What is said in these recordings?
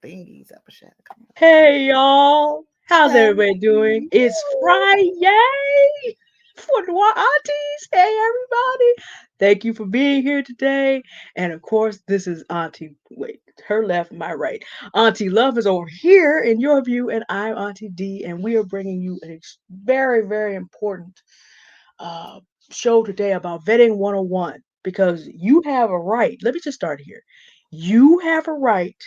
thingies up a shot. Hey y'all, how's Hey. everybody doing? It's Friday for Noir Aunties. Hey everybody, thank you for being here today. And of course, this is Auntie. Wait, her left, my right. Auntie Love is over here in your view, and I'm Auntie D, and we are bringing you a very, very important uh, show today about vetting 101 because you have a right. Let me just start here. You have a right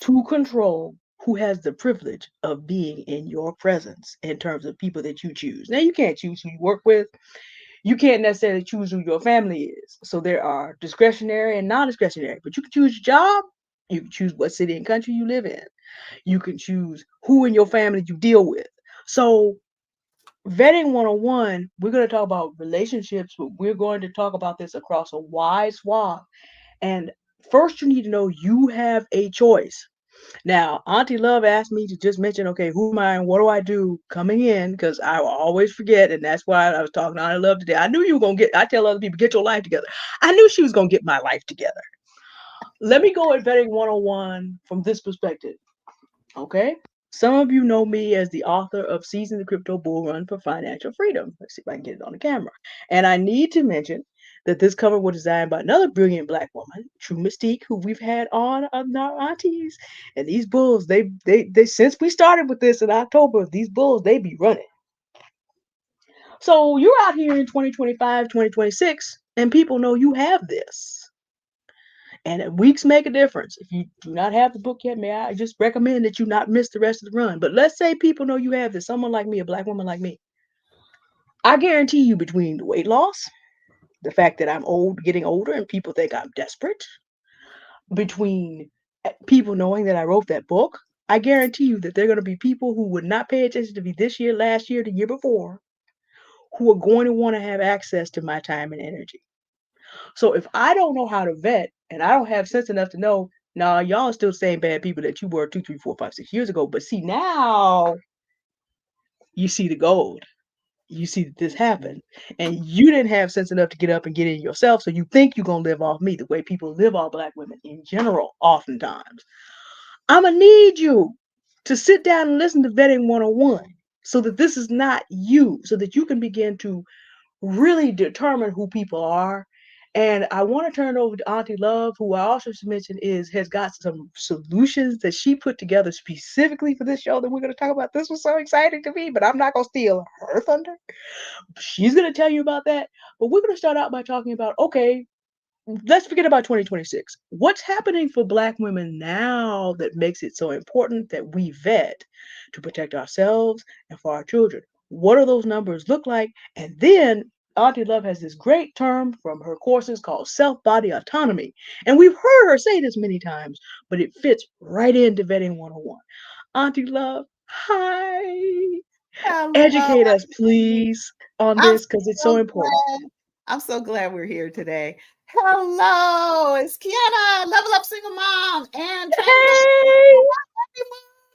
to control who has the privilege of being in your presence in terms of people that you choose. Now, you can't choose who you work with. You can't necessarily choose who your family is. So there are discretionary and non discretionary, but you can choose your job. You can choose what city and country you live in. You can choose who in your family you deal with. So, vetting 101, we're going to talk about relationships, but we're going to talk about this across a wide swath. And first, you need to know you have a choice. Now, Auntie Love asked me to just mention, okay, who am I and what do I do coming in? Because I will always forget, and that's why I was talking to Auntie Love today. I knew you were gonna get. I tell other people, get your life together. I knew she was gonna get my life together. Let me go at vetting 101 from this perspective. Okay. Some of you know me as the author of Season the Crypto Bull Run for Financial Freedom. Let's see if I can get it on the camera. And I need to mention that this cover was designed by another brilliant black woman, True Mystique, who we've had on our aunties. And these bulls, they since we started with this in October, these bulls, they be running. So you're out here in 2025, 2026, and people know you have this. And weeks make a difference. If you do not have the book yet, may I just recommend that you not miss the rest of the run. But let's say people know you have this, someone like me, a black woman like me. I guarantee you between the weight loss, the fact that I'm old, getting older, and people think I'm desperate, between people knowing that I wrote that book, I guarantee you that there are going to be people who would not pay attention to me this year, last year, the year before, who are going to want to have access to my time and energy. So if I don't know how to vet and I don't have sense enough to know, nah, y'all are still the same bad people that you were 2, 3, 4, 5, 6 years ago. But see, now you see the gold. You see that this happened. And you didn't have sense enough to get up and get in yourself. So you think you're going to live off me the way people live off black women in general, oftentimes. I'm going to need you to sit down and listen to Vetting 101 so that this is not you, so that you can begin to really determine who people are. And I want to turn it over to Auntie Love, who I also should mention has got some solutions that she put together specifically for this show that we're going to talk about. This was so exciting to me, but I'm not going to steal her thunder. She's going to tell you about that. But we're going to start out by talking about, okay, let's forget about 2026. What's happening for Black women now that makes it so important that we vet to protect ourselves and for our children? What do those numbers look like? And then Auntie Love has this great term from her courses called self body autonomy. And we've heard her say this many times, but it fits right into Vetting 101. Auntie Love, hi. Hello. Educate us, please, on I'm this because it's so so important. glad. I'm so glad we're here today. Hello, it's Kiana, level up single mom and transformation. Hey!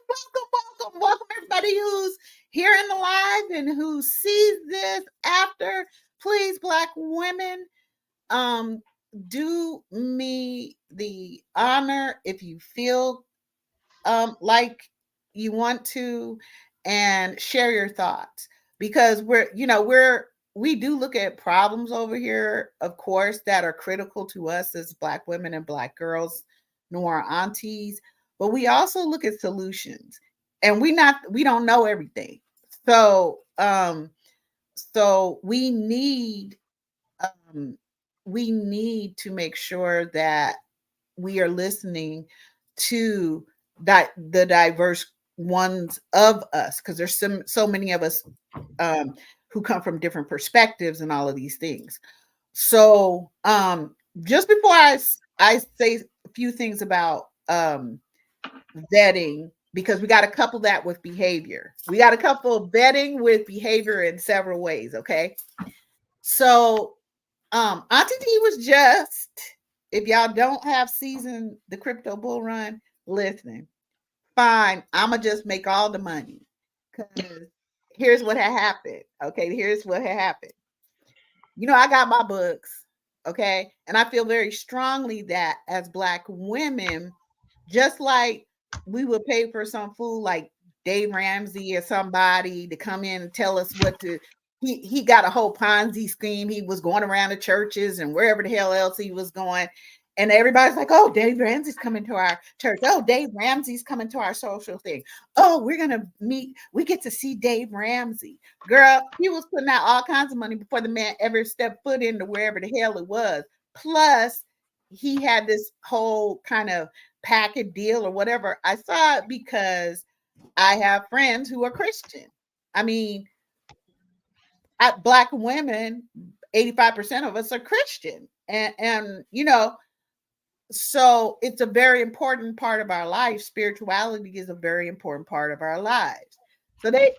Welcome, welcome, welcome, everybody who's here in the live and who sees this after. Please, Black women, um, do me the honor if you feel like you want to, and share your thoughts, because we do look at problems over here, of course, that are critical to us as Black women and Black girls, Noir aunties, but we also look at solutions, and we don't know everything. So um we need to make sure that we are listening to the diverse ones of us, because there's so many of us um, who come from different perspectives and all of these things. So just before I say a few things about vetting, because we got to couple that with behavior. We got to couple vetting with behavior in several ways. Okay, so Auntie D was just, if y'all don't have seasoned the crypto bull run, listen, fine, I'ma just make all the money. Cause here's what had happened. Okay, here's what had happened. I got my books, okay, and I feel very strongly that as Black women, just like we would pay for some fool like Dave Ramsey or somebody to come in and tell us what to. He got a whole Ponzi scheme. He was going around the churches and wherever the hell else he was going. And everybody's like, oh, Dave Ramsey's coming to our church. Oh, Dave Ramsey's coming to our social thing. Oh, we're going to meet. We get to see Dave Ramsey. Girl, he was putting out all kinds of money before the man ever stepped foot into wherever the hell it was. Plus, he had this whole kind of packet deal or whatever. I saw it because I have friends who are Christian. I mean, Black women, 85% of us are Christian. And you know, so it's a very important part of our life. Spirituality is a very important part of our lives.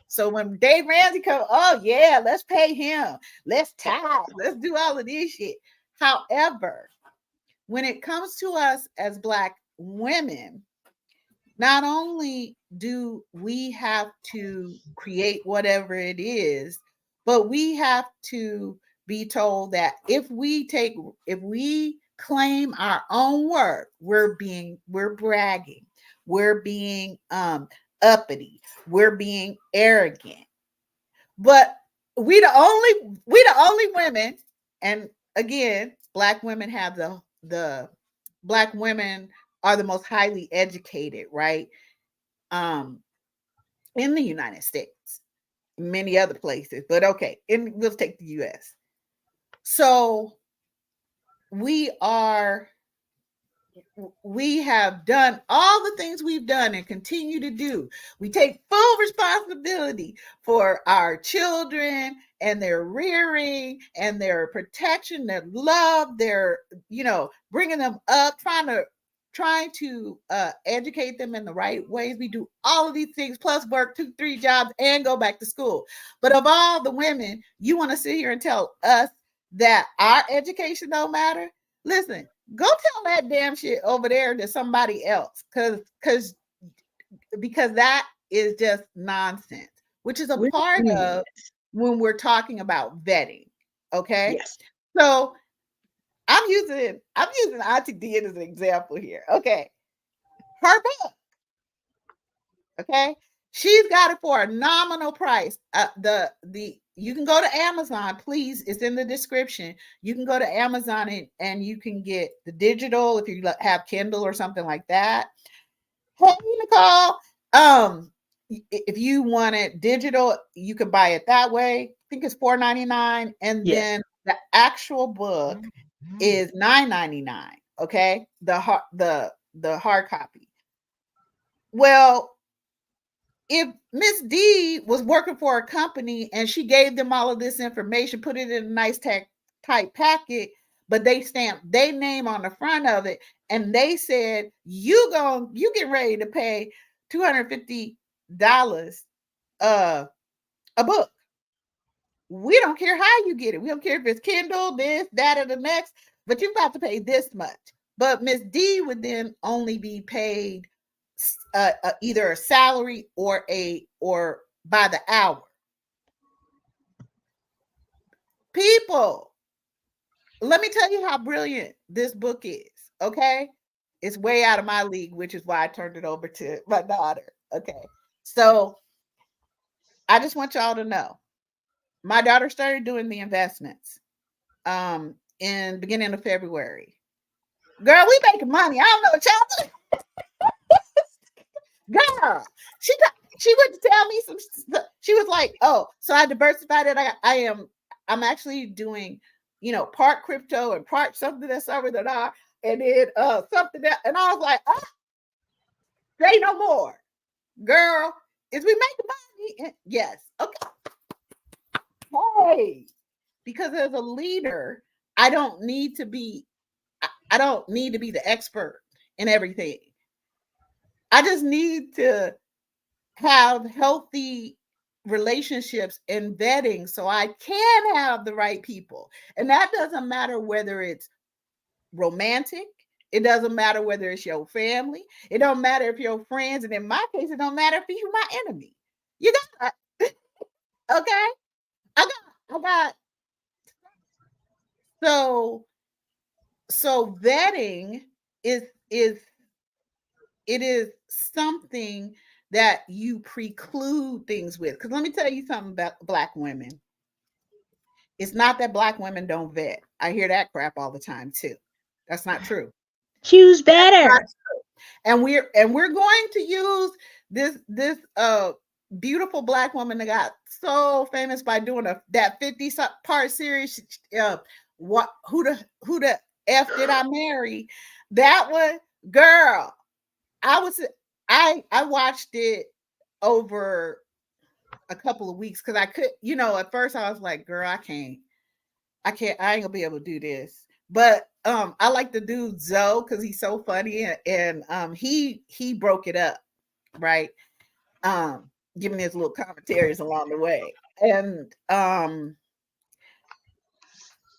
So when Dave Ramsey comes, oh yeah, let's pay him. Let's tithe. Let's do all of this shit. However, when it comes to us as Black women, not only do we have to create whatever it is, but we have to be told that if we claim our own work, we're bragging, we're being uppity, we're being arrogant. But we the only women, and again, Black women have the Black women are the most highly educated, right? Um, in the United States, many other places, but okay, we'll take the US. So we are we have done all the things we've done and continue to do. We take full responsibility for our children and their rearing and their protection, their love, their, bringing them up, trying to educate them in the right ways. We do all of these things, plus work 2-3 jobs and go back to school. But of all the women, you want to sit here and tell us that our education don't matter? Listen, go tell that damn shit over there to somebody else, because that is just nonsense, which is a part of when we're talking about vetting. Okay, Yes. so I'm using Auntie Dee as an example here. Okay, her book. Okay, she's got it for a nominal price. The you can go to Amazon, please. It's in the description. You can go to Amazon and you can get the digital if you have Kindle or something like that. Hey, Nicole. If you want it digital, you can buy it that way. I think it's $4.99, and Yes. then the actual book is $9.99. Okay, the hard copy. Well, if Miss D was working for a company and she gave them all of this information, put it in a nice type packet, but they stamped their name on the front of it, and they said, you get ready to pay $250 a book. We don't care how you get it. We don't care if it's Kindle, this, that, or the next, but you're about to pay this much. But Miss D would then only be paid either a salary or by the hour. People, let me tell you how brilliant this book is. Okay, it's way out of my league, which is why I turned it over to my daughter. Okay, so I just want y'all to know, my daughter started doing the investments in beginning of February. Girl, we making money. I don't know what y'all doing. Girl, she went to tell me some stuff. She was like, oh, so I diversified it. I'm actually doing, part crypto and part something that's over that, and then something that, and I was like, oh, say no more. Girl, is we making money? Yes. Okay. Hey, because as a leader, I don't need to be the expert in everything. I just need to have healthy relationships and vetting so I can have the right people. And that doesn't matter whether it's romantic. It doesn't matter whether it's your family. It don't matter if you're friends. And in my case, it don't matter if you're my enemy. You got okay. I got so vetting is It is something that you preclude things with. Because let me tell you something about Black women. It's not that Black women don't vet. I hear that crap all the time too. That's not true. Choose That's not better. true. And we're going to use this beautiful Black woman that got so famous by doing that 50 part series. What who the f did I marry? That was, girl. I was I watched it over a couple of weeks because I could, at first I was like, girl, I ain't gonna be able to do this. But I like the dude Zoe because he's so funny, and he broke it up, right? Giving his little commentaries along the way. And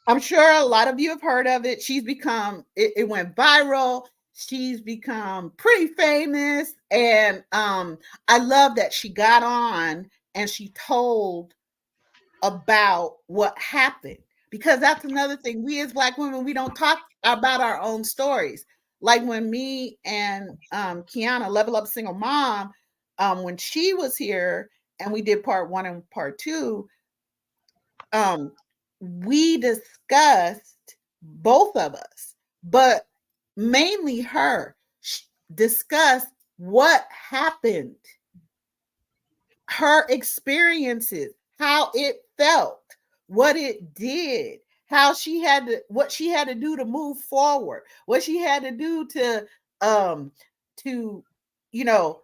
I'm sure a lot of you have heard of it. It went viral. She's become pretty famous. And I love that she got on and she told about what happened, because that's another thing. We as Black women, we don't talk about our own stories. Like when me and Kiana, Level Up Single Mom, when she was here and we did part one and part two, um, we discussed, both of us, but mainly her, discussed what happened, her experiences, how it felt, what it did, what she had to do to move forward, what she had to do um to you know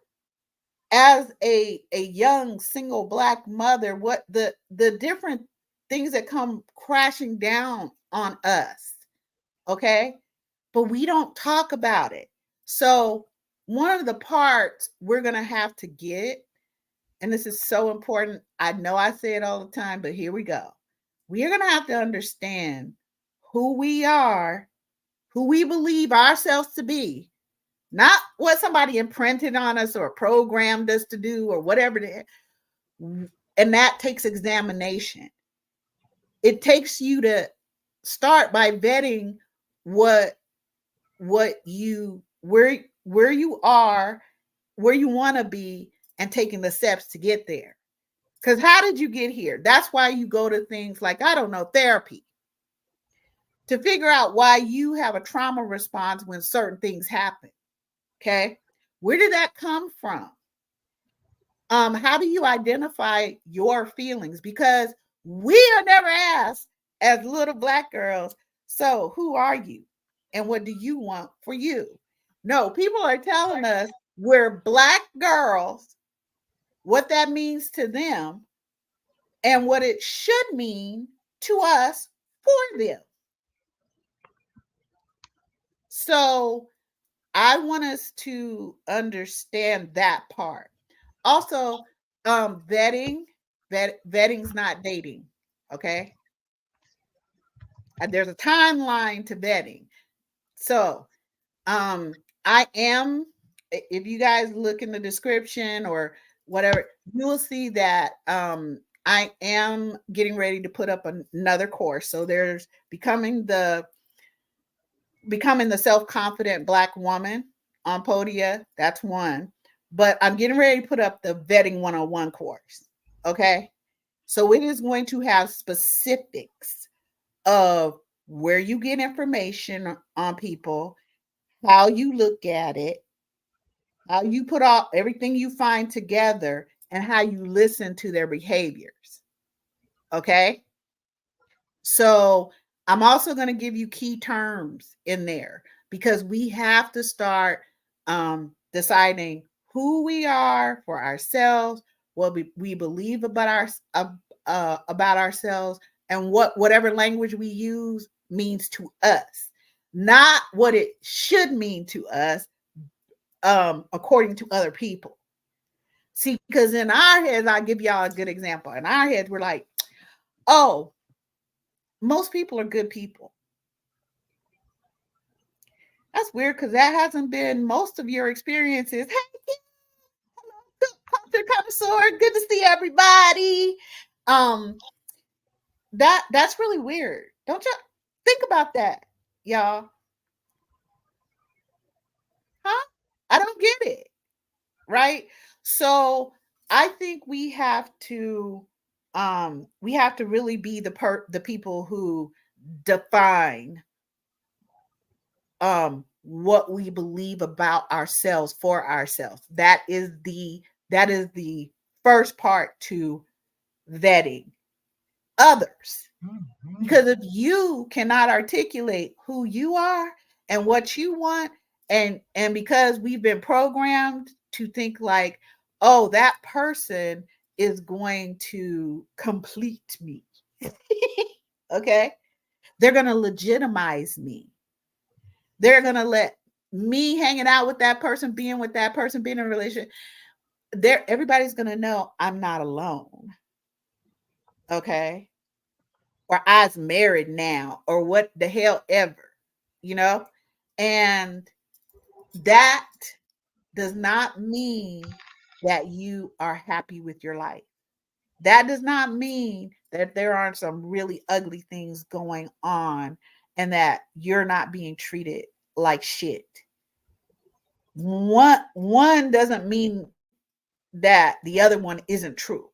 as a young single Black mother, what the different things that come crashing down on us, okay? But we don't talk about it. So one of the parts we're going to have to get, and this is so important. I know I say it all the time, but here we go. We are going to have to understand who we are, who we believe ourselves to be, not what somebody imprinted on us or programmed us to do or whatever it is. And that takes examination. It takes you to start by vetting what you where you are, where you want to be, and taking the steps to get there. Because how did you get here? That's why you go to things like, I don't know, therapy, to figure out why you have a trauma response when certain things happen. Okay. Where did that come from? How do you identify your feelings? Because we are never asked as little Black girls, so who are you? And what do you want for you? No, people are telling us we're Black girls, what that means to them, and what it should mean to us for them. So I want us to understand that part. Also, vetting's not dating. Okay. There's a timeline to vetting. So I am, if you guys look in the description or whatever, you will see that I am getting ready to put up another course. So there's becoming the self-confident Black woman on Podia. That's one. But I'm getting ready to put up the vetting 101 course. Okay. So it is going to have specifics of where you get information on people, how you look at it, how you put all everything you find together, and how you listen to their behaviors. Okay. So I'm also going to give you key terms in there, because we have to start deciding who we are for ourselves, what we believe about ourselves, and whatever language we use means to us, not what it should mean to us according to other people. See, because in our heads, I'll give y'all a good example. In our heads, we're like, oh, most people are good people. That's weird because that hasn't been most of your experiences. Hey, hello, culture connoisseur. Good to see everybody. Um, that's really weird. Don't you think about that, y'all? Huh? I don't get it. Right? So I think we have to really be the people who define what we believe about ourselves for ourselves. That is the first part to vetting others. Because if you cannot articulate who you are and what you want, and because we've been programmed to think like, oh, that person is going to complete me. Okay? They're going to legitimize me. They're going to let me hanging out with that person, being with that person, being in a relationship, everybody's going to know I'm not alone. Okay? Or I's married now, or what the hell ever, you know? And that does not mean that you are happy with your life. That does not mean that there aren't some really ugly things going on and that you're not being treated like shit. One doesn't mean that the other one isn't true.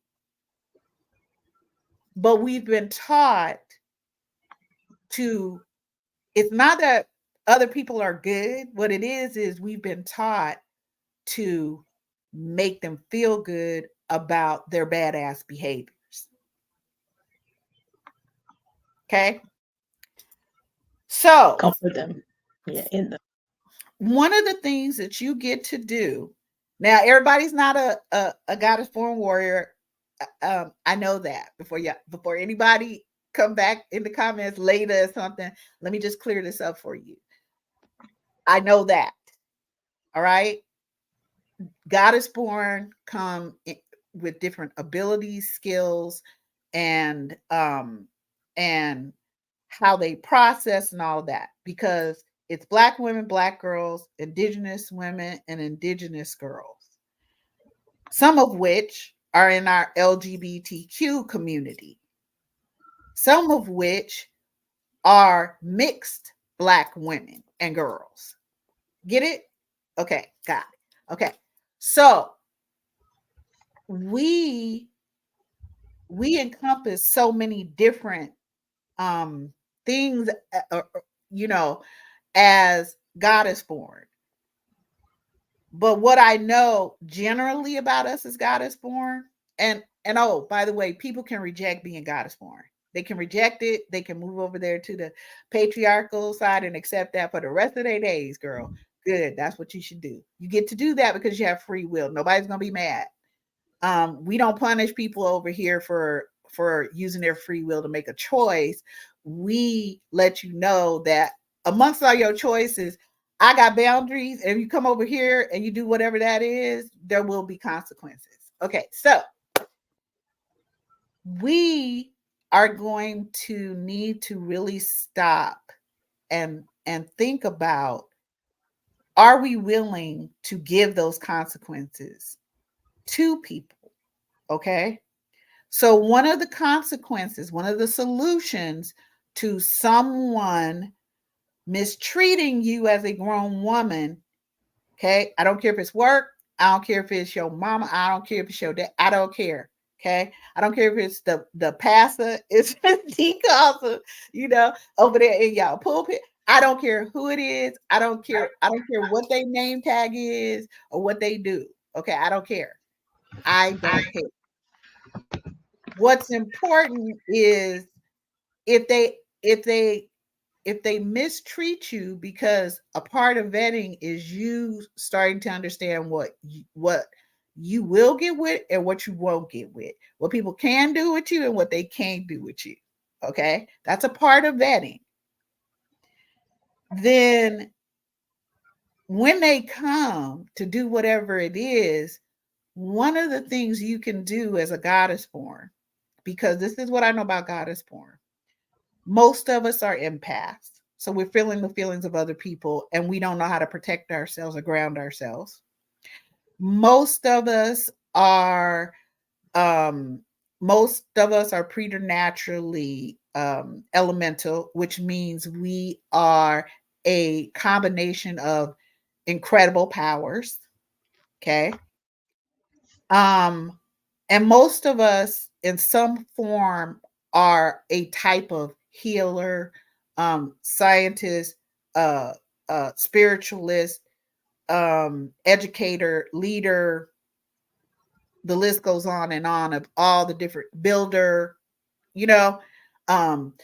But we've been taught to, it's not that other people are good. What it is we've been taught to make them feel good about their badass behaviors. Okay. So, Comfort them. Yeah, in them. one of the things that you get to do now, everybody's not a goddess born warrior. I know that before anybody come back in the comments later or something, let me just clear this up for you. I know that. All right. Goddess born come with different abilities, skills, and and how they process and all that, because it's Black women, Black girls, Indigenous women, and Indigenous girls, some of which are in our LGBTQ community, some of which are mixed Black women and girls. Get it? Okay, got it. Okay. So we encompass so many different things, you know, as Goddess born. But what I know generally about us as Goddess born, and oh, by the way, people can reject being Goddess born. They can reject it. They can move over there to the patriarchal side and accept that for the rest of their days, girl. Good. That's what you should do. You get to do that because you have free will. Nobody's gonna be mad. We don't punish people over here for using their free will to make a choice. We let you know that amongst all your choices, I got boundaries, and if you come over here and you do whatever that is, there will be consequences. Okay, so we are going to need to really stop and think about, are we willing to give those consequences to people? Okay. So, one of the consequences, one of the solutions to someone mistreating you as a grown woman, okay, I don't care if it's work, I don't care if it's your mama, I don't care if it's your dad, I don't care. Okay, I don't care if it's the pastor, it's decasa, over there in y'all pulpit. I don't care who it is. I don't care. I don't care what their name tag is or what they do. Okay, I don't care. I don't care. What's important is if they mistreat you, because a part of vetting is you starting to understand what you will get with and what you won't get with, what people can do with you and what they can't do with you. Okay, that's a part of vetting. Then when they come to do whatever it is, one of the things you can do as a goddess born, because this is what I know about goddess born, most of us are empaths. So we're feeling the feelings of other people and we don't know how to protect ourselves or ground ourselves. Most of us are um preternaturally elemental, which means we are a combination of incredible powers. Okay. Um, and most of us in some form are a type of healer, scientist, uh, spiritualist, educator, leader. The list goes on of all the different builder, you know, um,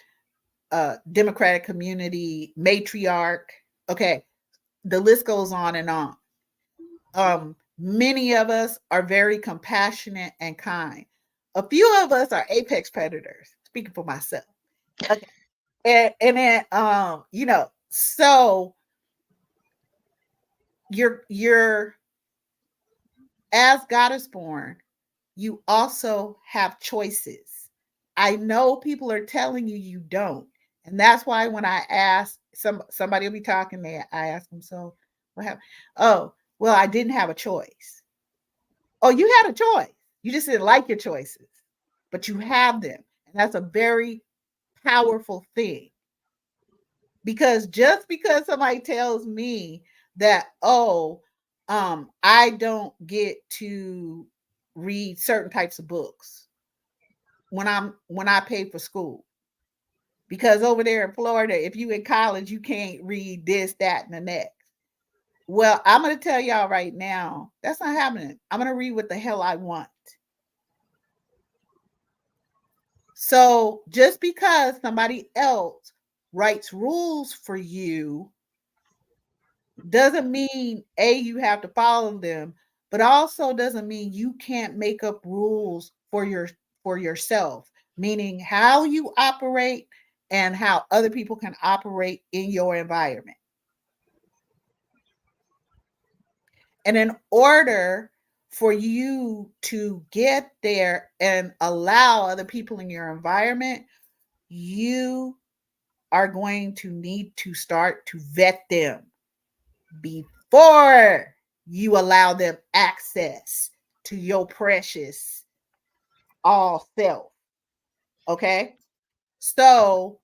democratic community, matriarch. Okay, the list goes on and on. Many of us are very compassionate and kind. A few of us are apex predators, speaking for myself. Okay. And then so you're as Goddess Borne, you also have choices. I know people are telling you you don't. And that's why when I ask somebody will be talking there, I ask them, so what happened? Oh, well, I didn't have a choice. Oh, you had a choice. You just didn't like your choices, but you have them. And that's a very powerful thing. Because just because somebody tells me that, oh, I don't get to read certain types of books when I pay for school. Because over there in Florida, if you in college, you can't read this, that, and the next. Well, I'm going to tell y'all right now, that's not happening. I'm going to read what the hell I want. So just because somebody else writes rules for you doesn't mean you have to follow them, but also doesn't mean you can't make up rules for yourself, meaning how you operate and how other people can operate in your environment. And in order for you to get there and allow other people in your environment, you are going to need to start to vet them before you allow them access to your precious all self. Okay. So,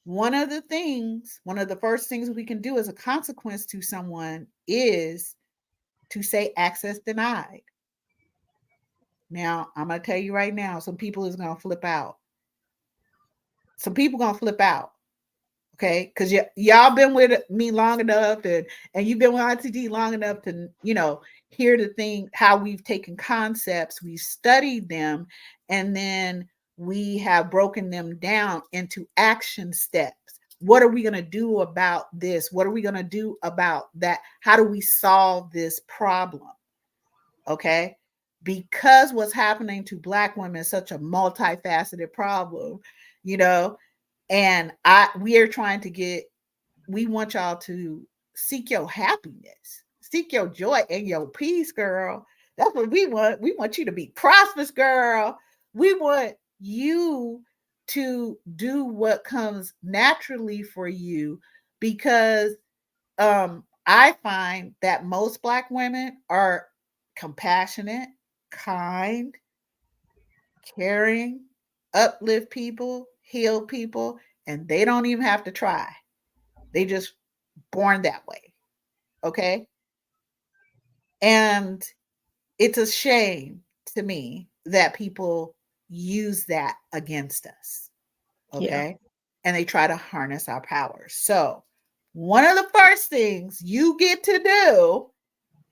one of the first things we can do as a consequence to someone is to say access denied. Now, I'm going to tell you right now, some people is going to flip out. Some people going to flip out. Okay, because y'all been with me long enough, and you've been with Auntie Dee long enough to hear the thing how we've taken concepts, we've studied them, and then we have broken them down into action steps. What are we going to do about this? What are we going to do about that? How do we solve this problem? Okay, because what's happening to Black women is such a multifaceted problem, you know and we are trying to we want y'all to seek your happiness, seek your joy and your peace, girl. That's what we want. We want you to be prosperous, girl. We want you to do what comes naturally for you, because I find that most Black women are compassionate, kind, caring, uplift people, heal people, and they don't even have to try. They just born that way. Okay. And it's a shame to me that people use that against us. Yeah. Okay. And they try to harness our powers. So, one of the first things you get to do,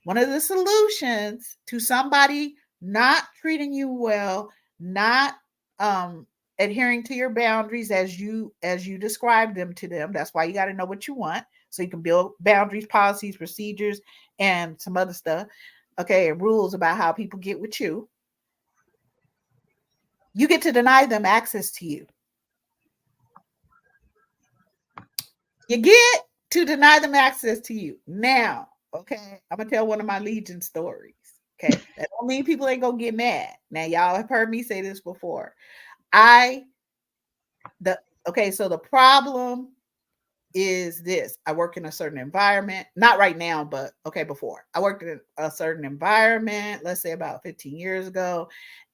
one of the solutions to somebody not treating you well, not adhering to your boundaries as you describe them to them. That's why you got to know what you want, so you can build boundaries, policies, procedures, and some other stuff. Okay, and rules about how people get with you. You get to deny them access to you. You get to deny them access to you. Now, okay, I'm gonna tell one of my Legion stories. Okay, that don't mean people ain't gonna get mad. Now, y'all have heard me say this before. I the okay, so the problem is this. I work in a certain environment, not right now, but okay, before. I worked in a certain environment, let's say about 15 years ago,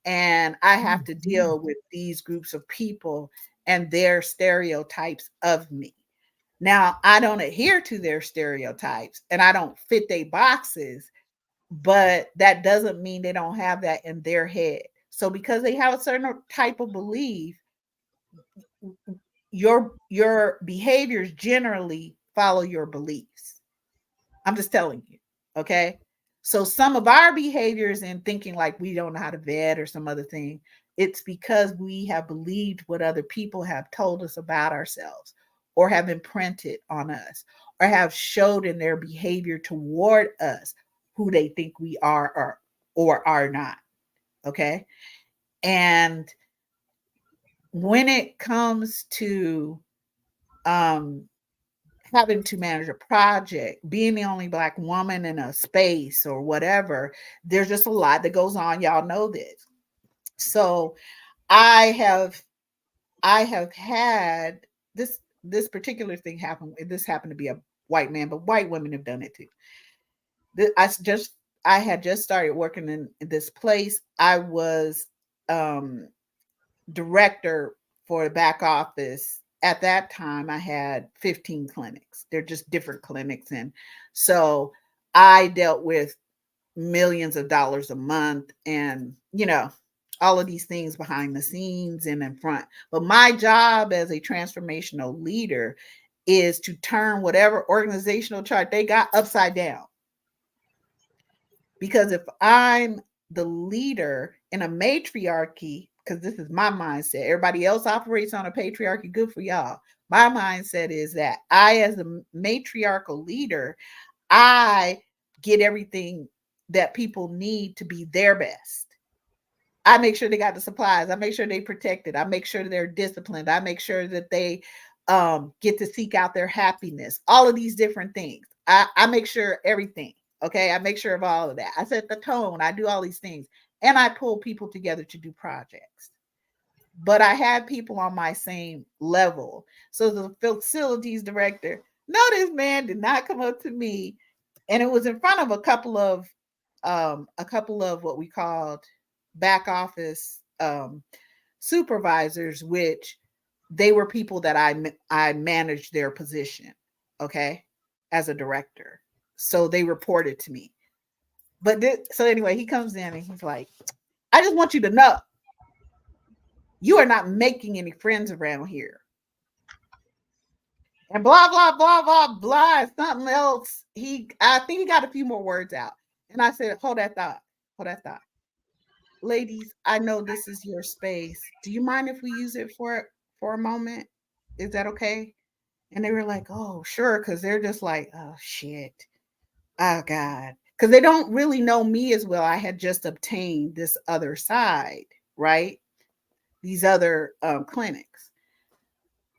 and I have to deal with these groups of people and their stereotypes of me. Now, I don't adhere to their stereotypes and I don't fit their boxes, but that doesn't mean they don't have that in their head. So because they have a certain type of belief, your behaviors generally follow your beliefs. I'm just telling you. Okay. So some of our behaviors in thinking like we don't know how to vet or some other thing, it's because we have believed what other people have told us about ourselves or have imprinted on us or have showed in their behavior toward us who they think we are or are not. Okay. And when it comes to um having to manage a project, being the only Black woman in a space or whatever, there's just a lot that goes on. Y'all know this. So I have I have had this particular thing happen. This happened to be a white man, but white women have done it too. I just I had just started working in this place. I was um director for the back office. At that time, I had 15 clinics. They're just different clinics. And so I dealt with millions of dollars a month and, all of these things behind the scenes and in front. But my job as a transformational leader is to turn whatever organizational chart they got upside down. Because if I'm the leader in a matriarchy, because this is my mindset, everybody else operates on a patriarchy, good for y'all. My mindset is that I, as a matriarchal leader, I get everything that people need to be their best. I make sure they got the supplies. I make sure they protected. I make sure they're disciplined. I make sure that they get to seek out their happiness. All of these different things. I make sure everything. Okay. I make sure of all of that. I set the tone. I do all these things. And I pull people together to do projects. But I had people on my same level. So the facilities director, no, this man did not come up to me. And it was in front of a couple of what we called back office supervisors, which they were people that I managed their position, okay, as a director. So they reported to me. So anyway, he comes in and he's like, "I just want you to know, you are not making any friends around here." And blah blah blah blah blah. Something else. I think he got a few more words out. And I said, "Hold that thought. Hold that thought. Ladies, I know this is your space. Do you mind if we use it for a moment? Is that okay?" And they were like, "Oh, sure," because they're just like, "Oh shit, oh god," because they don't really know me as well. I had just obtained this other side, right? These other clinics,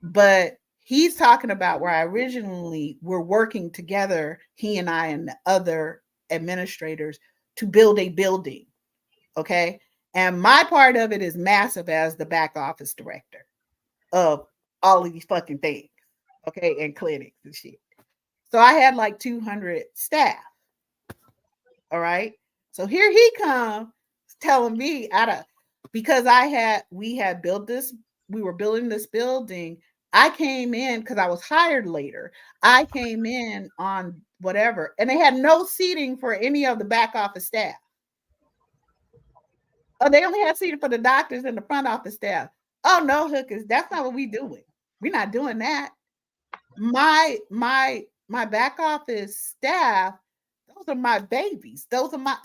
but he's talking about where I originally were working together, he and I and the other administrators, to build a building. Okay. And my part of it is massive as the back office director of all of these fucking things. Okay. And clinics and shit. So I had like 200 staff. All right. So here he comes telling me because we had built this, we were building this building. I came in because I was hired later. I came in on whatever, and they had no seating for any of the back office staff. Oh, they only had seating for the doctors and the front office staff. Oh no, hookers, that's not what we doing. We're not doing that. My back office staff, those are my babies. Those are my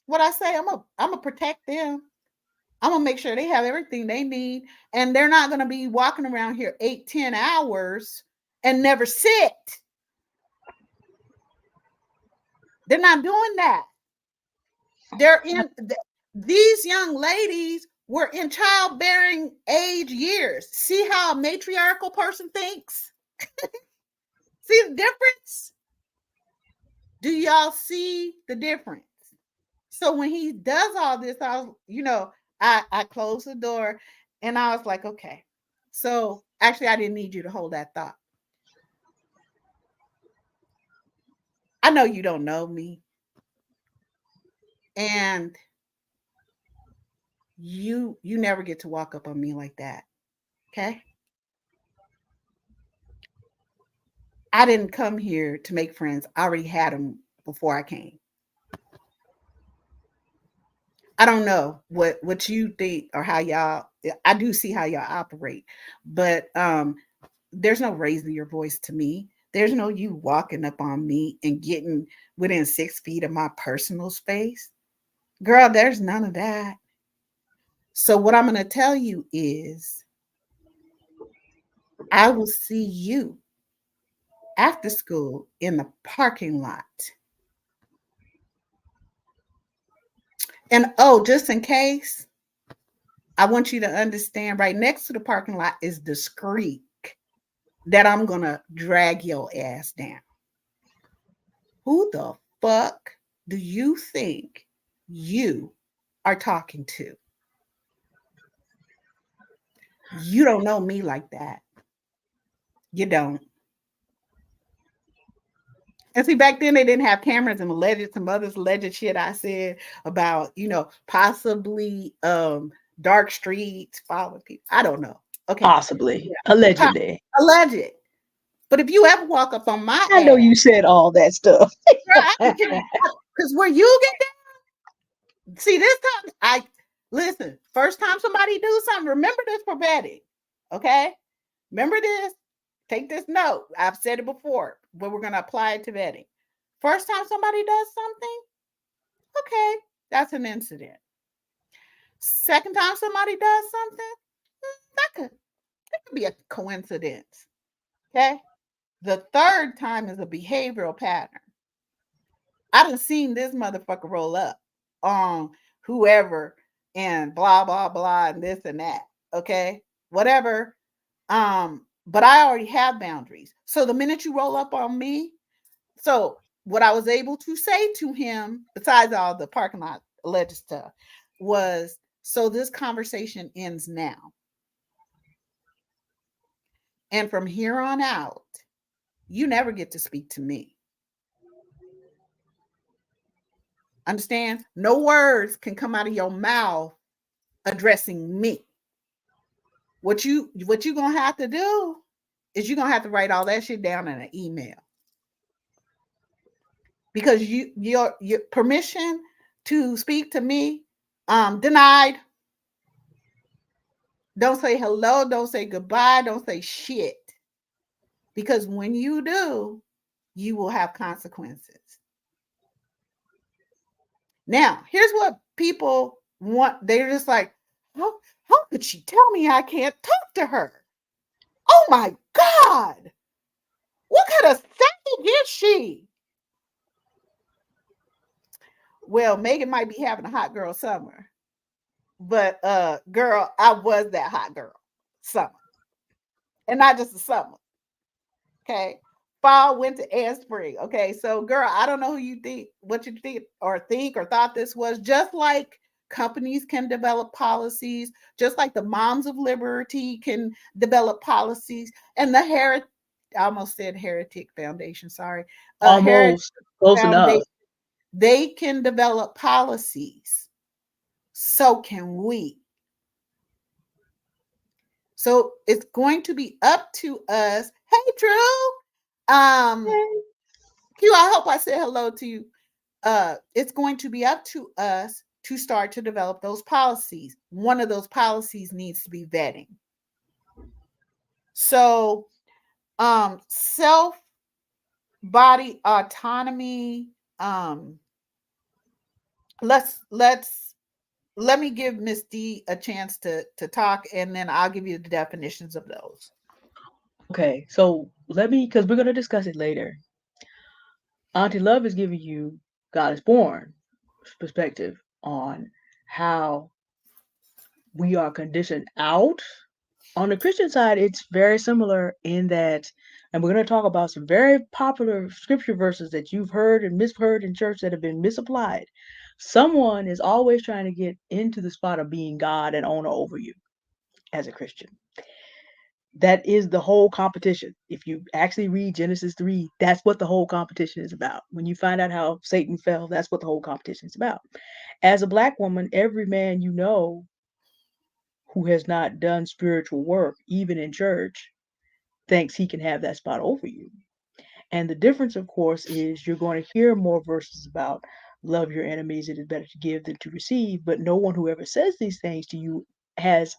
what I say. I'm gonna protect them. I'm gonna make sure they have everything they need, and they're not gonna be walking around here 8-10 hours and never sit. They're not doing that. They're in these young ladies were in childbearing age years. See how a matriarchal person thinks? See the difference? Do y'all see the difference? So when he does all this, I closed the door and I was like, okay. So actually, I didn't need you to hold that thought. I know you don't know me, and you never get to walk up on me like that. Okay. I didn't come here to make friends. I already had them before I came. I don't know what you think or how y'all. I do see how y'all operate, but there's no raising your voice to me. There's no you walking up on me and getting within 6 feet of my personal space. Girl, there's none of that. So, what I'm going to tell you is I will see you after school in the parking lot. And oh, just in case, I want you to understand right next to the parking lot is the street that I'm going to drag your ass down. Who the fuck do you think you are talking to? You don't know me like that. You don't. And see, back then they didn't have cameras and some other alleged shit I said about, possibly dark streets, following people. I don't know. Okay. Possibly, Yeah. allegedly. Alleged. But if you ever walk up on my I know ass, you said all that stuff. girl, I can tell you, because where you get down, see, this time, listen, first time somebody do something, remember this for vetting. Okay? Remember this. Take this note. I've said it before, but we're going to apply it to vetting. First time somebody does something, okay, that's an incident. Second time somebody does something, that could be a coincidence. Okay. The third time is a behavioral pattern. I done seen this motherfucker roll up on whoever and blah blah blah and this and that. Okay. Whatever. But I already have boundaries. So the minute you roll up on me, so what I was able to say to him, besides all the parking lot alleged stuff, was so this conversation ends now. And from here on out, you never get to speak to me. Understand? No words can come out of your mouth addressing me. What you gonna have to do is you're gonna have to write all that shit down in an email. Because your permission to speak to me denied. Don't say hello, don't say goodbye, don't say shit. Because when you do, you will have consequences. Now, here's what people want. They're just like, how could she tell me I can't talk to her? Oh my God. What kind of savage is she? Well, Megan might be having a hot girl summer. But girl, I was that hot girl summer. And not just the summer. Okay. Fall, winter, and spring. Okay. So, girl, I don't know who you think, what you think or thought this was. Just like companies can develop policies, just like the Moms of Liberty can develop policies, and I almost said Heretic Foundation, sorry. Heretic Almost close enough. Foundation, they can develop policies. So can we. So it's going to be up to us. Hey, Drew. Q, I hope I said hello to you. It's going to be up to us to start to develop those policies. One of those policies needs to be vetting. So, self body autonomy. Let me give Miss D a chance to talk, and then I'll give you the definitions of those. Okay, so because we're going to discuss it later. Auntie Love is giving you Goddess Borne perspective on how we are conditioned out. On the Christian side, it's very similar in that, and we're going to talk about some very popular scripture verses that you've heard and misheard in church that have been misapplied. Someone is always trying to get into the spot of being God and owner over you as a Christian. That is the whole competition. If you actually read Genesis 3, that's what the whole competition is about. When you find out how Satan fell, that's what the whole competition is about. As a Black woman, every man you know who has not done spiritual work, even in church, thinks he can have that spot over you. And the difference, of course, is you're going to hear more verses about love your enemies, it is better to give than to receive, but no one who ever says these things to you has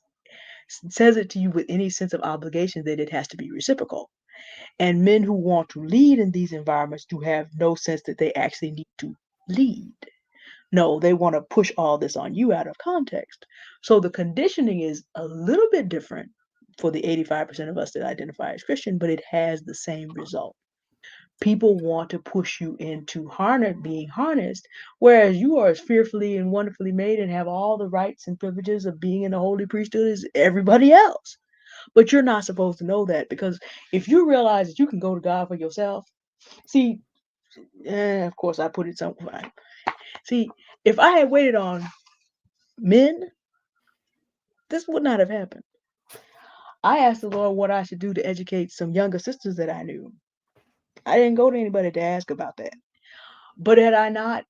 says it to you with any sense of obligation that it has to be reciprocal. And men who want to lead in these environments do have no sense that they actually need to lead. No, they want to push all this on you out of context. So the conditioning is a little bit different for the 85% of us that identify as Christian, but it has the same result. People want to push you into being harnessed, whereas you are as fearfully and wonderfully made and have all the rights and privileges of being in the holy priesthood as everybody else. But you're not supposed to know that, because if you realize that you can go to God for yourself, see, of course I put it somewhere. See, if I had waited on men, this would not have happened. I asked the Lord what I should do to educate some younger sisters that I knew. I didn't go to anybody to ask about that. But had I not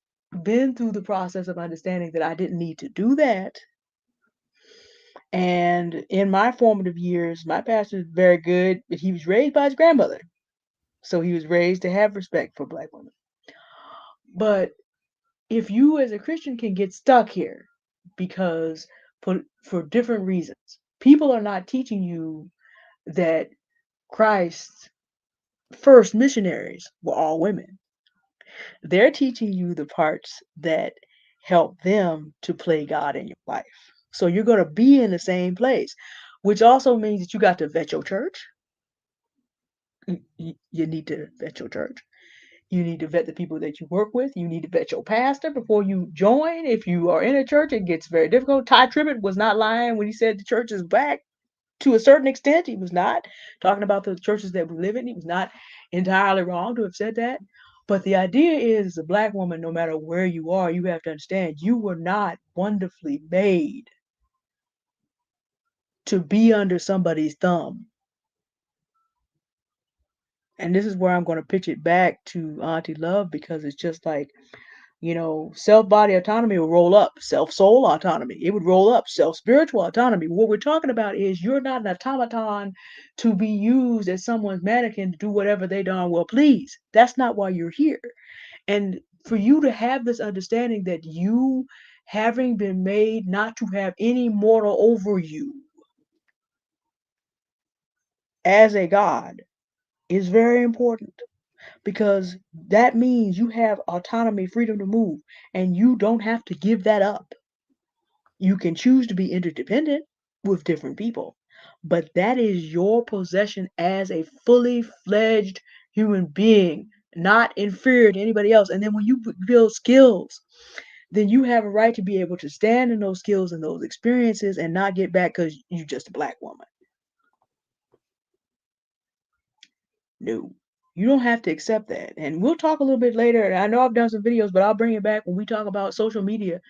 been through the process of understanding that I didn't need to do that, and in my formative years, my pastor is very good, but he was raised by his grandmother. So he was raised to have respect for Black women. But if you as a Christian can get stuck here because for different reasons, people are not teaching you that Christ's first missionaries were all women. They're teaching you the parts that help them to play God in your life. So you're going to be in the same place, which also means that you got to vet your church. You need to vet your church. You need to vet the people that you work with. You need to vet your pastor before you join. If you are in a church, it gets very difficult. Ty Tribbett was not lying when he said the church is black. To a certain extent, he was not talking about the churches that we live in. He was not entirely wrong to have said that. But the idea is, as a Black woman, no matter where you are, you have to understand you were not wonderfully made to be under somebody's thumb. And this is where I'm going to pitch it back to Auntie Love, because it's just like, self body autonomy will roll up, self soul autonomy. It would roll up, self spiritual autonomy. What we're talking about is you're not an automaton to be used as someone's mannequin to do whatever they darn well please. That's not why you're here. And for you to have this understanding that you, having been made not to have any mortal over you as a God, is very important, because that means you have autonomy, freedom to move, and you don't have to give that up. You can choose to be interdependent with different people, but that is your possession as a fully fledged human being, not inferior to anybody else. And then when you build skills, then you have a right to be able to stand in those skills and those experiences and not get back because you're just a Black woman. No, you don't have to accept that. And we'll talk a little bit later. I know I've done some videos, but I'll bring it back when we talk about social media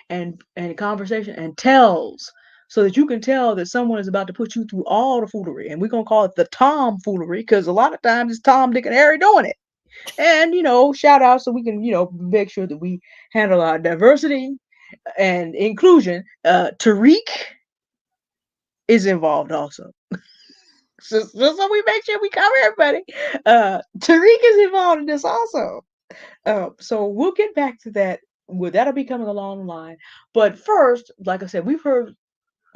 and conversation and tells, so that you can tell that someone is about to put you through all the foolery. And we're going to call it the tomfoolery, because a lot of times it's Tom, Dick, and Harry doing it. And, shout out so we can, make sure that we handle our diversity and inclusion. Tariq is involved also. So we make sure we cover everybody. Tariq is involved in this also. So we'll get back to that. That'll be coming along the line. But first, like I said, we've heard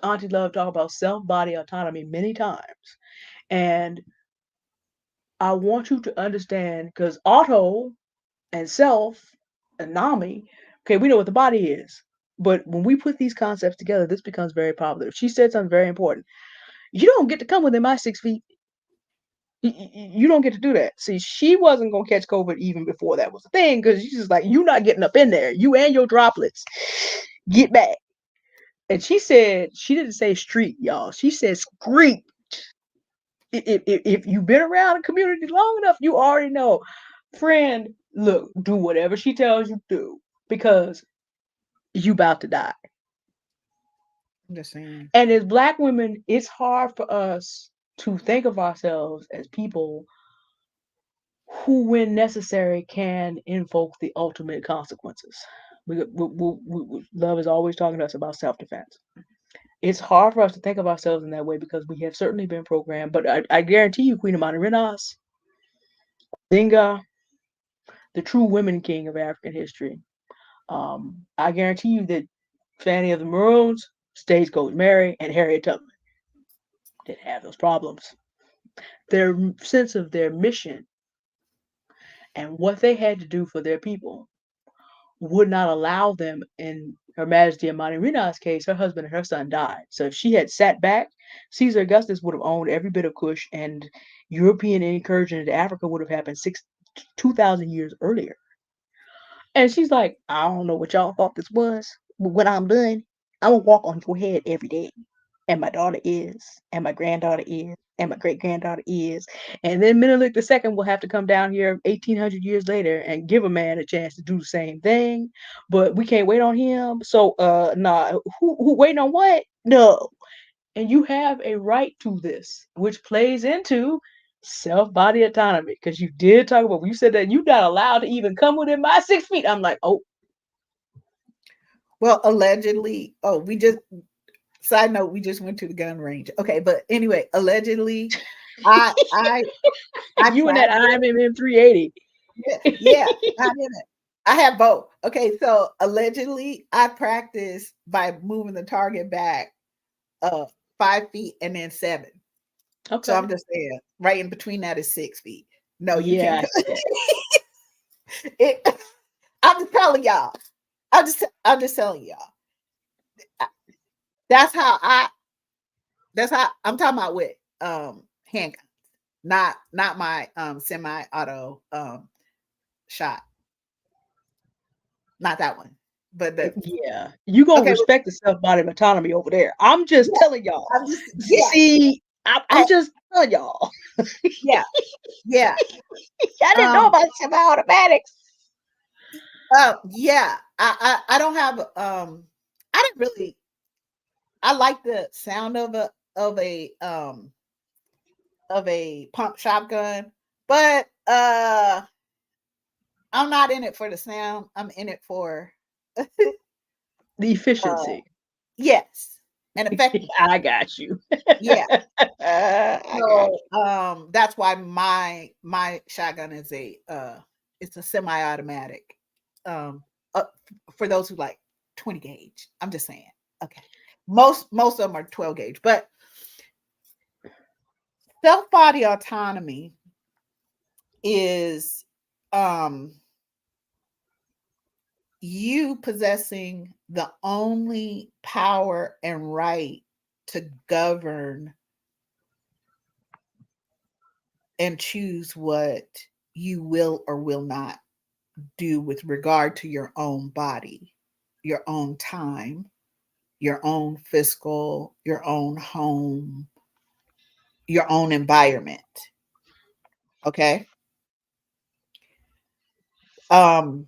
Auntie Love talk about self-body autonomy many times. And I want you to understand, because auto and self and Nami, okay, we know what the body is. But when we put these concepts together, this becomes very popular. She said something very important. You don't get to come within my 6 feet. You don't get to do that. See, she wasn't gonna catch COVID even before that was a thing, because she's just like, you not getting up in there. You and your droplets. Get back. And she said, she didn't say street, y'all. She said street. If you've been around a community long enough, you already know. Friend, look, do whatever she tells you to do, because you about to die. I'm just saying. And as Black women, it's hard for us to think of ourselves as people who, when necessary, can invoke the ultimate consequences. Love is always talking to us about self-defense. It's hard for us to think of ourselves in that way, because we have certainly been programmed. But I guarantee you, Queen Amani Renas, Zinga, the true women king of African history. I guarantee you that Fanny of the Maroons, Stagecoach Mary, and Harriet Tubman didn't have those problems. Their sense of their mission and what they had to do for their people would not allow them. In Her Majesty Amani Rena's case, her husband and her son died. So if she had sat back, Caesar Augustus would have owned every bit of Kush, and European incursion into Africa would have happened 2,000 years earlier. And she's like, I don't know what y'all thought this was, but when I'm done, I'm gonna walk on your head every day. And my daughter is, and my granddaughter is, and my great granddaughter is. And then Menelik II will have to come down here 1,800 years later and give a man a chance to do the same thing. But we can't wait on him. So, nah, who waiting on what? No. And you have a right to this, which plays into self body autonomy. Because you did talk about, you said that you're not allowed to even come within my 6 feet. I'm like, oh. Well, allegedly, side note, we just went to the gun range. Okay, but anyway, allegedly, I You and that practice. IMM 380. Yeah, I did it. I have both. Okay, so allegedly, I practice by moving the target back 5 feet and then 7. So Okay. I'm just saying, right in between that is 6 feet. No, you can't. Yeah. It, I'm just telling y'all. I'm just telling y'all. That's how I. That's how I'm talking about with handguns, not my semi-auto shot, not that one, but the Yeah. You gonna okay. respect the self body autonomy over there. I'm just Yeah, telling y'all. I'm just yeah, See, I'm I just telling y'all. yeah yeah I didn't know um about semi-automatics. yeah. I don't have I didn't really. I like the sound of a pump shotgun, but I'm not in it for the sound. I'm in it for The uh efficiency. yes, and effective. I got you. Yeah. I got So that's why my shotgun is it's a semi-automatic. Um uh, for those who like 20 gauge. I'm just saying. Okay. Most of them are 12 gauge, but self body autonomy is um you possessing the only power and right to govern and choose what you will or will not do with regard to your own body, your own time, your own fiscal, your own home, your own environment. Okay. Um,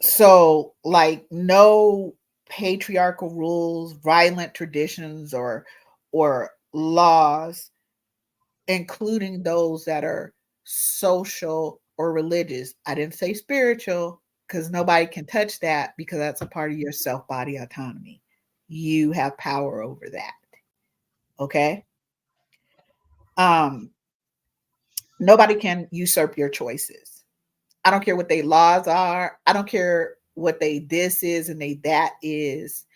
so like no patriarchal rules, violent traditions or laws, including those that are social or religious. I didn't say spiritual because nobody can touch that because that's a part of your self body autonomy. You have power over that. Okay. Um, Nobody can usurp your choices. I don't care what they laws are. I don't care what they this is and they that is.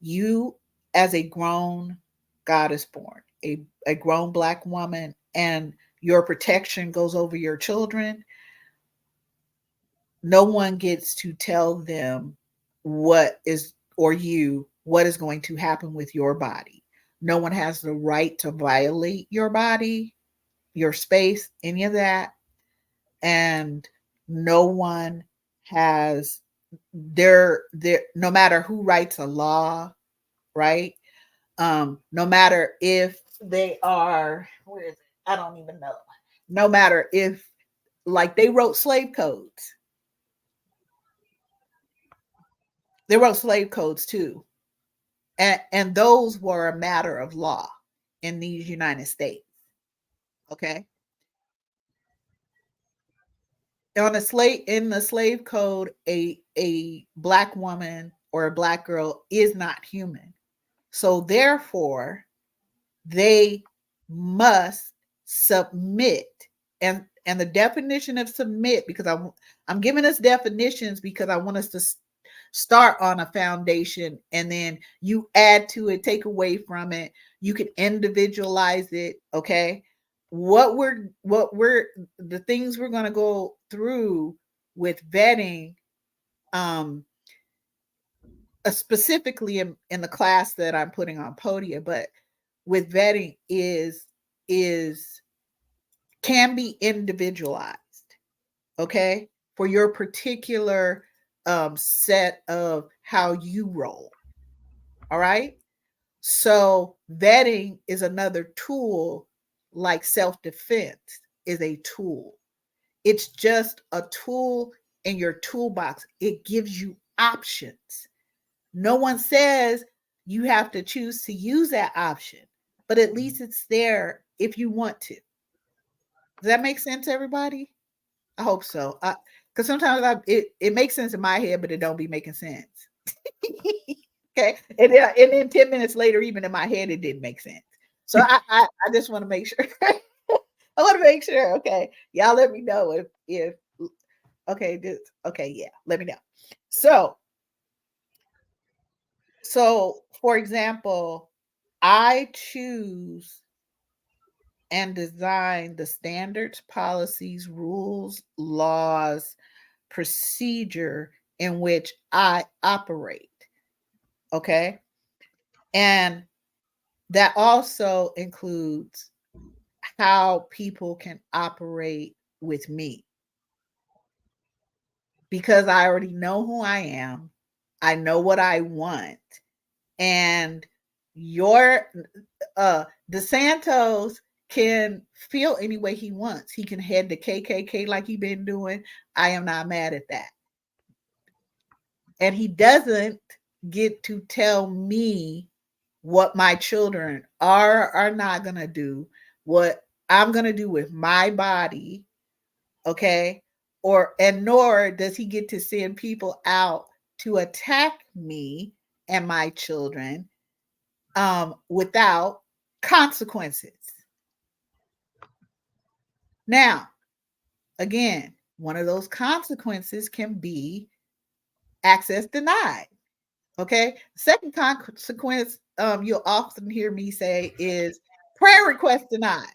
You as a grown goddess born, a grown black woman, and your protection goes over your children. No one gets to tell them what is or you what is going to happen with your body. No one has the right to violate your body, your space, any of that. And no one has their no matter who writes a law, right? No matter if they are where is it? I don't even know. No matter if like they wrote slave codes. They wrote slave codes too. And those were a matter of law in these United States. Okay. On a slave in the slave code, a black woman or a black girl is not human. So therefore, they must submit and And the definition of submit, because I'm giving us definitions because I want us to start on a foundation, and then you add to it, take away from it. You can individualize it. Okay. What we're the things we're going to go through with vetting, um specifically in the class that I'm putting on Podia, but with vetting is can be individualized, okay, for your particular set of how you roll. All right. So vetting is another tool, like self-defense is a tool. It's just a tool in your toolbox. It gives you options. No one says you have to choose to use that option, but at least it's there if you want to. Does that make sense, everybody? I hope so. Because sometimes it makes sense in my head, but it don't be making sense. Okay, and then 10 minutes later, even in my head, it didn't make sense. So I just want to make sure. I want to make sure. Okay, y'all, let me know if okay, okay, yeah, let me know. So for example, I choose and design the standards, policies, rules, laws, procedure in which I operate. Okay. And that also includes how people can operate with me, because I already know who I am. I know what I want. And your DeSantos can feel any way he wants. He can head the KKK like he been doing. I am not mad at that. And he doesn't get to tell me what my children are not going to do, what I'm going to do with my body, okay? And nor does he get to send people out to attack me and my children without consequences. Now, again, one of those consequences can be access denied. Okay. Second consequence, you'll often hear me say, is prayer request denied.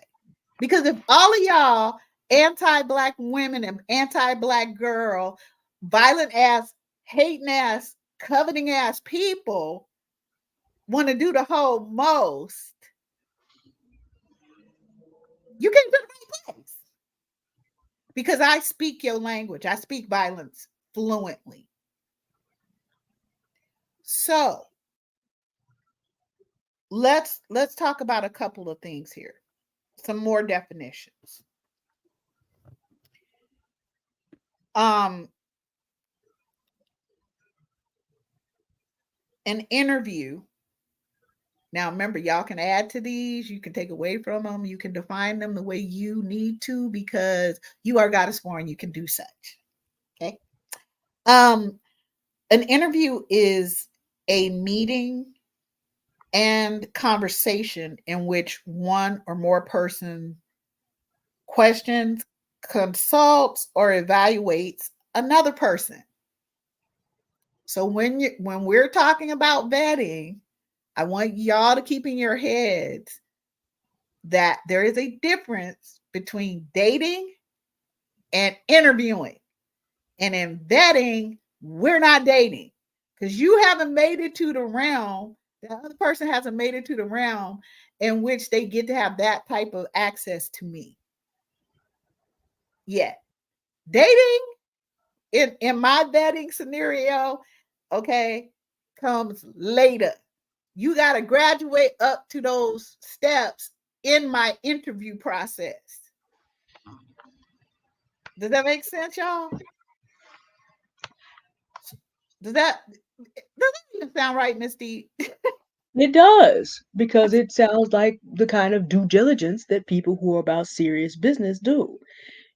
Because if all of y'all anti-Black women and anti-Black girl, violent ass, hating ass, coveting ass people want to do the whole most, you can't do the right place. Because I speak your language. I speak violence fluently. So let's talk about a couple of things here. Some more definitions. Um, an interview. Now remember, y'all can add to these, you can take away from them, you can define them the way you need to, because you are Goddess Borne, you can do such. Okay. An interview is a meeting and conversation in which one or more person questions, consults, or evaluates another person. So when we're talking about vetting, I want y'all to keep in your heads that there is a difference between dating and interviewing. And in vetting, we're not dating, because you haven't made it to the realm, the other person hasn't made it to the realm in which they get to have that type of access to me yet. Dating in my vetting scenario, okay, comes later. You got to graduate up to those steps in my interview process. Does that make sense, y'all? Does that even sound right, Miss D? It does, because it sounds like the kind of due diligence that people who are about serious business do.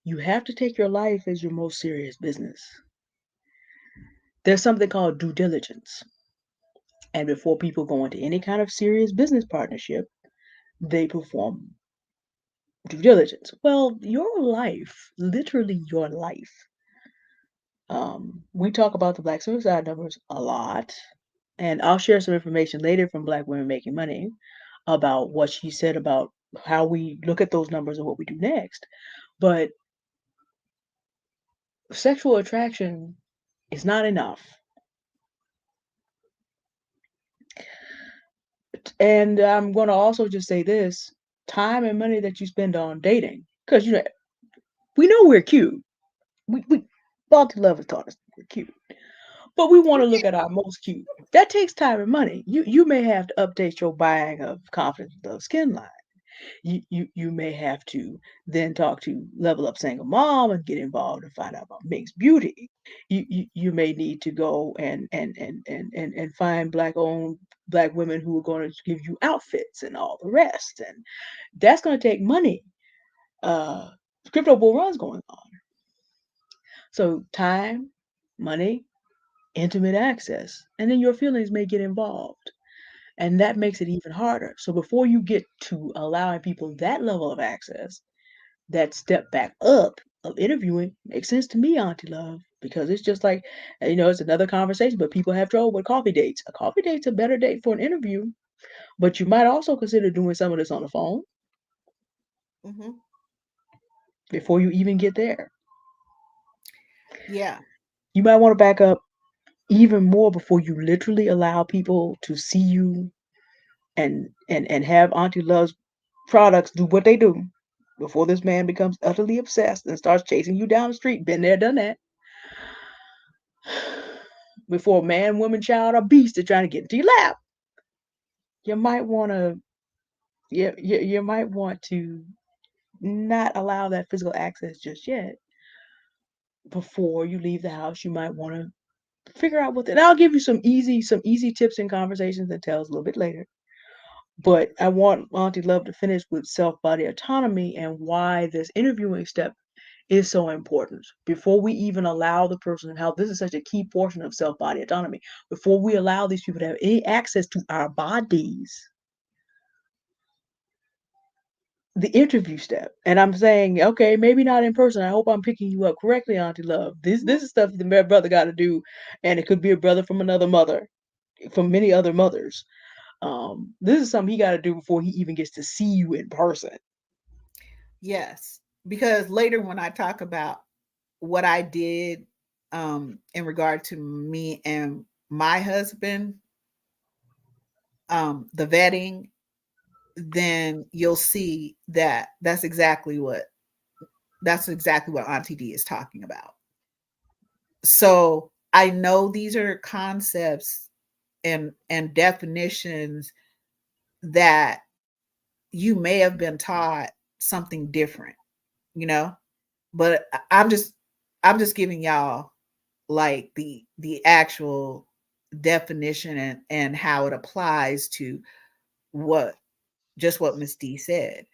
You have to take your life as your most serious business. There's something called due diligence. And before people go into any kind of serious business partnership, they perform due diligence. Well, your life, literally your life. We talk about the Black suicide numbers a lot, and I'll share some information later from Black Women Making Money about what she said about how we look at those numbers and what we do next. But sexual attraction is not enough. And I'm going to also just say this: time and money that you spend on dating, because we know we're cute. We Auntie Love has taught us we're cute, but we want to look at our most cute. That takes time and money. You may have to update your buying of Confidence Love skin line. You may have to then talk to Level Up Single Mom and get involved and find out about Mixed Beauty. You may need to go and find Black women who are going to give you outfits and all the rest, and that's going to take money. Uh, Crypto bull run's going on, so time, money, intimate access, and then your feelings may get involved. And that makes it even harder. So before you get to allowing people that level of access, that step back up of interviewing makes sense to me, Auntie Love, because it's just like, it's another conversation, but people have trouble with coffee dates. A coffee date's a better date for an interview, but you might also consider doing some of this on the phone Mm-hmm. before you even get there. Yeah. You might want to back up even more before you literally allow people to see you and have Auntie Love's products do what they do before this man becomes utterly obsessed and starts chasing you down the street. Been there, done that. Before man, woman, child, or beast are trying to get into your lap, you might want to you might want to not allow that physical access just yet. Before you leave the house, you might want to figure out what. And I'll give you some easy tips and conversations and tells a little bit later. But I want Auntie Love to finish with self body autonomy and why this interviewing step is so important before we even allow the person, and how this is such a key portion of self body autonomy. Before we allow these people to have any access to our bodies, the interview step. And I'm saying, okay, maybe not in person. I hope I'm picking you up correctly, Auntie Love. This is stuff the brother got to do, and it could be a brother from another mother, from many other mothers. This is something he got to do before he even gets to see you in person. Yes. Because later when I talk about what I did in regard to me and my husband, the vetting, then you'll see that that's exactly what Auntie D is talking about. So I know these are concepts and definitions that you may have been taught something different, you know, but I'm just giving y'all like the actual definition and how it applies to what just what Miss D said.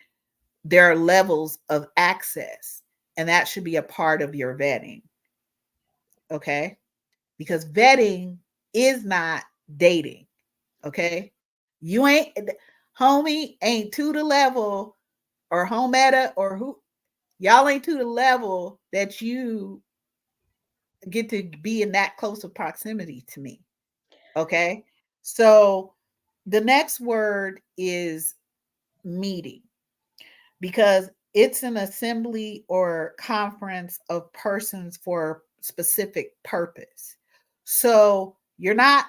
There are levels of access, and that should be a part of your vetting, okay? Because vetting is not dating, okay? You ain't homie ain't to the level, or hometta, or who, y'all ain't to the level that you get to be in that close of proximity to me, okay? So the next word is meeting, because it's an assembly or conference of persons for a specific purpose. So you're not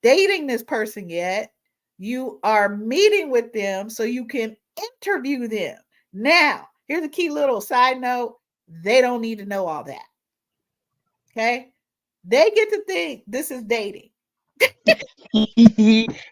dating this person yet. You are meeting with them so you can interview them. Now, here's a key little side note: they don't need to know all that. Okay. They get to think this is dating.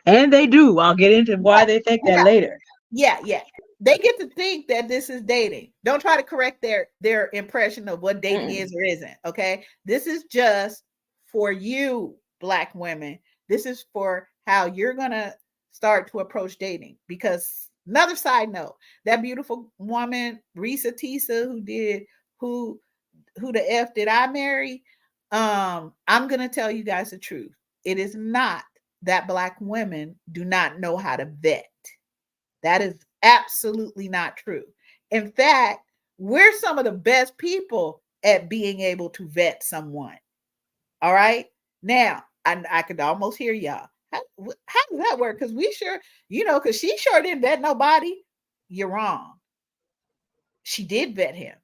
And they do. I'll get into why they think that Yeah. later. Yeah. They get to think that this is dating. Don't try to correct their impression of what dating Mm. is or isn't. Okay. This is just for you, Black women. This is for how you're gonna start to approach dating. Because another side note, that beautiful woman, Risa Tisa, who who the F did I marry? I'm gonna tell you guys the truth. It is not that Black women do not know how to vet. That is absolutely not true. In fact, we're some of the best people at being able to vet someone. All right. Now, I could almost hear y'all. How does that work? Because we sure, because she sure didn't vet nobody. You're wrong. She did vet him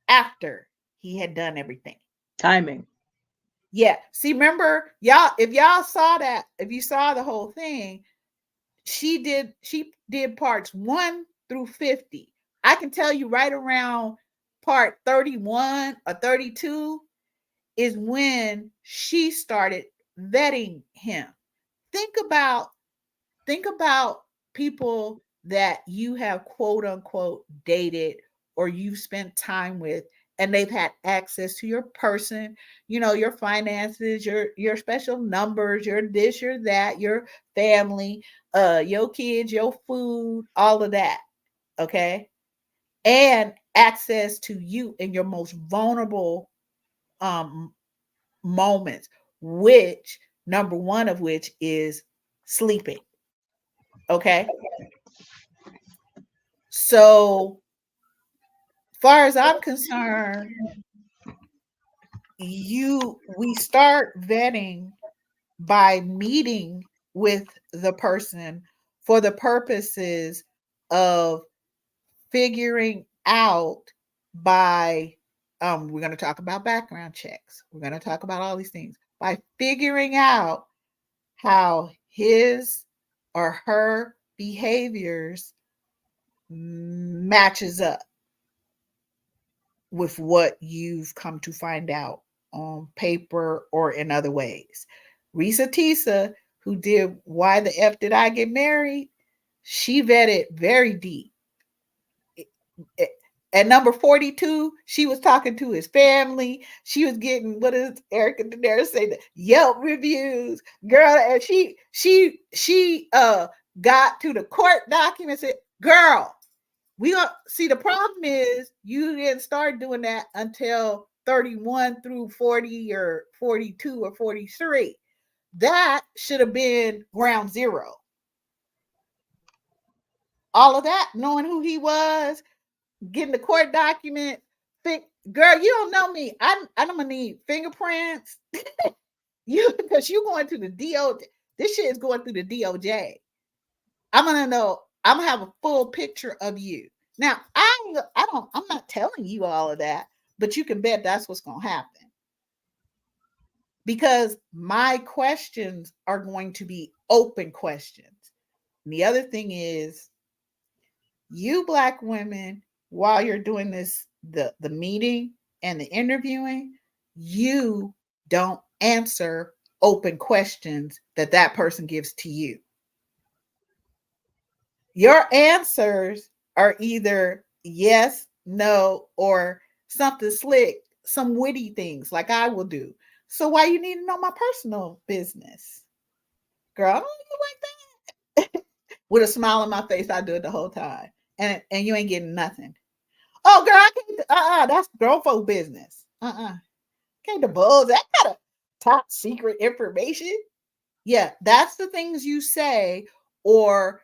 after he had done everything. Timing. Yeah. See, remember, y'all, if y'all saw that, if you saw the whole thing, she did parts 1 through 50. I can tell you right around part 31 or 32 is when she started vetting him. Think about people that you have quote unquote dated or you've spent time with, and they've had access to your person, your finances, your special numbers, your this, your that, your family, your kids, your food, all of that. Okay. And access to you in your most vulnerable um moments, which number one of which is sleeping. Okay. So far as I'm concerned, we start vetting by meeting with the person for the purposes of figuring out by we're going to talk about background checks. We're going to talk about all these things by figuring out how his or her behaviors matches up with what you've come to find out on paper or in other ways. Risa Tisa, who did Why the F Did I Get Married? She vetted very deep. At number 42, she was talking to his family. She was getting, what is Erica Daenerys say, the Yelp reviews. Girl, and she got to the court documents and said, girl, we don't see, the problem is you didn't start doing that until 31 through 40 or 42 or 43. That should have been ground zero. All of that, knowing who he was, getting the court document. Girl, you don't know me. I'm gonna need fingerprints. Because you going to the DOJ. This shit is going through the DOJ. I'm gonna know. I'm gonna have a full picture of you. Now, I'm not telling you all of that, but you can bet that's what's gonna happen. Because my questions are going to be open questions. And the other thing is, you Black women, while you're doing this, the meeting and the interviewing, you don't answer open questions that person gives to you. Your answers are either yes, no, or something slick, some witty things like I will do. So why you need to know my personal business? Girl, I don't know like that. With a smile on my face, I do it the whole time. And you ain't getting nothing. Oh, girl, I can't. That's grown folk business. Can't divulge that kind of top secret information. Yeah, that's the things you say, or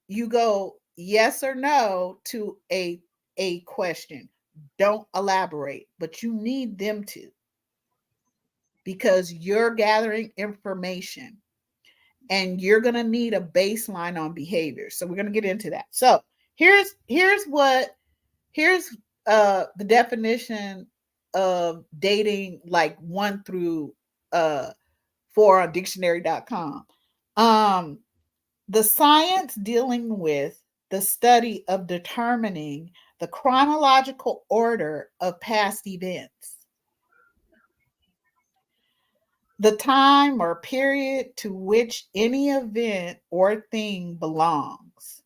you go yes or no to a question. Don't elaborate, but you need them to, because you're gathering information and you're going to need a baseline on behavior. So we're going to get into that. So here's the definition of dating, like 1 through 4 on dictionary.com. The science dealing with the study of determining the chronological order of past events, the time or period to which any event or thing belongs.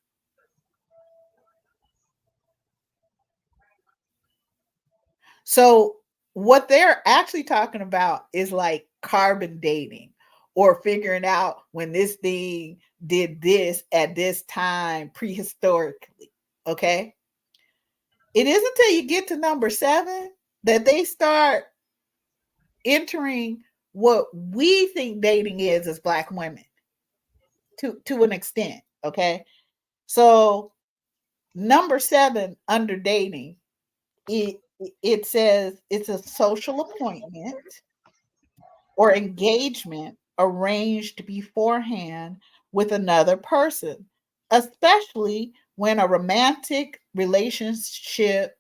So, what they're actually talking about is like carbon dating, or figuring out when this thing did this at this time prehistorically. Okay. It isn't until you get to number 7 that they start entering what we think dating is as Black women to an extent. Okay. So Number 7 under dating, it says it's a social appointment or engagement arranged beforehand with another person, especially when a romantic relationship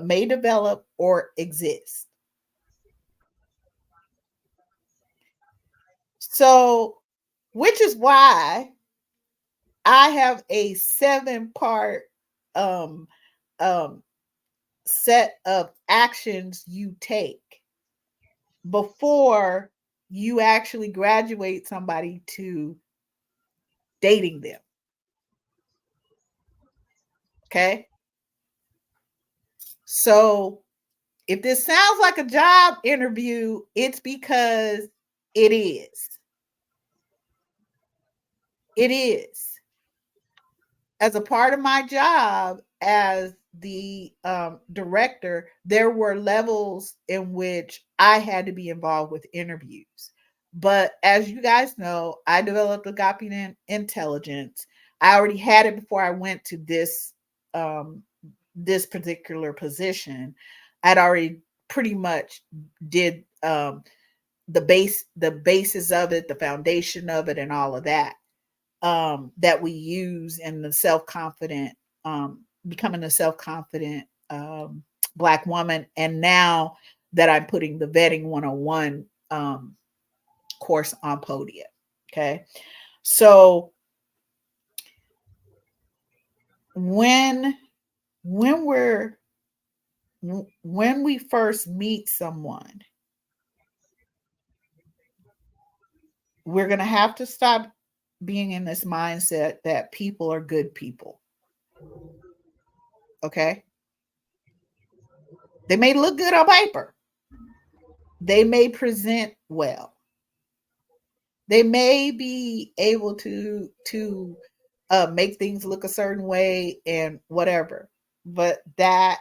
may develop or exist. So, which is why I have a 7-part um, um, set of actions you take before you actually graduate somebody to dating them. Okay. So if this sounds like a job interview, it's because it is. It is. As a part of my job as the director, there were levels in which I had to be involved with interviews. But as you guys know, I developed agape intelligence. I already had it before I went to this particular position. I'd already pretty much did the basis of it, the foundation of it, and all of that that we use in the self-confident, becoming a self-confident Black woman. And now that I'm putting the vetting 101 course on Podia. Okay. So when we're when we first meet someone, we're going to have to stop being in this mindset that people are good people. Okay. They may look good on paper. They may present well. They may be able to make things look a certain way and whatever. But that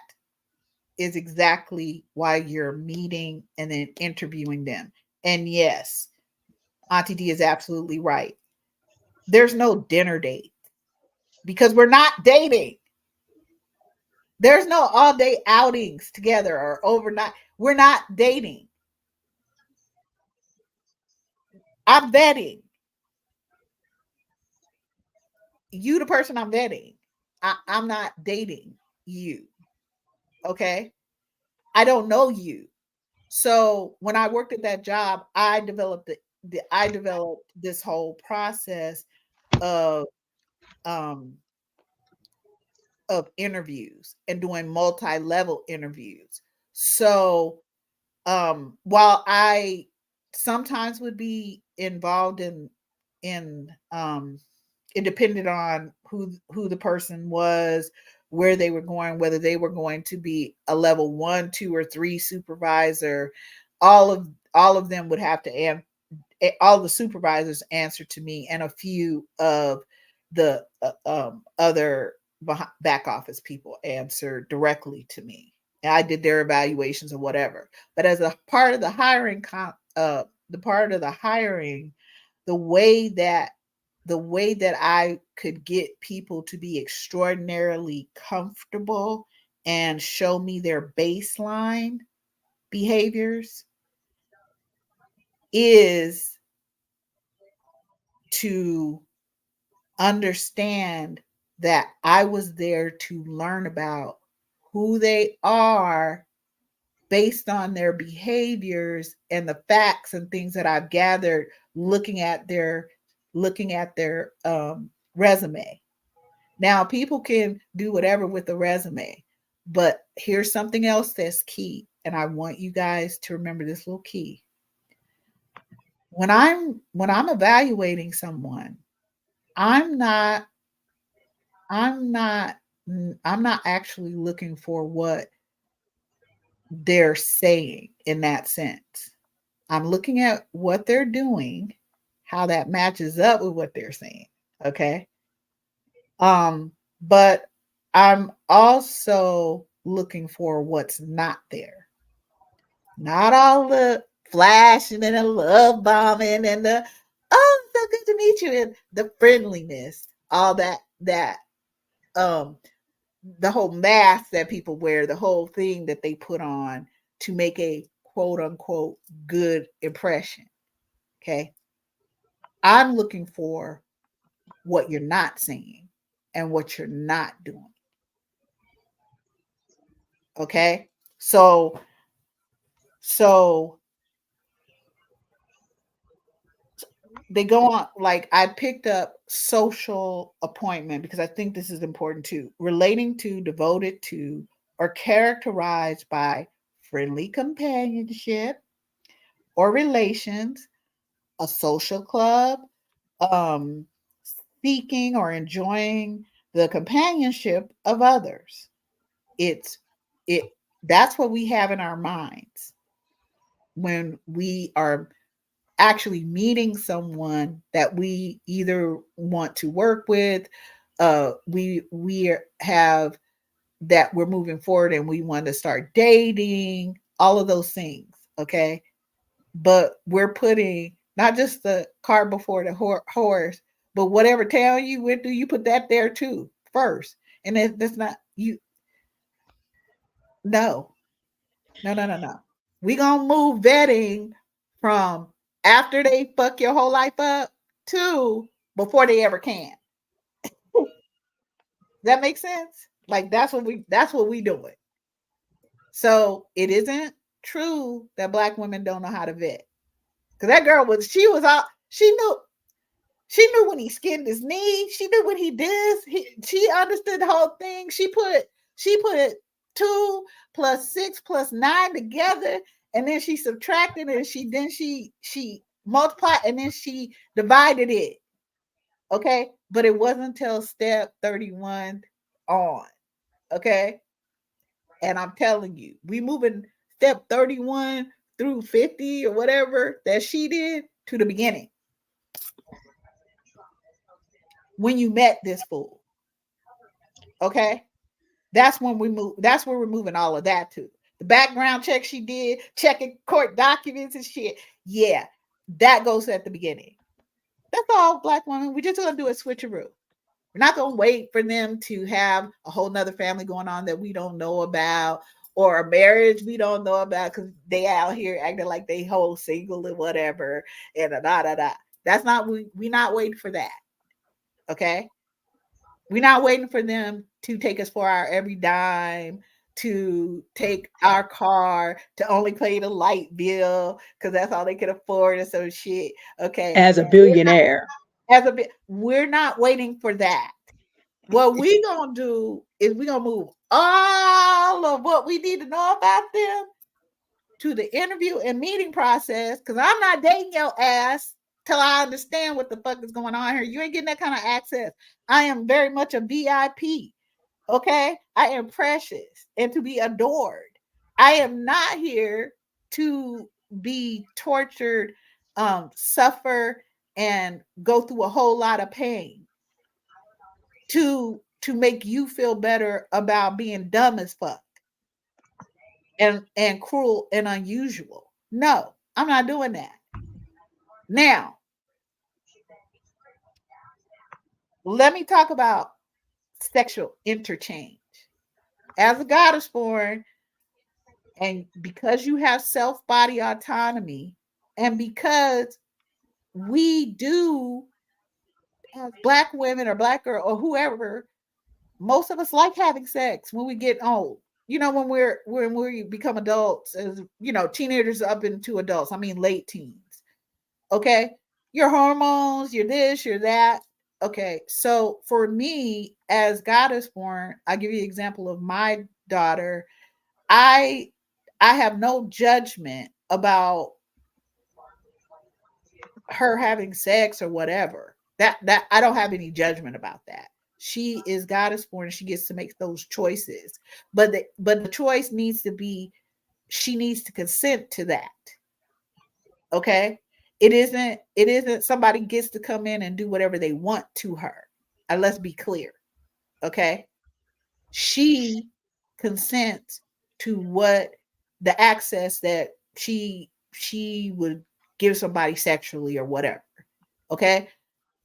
is exactly why you're meeting and then interviewing them. And yes, Auntie D is absolutely right. There's no dinner date because we're not dating. There's no all day outings together or overnight. We're not dating. I'm vetting. You, the person I'm vetting. I'm not dating you. Okay. I don't know you. So when I worked at that job, I developed I developed this whole process of um interviews and doing multi-level interviews. So while I sometimes would be involved in it depended on who the person was, where they were going, whether they were going to be a level 1, 2, or 3 supervisor. All of them would have to all the supervisors answer to me, and a few of the other back office people answer directly to me. And I did their evaluations or whatever. But as a part of the hiring, the part of the hiring, the way that I could get people to be extraordinarily comfortable and show me their baseline behaviors is to understand that I was there to learn about who they are based on their behaviors and the facts and things that I've gathered looking at their resume. Now, people can do whatever with the resume, but here's something else that's key, and I want you guys to remember this little key. When I'm evaluating someone, I'm not I'm not I'm not actually looking for what they're saying in that sense. I'm looking at what they're doing, how that matches up with what they're saying. Okay. But I'm also looking for what's not there. Not all the flashing and the love bombing and the oh, so good to meet you and the friendliness, all that um the whole mask that people wear, the whole thing that they put on to make a quote unquote good impression. Okay. I'm looking for what you're not saying and what you're not doing. Okay. So, so they go on, like I picked up social appointment because I think this is important too. Relating to, devoted to, or characterized by friendly companionship or relations, a social club, um, seeking or enjoying the companionship of others. It's it that's what we have in our minds when we are actually meeting someone that we either want to work with, have that we're moving forward and we want to start dating, all of those things. Okay. But we're putting not just the cart before the horse, but whatever town you went to, you put that there too first. And that's not you. No, no. We gonna move vetting from after they fuck your whole life up to before they ever can. Does that make sense? Like that's what we doing. So it isn't true that black women don't know how to vet. Cause that girl was she was out, she knew when he skinned his knee. She knew what he did. She understood the whole thing. She put 2 plus 6 plus 9 together, and then she subtracted it. She multiplied, and then she divided it. Okay, but it wasn't until step 31 on. Okay, and I'm telling you, we moving step 31 through 50 or whatever that she did to the beginning when you met this fool. Okay. That's when we move. That's where we're moving all of that to. The background check she did, checking court documents and shit. Yeah, that goes at the beginning. That's all, black women. We just gonna do a switcheroo. We're not gonna wait for them to have a whole nother family going on that we don't know about, or a marriage we don't know about because they out here acting like they whole single and whatever and da da da. That's not we not waiting for that. Okay. We're not waiting for them to take us for our every dime, to take our car, to only pay the light bill because that's all they can afford or some shit. Okay. As a billionaire. As a bit, we're not waiting for that. What we gonna do is we gonna move all of what we need to know about them to the interview and meeting process. Cause I'm not dating your ass till I understand what the fuck is going on here. You ain't getting that kind of access. I am very much a VIP. Okay. I am precious and to be adored. I am not here to be tortured, suffer, and go through a whole lot of pain to make you feel better about being dumb as fuck and cruel and unusual. No, I'm not doing that. Now, let me talk about sexual interchange. As a goddess born, and because you have self body autonomy, and because we do, as black women or black girl or whoever, most of us like having sex when we get old. You know, when we become adults, as teenagers up into adults. I mean, late teens. Okay, your hormones, your this, your that. Okay, so for me, as goddess born, I give you an example of my daughter. I I have no judgment about her having sex or whatever. That I don't have any judgment about that. She is goddess born and she gets to make those choices. But the choice needs to be, she needs to consent to that. Okay? It isn't somebody gets to come in and do whatever they want to her. And let's be clear. Okay? She consents to what the access that she would give somebody sexually or whatever. Okay?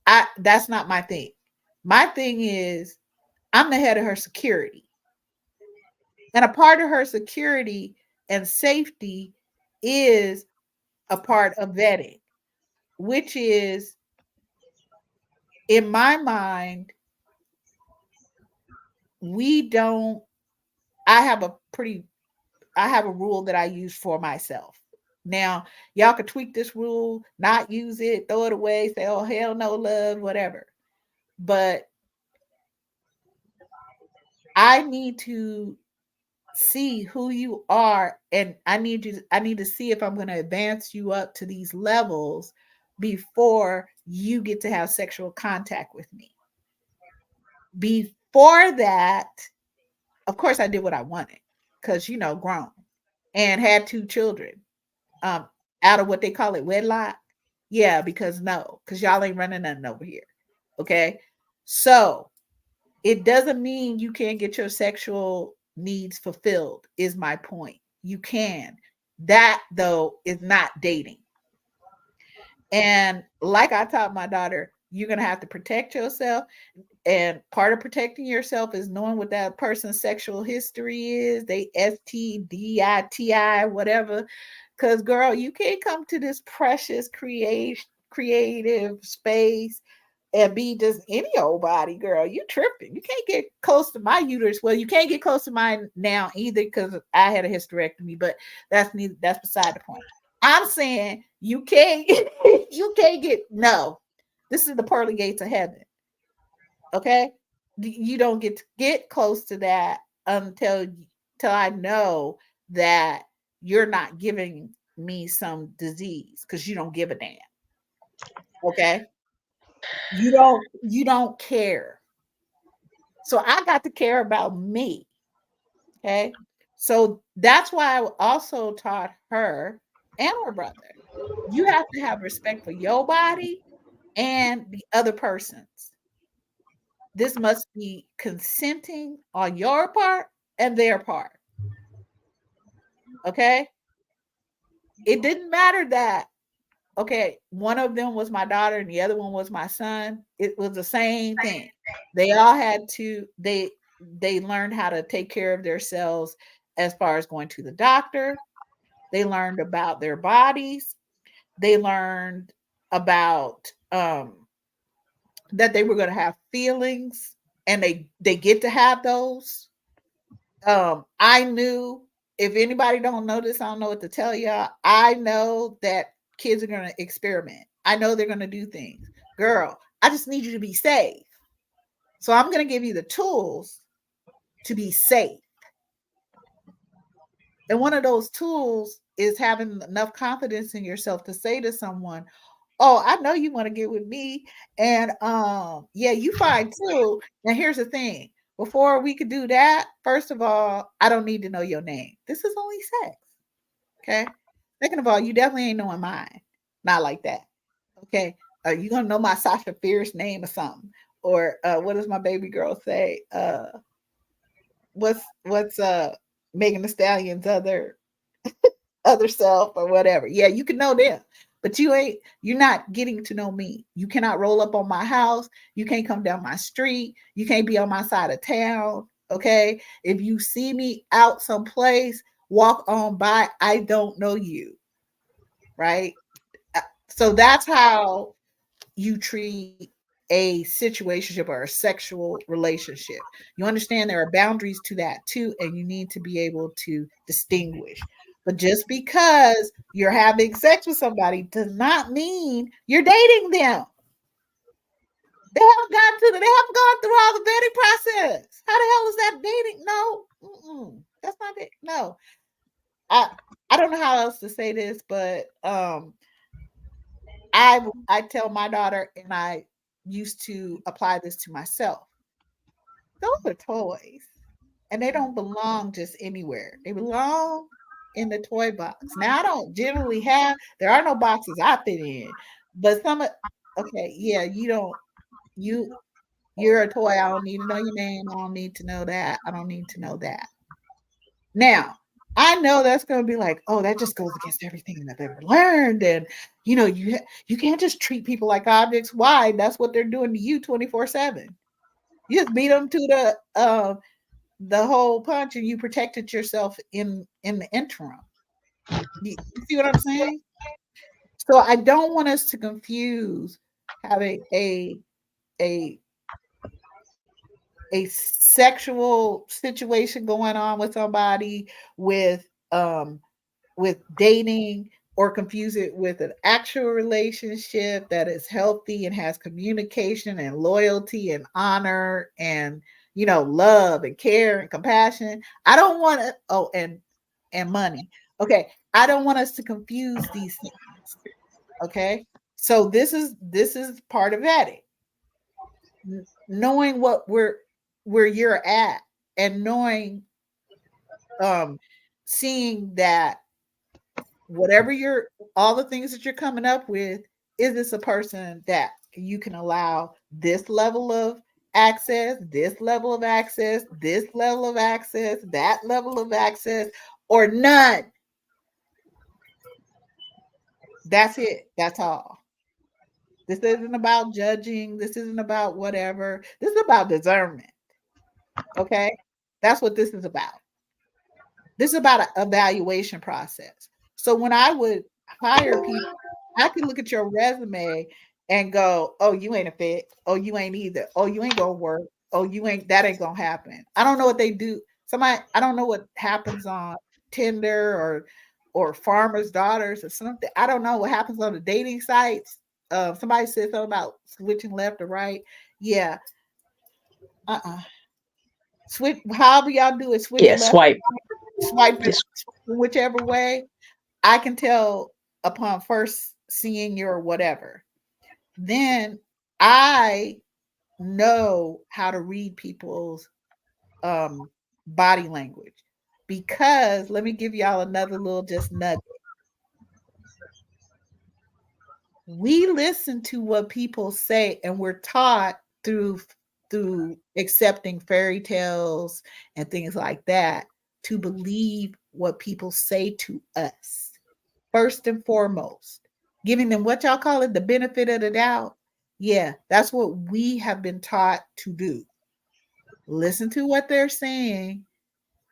I That's not my thing. My thing is I'm the head of her security. And a part of her security and safety is a part of vetting, which is, in my mind, we don't, I have a pretty, I have a rule that I use for myself. Now, y'all could tweak this rule, not use it, throw it away, say, oh, hell no, love, whatever. But I need to see who you are, and I need to see if I'm going to advance you up to these levels before you get to have sexual contact with me. Before that, of course I did what I wanted, because grown, and had two children um out of what they call it, wedlock. Yeah, because no, because y'all ain't running nothing over here. Okay. So it doesn't mean you can't get your sexual needs fulfilled, is my point. You can. That, though, is not dating. And like I taught my daughter, you're going to have to protect yourself. And part of protecting yourself is knowing what that person's sexual history is. They STDITI, whatever. Because, girl, you can't come to this precious creative space and be just any old body, girl. You tripping. You can't get close to my uterus. Well, you can't get close to mine now either, because I had a hysterectomy, but that's beside the point. I'm saying you can't you can't get, no. This is the pearly gates of heaven. Okay? You don't get to get close to that until I know that you're not giving me some disease, because you don't give a damn. Okay? You don't care. So I got to care about me. Okay. So that's why I also taught her and her brother, you have to have respect for your body and the other person's. This must be consenting on your part and their part. Okay. It didn't matter that, okay, one of them was my daughter and the other one was my son. It was the same thing. They all had to, they learned how to take care of themselves as far as going to the doctor. They learned about their bodies. They learned about that they were going to have feelings, and they get to have those. I knew, if anybody don't know this, I don't know what to tell y'all. I know that kids are going to experiment. I know they're going to do things. Girl, I just need you to be safe. So I'm going to give you the tools to be safe. And one of those tools is having enough confidence in yourself to say to someone, oh, I know you want to get with me. And yeah, you fine too. Now here's the thing. Before we could do that, first of all, I don't need to know your name. This is only sex. Okay. Second of all, you definitely ain't knowing mine. Not like that. Okay. Are you gonna know my Sasha Fierce name or something? Or what does my baby girl say? What's Megan Thee Stallion's other self or whatever. Yeah, you can know them, but you're not getting to know me. You cannot roll up on my house. You can't come down my street. You can't be on my side of town. Okay. If you see me out someplace, walk on by, I don't know you. Right. So that's how you treat a situationship or a sexual relationship. You understand there are boundaries to that too, and you need to be able to distinguish. But just because you're having sex with somebody does not mean you're dating them. They haven't gone through all the vetting process. How the hell is that dating? No, that's not it. No, I I don't know how else to say this, but I tell my daughter, and I used to apply this to myself. Those are toys, and they don't belong just anywhere. They belong in the toy box. Now I don't generally have. There are no boxes I fit in, but okay, yeah, you don't. You're a toy. I don't need to know your name. I don't need to know that. I don't need to know that. Now, I know that's going to be like, oh, that just goes against everything that I've ever learned. And, you can't just treat people like objects. Why? That's what they're doing to you 24/7. You just beat them to the whole punch, and you protected yourself in the interim. You see what I'm saying? So I don't want us to confuse having a a sexual situation going on with somebody with um with dating, or confuse it with an actual relationship that is healthy and has communication and loyalty and honor and, love and care and compassion. I don't want to, oh, and money. Okay, I don't want us to confuse these things. Okay, so this is part of vetting. Knowing where you're at, and knowing, um seeing that whatever you're all the things that you're coming up with, is this a person that you can allow this level of access, this level of access, this level of access, that level of access, or none? That's it. That's all. This isn't about judging. This isn't about whatever. This is about discernment. Okay, that's what this is about. This is about an evaluation process. So when I would hire people, I could look at your resume and go, "Oh, you ain't a fit. Oh, you ain't either. Oh, you ain't gonna work. Oh, you ain't that ain't gonna happen." I don't know what they do. I don't know what happens on Tinder or Farmers Daughters or something. I don't know what happens on the dating sites. Somebody said something about switching left or right. Yeah. Uh-uh. Switch however y'all do it, switch Yeah, left, swipe. swipe it Just whichever way. I can tell upon first seeing your whatever. Then I know how to read people's um body language, because let me give y'all another little just nugget. We listen to what people say, and we're taught through accepting fairy tales and things like that to believe what people say to us. First and foremost, giving them what y'all call it, the benefit of the doubt. Yeah, that's what we have been taught to do. Listen to what they're saying,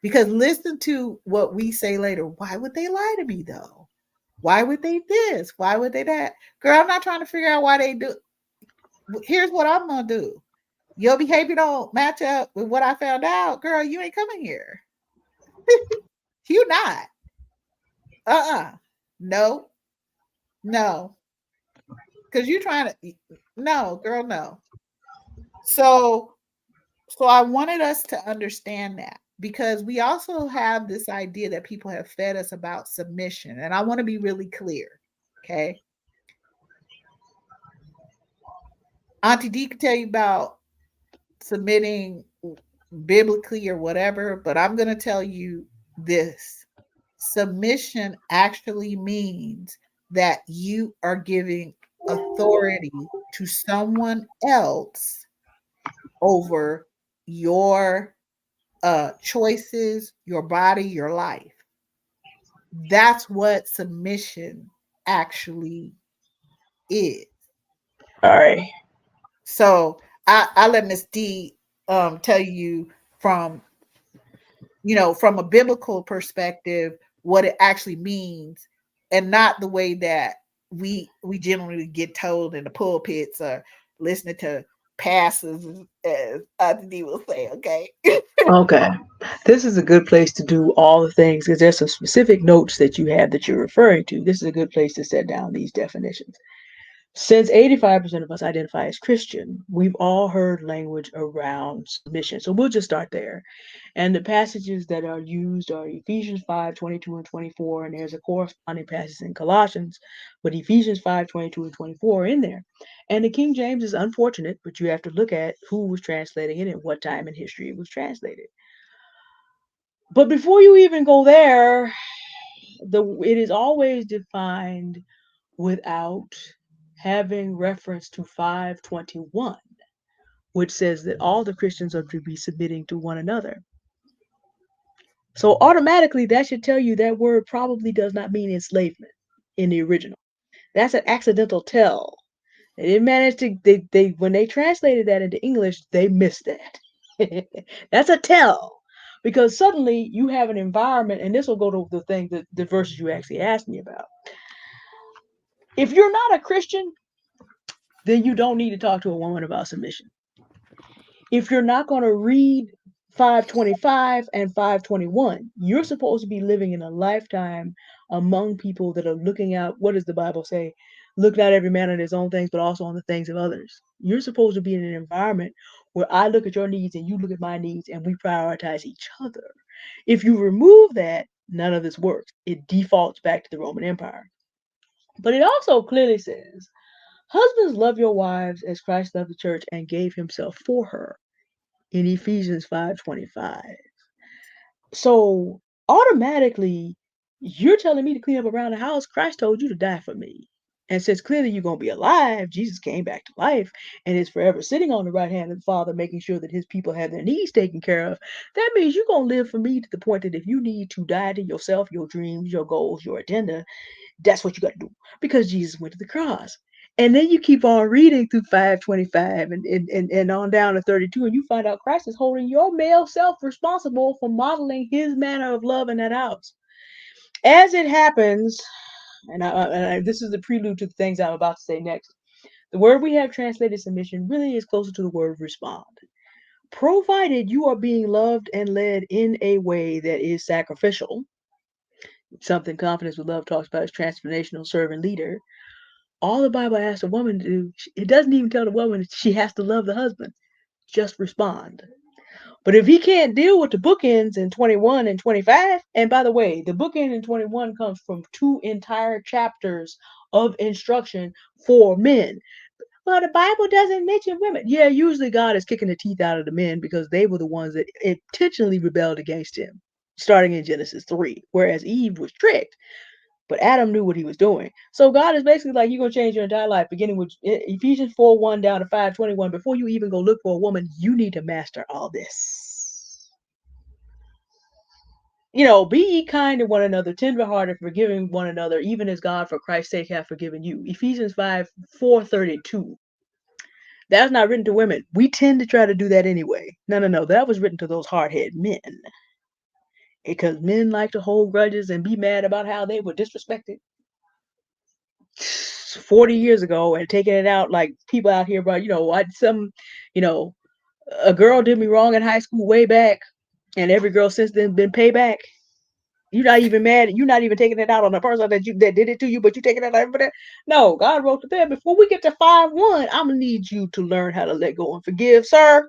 because listen to what we say later. Why would they lie to me though? Why would they this? Why would they that? Girl, I'm not trying to figure out why they do. Here's what I'm gonna do. Your behavior don't match up with what I found out. Girl, you ain't coming here. You not. Uh-uh. No, no. Because you're trying to, no, girl, no. So I wanted us to understand that, because we also have this idea that people have fed us about submission. And I want to be really clear. Okay. Auntie D can tell you about submitting biblically or whatever, but I'm going to tell you this: submission actually means that you are giving authority to someone else over your choices, your body, your life. That's what submission actually is. all right. So I let Miss D tell you from from a biblical perspective what it actually means, and not the way that we generally get told in the pulpits or listening to pastors, as Auntie D will say. Okay. Okay. This is a good place to do all the things because there's some specific notes that you have that you're referring to. This is a good place to set down these definitions. Since 85% of us identify as Christian, we've all heard language around submission. So we'll just start there. And the passages that are used are Ephesians 5:22 and 24, and there's a corresponding passage in Colossians, but Ephesians 5:22 and 24 are in there. And the King James is unfortunate, but you have to look at who was translating it and what time in history it was translated. But before you even go there, it is always defined without having reference to 5:21, which says that all the Christians are to be submitting to one another. So automatically that should tell you that word probably does not mean enslavement in the original. That's an accidental tell They didn't manage to they when they translated that into English, they missed that. That's a tell. Because suddenly you have an environment, and this will go to the thing that the verses you actually asked me about. If you're not a Christian, then you don't need to talk to a woman about submission. If you're not going to read 525 and 521, you're supposed to be living in a lifetime among people that are looking out. What does the Bible say? Look not every man on his own things, but also on the things of others. You're supposed to be in an environment where I look at your needs and you look at my needs and we prioritize each other. If you remove that, none of this works. It defaults back to the Roman Empire. But it also clearly says, husbands, love your wives as Christ loved the church and gave himself for her in Ephesians 5:25. So automatically, you're telling me to clean up around the house. Christ told you to die for me. And since clearly you're going to be alive, Jesus came back to life and is forever sitting on the right hand of the Father, making sure that his people have their needs taken care of. That means you're going to live for me to the point that if you need to die to yourself, your dreams, your goals, your agenda, that's what you got to do because Jesus went to the cross. And then you keep on reading through 525 and on down to 32, and you find out Christ is holding your male self responsible for modeling his manner of love in that house. As it happens, this is the prelude to the things I'm about to say next. The word we have translated submission really is closer to the word respond. Provided you are being loved and led in a way that is sacrificial, something Confidence with Love talks about as transformational servant leader, all the Bible asks a woman to do, it doesn't even tell the woman she has to love the husband. Just respond. But if he can't deal with the bookends in 21 and 25, and by the way, the bookend in 21 comes from 2 entire chapters of instruction for men. Well, the Bible doesn't mention women. Yeah, usually God is kicking the teeth out of the men because they were the ones that intentionally rebelled against him, starting in Genesis 3, whereas Eve was tricked. But Adam knew what he was doing. So God is basically like, you're going to change your entire life, beginning with Ephesians 4:1 down to 5:21. Before you even go look for a woman, you need to master all this. Be ye kind to one another, tenderhearted, forgiving one another, even as God for Christ's sake hath forgiven you. Ephesians 5:4-32. That's not written to women. We tend to try to do that anyway. No. That was written to those hard-headed men. Because men like to hold grudges and be mad about how they were disrespected 40 years ago and taking it out like people out here about, a girl did me wrong in high school way back, and every girl since then been payback. You're not even mad. You're not even taking it out on the person that did it to you, but you taking it out everybody. No, God wrote to them, before we get to 5:1, I'm gonna need you to learn how to let go and forgive, sir.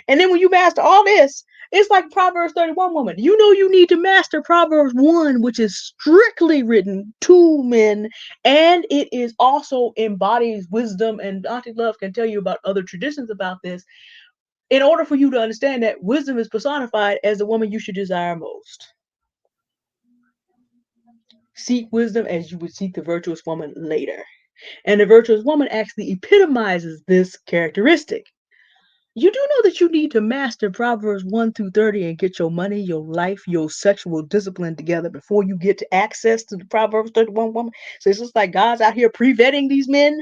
And then when you master all this, it's like Proverbs 31 woman. You need to master Proverbs 1, which is strictly written to men, and it is also embodies wisdom. And Auntie Love can tell you about other traditions about this. In order for you to understand that wisdom is personified as the woman you should desire most. Seek wisdom as you would seek the virtuous woman later. And the virtuous woman actually epitomizes this characteristic. You do know that you need to master Proverbs 1-30 and get your money, your life, your sexual discipline together before you get to access to the Proverbs 31 woman. So it's just like God's out here pre-vetting these men.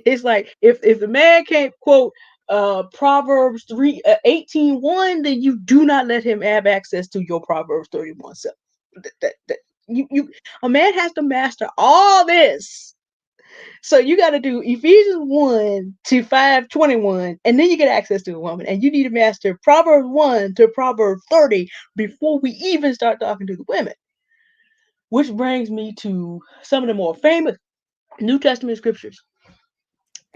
It's like if the man can't quote Proverbs 18:1, then you do not let him have access to your Proverbs 31 self. A man has to master all this. So you got to do Ephesians 1 to 5:21, and then you get access to a woman. And you need to master Proverbs 1 to Proverbs 30 before we even start talking to the women. Which brings me to some of the more famous New Testament scriptures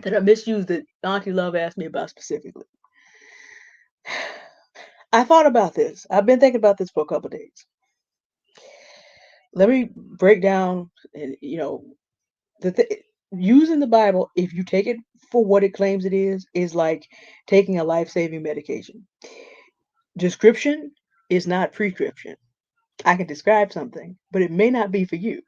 that are misused that Auntie Love asked me about specifically. I thought about this. I've been thinking about this for a couple of days. Let me break down, and using the Bible, if you take it for what it claims it is like taking a life-saving medication. Description is not prescription. I can describe something, but it may not be for you.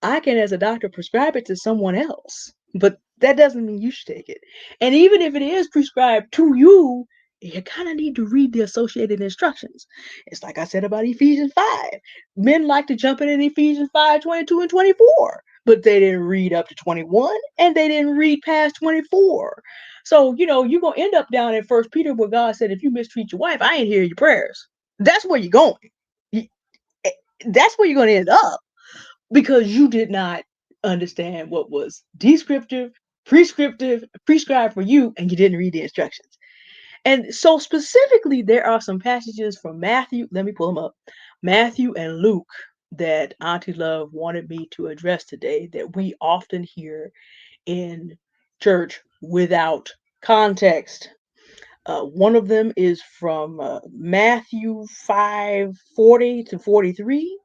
I can, as a doctor, prescribe it to someone else, but that doesn't mean you should take it. And even if it is prescribed to you, you kind of need to read the associated instructions. It's like I said about Ephesians 5. Men like to jump in Ephesians 5:22 and 24. but they didn't read up to 21 and they didn't read past 24. So, you're going to end up down in First Peter where God said, if you mistreat your wife, I ain't hear your prayers. That's where you're going. Eh, that's where you're going to end up because you did not understand what was descriptive, prescriptive, prescribed for you, and you didn't read the instructions. And so specifically, there are some passages from Matthew. Let me pull them up. Matthew and Luke that Auntie Love wanted me to address today that we often hear in church without context. One of them is from Matthew 5:40 to 43.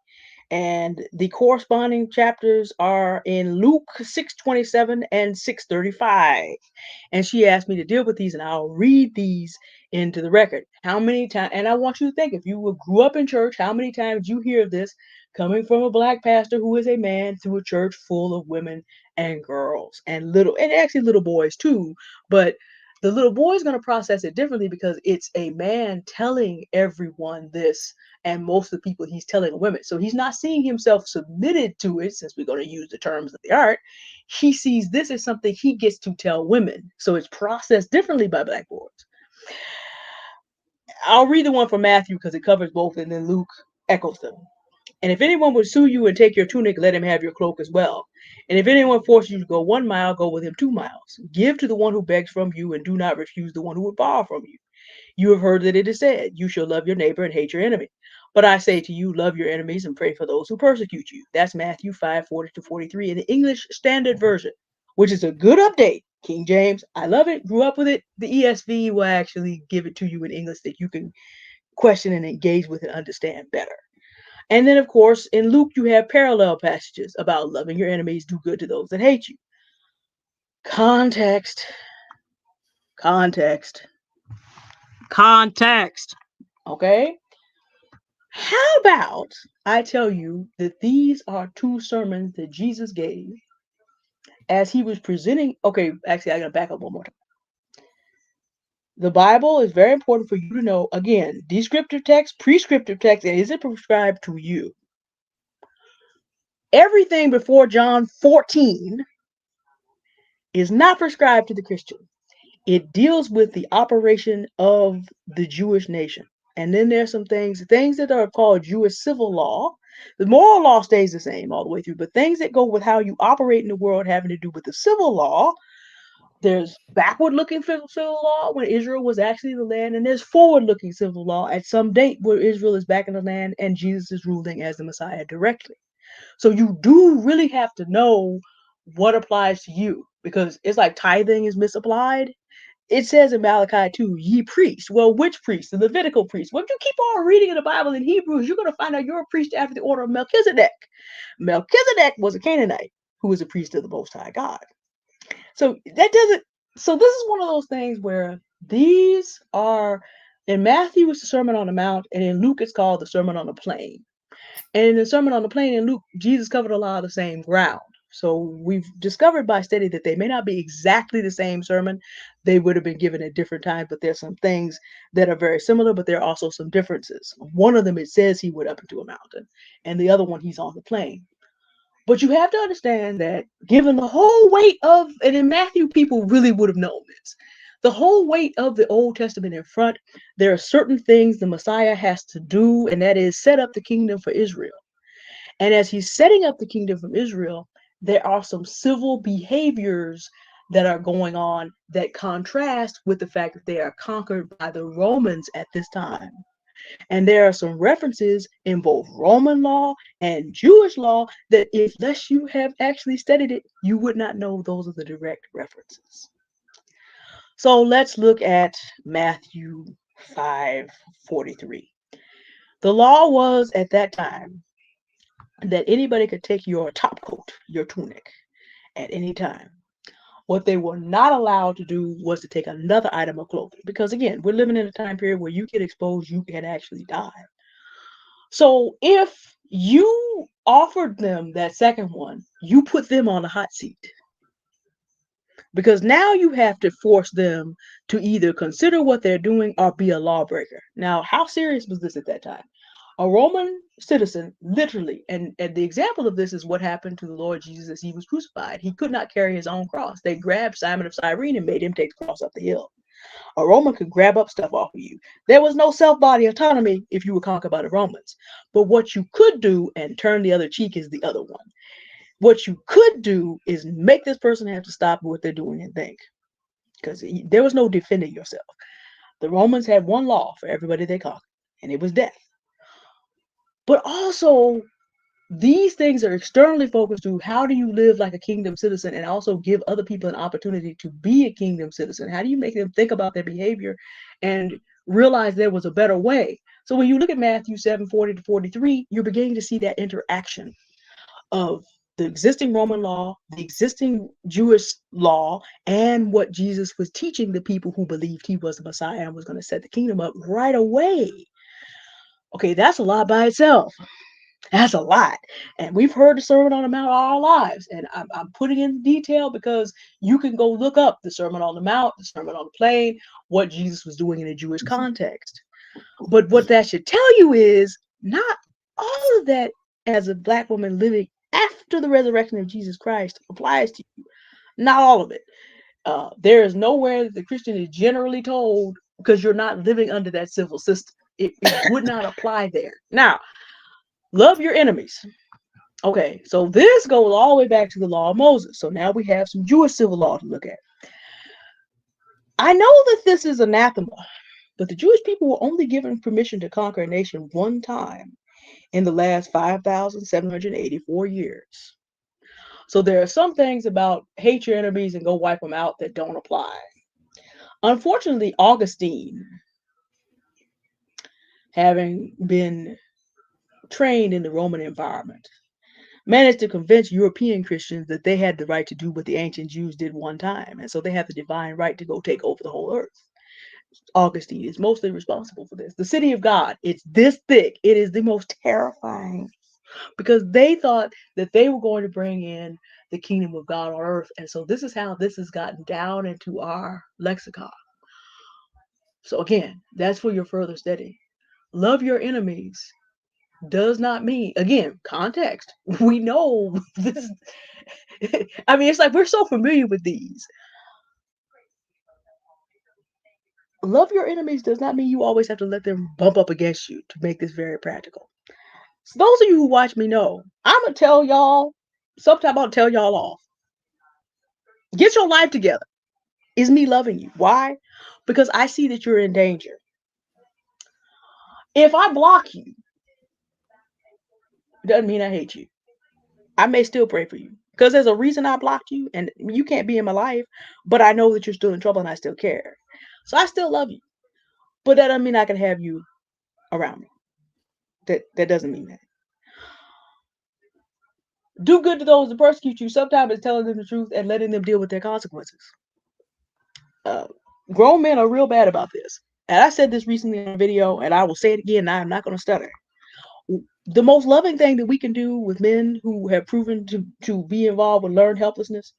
And the corresponding chapters are in Luke 6:27 and 6:35. And she asked me to deal with these, and I'll read these into the record. How many times, and I want you to think, if you grew up in church, how many times you hear this coming from a black pastor who is a man through a church full of women and girls and actually little boys too. But the little boy is going to process it differently because it's a man telling everyone this, and most of the people he's telling women. So he's not seeing himself submitted to it, since we're going to use the terms of the art. He sees this as something he gets to tell women. So it's processed differently by black boys. I'll read the one from Matthew because it covers both, and then Luke echoes them. And if anyone would sue you and take your tunic, let him have your cloak as well. And if anyone forces you to go 1 mile, go with him 2 miles. Give to the one who begs from you, and do not refuse the one who would borrow from you. You have heard that it is said, you shall love your neighbor and hate your enemy. But I say to you, love your enemies and pray for those who persecute you. That's Matthew 5:40 to 43 in the English Standard Version, which is a good update. King James, I love it, grew up with it. The ESV will actually give it to you in English that you can question and engage with and understand better. And then, of course, in Luke, you have parallel passages about loving your enemies, do good to those that hate you. Context, context, context. Okay? How about I tell you that these are 2 sermons that Jesus gave as he was presenting. Okay, actually, I gotta back up one more time. The Bible is very important for you to know, again, descriptive text, prescriptive text, and is it prescribed to you? Everything before John 14 is not prescribed to the Christian. It deals with the operation of the Jewish nation. And then there's some things that are called Jewish civil law. The moral law stays the same all the way through, but things that go with how you operate in the world having to do with the civil law. There's backward looking civil law when Israel was actually the land, and there's forward looking civil law at some date where Israel is back in the land and Jesus is ruling as the Messiah directly. So you do really have to know what applies to you, because it's like tithing is misapplied. It says in Malachi 2, ye priests. Well, which priest? The Levitical priest. Well, if you keep on reading in the Bible in Hebrews, you're going to find out you're a priest after the order of Melchizedek. Melchizedek was a Canaanite who was a priest of the Most High God. So that doesn't. So this is one of those things where these are, in Matthew it's the Sermon on the Mount, and in Luke it's called the Sermon on the Plain. And in the Sermon on the Plain in Luke, Jesus covered a lot of the same ground. So we've discovered by study that they may not be exactly the same sermon. They would have been given at different times, but there's some things that are very similar, but there are also some differences. One of them, it says he went up into a mountain, and the other one, he's on the plain. But you have to understand that given the whole weight of, and in Matthew, people really would have known this, the whole weight of the Old Testament in front, there are certain things the Messiah has to do, and that is set up the kingdom for Israel. And as he's setting up the kingdom from Israel, there are some civil behaviors that are going on that contrast with the fact that they are conquered by the Romans at this time. And there are some references in both Roman law and Jewish law that, if unless you have actually studied it, you would not know those are the direct references. So let's look at Matthew 5:43. The law was at that time that anybody could take your top coat, your tunic, at any time. What they were not allowed to do was to take another item of clothing, because again, we're living in a time period where you get exposed, you can actually die. So if you offered them that second one, you put them on the hot seat, because now you have to force them to either consider what they're doing or be a lawbreaker. Now, how serious was this at that time? A Roman citizen, literally, and the example of this is what happened to the Lord Jesus as he was crucified. He could not carry his own cross. They grabbed Simon of Cyrene and made him take the cross up the hill. A Roman could grab up stuff off of you. There was no self-body autonomy if you were conquered by the Romans. But what you could do and turn the other cheek is the other one. What you could do is make this person have to stop what they're doing and think. Because there was no defending yourself. The Romans had one law for everybody they conquered, and it was death. But also, these things are externally focused to how do you live like a kingdom citizen and also give other people an opportunity to be a kingdom citizen? How do you make them think about their behavior and realize there was a better way? So when you look at Matthew 7:40 to 43, you're beginning to see that interaction of the existing Roman law, the existing Jewish law, and what Jesus was teaching the people who believed he was the Messiah and was going to set the kingdom up right away. Okay, that's a lot by itself. That's a lot. And we've heard the Sermon on the Mount all our lives. And I'm putting in detail because you can go look up the Sermon on the Mount, the Sermon on the Plain, what Jesus was doing in a Jewish context. But what that should tell you is not all of that as a Black woman living after the resurrection of Jesus Christ applies to you. Not all of it. There is nowhere that the Christian is generally told because you're not living under that civil system. It would not apply there. Now, love your enemies. Okay, so this goes all the way back to the law of Moses. So now we have some Jewish civil law to look at. I know that this is anathema, but the Jewish people were only given permission to conquer a nation one time in the last 5,784 years. So there are some things about hate your enemies and go wipe them out that don't apply. Unfortunately, Augustine, having been trained in the Roman environment, managed to convince European Christians that they had the right to do what the ancient Jews did one time. And so they have the divine right to go take over the whole earth. Augustine is mostly responsible for this. The city of God, it's this thick. It is the most terrifying because they thought that they were going to bring in the kingdom of God on earth. And so this is how this has gotten down into our lexicon. So again, that's for your further study. Love your enemies does not mean, again, context. We know this. I mean, it's like we're so familiar with these. Love your enemies does not mean you always have to let them bump up against you, to make this very practical. So those of you who watch me know, I'm going to tell y'all, sometimes I'll tell y'all off. Get your life together. Is me loving you. Why? Because I see that you're in danger. If I block you, it doesn't mean I hate you. I may still pray for you because there's a reason I blocked you and you can't be in my life, but I know that you're still in trouble and I still care. So I still love you, but that doesn't mean I can have you around me. That doesn't mean that. Do good to those that persecute you. Sometimes it's telling them the truth and letting them deal with their consequences. Grown men are real bad about this. And I said this recently in a video, and I will say it again. I'm not going to stutter. The most loving thing that we can do with men who have proven to be involved with learned helplessness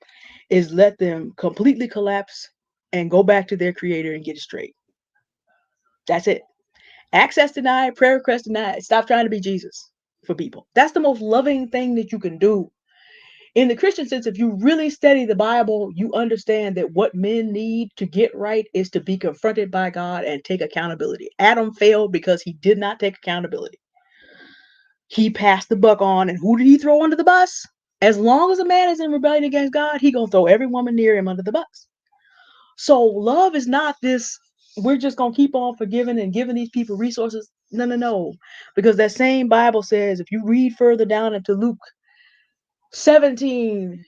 is let them completely collapse and go back to their creator and get it straight. That's it. Access denied, prayer request denied. Stop trying to be Jesus for people. That's the most loving thing that you can do. In the Christian sense, if you really study the Bible, you understand that what men need to get right is to be confronted by God and take accountability. Adam failed because he did not take accountability. He passed the buck on, and who did he throw under the bus? As long as a man is in rebellion against God, he gonna throw every woman near him under the bus. So love is not this, we're just gonna keep on forgiving and giving these people resources. No. Because that same Bible says, if you read further down into Luke 17,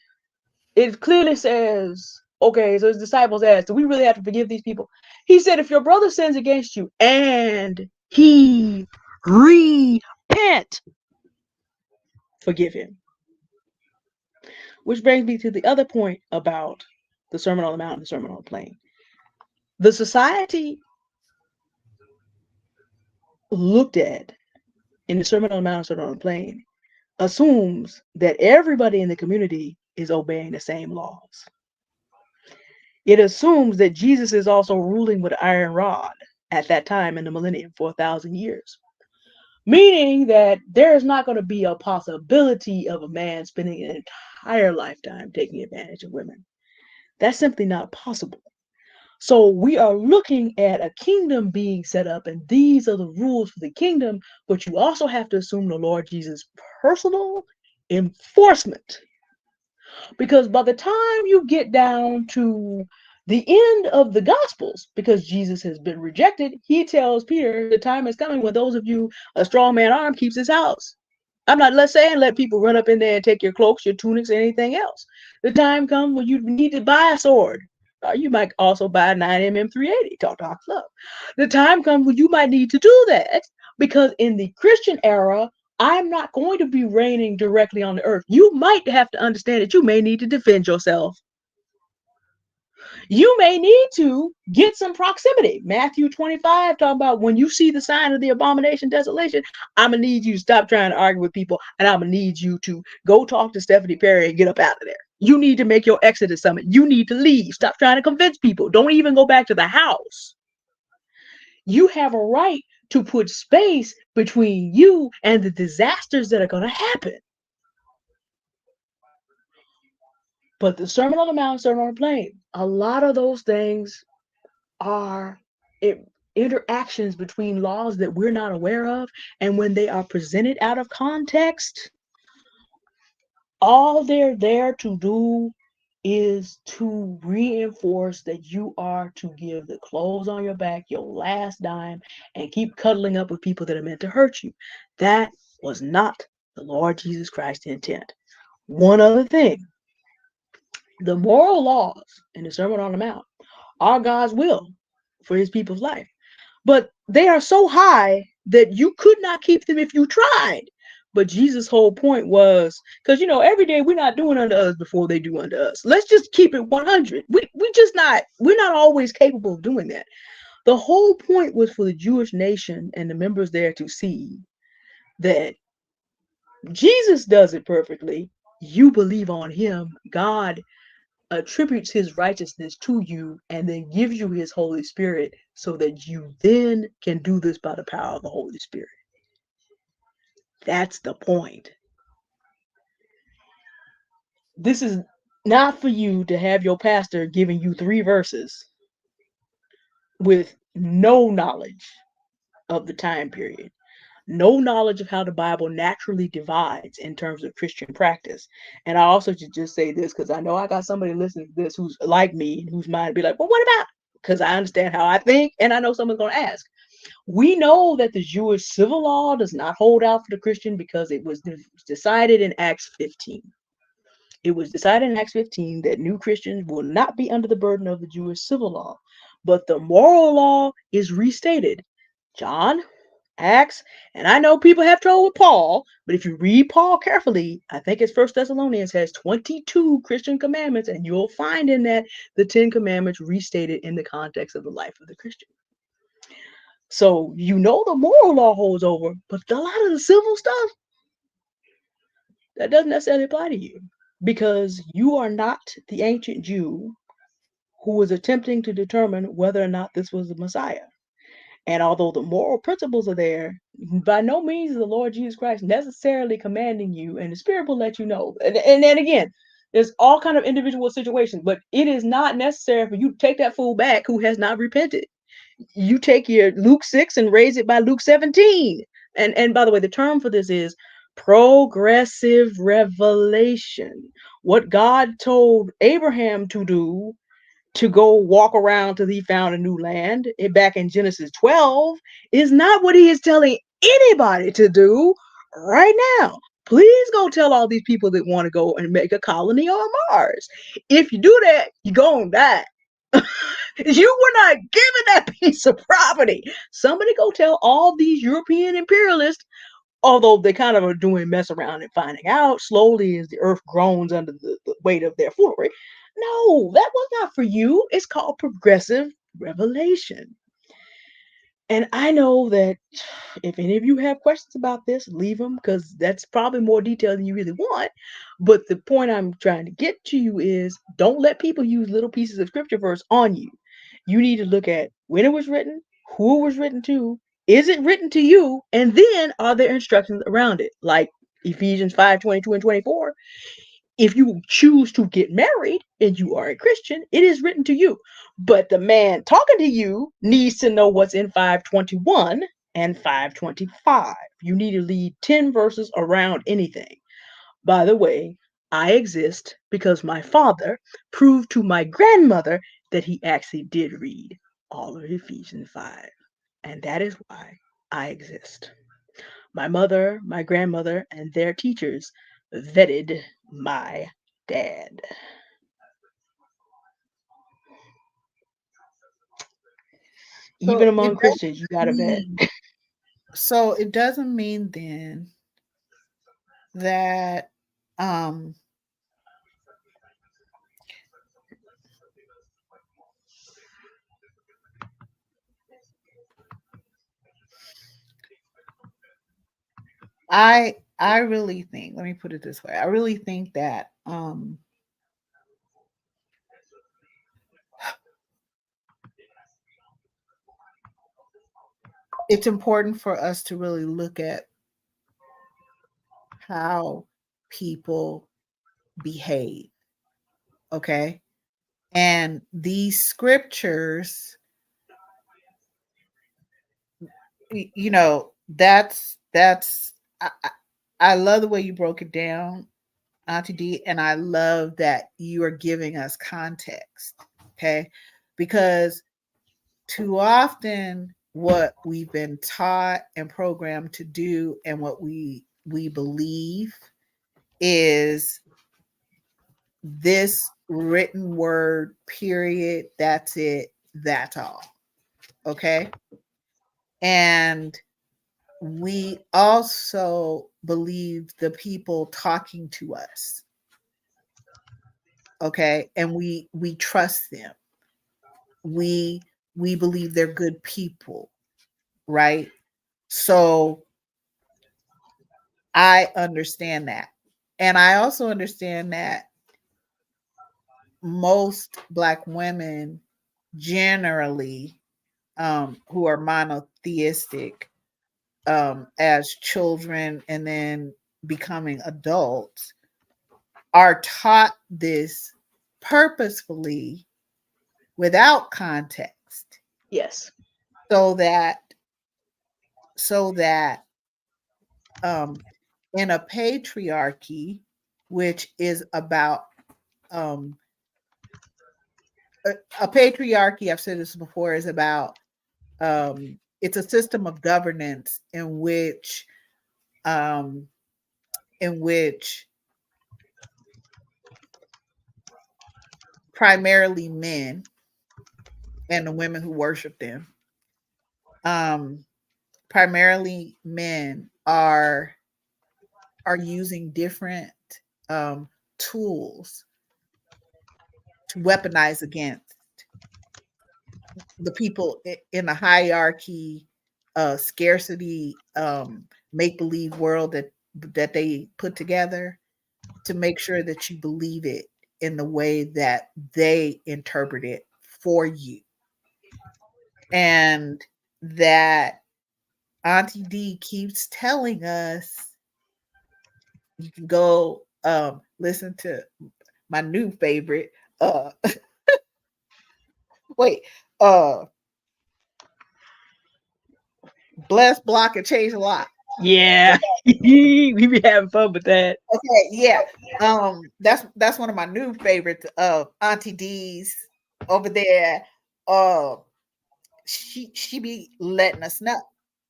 it clearly says, okay, so his disciples asked, do we really have to forgive these people? He said, if your brother sins against you and he repent, forgive him. Which brings me to the other point about the Sermon on the Mount and the Sermon on the Plain. The society looked at in the Sermon on the Mount and Sermon on the Plain assumes that everybody in the community is obeying the same laws. It assumes that Jesus is also ruling with an iron rod at that time in the millennium for 1,000 years. meaning that there is not going to be a possibility of a man spending an entire lifetime taking advantage of women. That's simply not possible. So we are looking at a kingdom being set up, and these are the rules for the kingdom, but you also have to assume the Lord Jesus' personal enforcement. Because by the time you get down to the end of the Gospels, because Jesus has been rejected, he tells Peter, the time is coming when those of you, a strong man armed keeps his house. I'm not saying let people run up in there and take your cloaks, your tunics, anything else. The time comes when you need to buy a sword. You might also buy a 9mm 380. Talk to our club. The time comes when you might need to do that because in the Christian era, I'm not going to be reigning directly on the earth. You might have to understand that you may need to defend yourself. You may need to get some proximity. Matthew 25 talking about when you see the sign of the abomination desolation, I'm gonna need you to stop trying to argue with people, and I'm gonna need you to go talk to Stephanie Perry and get up out of there. You need to make your exodus summit. You need to leave. Stop trying to convince people. Don't even go back to the house. You have a right to put space between you and the disasters that are going to happen. But the Sermon on the Mount, Sermon on the Plain, a lot of those things are interactions between laws that we're not aware of. And when they are presented out of context, all they're there to do is to reinforce that you are to give the clothes on your back, your last dime, and keep cuddling up with people that are meant to hurt you. That was not the Lord Jesus Christ's intent. One other thing, the moral laws in the Sermon on the Mount are God's will for his people's life. But they are so high that you could not keep them if you tried. But Jesus' whole point was, because every day we're not doing unto us before they do unto us. Let's just keep it 100. We're not always capable of doing that. The whole point was for the Jewish nation and the members there to see that Jesus does it perfectly. You believe on him. God attributes his righteousness to you and then gives you his Holy Spirit so that you then can do this by the power of the Holy Spirit. That's the point. This is not for you to have your pastor giving you 3 verses with no knowledge of the time period, no knowledge of how the Bible naturally divides in terms of Christian practice. And I also should just say this because I know I got somebody listening to this who's like me and whose mind be like, well, what about? Because I understand how I think, and I know someone's going to ask. We know that the Jewish civil law does not hold out for the Christian because it was decided in Acts 15. It was decided in Acts 15 that new Christians will not be under the burden of the Jewish civil law, but the moral law is restated. John, Acts, and I know people have trouble with Paul, but if you read Paul carefully, I think it's First Thessalonians has 22 Christian commandments, and you'll find in that the 10 commandments restated in the context of the life of the Christian. So the moral law holds over, but a lot of the civil stuff, that doesn't necessarily apply to you because you are not the ancient Jew who was attempting to determine whether or not this was the Messiah. And although the moral principles are there, by no means is the Lord Jesus Christ necessarily commanding you, and the Spirit will let you know. And then again, there's all kind of individual situations, but it is not necessary for you to take that fool back who has not repented. You take your Luke 6 and raise it by Luke 17. And by the way, the term for this is progressive revelation. What God told Abraham to do, to go walk around till he found a new land back in Genesis 12, is not what he is telling anybody to do right now. Please go tell all these people that want to go and make a colony on Mars. If you do that, you're going to die. You were not given that piece of property. Somebody go tell all these European imperialists, although they kind of are doing mess around and finding out slowly as the earth groans under the weight of their foolery. No, that was not for you. It's called progressive revelation. And I know that if any of you have questions about this, leave them because that's probably more detail than you really want. But the point I'm trying to get to you is don't let people use little pieces of scripture verse on you. You need to look at when it was written, who it was written to, Is it written to you? And then are there instructions around it? Like Ephesians 5:22 and 24. If you choose to get married and you are a Christian, it is written to you. But the man talking to you needs to know what's in 5:21 and 5:25. You need to leave 10 verses around anything. By the way, I exist because my father proved to my grandmother that he actually did read all of Ephesians 5. And that is why I exist. My mother, my grandmother, and their teachers vetted my dad. Even So it among Christians, you got to vet. mean so it doesn't mean then that um I really think, let me put it this way. I really think that it's important for us to really look at how people behave, okay? And these scriptures, you know, that's I love the way you broke it down, Auntie D, and I love that you are giving us context, okay? Because too often what we've been taught and programmed to do and what we believe is this written word, period, that's it, that's all, okay? And we also believe the people talking to us, okay? And we trust them. We believe they're good people, right? So I understand that. And I also understand that most Black women generally, who are monotheistic, as children and then becoming adults, are taught this purposefully without context, Yes. so that so that um, in a patriarchy, which is about um, a patriarchy, I've said this before, is about it's a system of governance um, in which primarily men and the women who worship them, um, primarily men are using different um, tools to weaponize against the people in a hierarchy, scarcity, make believe world that they put together to make sure that you believe it in the way that they interpret it for you, and that Auntie D keeps telling us. You can go listen to my new favorite. Wait, uh, Bless, Block, and Change a Lot. Yeah. Okay, We be having fun with that. okay, yeah. That's one of my new favorites of Auntie D's over there. Uh, she be letting us know.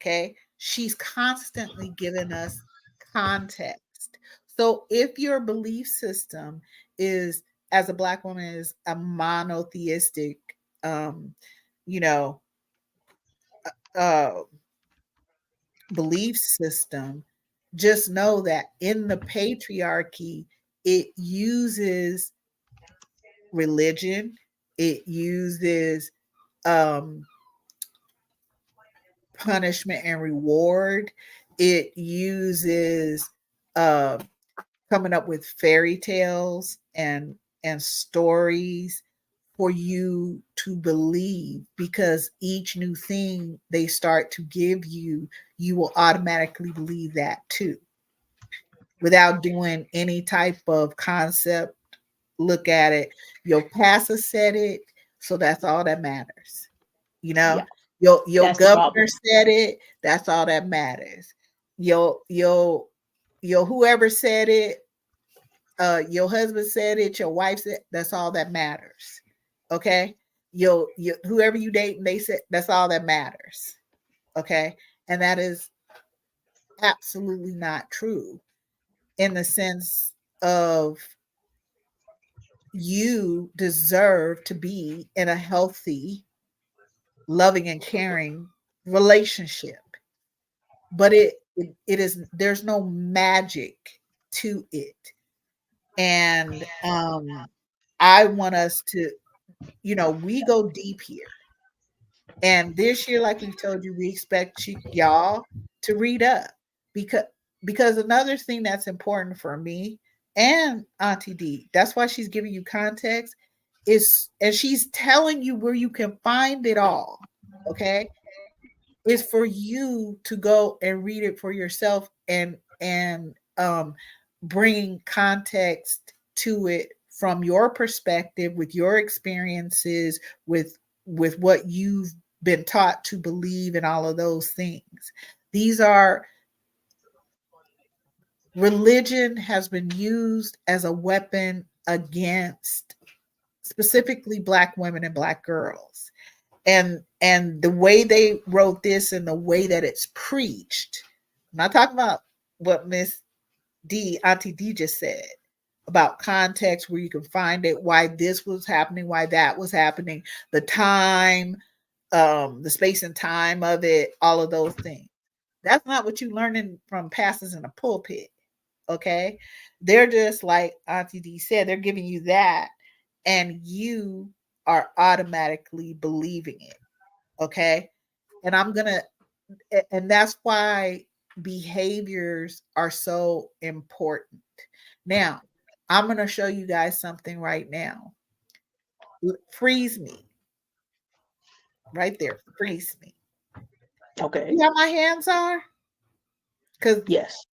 Okay, she's constantly giving us context. So if your belief system is, as a Black woman, is a monotheistic, um, you know, uh, belief system, just know that in the patriarchy, it uses religion, it uses um, punishment and reward, it uses uh, coming up with fairy tales and stories for you to believe, because each new thing they start to give you, you will automatically believe that too, without doing any type of concept look at it. Your pastor said it, so that's all that matters. You know, Yeah, your that's the governor problem. said it, that's all that matters. Your your your whoever said it, your husband said it, your wife said, that's all that matters. Okay? Your whoever you date and they said, that's all that matters. Okay? And that is absolutely not true, in the sense of you deserve to be in a healthy, loving and caring relationship. But it is, there's no magic to it. And I want us to, we go deep here. And this year, like we've told you, we expect y'all to read up, because another thing that's important for me and Auntie D, that's why she's giving you context, is, and she's telling you where you can find it all. Okay, is for you to go and read it for yourself, and bring context to it from your perspective, with your experiences, with what you've been taught to believe, and all of those things. These are, religion has been used as a weapon against specifically Black women and Black girls. And the way they wrote this, and the way that it's preached, I'm not talking about what Miss D, Auntie D, just said about context, where you can find it, why this was happening, why that was happening, the time, the space and time of it, all of those things. That's not what you learning from pastors in a pulpit. Okay, they're just like Auntie D said, they're giving you that, and you are automatically believing it. Okay, and and that's why behaviors are so important. Now, I'm gonna show you guys something right now. Freeze me right there. Freeze me. Okay. See how my hands are? Because Yes.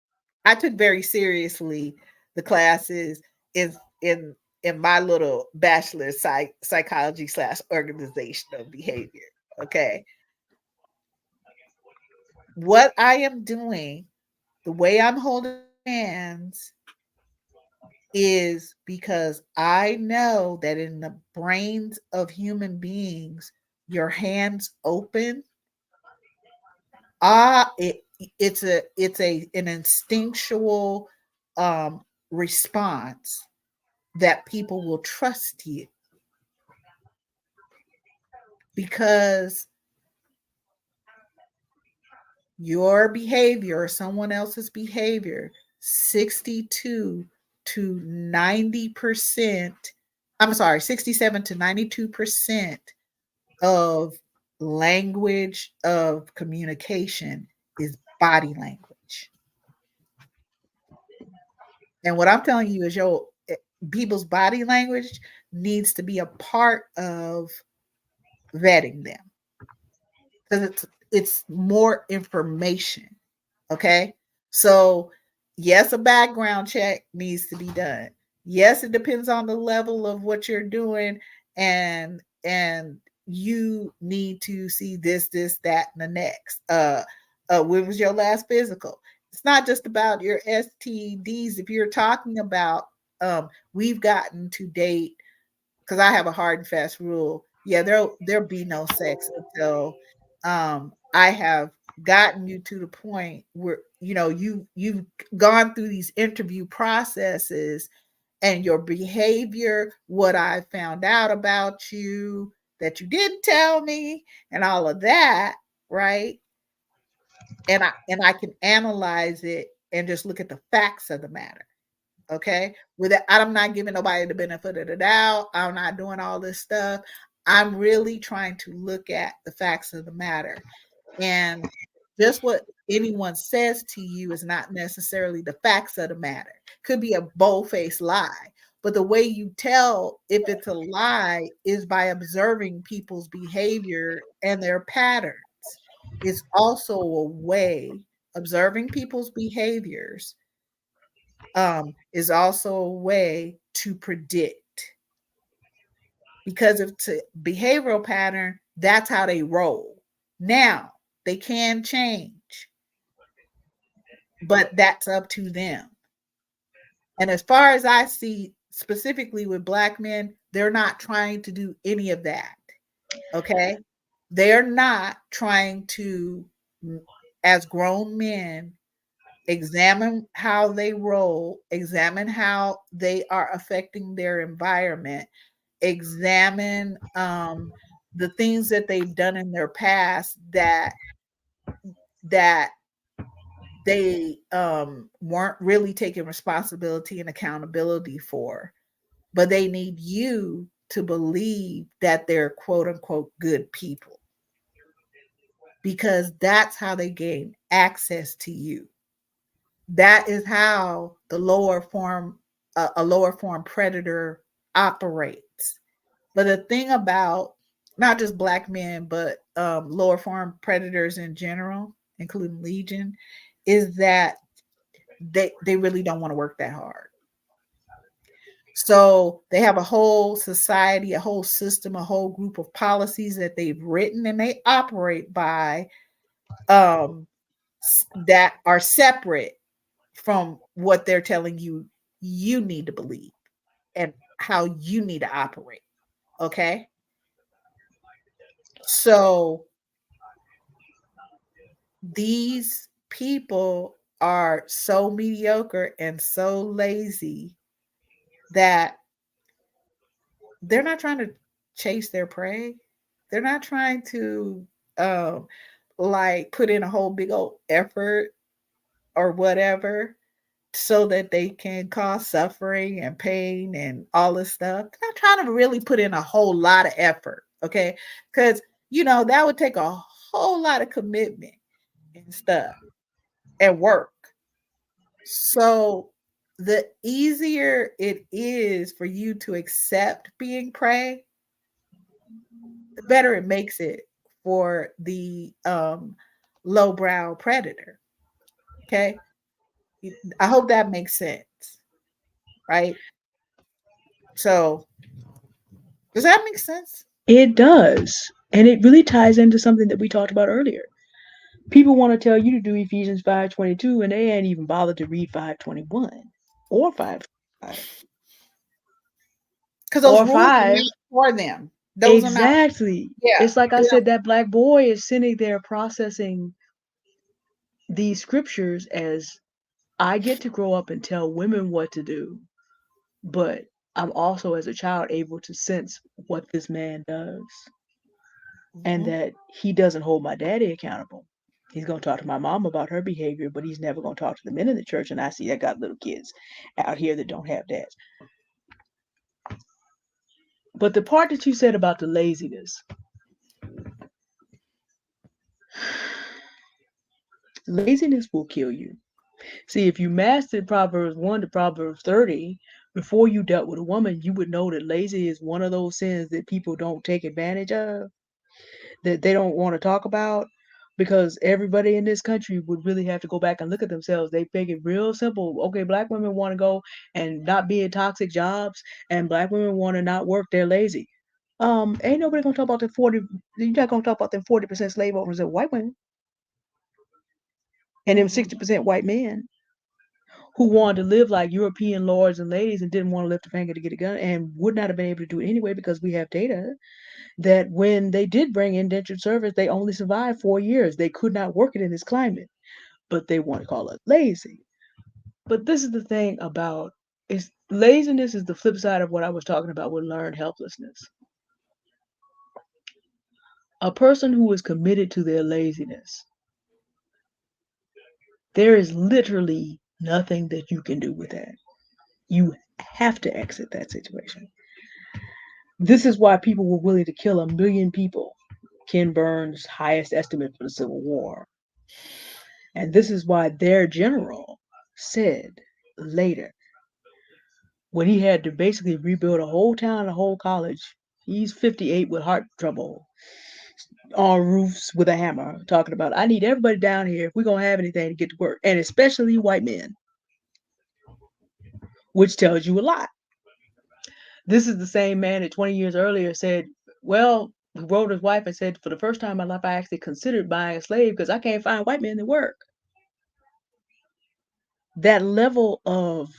I took very seriously the classes in in in my little bachelor psychology / organizational behavior. Okay, what I am doing, the way I'm holding my hands, is because I know that in the brains of human beings, your hands open. It's an instinctual response that people will trust you, because your behavior or someone else's behavior, 62 to 90%, I'm sorry, 67 to 92% of language of communication is body language. And what I'm telling you is people's body language needs to be a part of vetting them, because it's more information. Okay. So, yes, a background check needs to be done. Yes, it depends on the level of what you're doing, and you need to see this, that, and the next. When was your last physical? It's not just about your STDs. If you're talking about, we've gotten to date, because I have a hard and fast rule. Yeah, there'll be no sex until I have gotten you to the point where you've gone through these interview processes, and your behavior, what I found out about you that you didn't tell me, and all of that, right? And I can analyze it and just look at the facts of the matter. Okay, with it, I'm not giving nobody the benefit of the doubt. I'm not doing all this stuff. I'm really trying to look at the facts of the matter. And just what anyone says to you is not necessarily the facts of the matter. Could be a bold-faced lie, But the way you tell if it's a lie is by observing people's behavior and their patterns. It's also a way, observing people's behaviors is also a way to predict, because if it's a behavioral pattern, that's how they roll. Now, they can change, but that's up to them. And as far as I see, specifically with Black men, they're not trying to do any of that. Okay. They're not trying to, as grown men, examine how they roll, examine how they are affecting their environment, examine the things that they've done in their past that they weren't really taking responsibility and accountability for, but they need you to believe that they're quote unquote good people, because that's how they gain access to you. That is how the lower form, a lower form predator operates. But the thing about not just Black men, but lower form predators in general, including Legion, is that they really don't want to work that hard. So they have a whole society, a whole system, a whole group of policies that they've written and they operate by, um, that are separate from what they're telling you you need to believe and how you need to operate. Okay. So these people are so mediocre and so lazy that they're not trying to chase their prey. They're not trying to um like put in a whole big old effort or whatever so that they can cause suffering and pain and all this stuff. They're not trying to really put in a whole lot of effort, okay? Because that would take a whole lot of commitment and stuff and work. So the easier it is for you to accept being prey, the better it makes it for the lowbrow predator. Okay. I hope that makes sense. Right. So does that make sense? It does. And it really ties into something that we talked about earlier. People want to tell you to do Ephesians 5:22 and they ain't even bothered to read 5:21 or 5:5 Because those or rules are 5. not for them. Those are not, Exactly. yeah. It's like I said, that Black boy is sitting there processing these scriptures as I get to grow up and tell women what to do, but I'm also, as a child, able to sense what this man does and Mhm. that he doesn't hold my daddy accountable. He's going to talk to my mom about her behavior, but he's never going to talk to the men in the church. And I see I got little kids out here that don't have dads. But the part that you said about the laziness, laziness will kill you. See, if you mastered Proverbs 1 to Proverbs 30 before you dealt with a woman, you would know that lazy is one of those sins that people don't take advantage of, that they don't want to talk about, because everybody in this country would really have to go back and look at themselves. They make it real simple. Okay, Black women want to go and not be in toxic jobs, and Black women want to not work. They're lazy. Ain't nobody gonna talk about the 40. You're not gonna talk about them 40% slave owners of white women and them Mhm. 60% white men who wanted to live like European lords and ladies and didn't want to lift a finger to get a gun and would not have been able to do it anyway, because we have data that when they did bring indentured service, they only survived 4 years. They could not work it in this climate, but they want to call us lazy. But this is the thing about, is laziness is the flip side of what I was talking about with learned helplessness. A person who is committed to their laziness, there is literally nothing that you can do with that. You have to exit that situation. This is why people were willing to kill 1 million people, Ken Burns' highest estimate for the Civil War. And this is why their general said later, when he had to basically rebuild a whole town, a whole college. He's 58 with heart trouble on roofs with a hammer, talking about, I need everybody down here if we're going to have anything to get to work, and especially white men, which tells you a lot. This is the same man that 20 years earlier said, well, who wrote his wife and said, for the first time in my life, I actually considered buying a slave because I can't find white men that work. That level of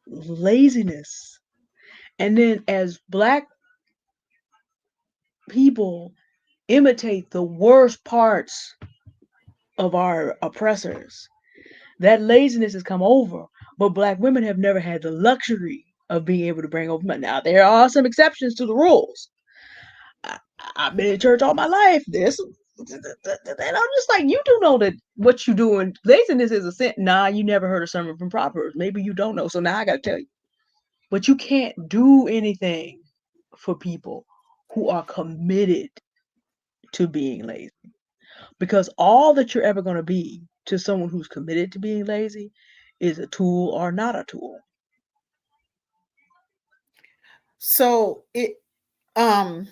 laziness. And then as Black people imitate the worst parts of our oppressors, that laziness has come over. But Black women have never had the luxury of being able to bring over money. Now, there are some exceptions to the rules. I've been in church all my life. This, and I'm just like, you do know that what you doing, laziness is a sin. Nah, you never heard a sermon from Proverbs. Maybe you don't know. So now I got to tell you. But you can't do anything for people who are committed to being lazy. Because all that you're ever going to be to someone who's committed to being lazy is a tool or not a tool. So it um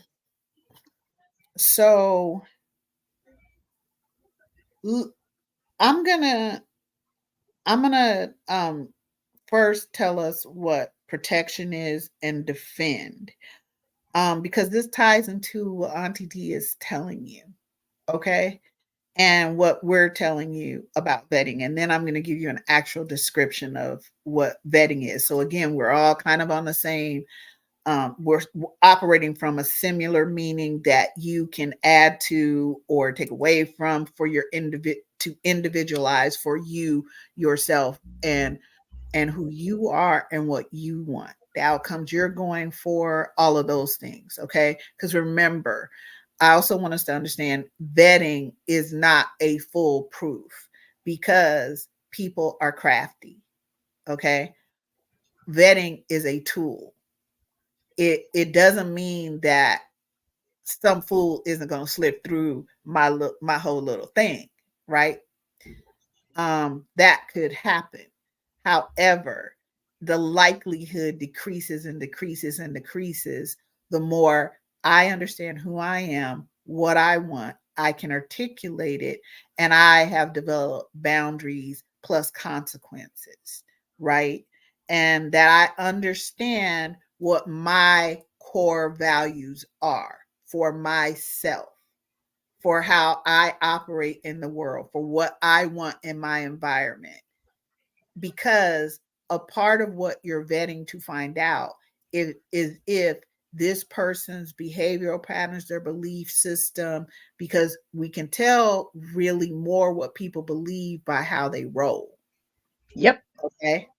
so I'm gonna first tell us what protection is and defend. Because this ties into what Auntie D is telling you. Okay. And what we're telling you about vetting. And then I'm going to give you an actual description of what vetting is. So again, we're all kind of on the same, we're operating from a similar meaning that you can add to or take away from for your to individualize for you yourself and who you are and what you want, the outcomes you're going for, all of those things. Okay. Because remember, I also want us to understand vetting is not a foolproof because people are crafty. Okay. Vetting is a tool. It doesn't mean that some fool isn't going to slip through my whole little thing, right? That could happen. However, the likelihood decreases and decreases and decreases the more I understand who I am, what I want, I can articulate it, and I have developed boundaries plus consequences, right? And that I understand what my core values are for myself, for how I operate in the world, for what I want in my environment. Because a part of what you're vetting to find out is if this person's behavioral patterns, their belief system, because we can tell really more what people believe by how they roll. Yep. Okay.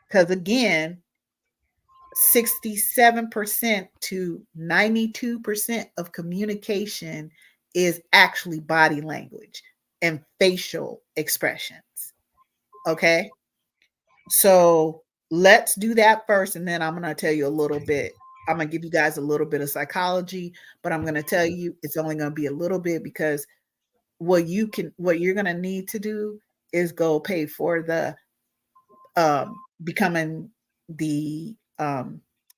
Because again, 67% to 92% of communication is actually body language and facial expressions. Okay. So let's do that first. And then I'm going to tell you a little bit. I'm going to give you guys a little bit of psychology, but I'm going to tell you it's only going to be a little bit because what you're going to need to do is go pay for the becoming the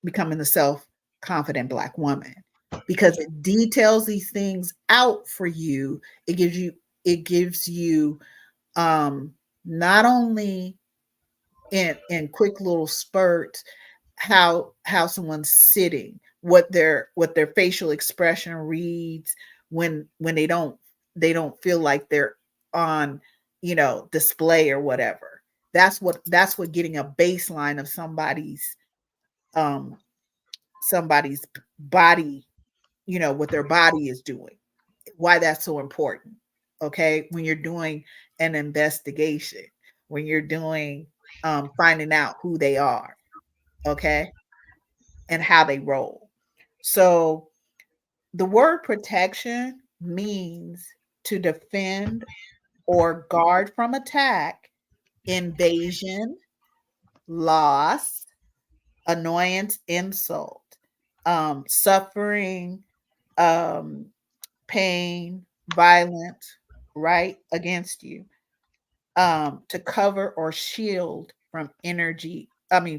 becoming the self-confident Black woman, because it details these things out for you. It gives you not only in quick little spurts how someone's sitting, what their facial expression reads when they don't feel like they're on display or whatever. That's what getting a baseline of um somebody's body, what their body is doing, why that's so important. Okay, when you're doing an investigation, when you're doing finding out who they are, okay, and how they roll. So the word protection means to defend or guard from attack, invasion, loss, annoyance, insult, suffering, um, pain, violence, right, against you, to cover or shield from energy,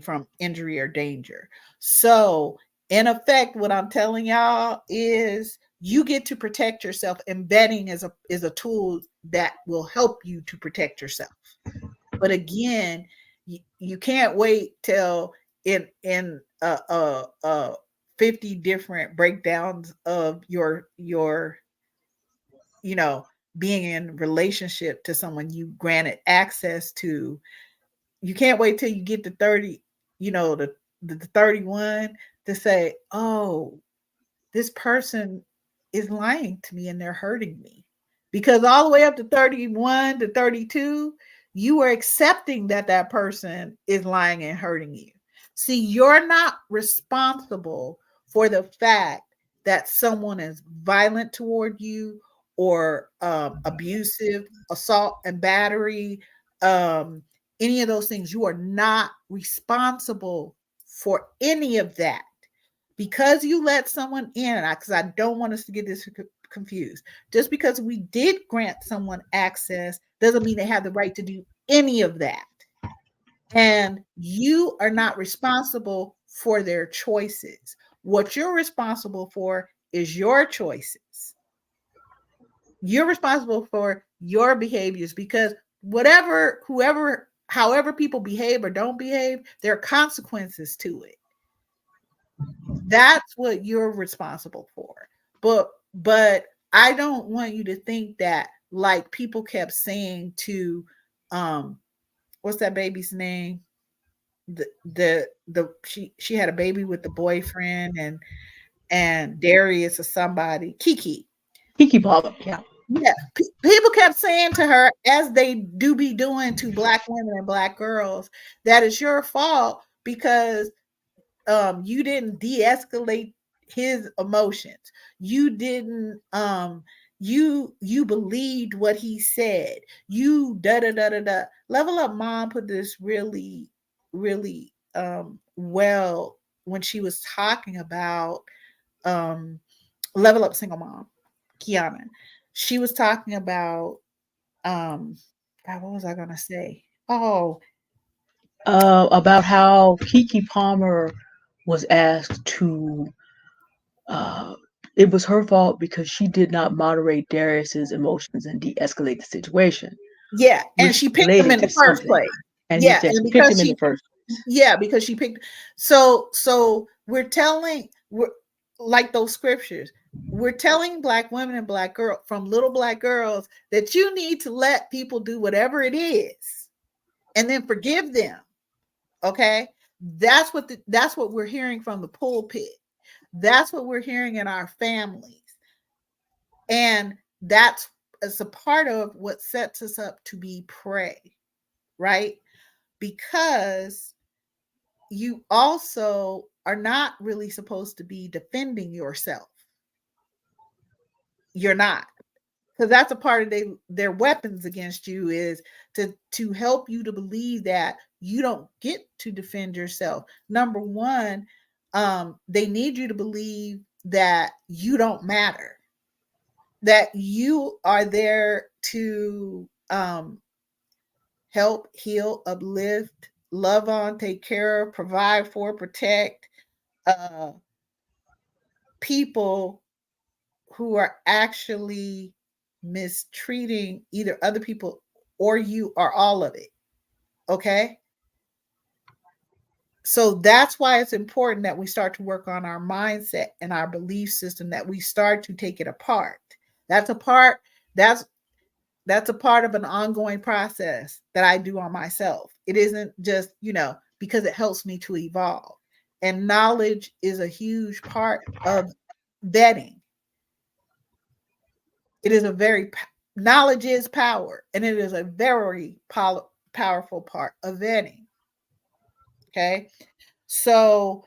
from injury or danger. So, in effect, what I'm telling y'all is you get to protect yourself, and vetting is a tool that will help you to protect yourself. But again, you can't wait till in 50 different breakdowns of your you know being in relationship to someone you granted access to. You can't wait till you get to 30, the 31 to say, oh, this person is lying to me and they're hurting me. Because all the way up to 31 to 32, you are accepting that that person is lying and hurting you. See, you're not responsible for the fact that someone is violent toward you or abusive, assault and battery, um, any of those things. You are not responsible for any of that because you let someone in, because I don't want us to get this confused. Just because we did grant someone access doesn't mean they have the right to do any of that. And you are not responsible for their choices. What you're responsible for is your choices. You're responsible for your behaviors because however people behave or don't behave, there are consequences to it. That's what you're responsible for. But I don't want you to think that, like people kept saying to um what's that baby's name? The she had a baby with the boyfriend, and Darius or somebody, Kiki. Kiki Palmer, yeah. Yeah, people kept saying to her, as they do be doing to black women and black girls, that it's your fault because you didn't de-escalate his emotions. You didn't you believed what he said. You da da da da da. Level Up Mom put this really well when she was talking about um Level Up Single Mom, Kiana. She was talking about um God, what was I gonna say? Oh, About how Kiki Palmer was asked to. Uh, it was her fault because she did not moderate Darius's emotions and de-escalate the situation, yeah, and which she picked him related in to the first something. place. And he Yeah, said and she picked because him in the she first. yeah, because she picked. So we're like those scriptures. We're telling black women and black girl from little black girls that you need to let people do whatever it is and then forgive them. Okay? That's what we're hearing from the pulpit. That's what we're hearing in our families. And that's as a part of what sets us up to be prey, right? Because you also are not really supposed to be defending yourself. You're not. Because that's a part of their weapons against you, is to help you to believe that you don't get to defend yourself. Number one, they need you to believe that you don't matter, that you are there to help, heal, uplift, love on, take care of, provide for, protect uh, people who are actually mistreating either other people or you or all of it. Okay. So that's why it's important that we start to work on our mindset and our belief system, that we start to take it apart. That's a part, that's that's a part of an ongoing process that I do on myself. It isn't just, because it helps me to evolve. And knowledge is a huge part of vetting. It is a very knowledge is power, and it is a very powerful part of vetting. Okay, so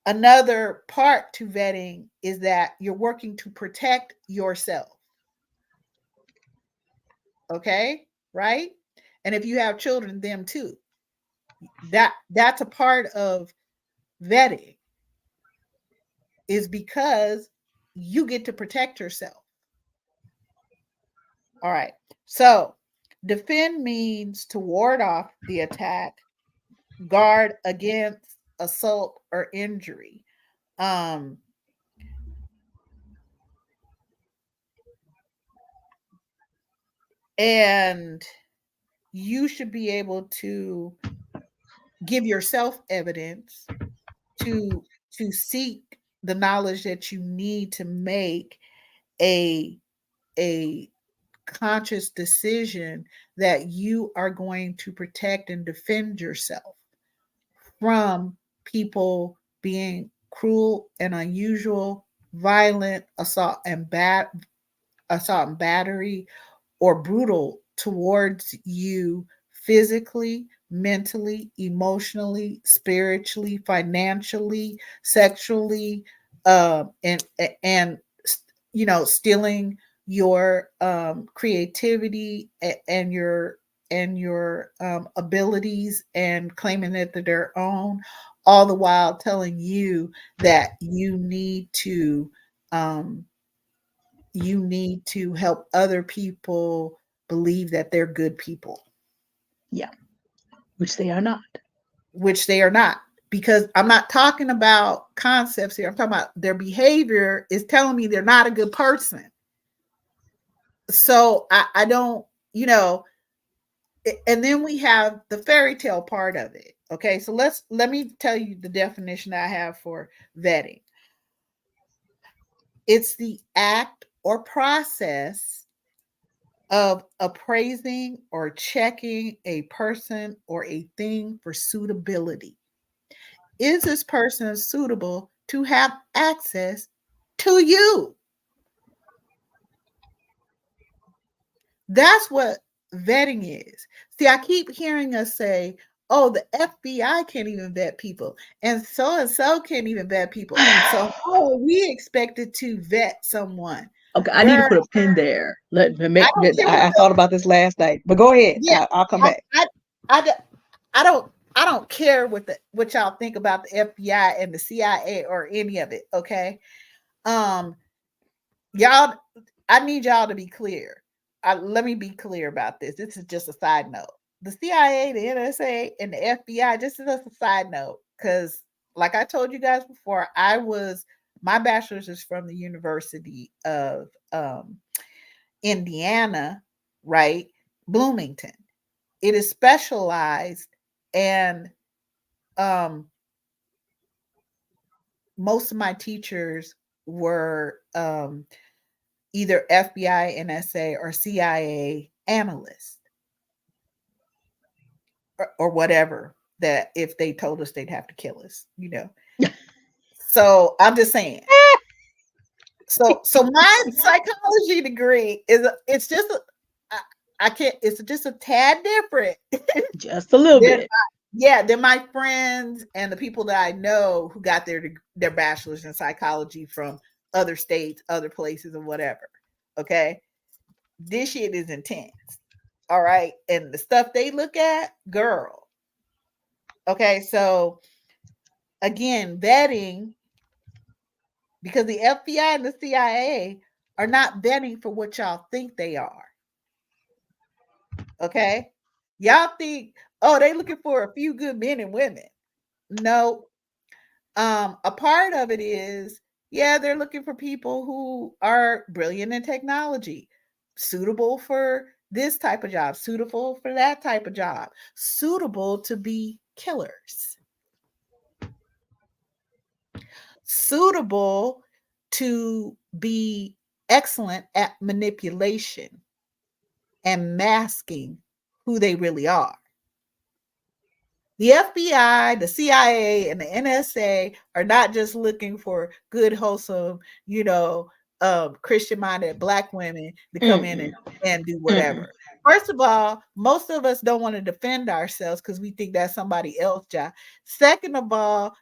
another part to vetting is that you're working to protect yourself. Okay, right? And if you have children, them too. That's a part of vetting, is because you get to protect yourself. All right. So defend means to ward off the attack, guard against assault or injury. Um, and you should be able to give yourself evidence to seek the knowledge that you need to make a a conscious decision that you are going to protect and defend yourself from people being cruel and unusual, violent, assault and battery, or brutal towards you physically, mentally, emotionally, spiritually, financially, sexually, and stealing your creativity and your abilities and claiming it to their own, all the while telling you that um, you need to help other people believe that they're good people, Yeah, which they are not. which they are not. Because I'm not talking about concepts here. I'm talking about their behavior is telling me they're not a good person. So I don't, and then we have the fairy tale part of it. Okay, so let me tell you the definition I have for vetting. It's the act or process of appraising or checking a person or a thing for suitability. Is this person suitable to have access to you? That's what vetting is. See, I keep hearing us say, oh, the FBI can't even vet people, and so can't even vet people. So, how are we expected to vet someone? Okay, I need to Girl, put a pin there. Let me I make. don't care what I thought about this last night, but go ahead. yeah, I'll come I, back. I, I, d- I don't care what y'all think about the FBI and the CIA or any of it. Okay, um, y'all, I need y'all to be clear. Let me be clear about this. This is just a side note. The CIA, the NSA, and the FBI, just as a side note, because like I told you guys before, my bachelor's is from the University of Indiana, right? Bloomington. It is specialized, and um, most of my teachers were either FBI, NSA, or CIA analysts, or whatever. That if they told us they'd have to kill us. So I'm just saying. So my psychology degree it's just I can't. It's just a tad different. Just a little They're bit. Yeah, they're my friends and the people that I know who got their bachelor's in psychology from other states, other places, or whatever. Okay, this shit is intense. All right, and the stuff they look at, girl. Okay, so again, vetting, because the FBI and the CIA are not vetting for what y'all think they are. Okay, y'all think, oh, they looking for a few good men and women. No, a part of it is, yeah, they're looking for people who are brilliant in technology, suitable for this type of job, suitable for that type of job, suitable to be killers, suitable to be excellent at manipulation and masking who they really are. The FBI, the CIA, and the NSA are not just looking for good, wholesome, Christian minded Black women to come in Mm-mm. and do Mm-mm. whatever. First of all, most of us don't want to defend ourselves because we think that's somebody else's job. Second of all,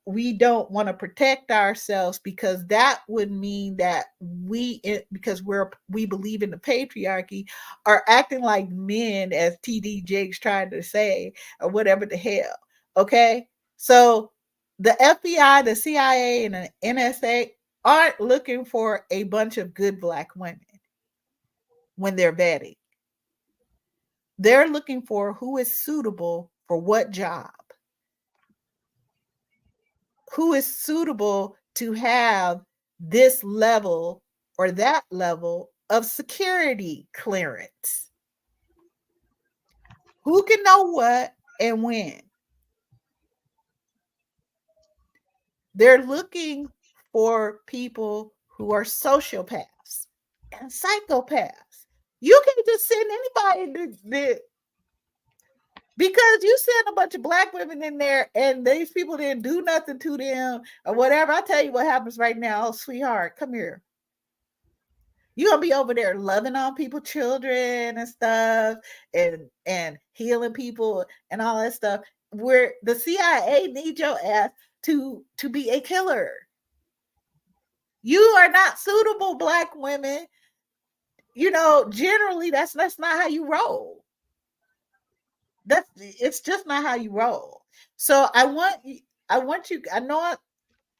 we don't want to protect ourselves because that would mean that because we believe in the patriarchy, are acting like men, as TD Jakes tried to say, or whatever the hell. Okay, so the FBI, the CIA, and the NSA aren't looking for a bunch of good Black women when they're vetting. They're looking for who is suitable for what job? Who is suitable to have this level or that level of security clearance? Who can know what and when? They're looking for people who are sociopaths and psychopaths. You can't just send anybody because you send a bunch of black women in there and these people didn't do nothing to them or whatever. I'll tell you what happens right now. Oh, sweetheart, come here. You're gonna be over there loving on people, children and stuff, and healing people and all that stuff. Where the CIA needs your ass to be a killer. You are not suitable, black women. You know, generally that's not how you roll. It's just not how you roll. So I want you,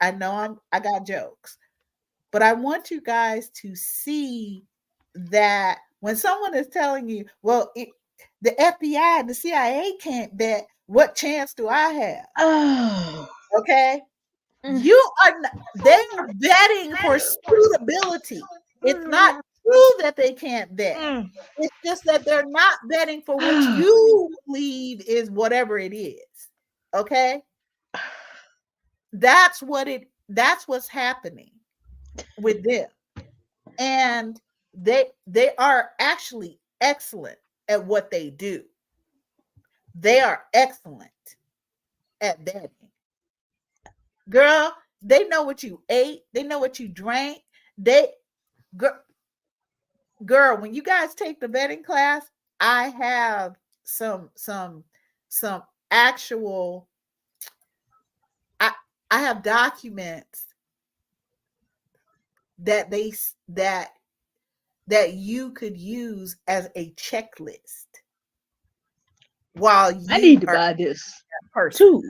I got jokes, but I want you guys to see that when someone is telling you, well, the FBI and the CIA can't bet, what chance do I have? Oh. Okay. You are not, they are betting for suitability. It's not true that they can't bet. It's just that they're not betting for what you believe is whatever it is. Okay? That's what's happening with them. And they are actually excellent at what they do. They are excellent at betting. Girl, they know what you ate, they know what you drank. They girl, when you guys take the betting class, I have some actual I I have documents that that you could use as a checklist while I you need to are buy this that person. too.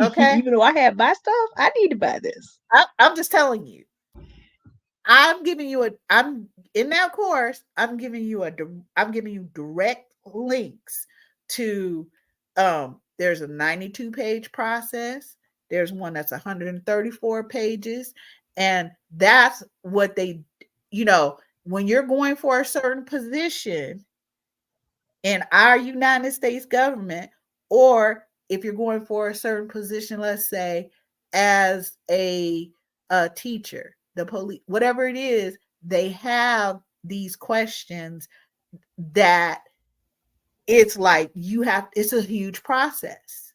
Okay? Even though I have my stuff, I need to buy this. I'm just telling you. I'm in that course, I'm giving you direct links to there's a 92-page process. There's one that's 134 pages. And that's what when you're going for a certain position in our United States government, or if you're going for a certain position, let's say as a teacher, the police, whatever it is, they have these questions that it's like it's a huge process.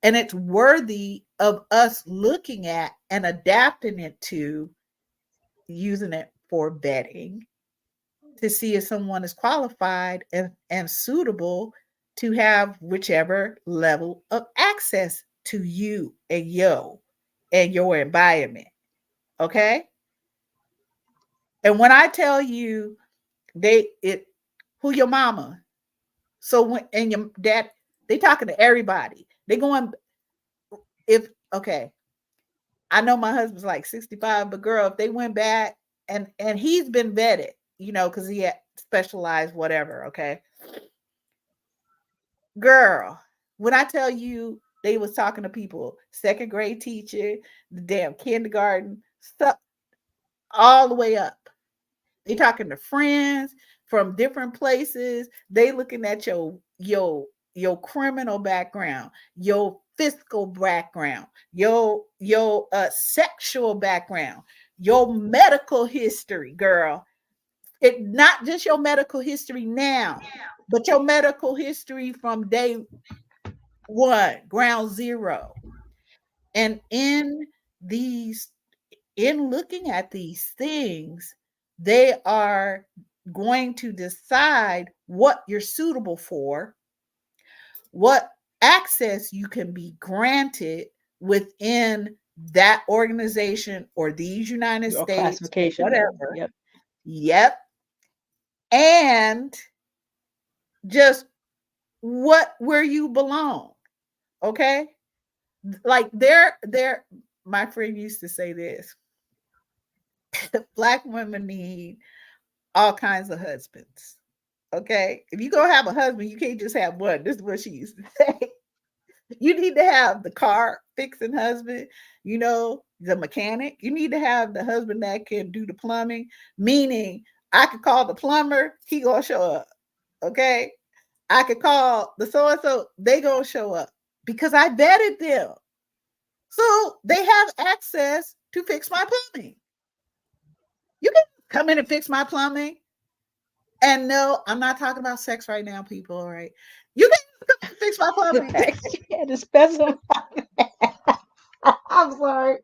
And it's worthy of us looking at and adapting it to using it for vetting to see if someone is qualified and suitable to have whichever level of access to you and your environment. Okay? And when I tell you who your mama, so when and your dad, they talking to everybody. They going okay. I know my husband's like 65, but girl, if they went back and he's been vetted, because he had specialized whatever, okay. Girl, when I tell you they was talking to people, second grade teacher, the damn kindergarten, stuff all the way up. They talking to friends from different places. They looking at your criminal background, your fiscal background, your sexual background, your medical history, girl. It not just your medical history now, but your medical history from day one, ground zero. And in looking at these things, they are going to decide what you're suitable for, what access you can be granted within that organization or these United Or States, classification, whatever. Yep. Yep. And just where you belong. Okay? Like my friend used to say this. Black women need all kinds of husbands. Okay. If you gonna have a husband, you can't just have one. This is what she used to say. You need to have the car fixing husband, the mechanic. You need to have the husband that can do the plumbing, meaning I could call the plumber, he gonna show up. Okay. I could call the so and so, they gonna show up because I vetted them. So they have access to fix my plumbing. You can come in and fix my plumbing. And no, I'm not talking about sex right now, people. All right. You can come and fix my The plumbing. fact she had to specify. I'm sorry.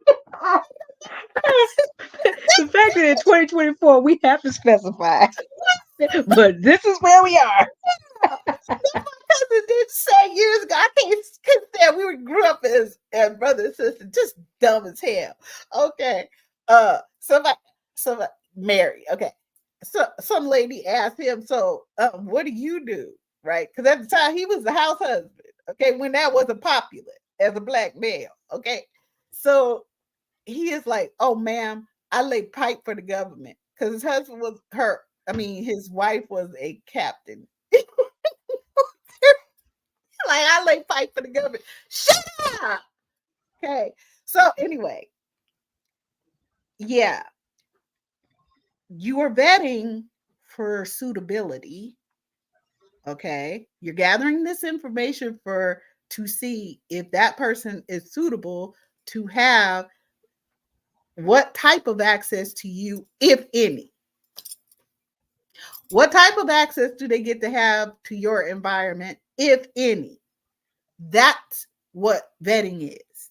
The fact that in 2024 we have to specify, but this is where we are. Cousin did say years ago. I can't stand. Grew up as brother and sister, just dumb as hell. Okay. Somebody Mary. Okay. So some lady asked him, so what do you do? Right? Because at the time he was the house husband. Okay, when that wasn't popular as a black male. Okay. So he is like, oh ma'am, I lay pipe for the government. Because his husband was his wife was a captain. Like I lay pipe for the government. Shut up. Okay. So anyway, yeah, you are vetting for suitability. Okay. You're gathering this information to see if that person is suitable to have what type of access to you, if any. What type of access do they get to have to your environment, if any? That's what vetting is.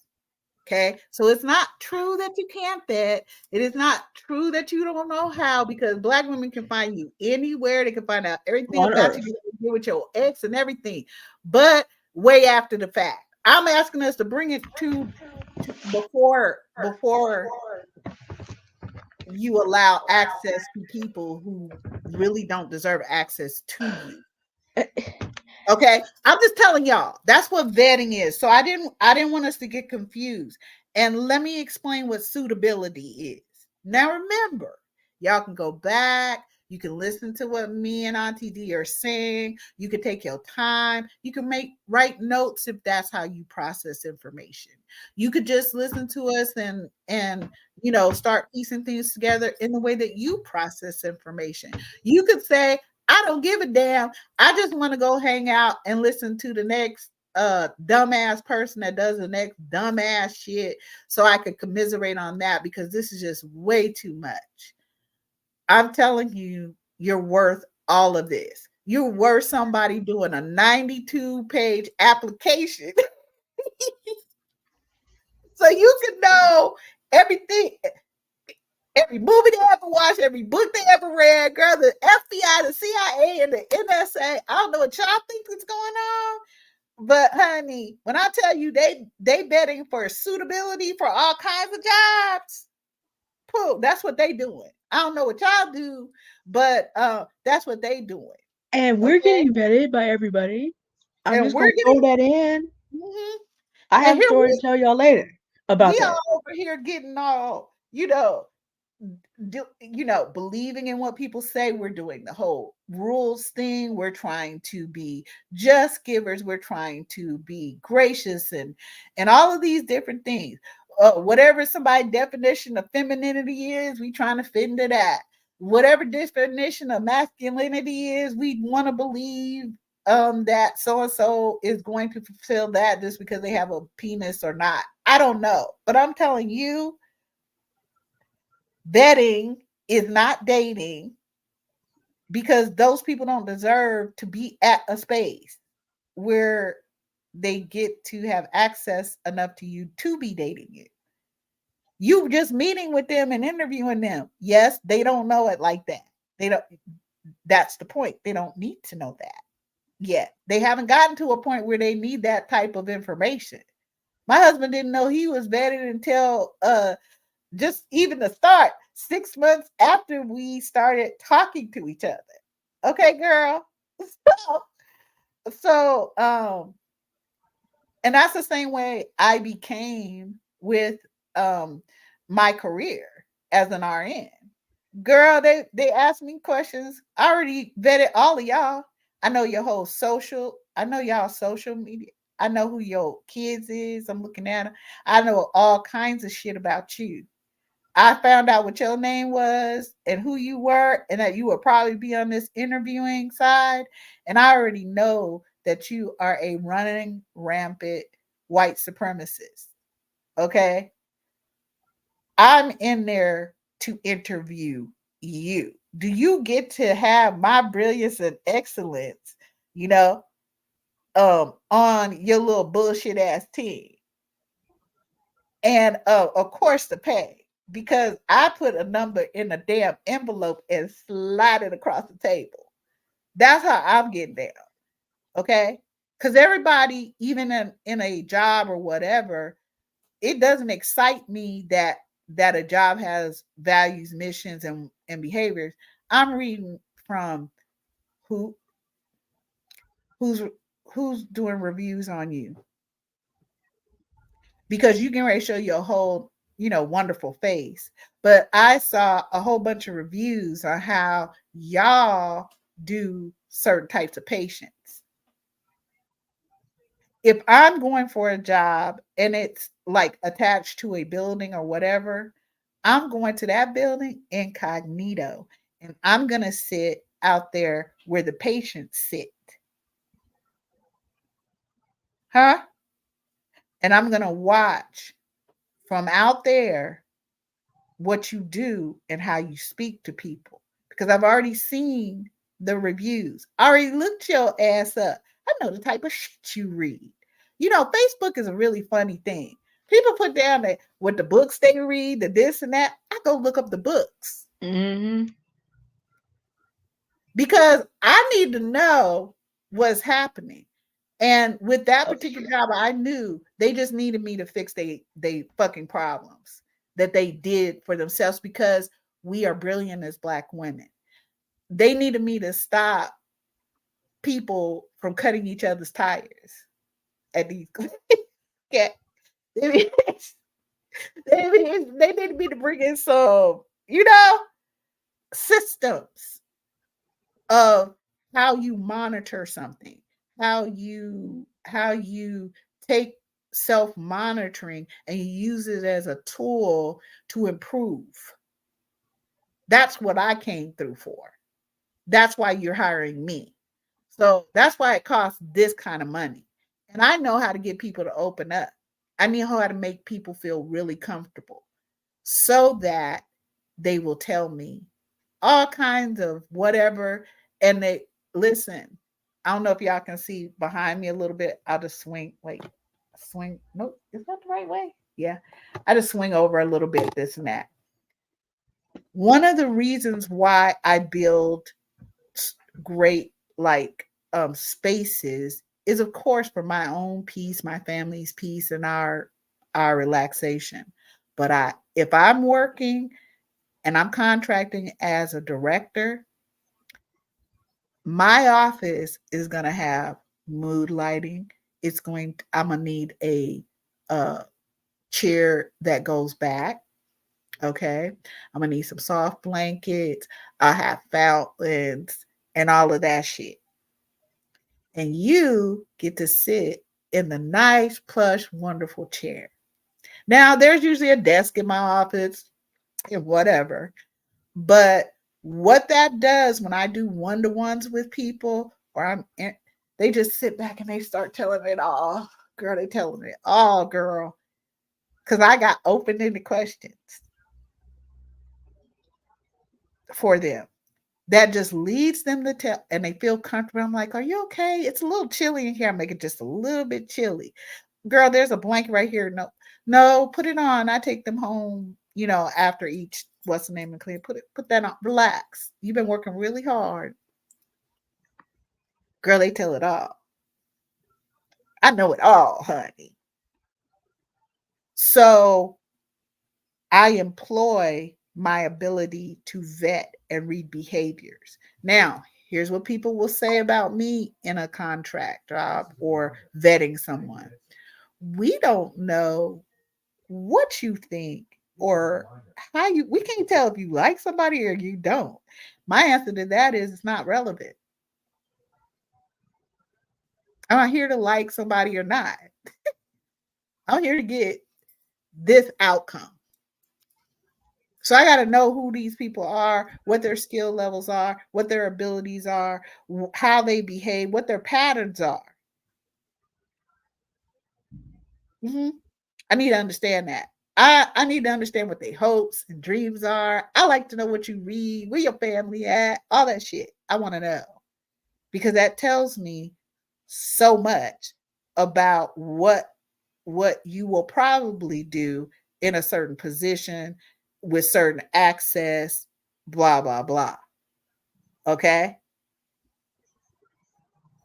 Okay. So it's not true that you can't vet. It is not true that you don't know how, because black women can find you anywhere. They can find out everything On about Earth. you with your ex and everything, but way after the fact. I'm asking us to bring it to before you allow access to people who really don't deserve access to you. Okay, I'm just telling y'all that's what vetting is. So I didn't want us to get confused. And let me explain what suitability is. Now remember, y'all can go back, you can listen to what me and Auntie Dee are saying. You can take your time. You can write notes if that's how you process information. You could just listen to us and start piecing things together in the way that you process information. You could say, I don't give a damn. I just want to go hang out and listen to the next dumbass person that does the next dumbass shit so I could commiserate on that, because this is just way too much. I'm telling you, you're worth all of this. You're worth somebody doing a 92-page application so you can know everything, every movie they ever watched, every book they ever read. Girl, the FBI, the CIA, and the NSA, I don't know what y'all think is going on. But honey, when I tell you they betting for suitability for all kinds of jobs, pooh, that's what they doing. I don't know what y'all do, but that's what they doing. And we're Okay, getting vetted by everybody. I'm and just we're gonna throw getting, that in. mhm. I And have a here story to tell y'all later about we that. all over here getting all believing in what people say. We're doing the whole rules thing. We're trying to be just givers. We're trying to be gracious and all of these different things. Whatever somebody's definition of femininity is, we trying to fit into that. Whatever definition of masculinity is, we want to believe that so and so is going to fulfill that just because they have a penis or not. I don't know, but I'm telling you, vetting is not dating, because those people don't deserve to be at a space where they get to have access enough to you to be dating you. You just meeting with them and interviewing them. Yes, they don't know it like that. They don't, that's the point. They don't need to know that yet. They haven't gotten to a point where they need that type of information. My husband didn't know he was vetted until just even the start, 6 months after we started talking to each other. Okay, girl. So and that's the same way I became with um my career as an RN. Girl, they asked me questions. I already vetted all of y'all. I know your whole social. I know y'all social media. I know who your kids is. I'm looking at them. I know all kinds of shit about you. I found out what your name was and who you were, and that you would probably be on this interviewing side. And I already know that you are a running rampant white supremacist. Okay. I'm in there to interview you. Do you get to have my brilliance and excellence, you know, on your little bullshit ass team? And of course the pay, because I put a number in a damn envelope and slide it across the table. That's how I'm getting down. Okay. Because everybody, even in a job or whatever, it doesn't excite me that a job has values, missions, and behaviors. I'm reading from who who's who's doing reviews on you, because you can already show your whole, wonderful face. But I saw a whole bunch of reviews on how y'all do certain types of patients. If I'm going for a job and it's like attached to a building or whatever, I'm going to that building incognito, and I'm going to sit out there where the patients sit. Huh? And I'm going to watch from out there what you do and how you speak to people, because I've already seen the reviews. I already looked your ass up. I know the type of shit you read. Facebook is a really funny thing. People put down that what the books they read, the this and that. I go look up the books Mm-hmm. because I need to know what's happening. And with that particular job, I knew they just needed me to fix they fucking problems that they did for themselves, because we are brilliant as Black women. They needed me to stop people from cutting each other's tires at these. Okay. They, they needed me to bring in some, systems of how you monitor something, how you take self-monitoring and you use it as a tool to improve. That's what I came through for. That's why you're hiring me. So that's why it costs this kind of money. And I know how to get people to open up. I know how to make people feel really comfortable so that they will tell me all kinds of whatever. And they listen. I don't know if y'all can see behind me a little bit. I'll just swing. Wait, swing. Nope, is that the right way? Yeah. I just swing over a little bit, this and that. One of the reasons why I build great like spaces is of course for my own peace, my family's peace, and our relaxation. But if I'm working and I'm contracting as a director, my office is going to have mood lighting. I'm going to need a chair that goes back. Okay. I'm going to need some soft blankets. I have fountains and all of that shit. And you get to sit in the nice, plush, wonderful chair. Now, there's usually a desk in my office and whatever, but what that does when I do one-to-ones with people, or they just sit back and they start telling it all. Girl, they telling it all, girl. Because I got open-ended questions for them that just leads them to tell, and they feel comfortable. I'm like, are you okay? It's a little chilly in here. I make it just a little bit chilly. Girl, there's a blanket right here. No, no, put it on. I take them home, after each what's the name and clean. Put that on. Relax. You've been working really hard. Girl, they tell it all. I know it all, honey. So I employ my ability to vet and read behaviors. Now, here's what people will say about me in a contract job or vetting someone. We don't know what you think or how you, we can't tell if you like somebody or you don't. My answer to that is it's not relevant. I'm not here to like somebody or not. I'm here to get this outcome. So I got to know who these people are, what their skill levels are, what their abilities are, how they behave, what their patterns are. Hmm. I need to understand that. I need to understand what their hopes and dreams are. I like to know what you read, where your family at, all that shit. I want to know because that tells me so much about what you will probably do in a certain position with certain access, blah blah blah. Okay?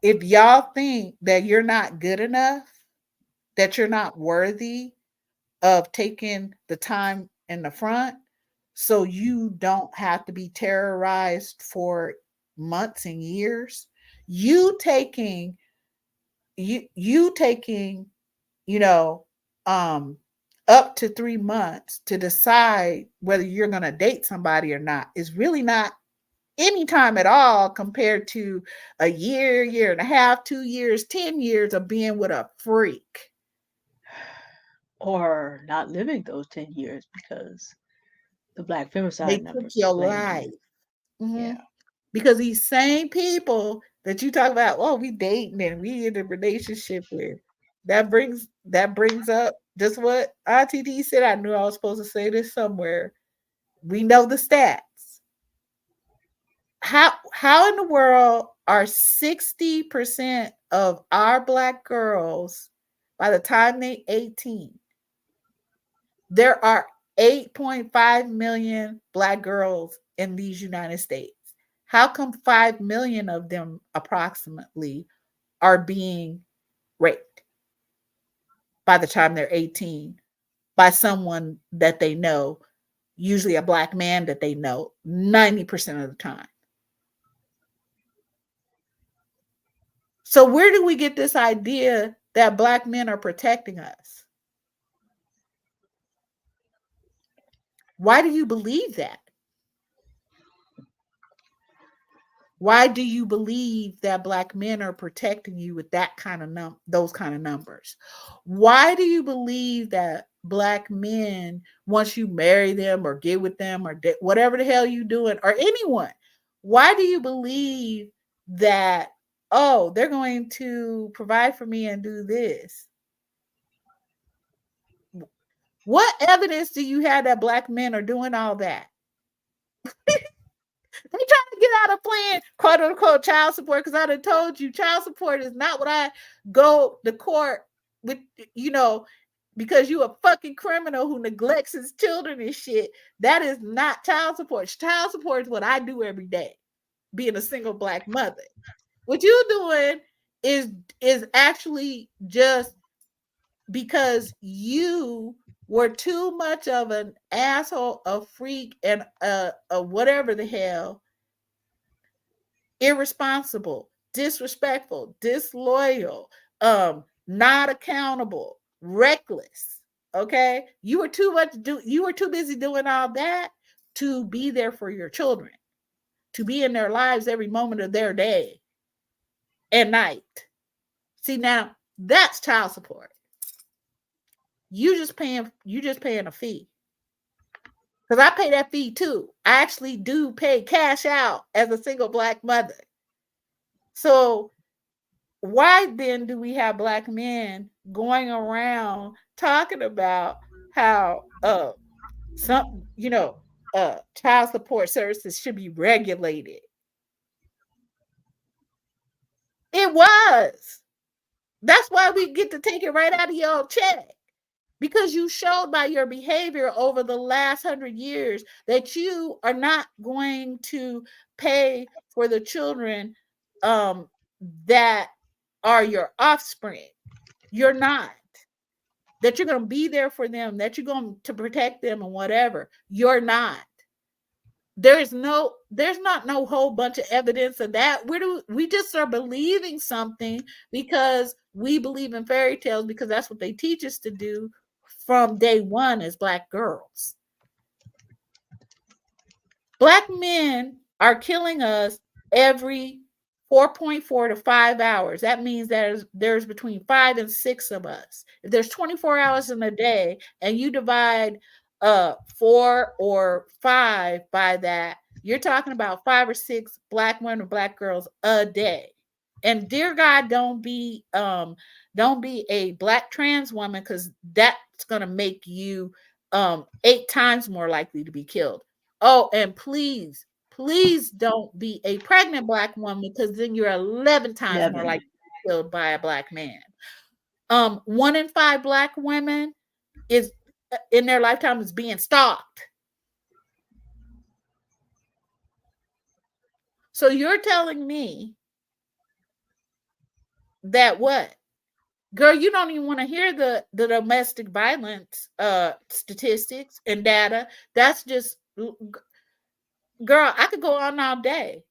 If y'all think that you're not good enough, that you're not worthy of taking the time in the front, so you don't have to be terrorized for months and years, you taking you taking, you know, um up to 3 months to decide whether you're going to date somebody or not is really not any time at all compared to a year, year and a half, 2 years, 10 years of being with a freak. Or not living those 10 years because the black They femicide took numbers are your life. flaming. Mhm. Yeah. Because these same people that you talk about, oh, we dating and we in a relationship with, that brings up just what Auntie Dee said. I knew I was supposed to say this somewhere. We know the stats. How in the world are 60% of our black girls by the time they 18? There are 8.5 million black girls in these United States. How come 5 million of them approximately are being raped by the time they're 18 by someone that they know, usually a black man that they know 90% of the time? So where do we get this idea that black men are protecting us? Why do you believe that? Why do you believe that black men are protecting you with that kind of those kind of numbers? Why do you believe that black men, once you marry them or get with them or whatever the hell you doing, or anyone, why do you believe that, oh, they're going to provide for me and do this? What evidence do you have that black men are doing all that? They trying to get out of playing quote unquote child support, because I done told you child support is not what I go to court with, you know, because you a fucking criminal who neglects his children and shit. That is not child support. Child support is what I do every day, being a single black mother. What you doing is is actually just because you were too much of an asshole, a freak, and a whatever the hell, irresponsible, disrespectful, disloyal, not accountable, reckless. Okay, you were too busy doing all that to be there for your children, to be in their lives every moment of their day and night. See, now that's child support. You just paying a fee. Because I pay that fee too. I actually do pay cash out as a single black mother. So why then do we have black men going around talking about how some, child support services should be regulated? It was. That's why we get to take it right out of your check. Because you showed by your behavior over the last 100 years that you are not going to pay for the children um, that are your offspring. You're not. That you're going to be there for them, that you're going to protect them and whatever. You're not. There's not no whole bunch of evidence of that. We just are believing something because we believe in fairy tales, because that's what they teach us to do from day one as black girls. Black men are killing us every 4.4 to 5 hours. That means there's between 5 and 6 of us. If there's 24 hours in a day and you divide 4 or 5 by that, you're talking about 5 or 6 black women or black girls a day. And dear God, don't be a black trans woman, because that's gonna make you 8 times more likely to be killed. Oh, and please, please don't be a pregnant black woman, because then you're 11 times more 11. likely to be killed by a black man. 1 in 5 black women is in their lifetime is being stalked. So you're telling me that what? Girl, you don't even want to hear the domestic violence statistics and data. That's just, girl, I could go on all day.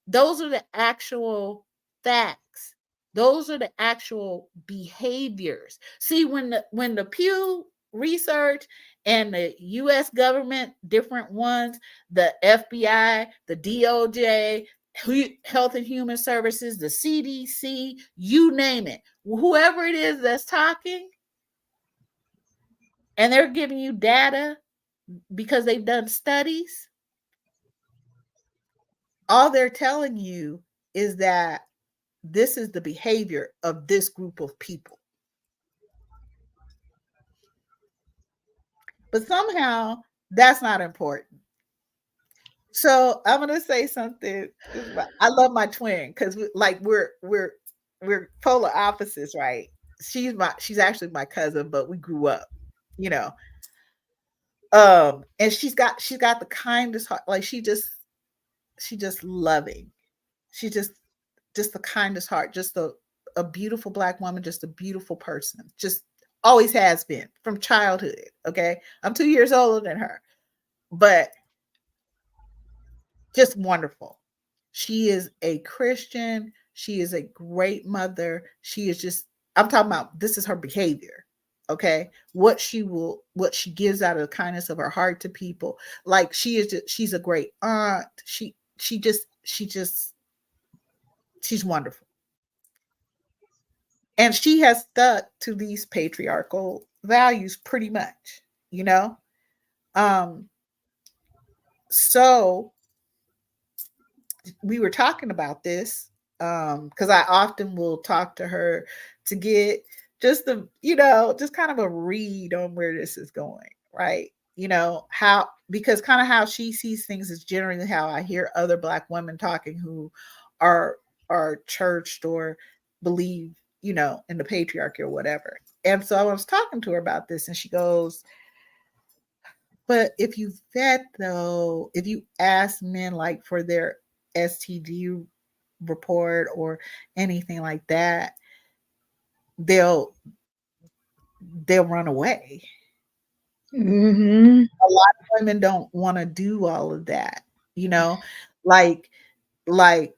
Those are the actual facts. Those are the actual behaviors. See, when the Pew Research and the US government, different ones, the FBI, the DOJ, Health and Human Services, the CDC, you name it, whoever it is that's talking, and they're giving you data because they've done studies, all they're telling you is that this is the behavior of this group of people. But somehow that's not important. So I'm gonna say something. I love my twin because we're polar opposites, right? She's actually my cousin, but we grew up, you know. And she's got the kindest heart. Like she just loving. She just the kindest heart. Just a beautiful black woman. Just a beautiful person. Just always has been from childhood. Okay, I'm 2 years older than her, but just wonderful. She is a Christian. She is a great mother. She is just, I'm talking about, this is her behavior. Okay. What she gives out of the kindness of her heart to people. Like she's a great aunt. She's wonderful. And she has stuck to these patriarchal values pretty much, you know? Um, so we were talking about this because I often will talk to her to get just just kind of a read on where this is going, right? How, because kind of how she sees things is generally how I hear other black women talking who are churched or believe, in the patriarchy or whatever. And so I was talking to her about this, and she goes, but if if you ask men like for their STD report or anything like that, they'll run away. Mm-hmm. A lot of women don't want to do all of that, you know, like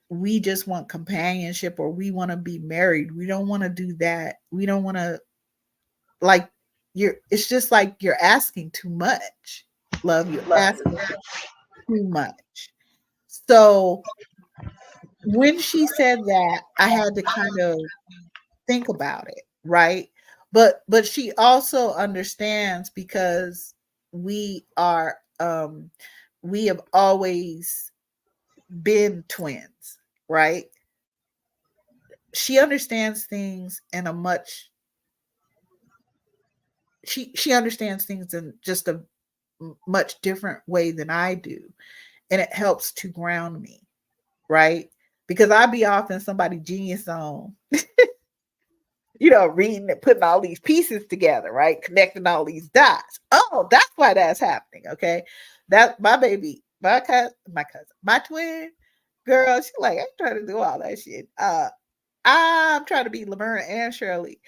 we just want companionship or we want to be married. We don't want to do that. We don't want to, like, it's just like you're asking too much. Love, you're asking too much. So when she said that, I had to kind of think about it, right? But she also understands because we are we have always been twins, right? She understands things in a much she understands things in just a much different way than I do, and it helps to ground me, right? Because I'd be off in somebody genius zone, reading and putting all these pieces together, right? Connecting all these dots. Oh, that's why that's happening. Okay. That my baby, my twin girl, she like, I'm trying to do all that shit. I'm trying to be Laverne and Shirley.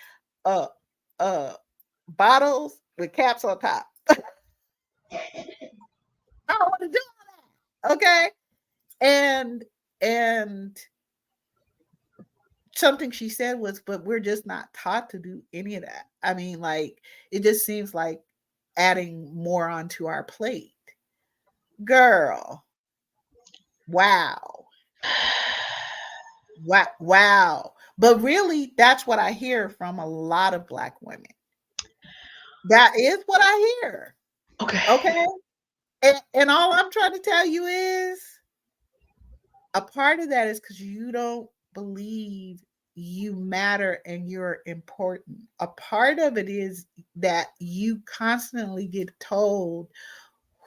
Uh uh Bottles with caps on top. I don't want to do all that. Okay. And something she said was, but we're just not taught to do any of that. I mean, like, it just seems like adding more onto our plate. Girl, Wow. Wow. Wow. But really, that's what I hear from a lot of Black women. That is what I hear. Okay. Okay. And all I'm trying to tell you is a part of that is because you don't believe you matter and you're important. A part of it is that you constantly get told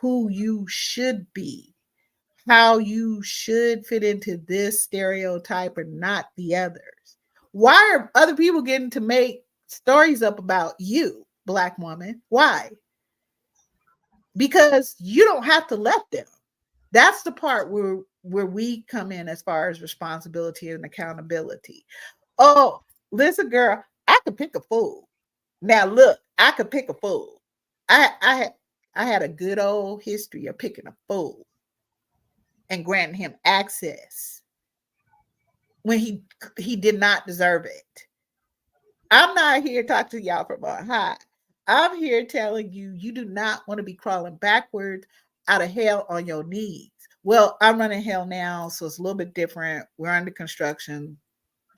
who you should be, how you should fit into this stereotype and not the others. Why are other people getting to make stories up about you, Black woman? Why? Because you don't have to let them. That's the part where we come in as far as responsibility and accountability. Oh, listen, girl, I could pick a fool. Now look, I could pick a fool. I had a good old history of picking a fool and granting him access when he did not deserve it. I'm not here talking to y'all from a high. I'm here telling you, you do not want to be crawling backwards out of hell on your knees. Well, I'm running hell now, so it's a little bit different. We're under construction,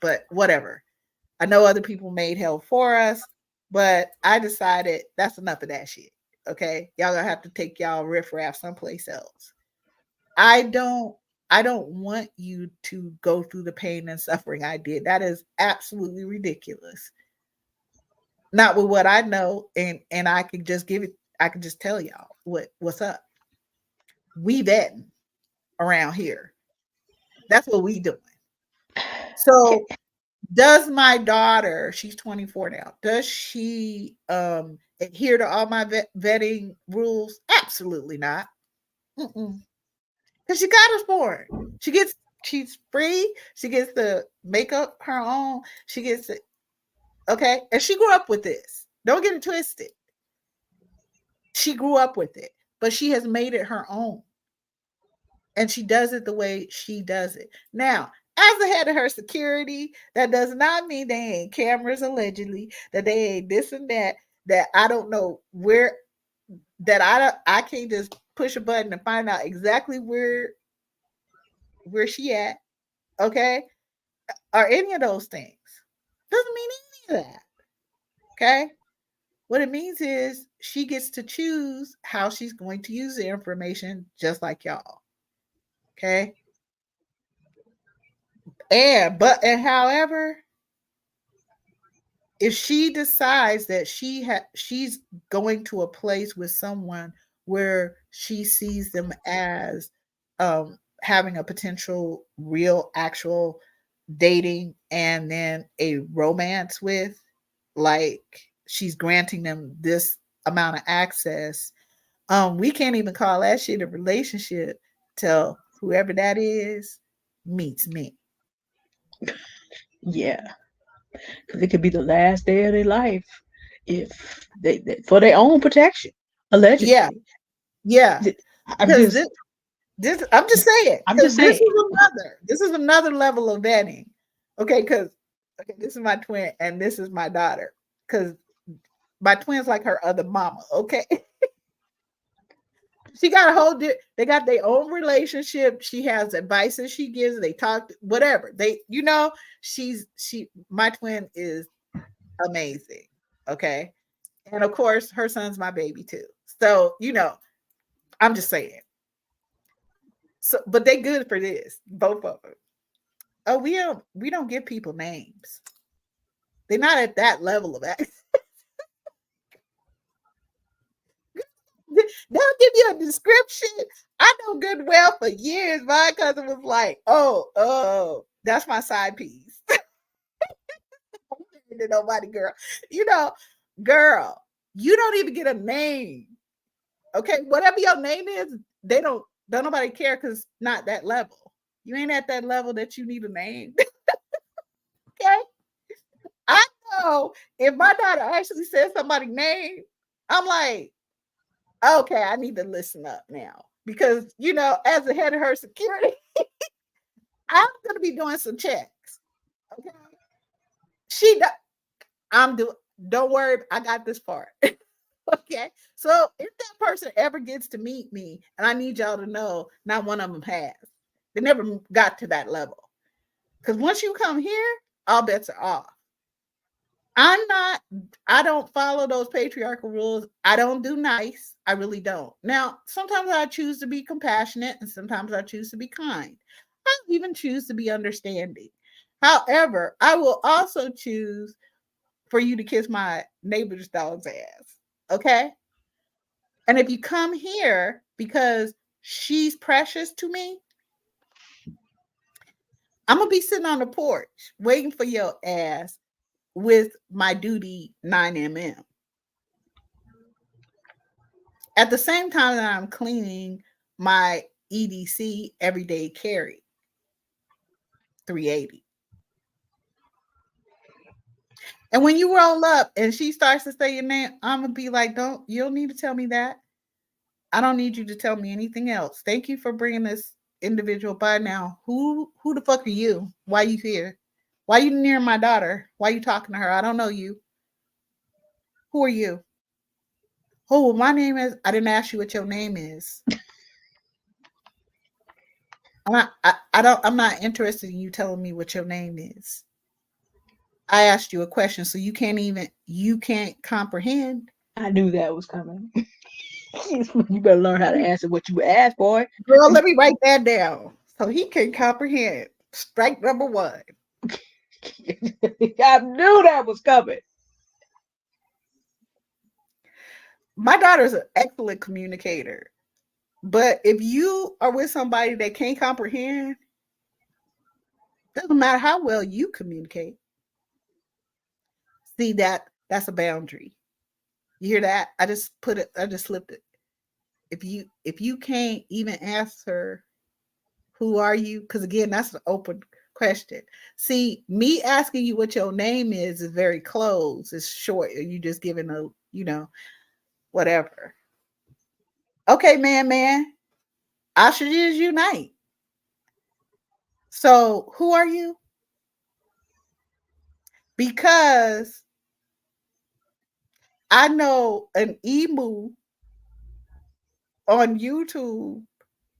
but whatever. I know other people made hell for us, but I decided that's enough of that shit. Okay. Y'all gonna have to take y'all riffraff someplace else. I don't I don't want you to go through the pain and suffering I did. That is absolutely ridiculous. Not with what I know, and I can just give it. I can just tell y'all what's up. We vetting around here. That's what we doing. Okay. So does my daughter, she's 24 now, does she adhere to all my vetting rules? Absolutely not. Because she got us born. She gets she's free. She gets to make up her own. She gets to, okay, and she grew up with this. Don't get it twisted. She grew up with it, but she has made it her own. And she does it the way she does it. Now, as the head of her security, that does not mean they ain't cameras allegedly, that they ain't this and that, that I don't know where, that I can't just push a button and find out exactly where she at, okay? Or any of those things. Doesn't mean any of that. Okay? What it means is she gets to choose how she's going to use the information just like y'all. Okay? And however, if she decides that she's going to a place with someone where she sees them as having a potential real actual dating and then a romance with, like she's granting them this amount of access, we can't even call that shit a relationship till whoever that is meets me. Yeah, because it could be the last day of their life if they for their own protection, Yeah, allegedly. yeah. I'm Because just, this I'm just saying, I'm because just saying. this is another level of vetting. Okay, because okay, this is my twin and this is my daughter. Because my twin's like her other mama. Okay, she got a they got their own relationship. She has advices she gives. They talk, whatever they, she my twin is amazing. Okay, and of course her son's my baby too. So I'm just saying. So, but they good for this, both of them. Oh, we don't give people names. They're not at that level of access. They'll give you a description. I know good well for years my cousin was like, oh, that's my side piece. To nobody, girl. You know, girl, you don't even get a name. Okay, whatever your name is, they don't nobody care because not that level. You ain't at that level that you need a name. Okay. I know if my daughter actually says somebody's name, I'm like, okay, I need to listen up now because as the head of her security, I'm gonna be doing some checks. Okay, she, I'm doing. Don't worry, I got this part. Okay, so if that person ever gets to meet me, and I need y'all to know, not one of them has. They never got to that level. Because once you come here, all bets are off. I don't follow those patriarchal rules. I don't do nice. I really don't. Now, sometimes I choose to be compassionate and sometimes I choose to be kind. I even choose to be understanding. However, I will also choose for you to kiss my neighbor's dog's ass. Okay? And if you come here because she's precious to me, I'm going to be sitting on the porch waiting for your ass with my duty 9mm. At the same time that I'm cleaning my EDC everyday carry 380. And when you roll up and she starts to say your name, I'm gonna be like, you don't need to tell me that. I don't need you to tell me anything else. Thank you for bringing this individual by. Now. Who the fuck are you? Why are you here? Why are you near my daughter? Why are you talking to her? I don't know you. Who are you? Oh, well, my name is. I didn't ask you what your name is. I'm not interested in you telling me what your name is. I asked you a question, so you can't comprehend. I knew that was coming. You better learn how to answer what you asked, boy. Girl, let me write that down so he can comprehend. Strike number 1. I knew that was coming. My daughter's an excellent communicator. But if you are with somebody that can't comprehend, doesn't matter how well you communicate. See that's a boundary. You hear that? I just slipped it. If you can't even answer who are you, because again, that's an open question. See, me asking you what your name is very close. It's short. You just giving whatever. Okay, man. Ostriches unite. So who are you? Because I know an emu on YouTube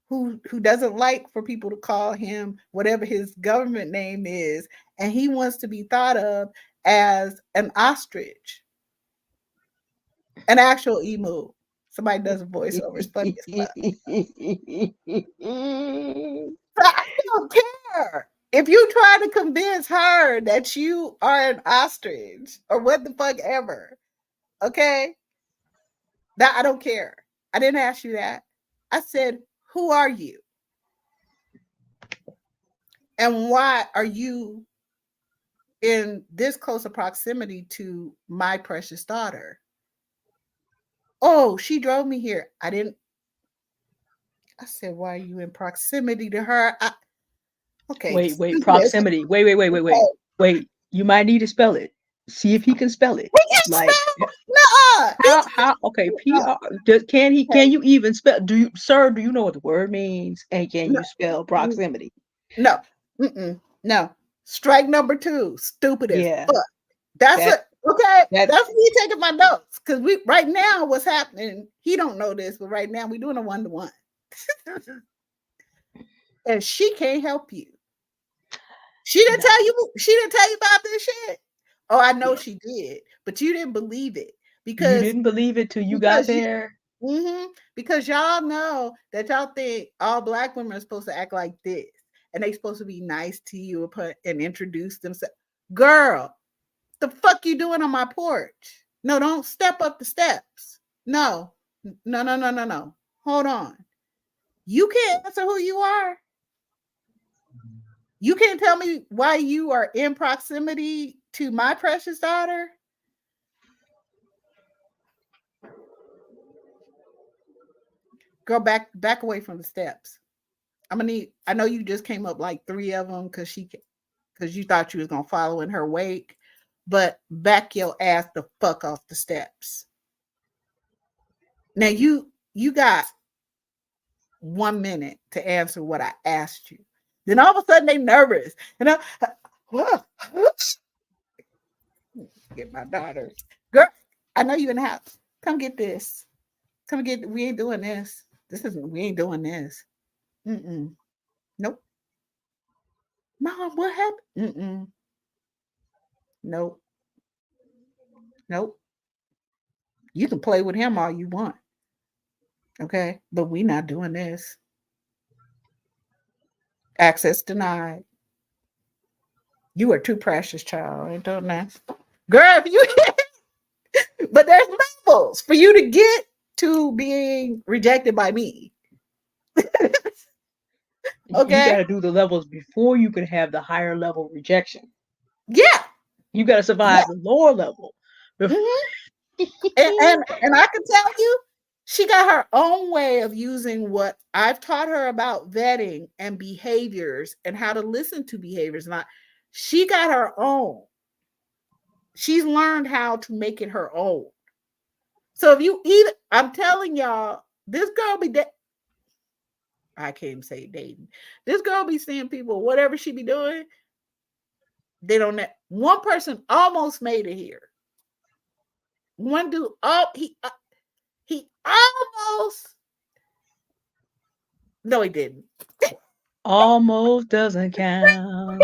who doesn't like for people to call him whatever his government name is, and he wants to be thought of as an ostrich, an actual emu. Somebody does a voiceover. It's funny as fuck. But I don't care. If you try to convince her that you are an ostrich or what the fuck ever, okay? That I don't care. I didn't ask you that. I said, who are you? And why are you in this close a proximity to my precious daughter? Oh, she drove me here. I said, why are you in proximity to her? Okay. Wait, proximity. Wait. You might need to spell it. See if he can spell it. We can Like spell. No. how okay, PR can you even spell do you know what the word means? And can you spell proximity? No. No. Strike number 2. Stupid as Yeah. fuck. That's it. Okay. That's me taking my notes. Because right now what's happening, he don't know this, but right now we're doing a 1-to-1. And she can't help you. She didn't tell you about this shit. Oh, I know she did, but you didn't believe it because you didn't believe it till you got there. Because y'all know that y'all think all Black women are supposed to act like this, and they supposed to be nice to you and introduce themselves. Girl, the fuck you doing on my porch? No, don't step up the steps. No. Hold on. You can't answer who you are. You can't tell me why you are in proximity to my precious daughter. Girl, back away from the steps. I know you just came up like 3 of them because you thought you was gonna follow in her wake, but back your ass the fuck off the steps. Now you got 1 minute to answer what I asked you. Then all of a sudden they nervous. And get my daughter. Girl, I know you in the house. Come get this. We ain't doing this. We ain't doing this. Nope. Mom, what happened? Nope. Nope. You can play with him all you want. Okay. But we not doing this. Access denied. You are too precious, child. I ain't doing that. Girl, if you but there's levels for you to get to being rejected by me. You got Okay. to do the levels before you can have the higher level rejection. Yeah. You got to survive Yeah. the lower level. Hmm. And I can tell you, she got her own way of using what I've taught her about vetting and behaviors and how to listen to behaviors. Not she got her own. She's learned how to make it her own. So if you either, I'm telling y'all, this girl be I can't even say dating. This girl be seeing people, whatever she be doing, they don't. One person almost made it here. One dude, he almost. No, he didn't. Almost doesn't count.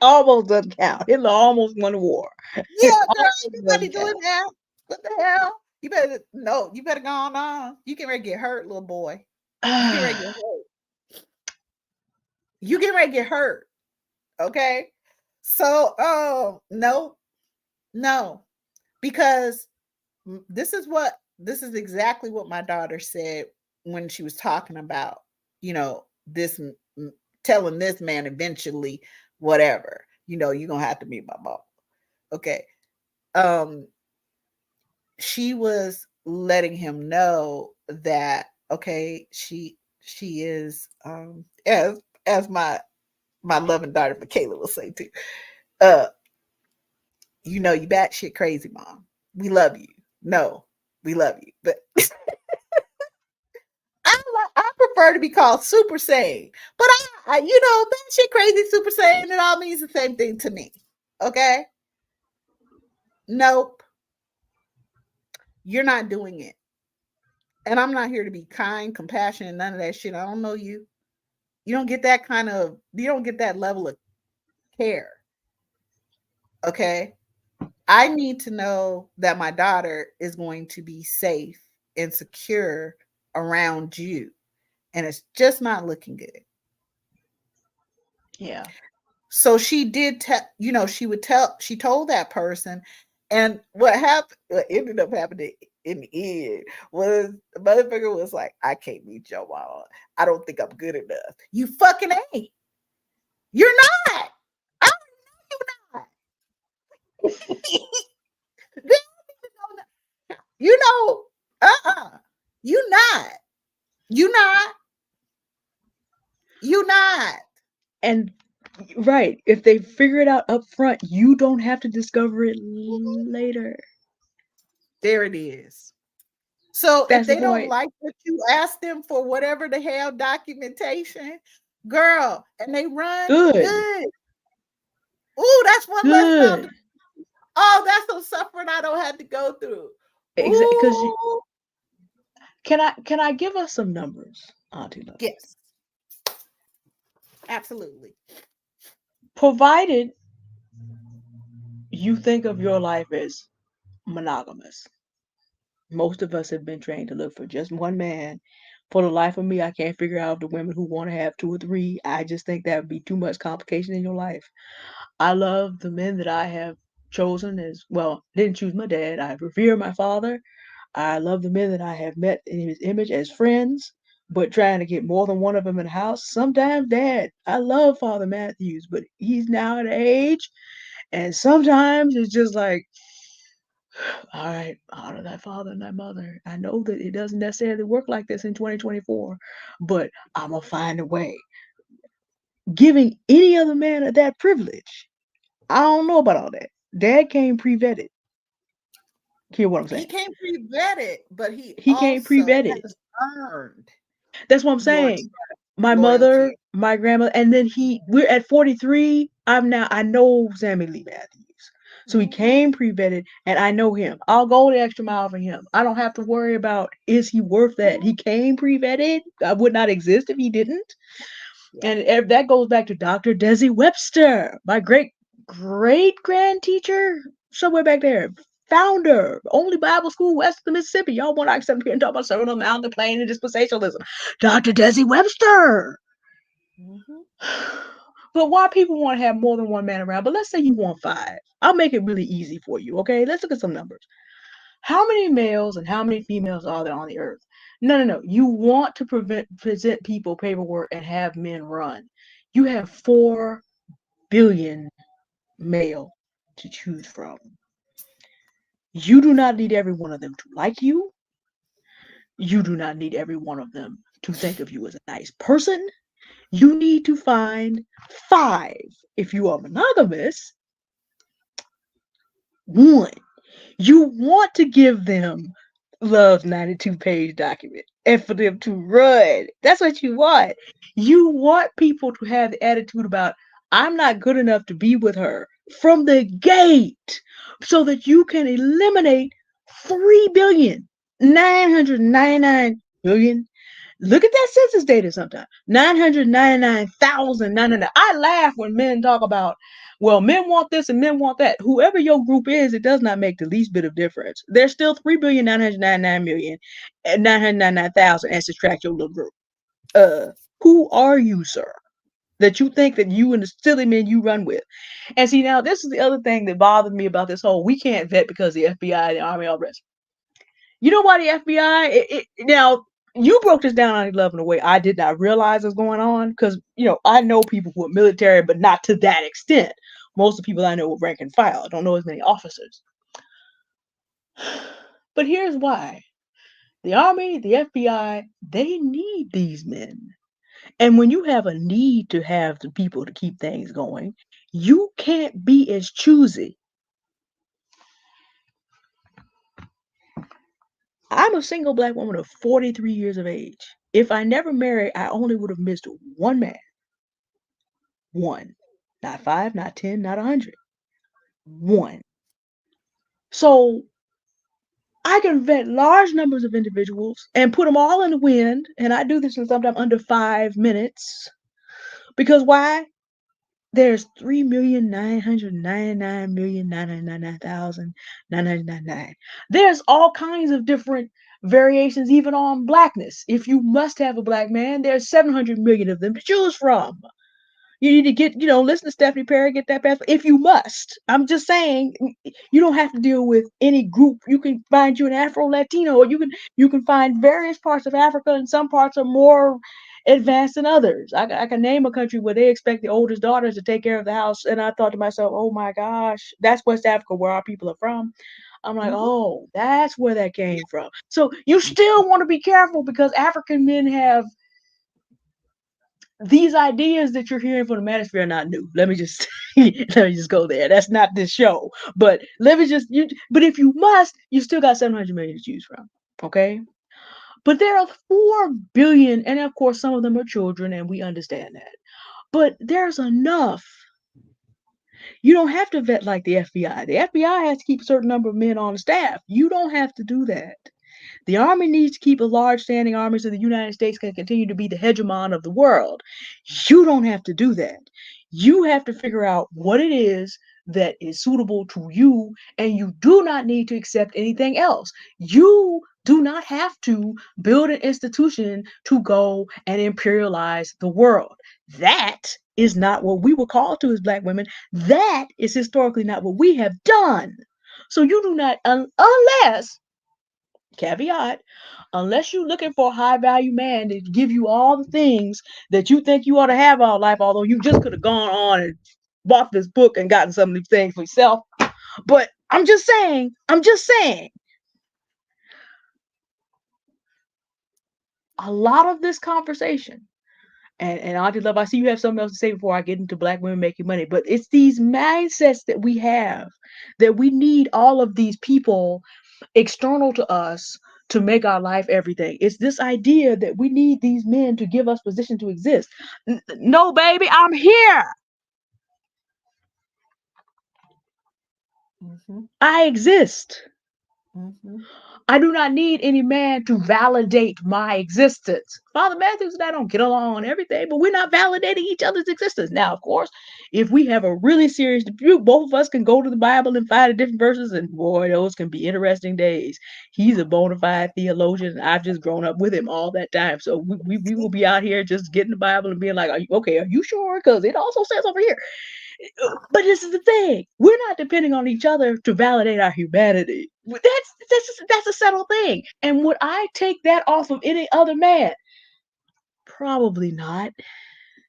Almost doesn't count. Hitler almost won the war. It Yeah, girl, almost everybody doesn't doing count. that. What the hell? You better no. You better go on. You get ready to get hurt, little boy. You get ready to get hurt. You get ready to get hurt. Okay. So, no, no, because this is exactly what my daughter said when she was talking about, this telling this man eventually, whatever, you're gonna have to meet my mom. Okay. Um, she was letting him know that okay, she is as my loving daughter Michaela will say too. Uh, you batshit crazy, mom. We love you. No, we love you, but I prefer to be called Super Saiyan. But batshit crazy Super Saiyan, it all means the same thing to me. Okay, nope, you're not doing it, and I'm not here to be kind, compassionate, none of that shit. I don't know you. You don't get that kind of. You don't get that level of care. Okay, I need to know that my daughter is going to be safe and secure around you. And it's just not looking good. Yeah. So she did tell, she told that person. And what ended up happening in the end was the motherfucker was like, I can't meet your mama. I don't think I'm good enough. You fucking ain't. You're not. I know you're not. You know, uh-uh. You not. You not. You not. And right, if they figure it out up front, you don't have to discover it later. There it is. So if That's the they don't point. like what you ask them for whatever the hell documentation, girl, and they run Good. good. Ooh, that's one less Good. mouth. Oh, that's some suffering I don't have to go through. Exactly. Because Ooh, can I give us some numbers, Auntie Love? yes, absolutely. Provided you think of your life as monogamous. Most of us have been trained to look for just one man. For the life of me, I can't figure out the women who want to have two or three. I just think that would be too much complication in your life. I love the men that I have chosen as well. Didn't choose my dad. I revere my father. I love the men that I have met in his image as friends, but trying to get more than one of them in the house. Sometimes, Dad, I love Father Matthews, but he's now at an age, and sometimes it's just like, all right, honor thy father and thy mother. I know that it doesn't necessarily work like this in 2024, but I'm gonna find a way. Giving any other man that privilege, I don't know about all that. Dad came pre-vetted. Hear what I'm He saying? can't pre-vet it, but he He came also pre-vetted. has earned That's what I'm your saying. trust, My loyalty. mother, my grandmother, and then we're at 43. I know Sammy Lee Matthews. So he came pre-vetted, and I know him. I'll go the extra mile for him. I don't have to worry about is he worth that. He came pre-vetted. I would not exist if he didn't. Yeah. And that goes back to Dr. Desi Webster, my great grand teacher, somewhere back there. Founder, only Bible school west of the Mississippi. Y'all want to accept here and talk about Sermon on the Mount, the plane, and dispensationalism. Dr. Desi Webster. Mm-hmm. But why people want to have more than one man around? But let's say you want five. I'll make it really easy for you, okay? Let's look at some numbers. How many males and how many females are there on the earth? No. You want to present people paperwork and have men run. You have 4 billion male to choose from. You do not need every one of them to like you. You do not need every one of them to think of you as a nice person. You need to find 5. If you are monogamous, 1. You want to give them Love's 92-page document and for them to run. That's what you want. You want people to have the attitude about, I'm not good enough to be with her from the gate so that you can eliminate 3,999,000,000. Look at that census data sometime. 999,900. I laugh when men talk about, well, men want this and men want that. Whoever your group is, it does not make the least bit of difference. There's still 3,999,000,000 and 999,000 and subtract your little group. Who are you, sir? That you think that you and the silly men you run with. And see, now this is the other thing that bothered me about this whole we can't vet because the FBI, the Army, all the rest. You know why the FBI? Now you broke this down on 11 in a way I did not realize was going on because I know people who are military, but not to that extent. Most of the people I know are rank and file. I don't know as many officers. But here's why: the Army, the FBI, they need these men. And when you have a need to have the people to keep things going, you can't be as choosy. I'm a single black woman of 43 years of age. If I never married, I only would have missed one man. One. Not 5, not 10, not 100. One. So I can vet large numbers of individuals and put them all in the wind, and I do this in sometimes under 5 minutes. Because why? There's 3,999,999,999. There's all kinds of different variations, even on blackness. If you must have a black man, there's 700 million of them to choose from. You need to listen to Stephanie Perry, get that pass if you must. I'm just saying, you don't have to deal with any group. You can find you an Afro Latino, or you can find various parts of Africa, and some parts are more advanced than others. I can name a country where they expect the oldest daughters to take care of the house, and I thought to myself, oh my gosh, that's West Africa, where our people are from. I'm like, Mm-hmm. oh, that's where that came from. So you still want to be careful because African men have these ideas that you're hearing from the manosphere are not new. Let me just go there. That's not this show. But let me just but if you must, you still got 700 million to choose from. Okay? But there are 4 billion, and of course some of them are children, and we understand that. But there's enough. You don't have to vet like the FBI. The FBI has to keep a certain number of men on the staff. You don't have to do that. The Army needs to keep a large standing army so the United States can continue to be the hegemon of the world. You don't have to do that. You have to figure out what it is that is suitable to you, and you do not need to accept anything else. You do not have to build an institution to go and imperialize the world. That is not what we were called to as black women. That is historically not what we have done. So you do not, unless caveat, unless you're looking for a high value man to give you all the things that you think you ought to have all life, although you just could have gone on and bought this book and gotten some of these things for yourself. But I'm just saying, a lot of this conversation, and Auntie Love, I see you have something else to say before I get into black women making money, but it's these mindsets that we have that we need all of these people external to us to make our life everything. It's this idea that we need these men to give us position to exist. No, baby, I'm here. Mm-hmm. I exist. Mm-hmm. I do not need any man to validate my existence. Father Matthews and I don't get along on everything, but we're not validating each other's existence. Now, of course, if we have a really serious dispute, both of us can go to the Bible and find the different verses, and boy, those can be interesting days. He's a bona fide theologian, and I've just grown up with him all that time. So we will be out here just getting the Bible and being like, are you sure? Because it also says over here. But this is the thing: we're not depending on each other to validate our humanity. That's a settled thing. And would I take that off of any other man? Probably not.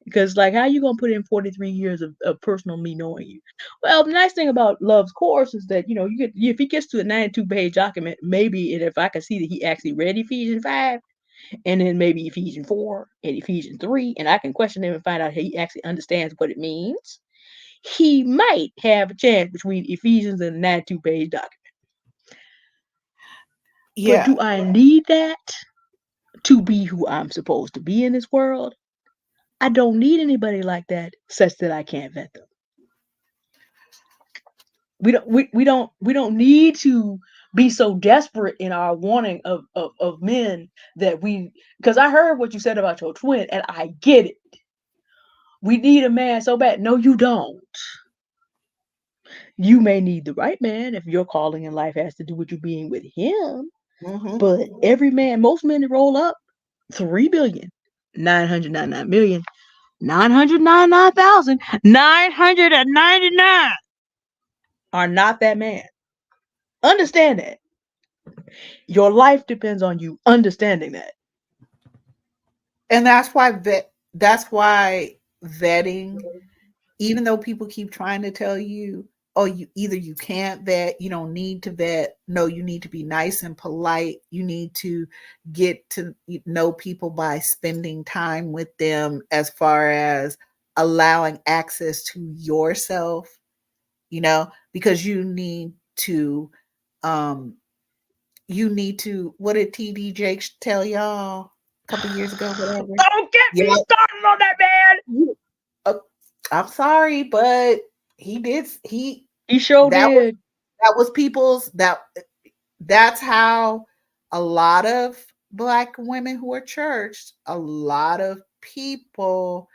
Because like, how you gonna put in 43 years of personal me knowing you? Well, the nice thing about Love's course is that you get if he gets to a 92-page document, maybe, and if I can see that he actually read Ephesians 5, and then maybe Ephesians 4 and Ephesians 3, and I can question him and find out he actually understands what it means, he might have a chance between Ephesians and a 92-page document. But Yeah. do I need that to be who I'm supposed to be in this world? I don't need anybody like that such that I can't vet them. We don't need to be so desperate in our wanting of men that we, because I heard what you said about your twin and I get it. We need a man so bad. No, you don't. You may need the right man if your calling in life has to do with you being with him. Mm-hmm. But most men that roll up, 3,999,999,999 are not that man. Understand that. Your life depends on you understanding that. And that's why vetting, even though people keep trying to tell you, oh, you can't vet, you don't need to vet. No, you need to be nice and polite. You need to get to know people by spending time with them, as far as allowing access to yourself, because um what did TD Jakes tell y'all a couple years ago, whatever? Don't get me Yeah. started on that man. Uh, I'm sorry, but he did. He sure That was did. that was people's that's how a lot of Black women who are churched, a lot of people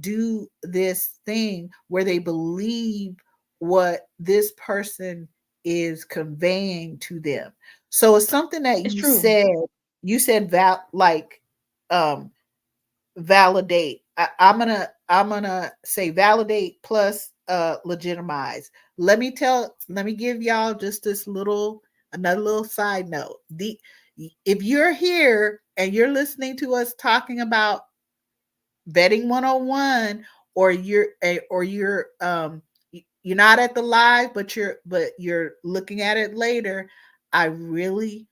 do this thing where they believe what this person is conveying to them. So it's something that It's you true. said. You said um validate. I'm gonna say validate plus legitimize. Let me give y'all just another little side note. The If you're here and you're listening to us talking about vetting 101, or you're not at the live, but you're looking at it later, I really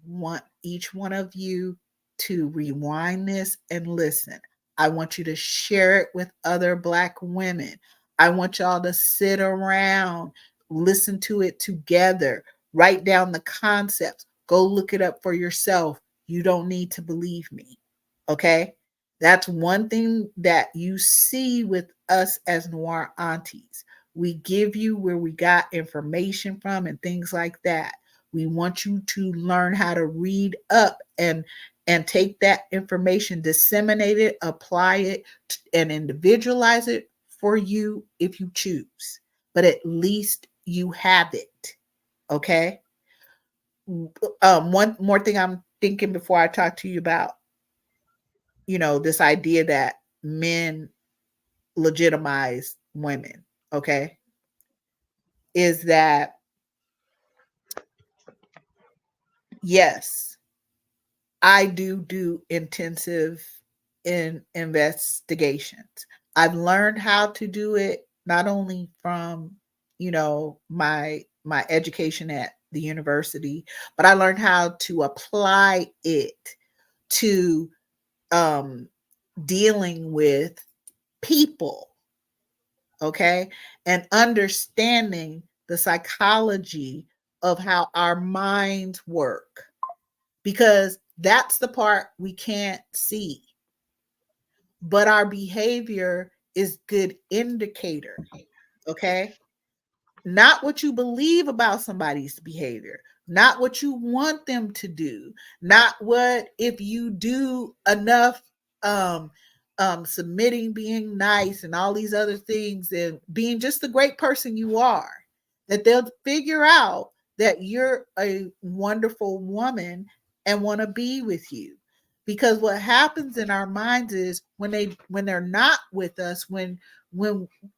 want each one of you to rewind this and listen. I want you to share it with other Black women. I want y'all to sit around, listen to it together, write down the concepts, go look it up for yourself. You don't need to believe me. Okay? That's one thing that you see with us as Noir aunties. We give you where we got information from and things like that. We want you to learn how to read up and take that information, disseminate it, apply it, and individualize it for you if you choose. But at least you have it. Okay. One more thing I'm thinking before I talk to you about, this idea that men legitimize women, okay, is that yes, I do intensive investigations. I've learned how to do it not only from, my education at the university, but I learned how to apply it to um dealing with people, okay, and understanding the psychology of how our minds work, because that's the part we can't see, but our behavior is good indicator, okay. not what you believe about somebody's behavior, not what you want them to do, not what if you do enough um submitting, being nice and all these other things and being just the great person you are, that they'll figure out that you're a wonderful woman and want to be with you. Because what happens in our minds is when they're not with us, when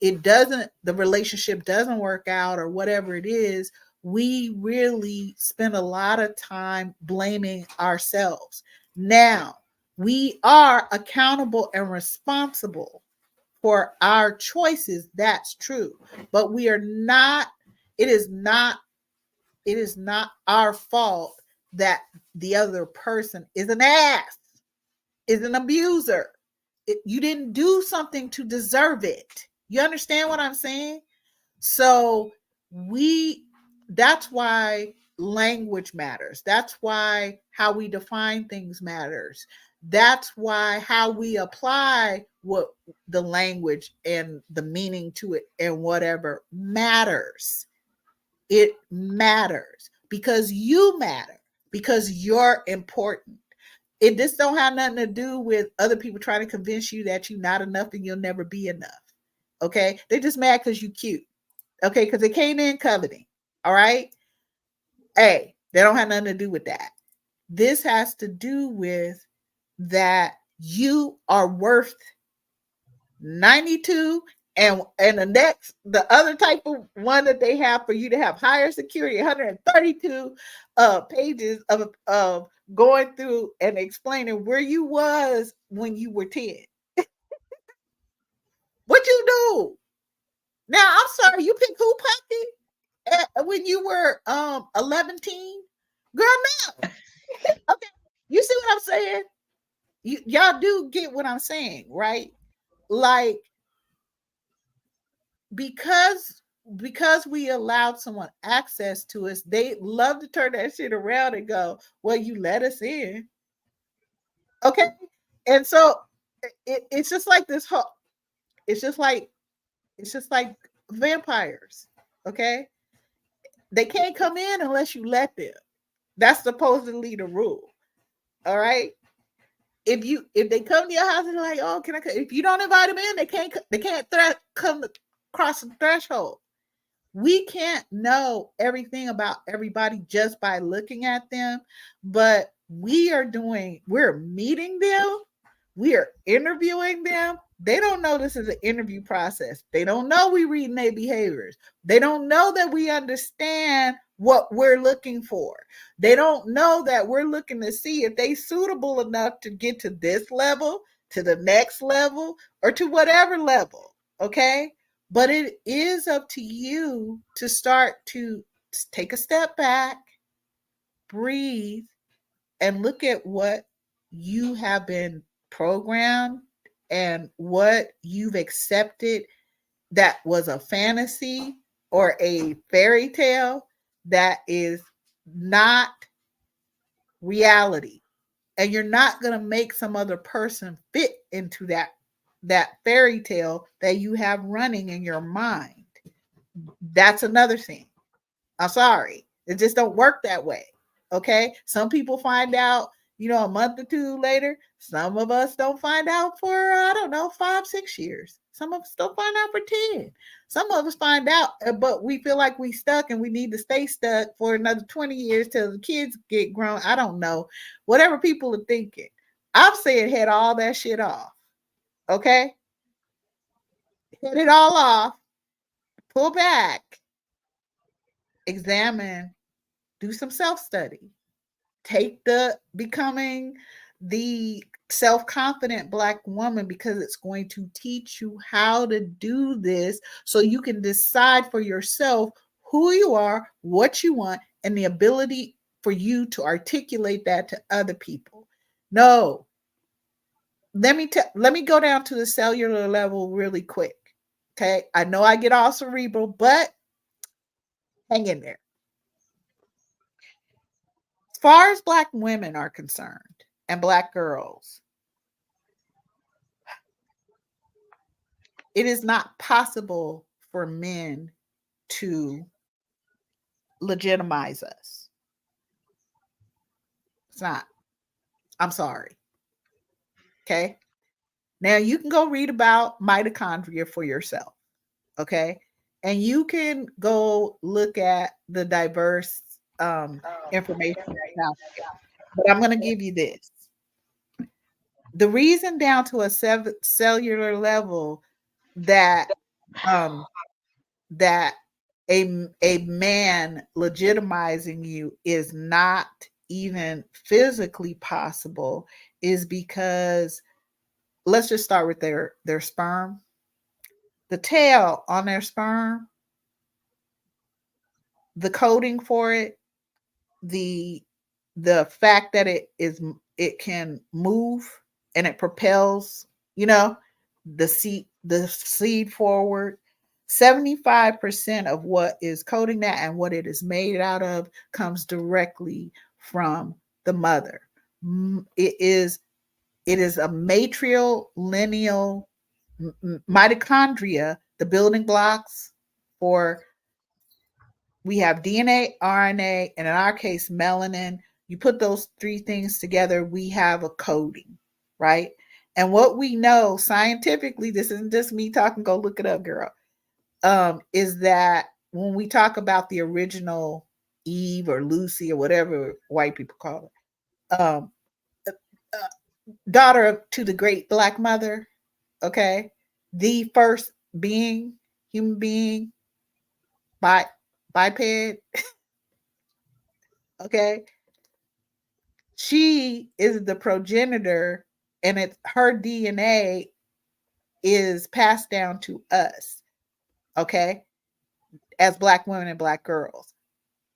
it doesn't, the relationship doesn't work out or whatever it is, we really spend a lot of time blaming ourselves. Now, we are accountable and responsible for our choices. That's true. But we are not, it is not, it is not our fault that the other person is an ass, is an abuser. You didn't do something to deserve it. You understand what I'm saying? So we, that's why language matters. That's why how we define things matters. That's why how we apply what the language and the meaning to it and whatever matters. It matters because you matter, because you're important. It just don't have nothing to do with other people trying to convince you that you're not enough and you'll never be enough. Okay, they're just mad because you cute. Okay, because they came in coveting. All right. Hey, they don't have nothing to do with that. This has to do with that you are worth 92, and the other type of one that they have for you to have higher security, 132 pages of going through and explaining where you was when you were 10. What you do? Now I'm sorry, you picked who puppy when you were 11 teen? Girl, no. Okay. You see what I'm saying? Y'all do get what I'm saying, right? Like, because we allowed someone access to us, they love to turn that shit around and go, well, you let us in. Okay. And so it's just like this whole, it's just like, it's just like vampires. Okay. They can't come in unless you let them. That's supposedly the rule. All right. If they come to your house and they're like, oh, can I? If you don't invite them in, they can't come across the threshold. We can't know everything about everybody just by looking at them, but we're meeting them, we are interviewing them. They don't know this is an interview process. They don't know we reading their behaviors. They don't know that we understand what we're looking for. They don't know that we're looking to see if they suitable enough to get to this level, to the next level, or to whatever level. Okay. But it is up to you to start to take a step back, breathe, and look at what you have been programmed and what you've accepted that was a fantasy or a fairy tale that is not reality. And you're not going to make some other person fit into that fairy tale that you have running in your mind. That's another thing. I'm sorry. It just don't work that way. Okay. Some people find out, a month or two later. Some of us don't find out for, I don't know, 5, 6 years. Some of us don't find out for 10. Some of us find out, but we feel like we stuck and we need to stay stuck for another 20 years till the kids get grown. I don't know. Whatever people are thinking. I'm saying head all that shit off. Okay. Head it all off. Pull back. Examine. Do some self study. Take the becoming the self-confident Black woman, because it's going to teach you how to do this so you can decide for yourself who you are, what you want, and the ability for you to articulate that to other people. No, let me go down to the cellular level really quick. Okay, I know I get all cerebral, but hang in there. As far as Black women are concerned and Black girls, it is not possible for men to legitimize us. It's not. I'm sorry. Okay. Now you can go read about mitochondria for yourself. Okay. And you can go look at the diverse information that's out there. But I'm going to give you this. The reason down to a cellular level that um, that a man legitimizing you is not even physically possible is because let's just start with their sperm. The tail on their sperm, the coding for it, the the fact that it can move and it propels, you know, the seed forward. 75% of what is coding that and what it is made out of comes directly from the mother. It is a matrilineal mitochondria, the building blocks for we have DNA, RNA, and in our case, melanin. You put those three things together, we have a coding, right? And what we know scientifically, this isn't just me talking, go look it up, girl, is that when we talk about the original Eve or Lucy or whatever white people call it, uh, daughter to the great black mother, okay, the first being, human being, bi- biped, okay, she is the progenitor and it's her DNA is passed down to us, okay, as black women and black girls.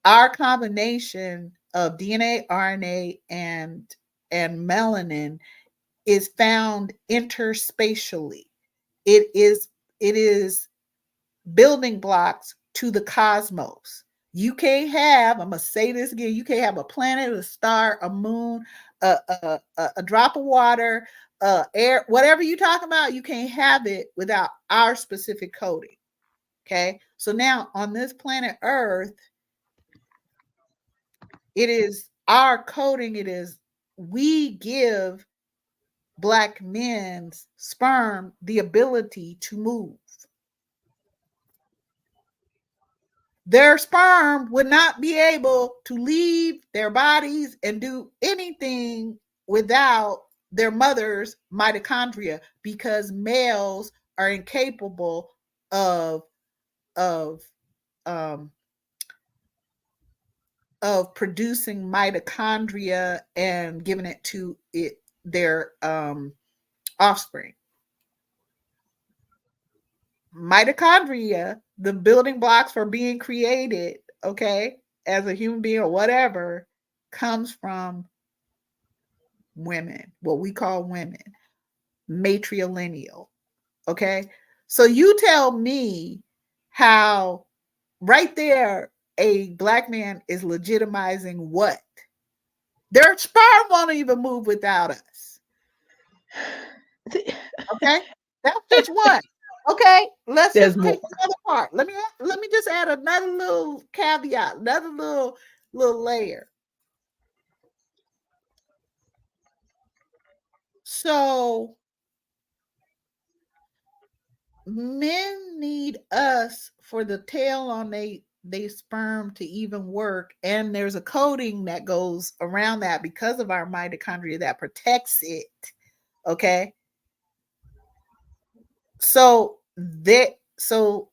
Our combination of DNA, RNA, and melanin is found interspatially. It is building blocks to the cosmos. You can't have, I'm going to say this again, you can't have a planet, a star, a moon, a drop of water, air, whatever you talk about, you can't have it without our specific coding. Okay. So now on this planet Earth, it is our coding, it is we give black men's sperm the ability to move. Their sperm would not be able to leave their bodies and do anything without their mother's mitochondria because males are incapable of of um, of producing mitochondria and giving it to their offspring. Mitochondria, the building blocks for being created, okay, as a human being or whatever, comes from women, what we call women, matrilineal. Okay. So you tell me how right there a black man is legitimizing what? Their sperm won't even move without us. Okay. That's just one. Okay, let's There's just more. take the other part. Let me just add another little caveat, another little layer. So men need us for the tail on they sperm to even work, and there's a coating that goes around that because of our mitochondria that protects it. Okay, so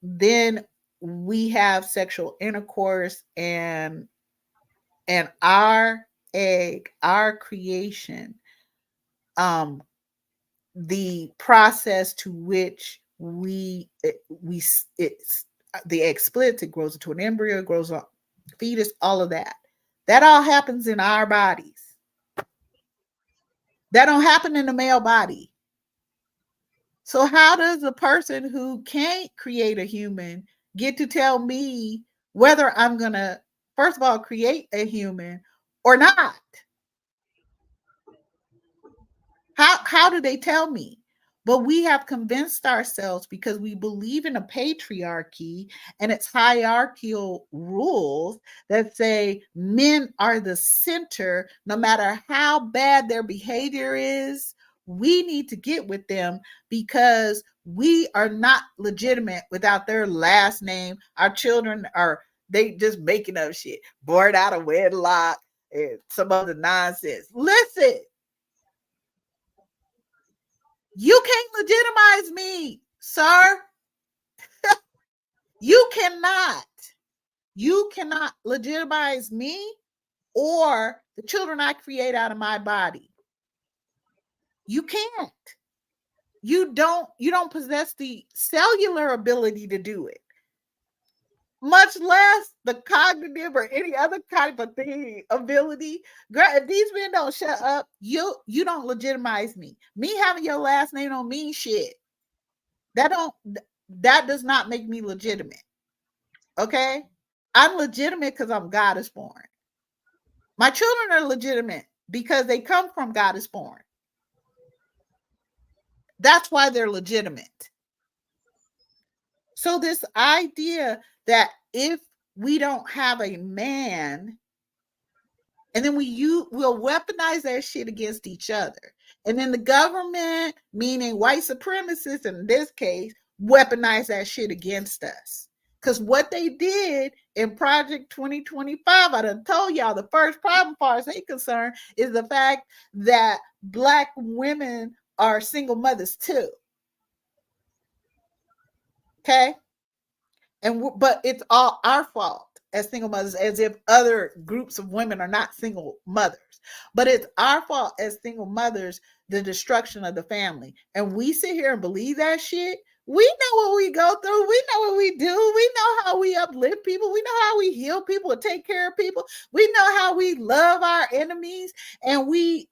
then we have sexual intercourse and our egg, our creation, um the process to which it's the egg splits, it grows into an embryo, it grows a fetus, all of that all happens in our bodies. That don't happen in the male body. So how does a person who can't create a human get to tell me whether I'm gonna first of all create a human or not? How do they tell me? But we have convinced ourselves because we believe in a patriarchy and its hierarchical rules that say men are the center, no matter how bad their behavior is. We need to get with them because we are not legitimate without their last name. Our children are, they just making up shit, born out of wedlock and some other nonsense. Listen, you can't legitimize me, sir. You cannot. You cannot legitimize me or the children I create out of my body. You can't. You don't possess the cellular ability to do it, much less the cognitive or any other type of thing ability. Girl, if these men don't shut up, you don't legitimize me. Me having your last name don't mean shit. That don't that does not make me legitimate. Okay? I'm legitimate because I'm goddess born. My children are legitimate because they come from goddess born. That's why they're legitimate. So this idea that if we don't have a man, and then we'll weaponize that shit against each other. And then the government, meaning white supremacists in this case, weaponize that shit against us. Because what they did in Project 2025, I done told y'all the first problem, as far as they concerned, is the fact that Black women are single mothers too. Okay? But it's all our fault as single mothers, as if other groups of women are not single mothers. But it's our fault as single mothers, the destruction of the family. And we sit here and believe that shit. We know what we go through. We know what we do. We know how we uplift people. We know how we heal people and take care of people. We know how we love our enemies, and we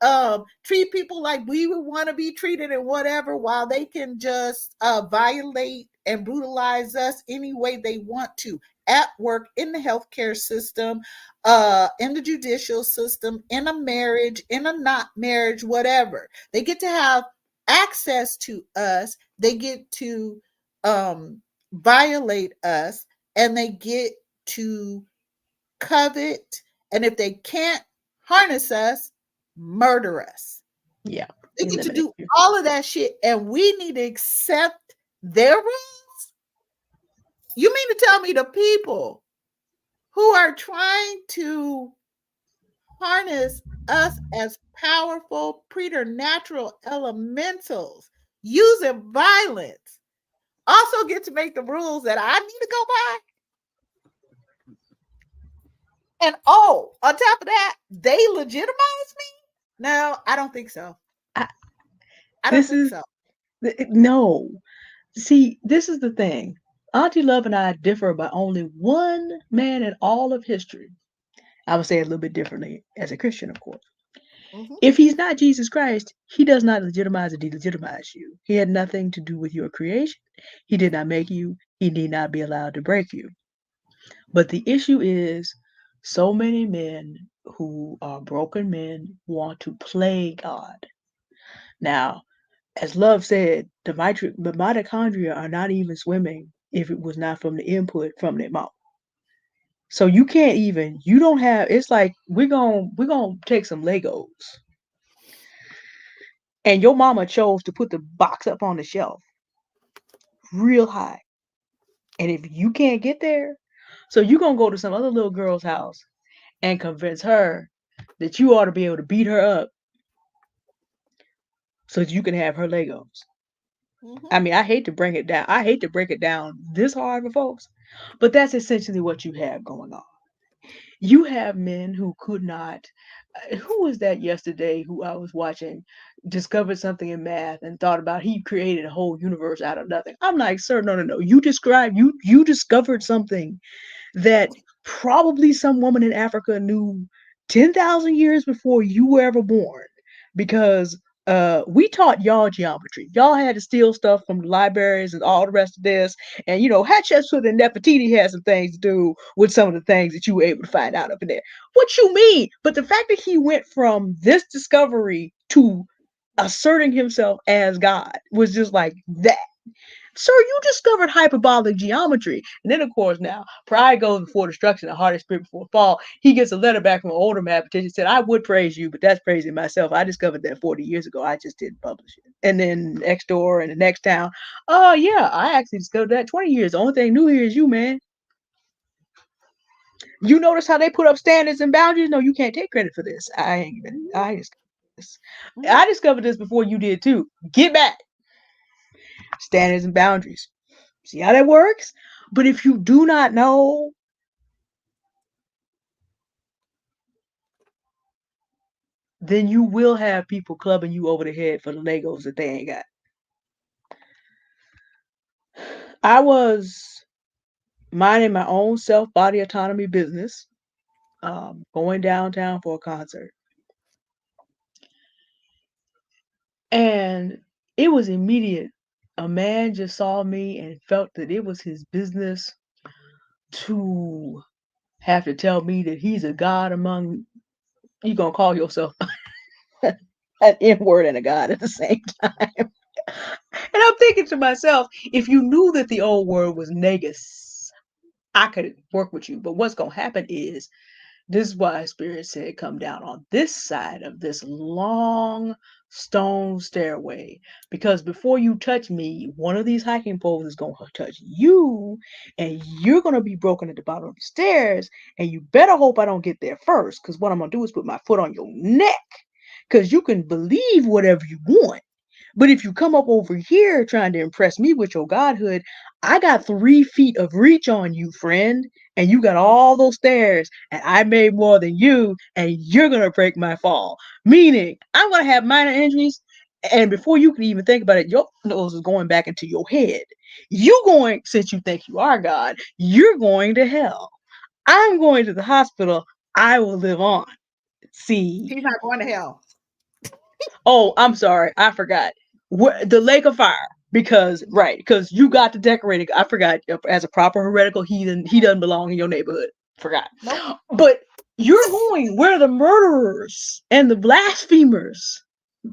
treat people like we would want to be treated and whatever, while they can just violate and brutalize us any way they want to, at work, in the healthcare system, in the judicial system, in a marriage, in a not marriage, whatever. They get to have access to us. They get to violate us, and they get to covet. And if they can't harness us, murder us. Yeah. They get to do all of that shit, and we need to accept their rules. You mean to tell me the people who are trying to harness us as powerful preternatural elementals using violence also get to make the rules that I need to go by? And oh, on top of that, they legitimize me? No, I don't think so. I don't think so. No. See, this is the thing. Auntie Love and I differ about only one man in all of history. I would say it a little bit differently as a Christian, of course. Mhm. If he's not Jesus Christ, he does not legitimize or delegitimize you. He had nothing to do with your creation. He did not make you. He need not be allowed to break you. But the issue is so many men who are broken men want to play God. Now, as Love said, the mitochondria are not even swimming if it was not from the input from their mouth. So you can't even, you don't have, it's like we're gonna take some Legos. And your mama chose to put the box up on the shelf real high. And if you can't get there, so you're gonna go to some other little girl's house and convince her that you ought to be able to beat her up so that you can have her Legos. Mhm. I mean, I hate to bring it down. I hate to break it down this hard for folks, but that's essentially what you have going on. You have men who could not. Who was that yesterday who I was watching discovered something in math and thought about he created a whole universe out of nothing? I'm like, sir, no, no, no. You discovered something that probably some woman in Africa knew 10,000 years before you were ever born, because we taught y'all geometry. Y'all had to steal stuff from the libraries and all the rest of this. And, Hatshepsut and Nefertiti had some things to do with some of the things that you were able to find out up in there. What you mean? But the fact that he went from this discovery to asserting himself as God was just like that. Sir, you discovered hyperbolic geometry. And then, of course, now, pride goes before destruction, the heart is spirit before fall. He gets a letter back from an older mathematician, said, I would praise you, but that's praising myself. I discovered that 40 years ago. I just didn't publish it. And then next door and the next town, oh, yeah, I actually discovered that 20 years. The only thing new here is you, man. You notice how they put up standards and boundaries? No, you can't take credit for this. I discovered this. I discovered this before you did too. Get back. Standards and boundaries. See how that works? But if you do not know, then you will have people clubbing you over the head for the Legos that they ain't got. I was minding my own self body autonomy business, going downtown for a concert. And it was immediate. A man just saw me and felt that it was his business to have to tell me that he's a god among, you gonna call yourself an N word and a god at the same time. And I'm thinking to myself, if you knew that the old word was negus, I could work with you. But what's going to happen is, this is why Spirit said, come down on this side of this long stone stairway. Because before you touch me, one of these hiking poles is going to touch you, and you're going to be broken at the bottom of the stairs. And you better hope I don't get there first. Because what I'm going to do is put my foot on your neck. Because you can believe whatever you want. But if you come up over here trying to impress me with your godhood, I got 3 feet of reach on you, friend. And you got all those stairs, and I made more than you, and you're going to break my fall. Meaning, I'm going to have minor injuries, and before you can even think about it, your nose is going back into your head. You going, since you think you are God, you're going to hell. I'm going to the hospital. I will live on. See, He's not going to hell. oh, I'm sorry. I forgot. The lake of fire. Because, right, because you got the decorating. I forgot. As a proper heretical heathen, he doesn't belong in your neighborhood. Forgot. Nope. But you're going where the murderers and the blasphemers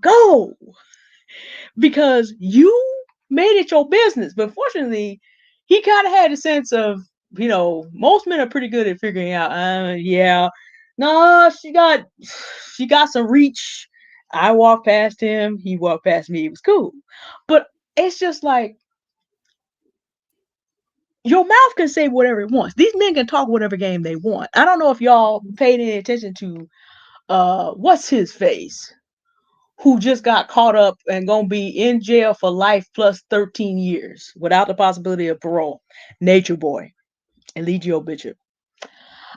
go. Because you made it your business. But fortunately, he kind of had a sense of, most men are pretty good at figuring out, yeah, no, she got some reach. I walked past him, he walked past me, it was cool. But it's just like, your mouth can say whatever it wants. These men can talk whatever game they want. I don't know if y'all paid any attention to what's his face, who just got caught up and gonna be in jail for life plus 13 years without the possibility of parole. Nature Boy, Eligio Bishop.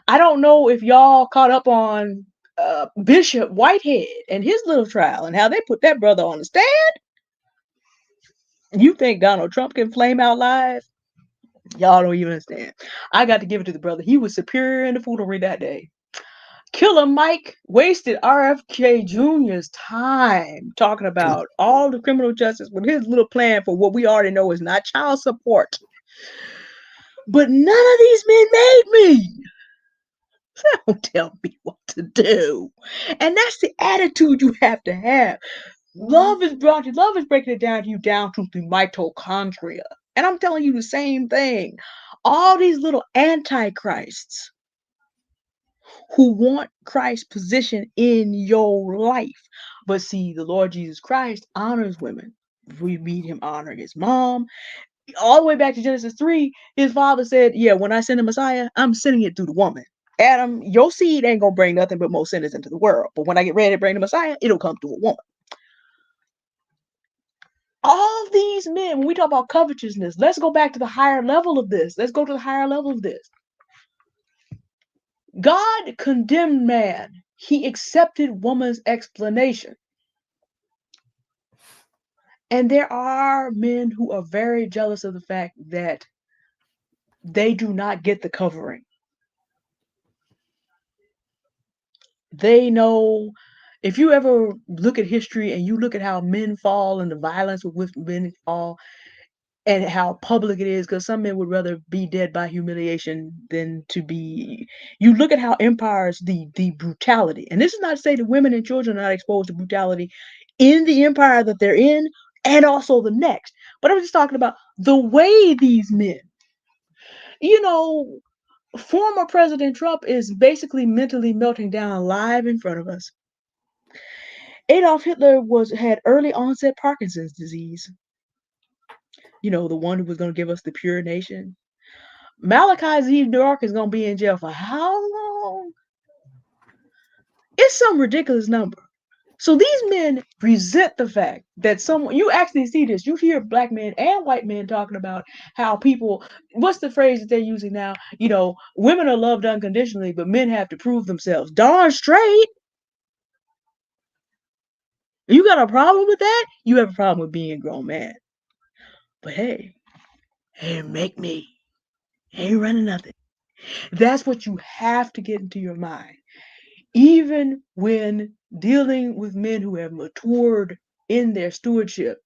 I don't know if y'all caught up on Bishop Whitehead and his little trial and how they put that brother on the stand. You think Donald Trump can flame out live? Y'all don't even understand. I got to give it to the brother. He was superior in the foolery that day. Killer Mike wasted RFK Jr.'s time talking about all the criminal justice with his little plan for what we already know is not child support. But none of these men made me. Don't tell me what to do. And that's the attitude you have to have. Love is breaking it down to you down to the mitochondria. And I'm telling you the same thing. All these little antichrists who want Christ's position in your life. But see, the Lord Jesus Christ honors women. We meet him honoring his mom. All the way back to Genesis 3, his father said, yeah, when I send the Messiah, I'm sending it through the woman. Adam, your seed ain't gonna bring nothing but more sinners into the world. But when I get ready to bring the Messiah, it'll come through a woman. All these men, when we talk about covetousness, let's go back to the higher level of this. Let's go to the higher level of this. God condemned man. He accepted woman's explanation. And there are men who are very jealous of the fact that they do not get the covering. They know, if you ever look at history and you look at how men fall and the violence with which men fall and how public it is, because some men would rather be dead by humiliation than to be. You look at how empires, the brutality, and this is not to say that women and children are not exposed to brutality in the empire that they're in and also the next. But I'm just talking about the way these men, you know, former President Trump is basically mentally melting down live in front of us. Adolf Hitler had early onset Parkinson's disease. You know, the one who was going to give us the pure nation. Malachi Z. Dark is going to be in jail for how long? It's some ridiculous number. So these men resent the fact that someone, you actually see this, you hear black men and white men talking about how people, what's the phrase that they're using now? You know, women are loved unconditionally, but men have to prove themselves. Darn straight. You got a problem with that? You have a problem with being a grown man. But hey, make me. Ain't running nothing. That's what you have to get into your mind. Even when dealing with men who have matured in their stewardship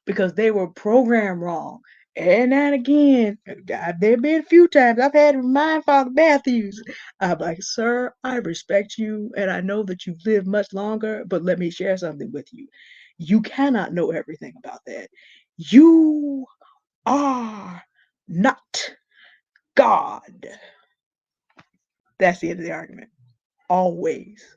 because they were programmed wrong. And then again, there have been a few times I've had to remind Father Matthews. I'm like, sir, I respect you and I know that you've lived much longer, but let me share something with you. You cannot know everything about that. You are not God. That's the end of the argument. Always.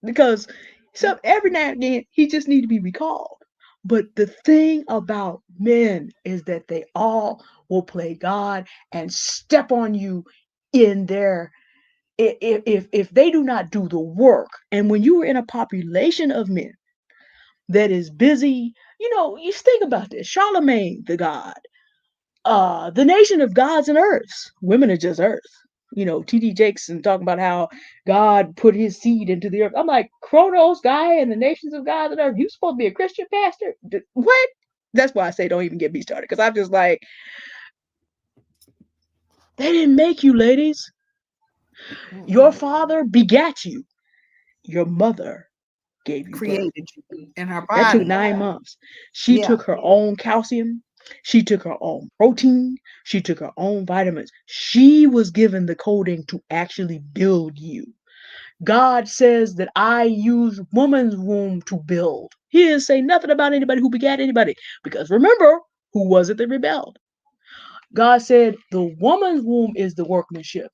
Because so every now and then he just need to be recalled. But the thing about men is that they all will play God and step on you in their if they do not do the work. And when you are in a population of men that is busy, you know, you think about this. Charlemagne the God, the nation of gods and earths. Women are just earth. You know, T.D. Jakes talking about how God put his seed into the earth. I'm like, Kronos guy and the nations of gods and earth. You supposed to be a Christian pastor? What? That's why I say don't even get me started. Because I'm just like, they didn't make you, ladies. Your father begat you. Your mother gave you birth. Created you in her That took body. 9 months. She Yeah. took her own calcium. She took her own protein. She took her own vitamins. She was given the coding to actually build you. God says that I use woman's womb to build. He didn't say nothing about anybody who begat anybody. Because remember, who was it that rebelled? God said the woman's womb is the workmanship,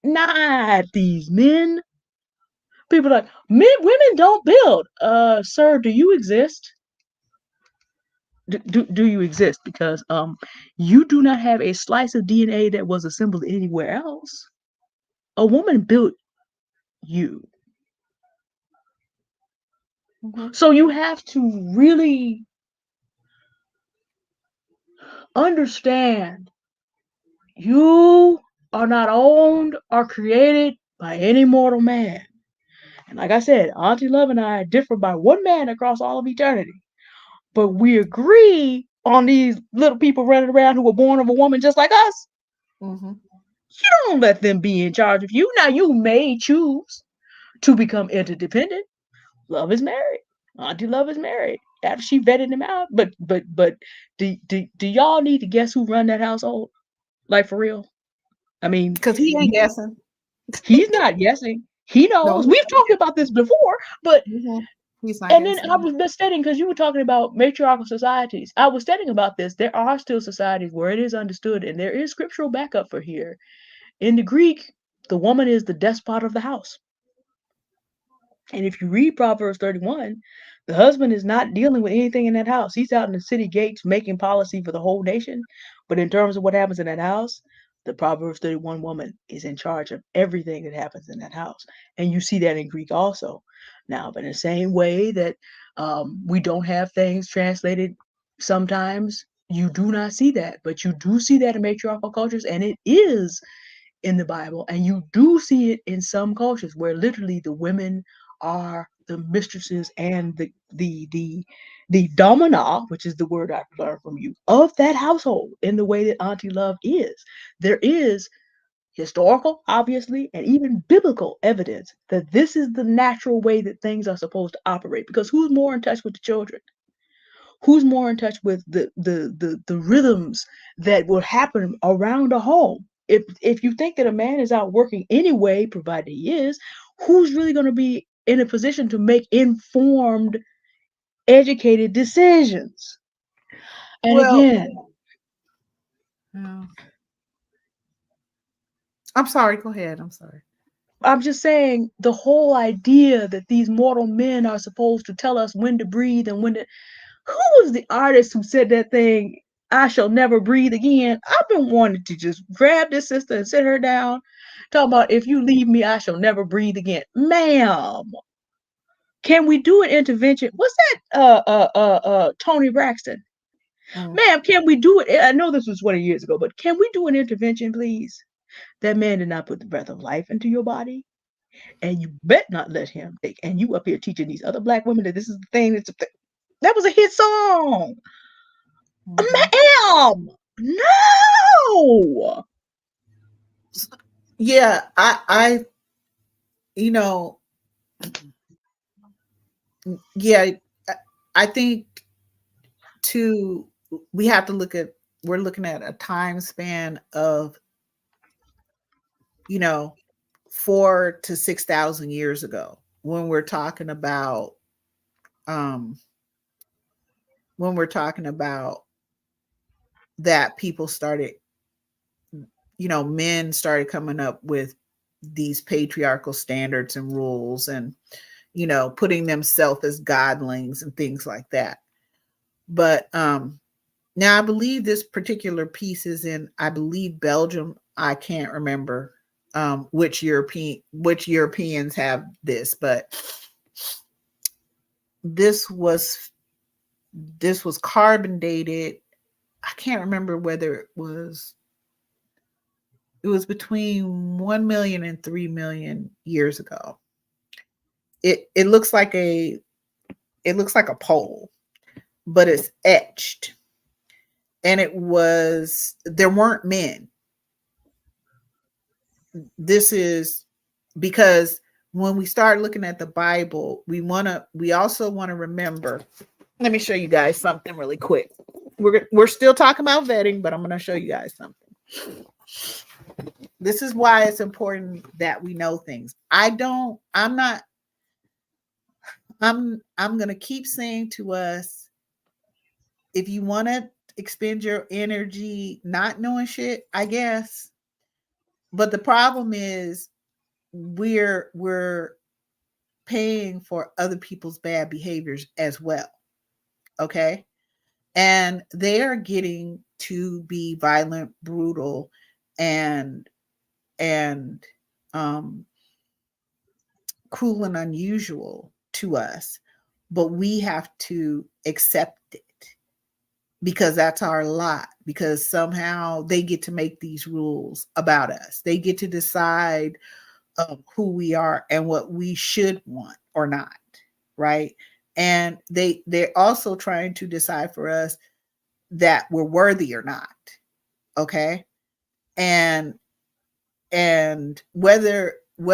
not these men. People are like, women don't build. Sir, do you exist? Do you exist? Because you do not have a slice of DNA that was assembled anywhere else. A woman built you. So you have to really understand you are not owned or created by any mortal man. And like I said, Auntie Love and I differ by one man across all of eternity. But we agree on these little people running around who were born of a woman just like us. You don't let them be in charge of you. Now you may choose to become interdependent. Love is married. Auntie Love is married. After she vetted him out. But do y'all need to guess who run that household? Like for real? I mean, Because he ain't guessing. he's not guessing. He No, knows. We've talked about this before, but he's not and then I guessing. was just stating because you were talking about matriarchal societies. I was stating about this. There are still societies where it is understood, and there is scriptural backup for here. In the Greek, the woman is the despot of the house. And if you read Proverbs 31, the husband is not dealing with anything in that house. He's out in the city gates making policy for the whole nation. But in terms of what happens in that house, the Proverbs 31 woman is in charge of everything that happens in that house. And you see that in Greek also. Now, but in the same way that we don't have things translated sometimes, you do not see that. But you do see that in matriarchal cultures, and it is in the Bible, and you do see it in some cultures where literally the women are the mistresses and the domina, which is the word I've learned from you, of that household in the way that Auntie Love is. There is historical, obviously, and even biblical evidence that this is the natural way that things are supposed to operate. Because who's more in touch with the children? Who's more in touch with the rhythms that will happen around a home? If you think that a man is out working anyway, provided he is, who's really going to be in a position to make informed educated decisions. And Well, again, yeah. I'm sorry. Go ahead. I'm sorry. I'm just saying the whole idea that these mortal men are supposed to tell us when to breathe and when to. Who was the artist who said that thing? I shall never breathe again. I've been wanting to just grab this sister and sit her down, talk about if you leave me, I shall never breathe again. Ma'am, can we do an intervention? What's that? Tony Braxton. Mm. Ma'am, can we do it? I know this was 20 years ago, but can we do an intervention, please? That man did not put the breath of life into your body, and you bet not let him take. And you up here teaching these other black women that this is the thing. That was a hit song. Mhm. Ma'am, no. Yeah, you know, yeah, I I think too, we have to we're looking at a time span of, you know, 4 to 6,000 years ago when we're talking about, um, when we're talking about that people started, men started coming up with these patriarchal standards and rules and, putting themselves as godlings and things like that. But now I believe this particular piece is in, I believe, Belgium. I can't remember which Europeans have this, but this was this was carbon dated. I can't remember whether it was between 1 million and 3 million years ago. It looks like a pole, but it's etched. And there weren't men. This is because when we start looking at the Bible, we also want to remember. Let me show you guys something really quick. We're still talking about vetting, but I'm going to show you guys something. This is why it's important that we know things. I'm going to keep saying to us, if you want to expend your energy not knowing shit, I guess. But the problem is we're paying for other people's bad behaviors as well. Okay? And they are getting to be violent, brutal, and and um cruel and unusual to us, but we have to accept it because that's our lot, because somehow they get to make these rules about us. They get to decide who we are and what we should want or not, right? And they're also trying to decide for us that we're worthy or not, okay? And and whether you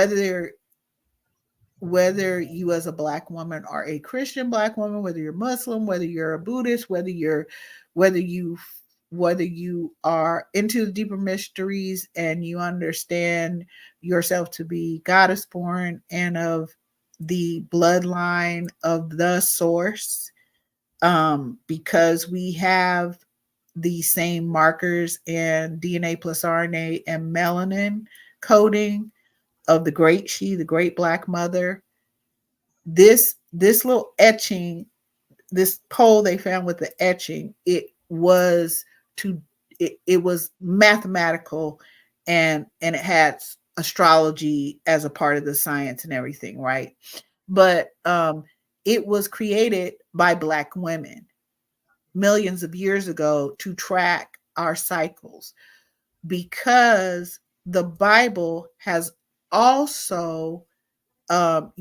as a black woman are a Christian black woman, whether you're Muslim, whether you're a Buddhist, whether you whether you are into the deeper mysteries and you understand yourself to be goddess born and of the bloodline of the source, because we have the same markers in DNA plus RNA and melanin coding of the great black mother. This little etching, this pole they found with the etching, to it was mathematical, and it had astrology as a part of the science and everything, right? But it was created by black women millions of years ago to track our cycles, because the Bible has also, um,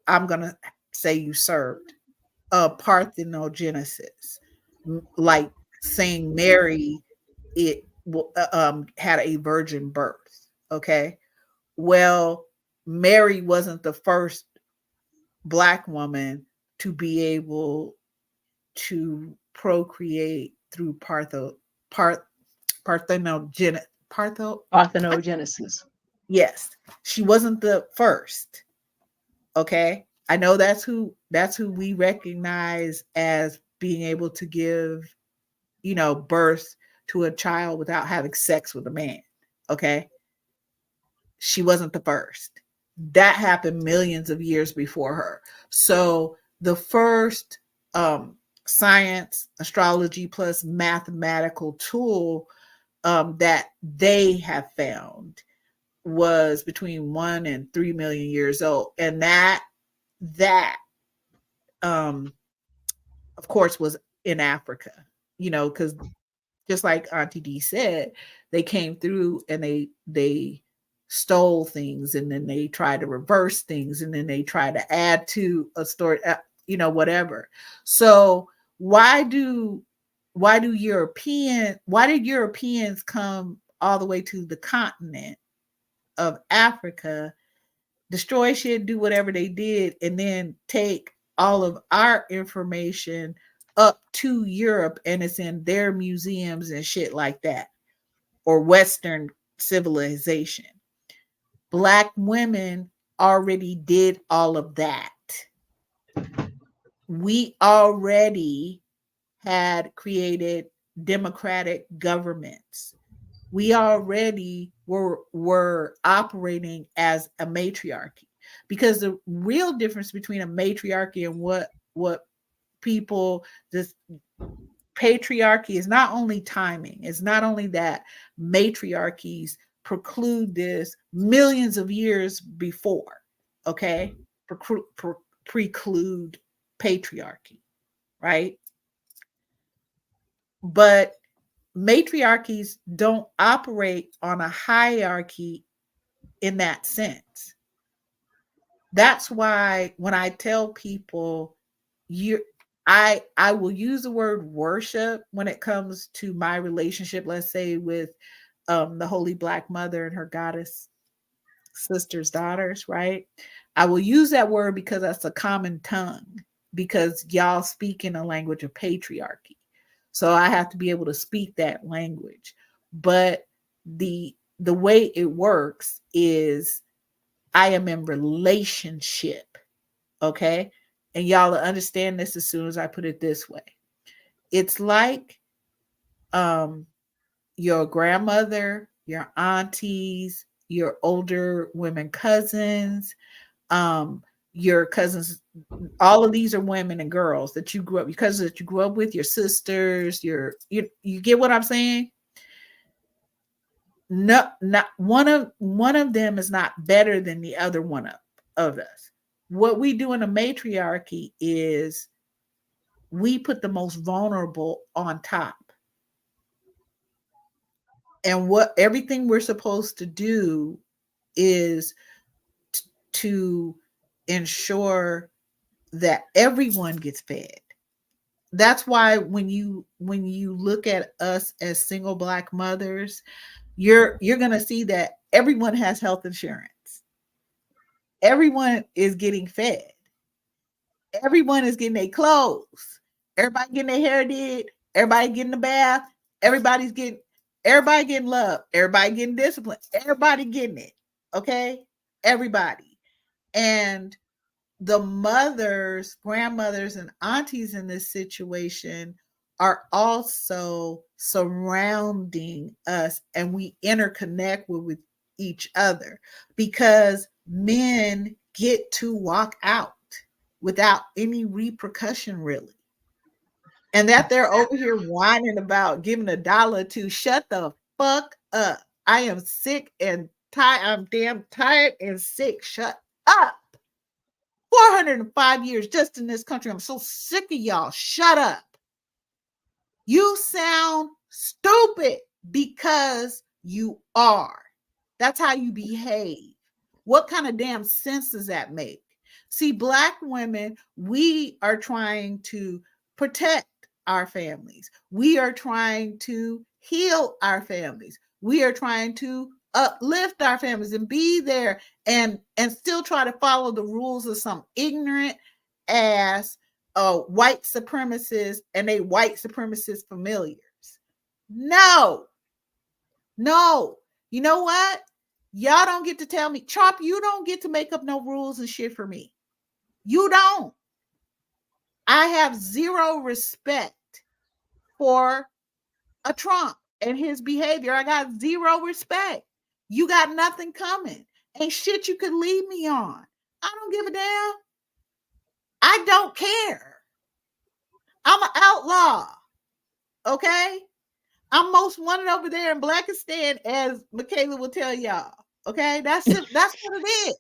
I'm going to say, usurped parthenogenesis, like saying Mary it had a virgin birth. Okay, well, Mary wasn't the first black woman to be able to procreate through parth parthenogenesis. Parthenogenesis. Yes, she wasn't the first. Okay, I know that's who we recognize as being able to give, birth to a child without having sex with a man. Okay? She wasn't the first. That happened millions of years before her. So the first um, science, astrology plus mathematical tool that they have found was between 1 and 3 million years old, and that um, of course was in Africa. Because just like Auntie D said, they came through and they stole things, and then they tried to reverse things, and then they tried to add to a story, whatever. So why did Europeans come all the way to the continent of Africa, destroy shit, do whatever they did, and then take all of our information up to Europe and it's in their museums and shit like that, or Western civilization? Black women already did all of that. We already had created democratic governments. We already were operating as a matriarchy, because the real difference between a matriarchy and what people this patriarchy is not only timing. It's not only that matriarchies preclude this millions of years before. Okay, preclude patriarchy, right? But matriarchies don't operate on a hierarchy in that sense. That's why when I tell people, you I will use the word worship when it comes to my relationship, let's say with the Holy Black Mother and her goddess sisters, daughters, right? I will use that word because that's a common tongue, because y'all speak in a language of patriarchy. So I have to be able to speak that language. But the way it works is I am in relationship, okay? And y'all will understand this as soon as I put it this way. It's like um your grandmother, your aunties, your older women cousins, um, your cousins, all of these are women and girls that you grew up, your cousins that you grew up with, your sisters, you get what I'm saying? No, not one of them is not better than the other one of us. What we do in a matriarchy is we put the most vulnerable on top. And what everything we're supposed to do is to ensure that everyone gets fed. That's why when you look at us as single Black mothers, you're going to see that everyone has health insurance. Everyone is getting fed. Everyone is getting their clothes. Everybody getting their hair did. Everybody getting the bath. Everybody getting love. Everybody getting discipline. Everybody getting it. Okay? Everybody. And the mothers, grandmothers, and aunties in this situation are also surrounding us, and we interconnect with each other, because men get to walk out without any repercussion, really. And that they're over here whining about giving $1 to, shut the fuck up. I am sick and tired. I'm damn tired and sick. Shut up. 405 years just in this country. I'm so sick of y'all. Shut up. You sound stupid because you are. That's how you behave. What kind of damn sense does that make? See, Black women, we are trying to protect our families. We are trying to heal our families. We are trying to uplift our families and be there and still try to follow the rules of some ignorant ass white supremacists and they white supremacist familiars. No, no. You know what? Y'all don't get to tell me, Trump, you don't get to make up no rules and shit for me. You don't. I have zero respect for a Trump and his behavior. I got zero respect. You got nothing coming. Ain't shit you could leave me on. I don't give a damn. I don't care. I'm an outlaw. Okay? I'm most wanted over there in Blackistan, as Michaela will tell y'all. Okay? That's what it is.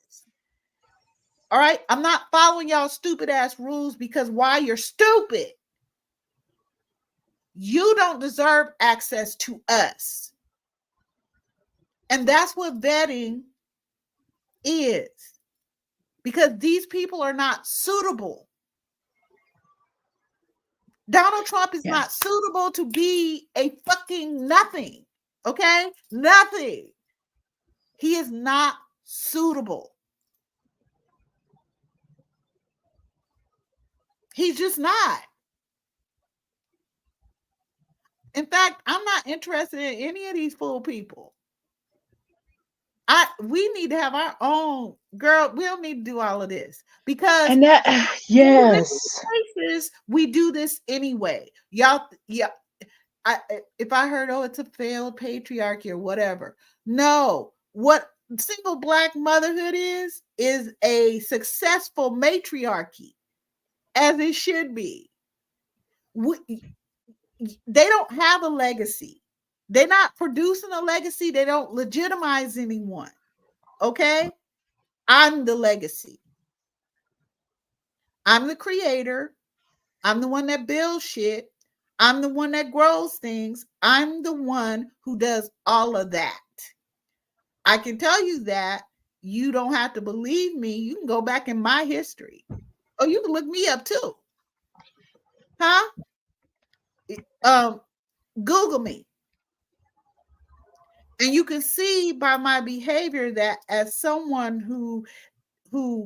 All right? I'm not following y'all stupid ass rules because why? You're stupid. You don't deserve access to us. And that's what vetting is. Because these people are not suitable. Donald Trump is not suitable to be a fucking nothing. Okay? Nothing. He is not suitable. He's just not. In fact, I'm not interested in any of these fool people. We need to have our own girl. We don't need to do all of this because and that yes, places we do this anyway. Y'all, yeah. If I heard, oh, it's a failed patriarchy or whatever. No, what single black motherhood is a successful matriarchy, as it should be. They don't have a legacy. They're not producing a legacy. They don't legitimize anyone. Okay? I'm the legacy. I'm the creator. I'm the one that builds shit. I'm the one that grows things. I'm the one who does all of that. I can tell you that. You don't have to believe me. You can go back in my history. Oh, you can look me up too. Huh? Google me. And you can see by my behavior that as someone who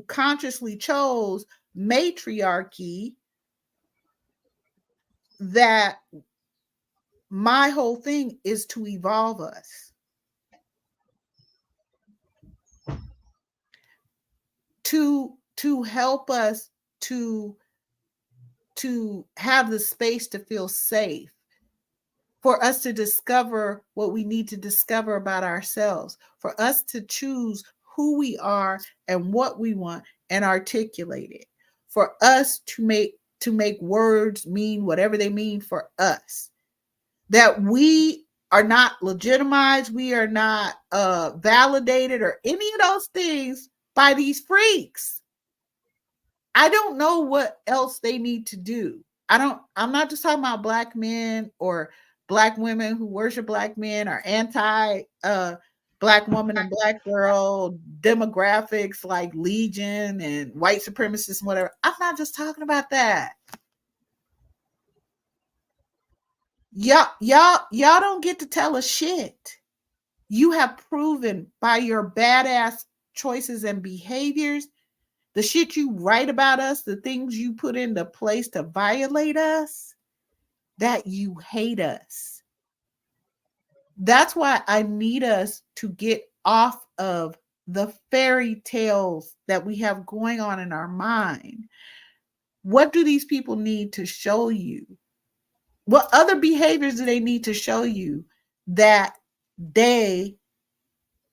consciously chose matriarchy, that my whole thing is to evolve us, to help us to have the space to feel safe, for us to discover what we need to discover about ourselves, for us to choose who we are and what we want and articulate it, for us to make words mean whatever they mean for us, that we are not legitimized, we are not validated or any of those things by these freaks. I don't know what else they need to do. I'm not just talking about black men or black women who worship black men or anti black woman and black girl demographics like Legion and white supremacists and whatever. I'm not just talking about that. Y'all don't get to tell us shit. You have proven by your badass choices and behaviors, the shit you write about us, the things you put into place to violate us, that you hate us. That's why I need us to get off of the fairy tales that we have going on in our mind. What do these people need to show you? What other behaviors do they need to show you that they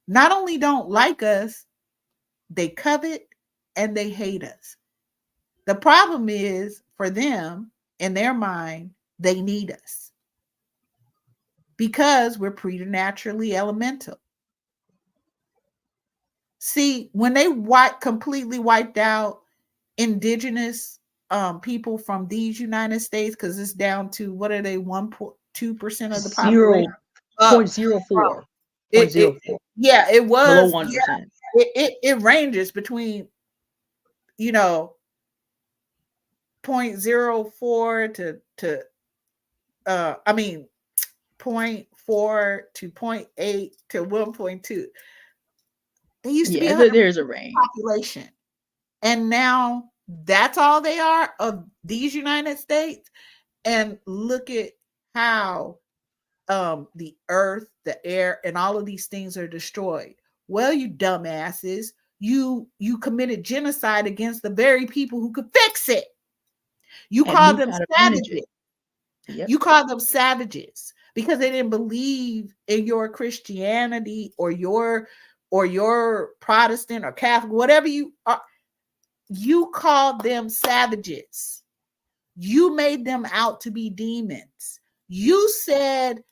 not only don't like us, they covet and they hate us? The problem is, for them, in their mind, they need us because we're preternaturally elemental. See, when they completely wiped out indigenous people from these United States, because it's down to, what are they, 1.2% of the population? 0.04. Yeah, it was below 1%. Yeah, it ranges between 0.04 to 0.4 to 0.8 to 1.2. They used to be there's a range population, and now that's all they are of these United States. And look at how the earth, the air, and all of these things are destroyed. Well, you dumbasses, you committed genocide against the very people who could fix it. You And called knew them how to manage it. savages. Yep. You called them savages because they didn't believe in your Christianity or your Protestant or Catholic, whatever you are. You called them savages. You made them out to be demons. You said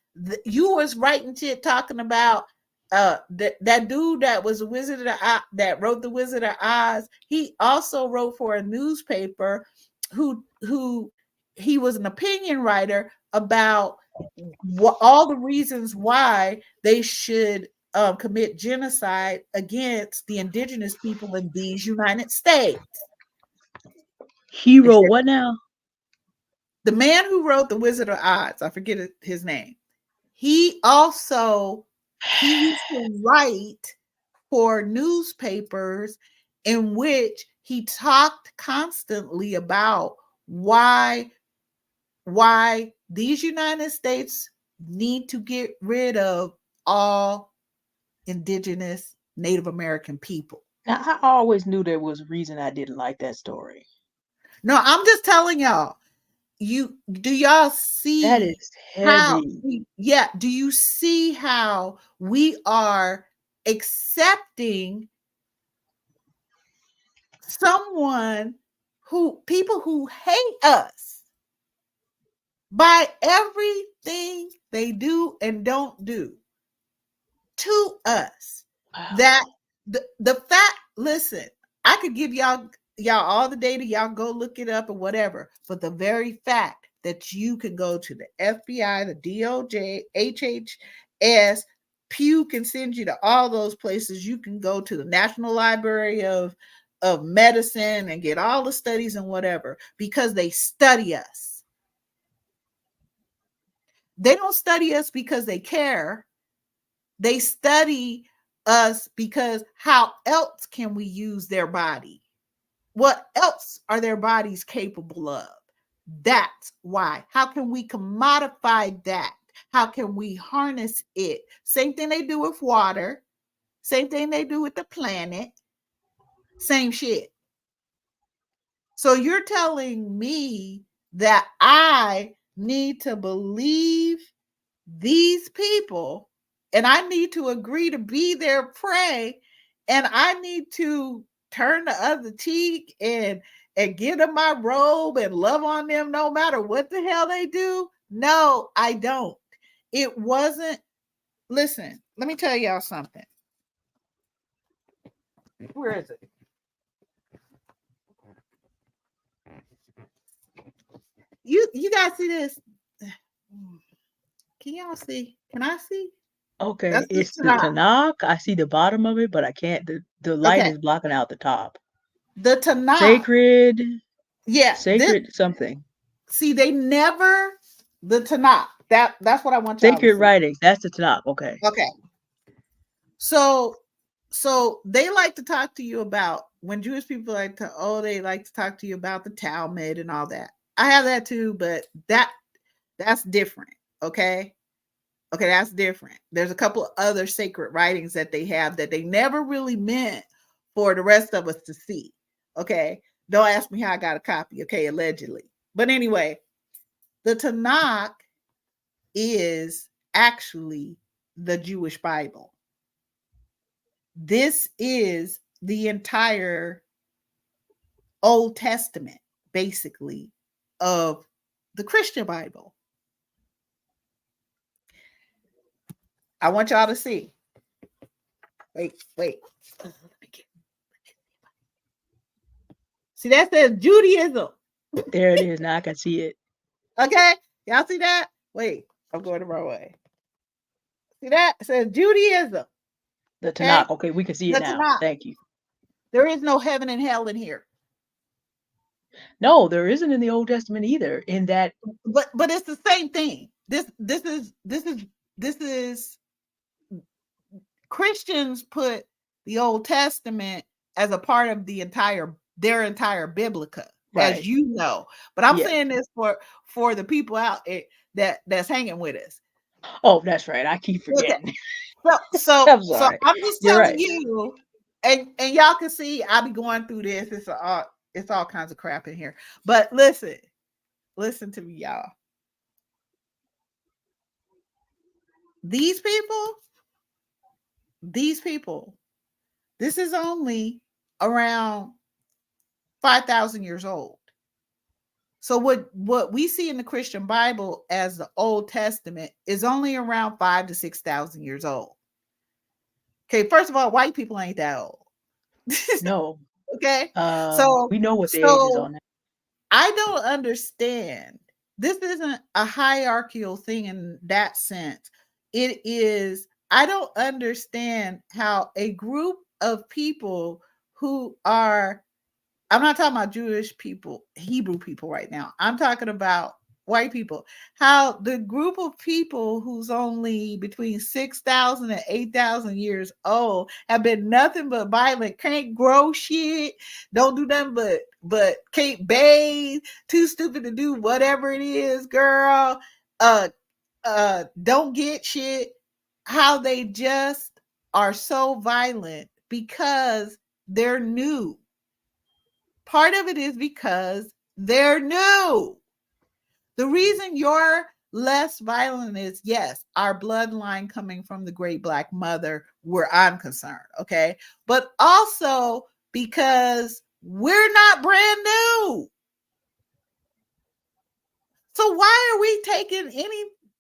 you was writing shit talking about that dude that was a Wizard of Oz, that wrote the Wizard of Oz. He also wrote for a newspaper who he was an opinion writer about all the reasons why they should commit genocide against the indigenous people in these United States. He wrote what now? The man who wrote The Wizard of Oz, I forget his name. He used to write for newspapers in which he talked constantly about why these United States need to get rid of all indigenous Native American people. Now, I always knew there was a reason I didn't like that story. No, I'm just telling y'all. Do y'all That see is how heavy. do you see how we are accepting someone people who hate us by everything they do and don't do to us? Wow. That the fact, listen, I could give y'all all the data, y'all go look it up or whatever, but the very fact that you can go to the FBI, the DOJ, HHS, Pew can send you to all those places. You can go to the National Library of Medicine and get all the studies and whatever, because they study us. They don't study us because they care. They study us because how else can we use their body? What else are their bodies capable of? That's why. How can we commodify that? How can we harness it? Same thing they do with water. Same thing they do with the planet. Same shit. So you're telling me that I need to believe these people and I need to agree to be their prey, and I need to turn the other cheek and give them my robe and love on them no matter what the hell they do? No, I don't. It wasn't. Listen, let me tell y'all something. Where is it? You guys see this? Can y'all see? Can I see? Okay, That's the it's the Tanakh. Tanakh. I see the bottom of it, but I can't. The light Okay, is blocking out the top. the Tanakh. Sacred, Yeah, this. sacred something. See, they never the Tanakh. That's what I want y'all to Sacred see. writings. That's the Tanakh. Okay. Okay. So they like to talk to you about, when Jewish people they like to talk to you about the Talmud and all that. I have that too, but that's different. Okay. Okay, that's different. There's a couple of other sacred writings that they have that they never really meant for the rest of us to see. Okay. Don't ask me how I got a copy. Okay, allegedly. But anyway, the Tanakh is actually the Jewish Bible. This is the entire Old Testament, basically, of the Christian Bible. I want y'all to see. Wait. See, that says Judaism. There it is. Now I can see it. Okay? Y'all see that? Wait, I'm going the wrong way. See that? It says Judaism. The Okay? Tanakh. Okay, we can see it The now. Tanakh. Thank you. There is no heaven and hell in here. No, there isn't in the Old Testament either. In that, But it's the same thing. This is Christians put the Old Testament as a part of their entire Biblica, right? as you know. But I'm Yeah. saying this for the people out there that's hanging with us. Oh, that's right. I keep Okay. forgetting. So I'm sorry. I'm just You're telling right. you, and y'all can see I be going through this. It's all kinds of crap in here. But listen to me, y'all. These people, these people, this is only around 5,000 years old. So what we see in the Christian Bible as the Old Testament is only around 5 to 6,000 years old. Okay, first of all, white people ain't that old. No. Okay, so We know what the age is so on that. I don't understand. This isn't a hierarchical thing in that sense. It is, I don't understand how a group of people who are, I'm not talking about Jewish people, Hebrew people right now. I'm talking about white people. How the group of people who's only between 6,000 and 8,000 years old have been nothing but violent, can't grow shit, don't do nothing but can't bathe, too stupid to do whatever it is, girl. Uh don't get shit. How they just are so violent because they're new. Part of it is because they're new. The reason you're less violent is, yes, our bloodline coming from the great black mother, where I'm concerned, okay? But also because we're not brand new. So why are we taking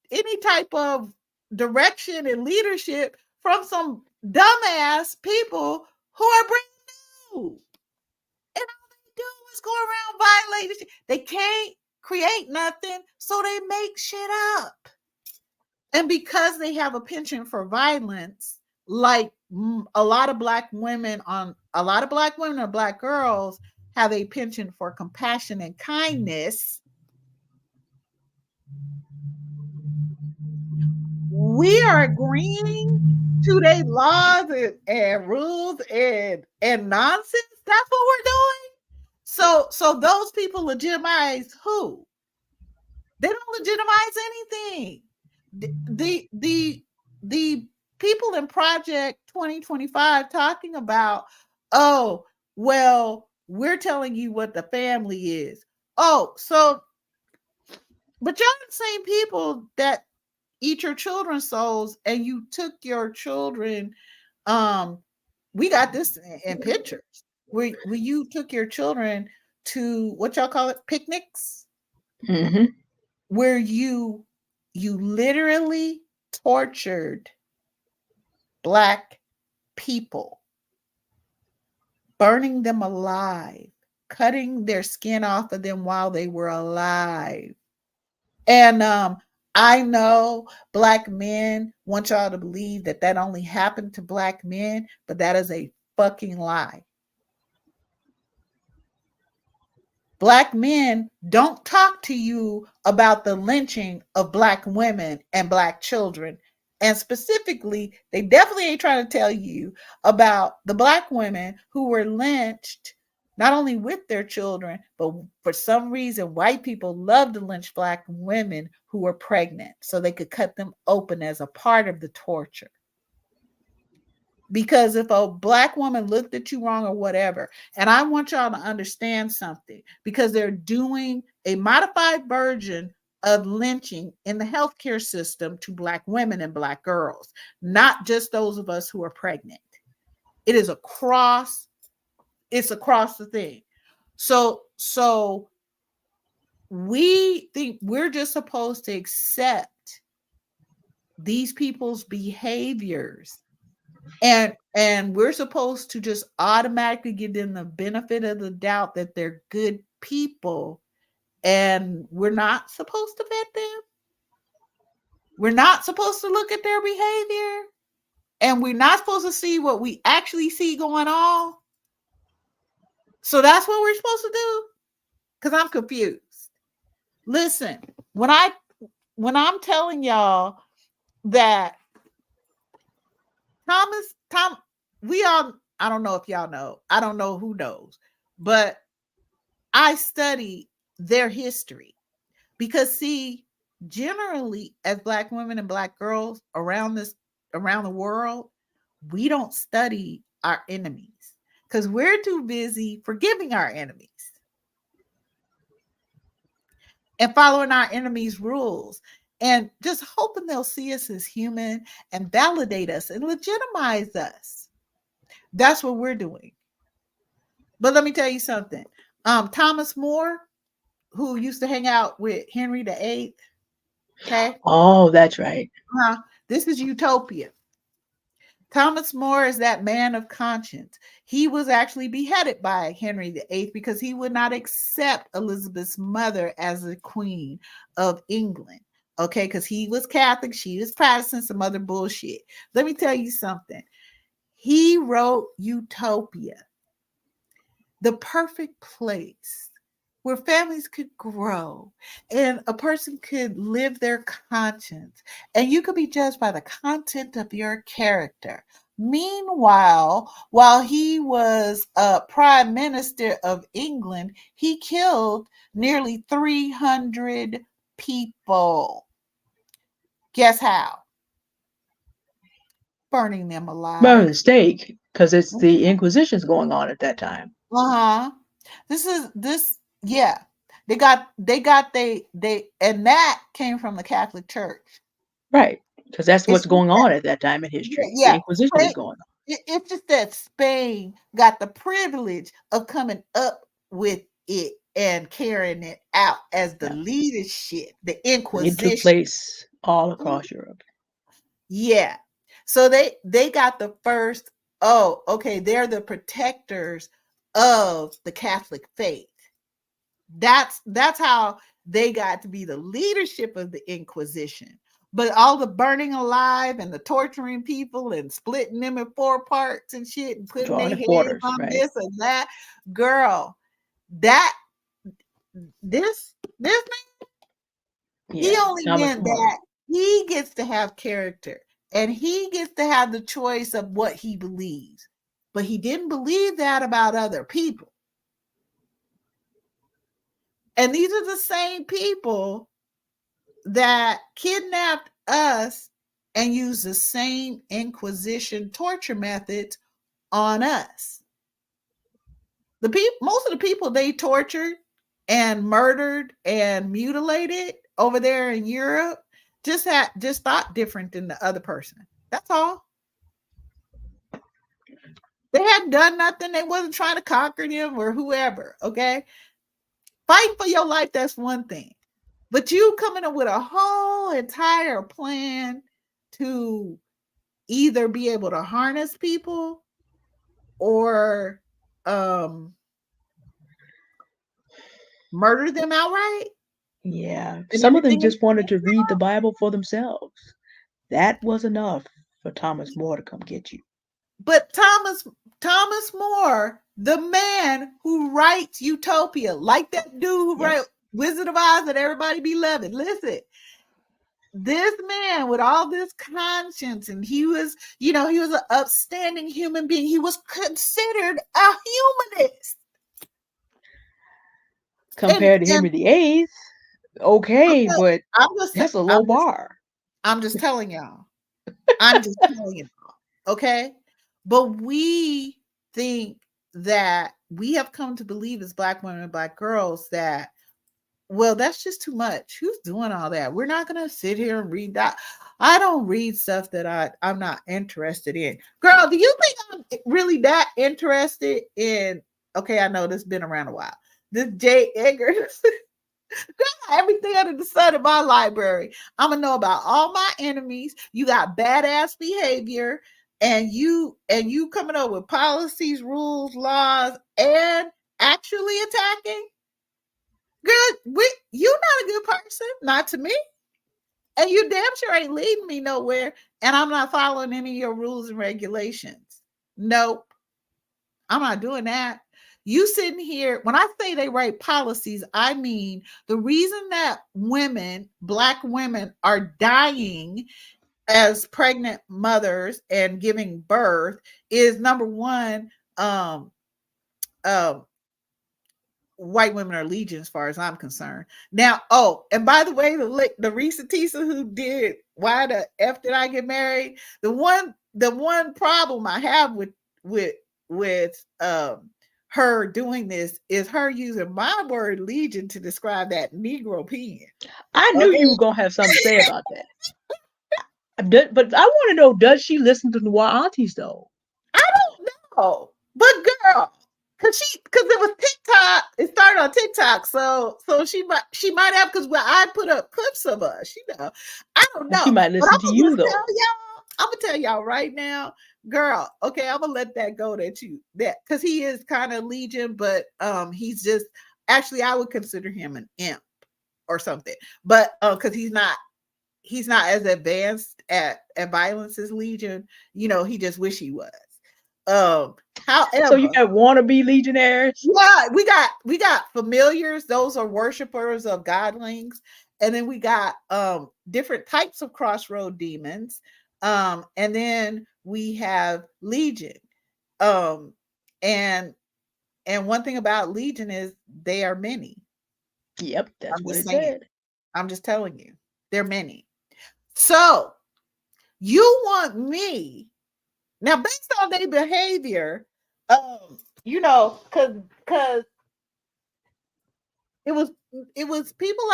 any type of direction and leadership from some dumbass people who are brand new? And all they do is go around violating shit. They can't create nothing, so they make shit up. And because they have a penchant for violence, like a lot of black women or black girls have a penchant for compassion and kindness, we are agreeing to their laws and rules and nonsense. That's what we're doing. So those people legitimize who? They don't legitimize anything. The people in Project 2025 talking about, oh, well, we're telling you what the family is. Oh, so, but y'all the same people that eat your children's souls, and you took your children. Um, we got this in pictures where you took your children to what y'all call it, picnics, Mm-hmm. where you literally tortured black people, burning them alive, cutting their skin off of them while they were alive. And I know black men want y'all to believe that that only happened to black men, but that is a fucking lie. Black men don't talk to you about the lynching of black women and black children. And specifically, they definitely ain't trying to tell you about the black women who were lynched, not only with their children, but for some reason, white people love to lynch black women who were pregnant so they could cut them open as a part of the torture. Because if a black woman looked at you wrong or whatever, and I want y'all to understand something, because they're doing a modified version of lynching in the healthcare system to black women and black girls, not just those of us who are pregnant. It is it's across the thing. So we think we're just supposed to accept these people's behaviors, and we're supposed to just automatically give them the benefit of the doubt that they're good people, and we're not supposed to vet them. We're not supposed to look at their behavior, and we're not supposed to see what we actually see going on. So that's what we're supposed to do, because I'm confused. Listen, when I'm telling y'all that Tom, we all, I don't know if y'all know, I don't know who knows, but I study their history, because see, generally as black women and black girls around the world, we don't study our enemies because we're too busy forgiving our enemies and following our enemies' rules and just hoping they'll see us as human and validate us and legitimize us. That's what we're doing. But let me tell you something. Thomas More, who used to hang out with Henry VIII, okay? Oh, that's right. This is utopia. Thomas More is that man of conscience. He was actually beheaded by Henry VIII because he would not accept Elizabeth's mother as the queen of England. Okay, because he was Catholic, she was Protestant, some other bullshit. Let me tell you something. He wrote Utopia, the perfect place where families could grow and a person could live their conscience and you could be judged by the content of your character. Meanwhile, while he was prime minister of England, he killed nearly 300 people. Guess how? Burning them By alive. mistake, because it's the Inquisition's going on at that time. Uh-huh. This yeah. They and that came from the Catholic Church. Right. Because that's It's what's just going that on at that time in history. The yeah. Inquisition is going on. It's just that Spain got the privilege of coming up with it and carrying it out as the Yeah. leadership, the And it took Inquisition. place all across Europe. Yeah. So they got the first, oh, okay, they're the protectors of the Catholic faith. That's how they got to be the leadership of the Inquisition. But all the burning alive and the torturing people and splitting them in four parts and shit and putting their Drawing the heads quarters, on right? this and that, girl, that this he Yeah. only Thomas meant More. that he gets to have character and he gets to have the choice of what he believes. But he didn't believe that about other people. And these are the same people that kidnapped us and used the same Inquisition torture methods on us. Most of the people they tortured and murdered and mutilated over there in Europe just thought different than the other person. That's all. They hadn't done nothing. They wasn't trying to conquer them or whoever. Okay, fighting for your life, that's one thing. But you coming up with a whole entire plan to either be able to harness people or um murder them outright Yeah. and Some of them everything in just wanted to between. read the Bible for themselves. That was enough for Thomas More to come get you. But Thomas More, the man who writes Utopia, like that dude who Yep. wrote Wizard of Oz and Everybody Be Loving. Listen, this man with all this conscience, and he was, he was an upstanding human being. He was considered a humanist. Compared to And Henry VIII, okay, okay, but I'm just that's a low I'm just bar. I'm just telling y'all. I'm just telling you, okay? But we think that we have come to believe as Black women and Black girls that, well, that's just too much. Who's doing all that? We're not going to sit here and read that. I don't read stuff that I'm not interested in. Girl, do you think I'm really that interested in? Okay, I know this has been around a while. This J. Edgar. Everything under the sun in my library. I'm gonna know about all my enemies. You got badass behavior, and you coming up with policies, rules, laws, and actually attacking. Girl, you not a good person, not to me. And you damn sure ain't leading me nowhere. And I'm not following any of your rules and regulations. Nope. I'm not doing that. You sitting here, when I say they write policies, I mean the reason that Black women, are dying as pregnant mothers and giving birth is number one, um, um, white women are legion as far as I'm concerned. Now, oh, and by the way, the Risa Tisa who did Why the F Did I Get Married? The one problem I have with with with her doing this is her using my word legion to describe that Negro pen. I knew Okay. you were gonna have something to say about that. But I want to know, does she listen to Noir Aunties though? I don't know. But girl, cause it was TikTok. It started on TikTok, so she might have because I put up clips of us. I don't And she know. might But listen I'm to gonna you just tell though. y'all. I'm gonna tell y'all right now, girl. Okay, I'm gonna let that go. That because he is kind of legion, but he's just actually I would consider him an imp or something. But because he's not as advanced at violence as Legion. He just wish he was. So you However, got wannabe legionnaires. yeah, we got familiars. Those are worshipers of godlings, and then we got different types of crossroad demons, and then we have Legion. Um, and one thing about Legion is they are many. Yep, that's I'm what just it saying. said. I'm just telling you, they're many. So you want me now based on their behavior, because it was people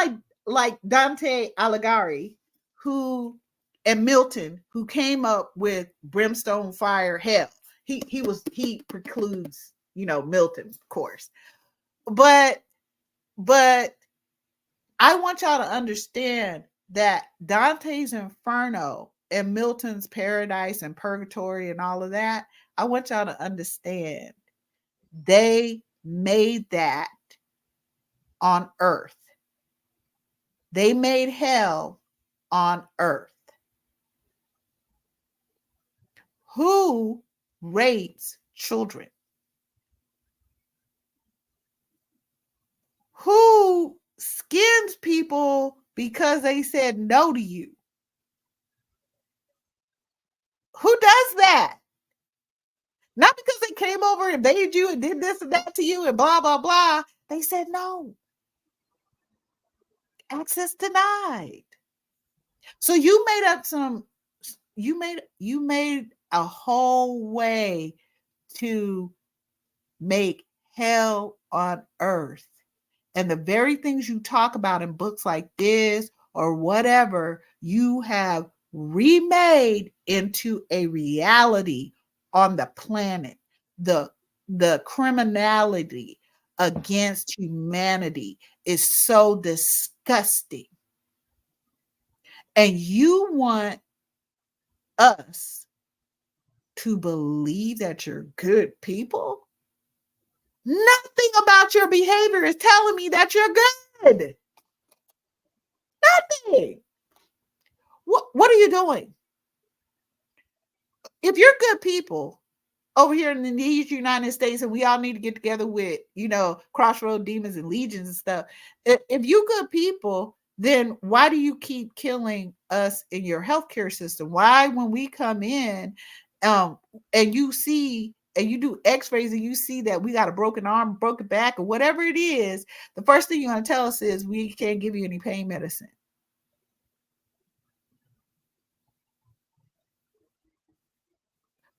like Dante Alighieri who and Milton who came up with brimstone fire hell. He precludes, Milton, of course. But but I want y'all to understand that Dante's Inferno and Milton's Paradise and Purgatory and all of that, I want y'all to understand they made that on earth. They made hell on earth. Who rapes children? Who skins people because they said no to you? Who does that? Not because they came over and invaded you and did this and that to you and blah, blah, blah. They said no. Access denied. So you made a whole way to make hell on earth. And the very things you talk about in books like this or whatever, you have remade into a reality on the planet. The criminality against humanity is so disgusting. And you want us to believe that you're good people? Nothing about your behavior is telling me that you're good. Nothing. What are you doing? If you're good people over here in these United States, and we all need to get together with, crossroad demons and legions and stuff. If you good people, then why do you keep killing us in your healthcare system? Why, when we come in, um, and you see and you do x-rays and you see that we got a broken arm, broken back, or whatever it is, the first thing you're going to tell us is we can't give you any pain medicine.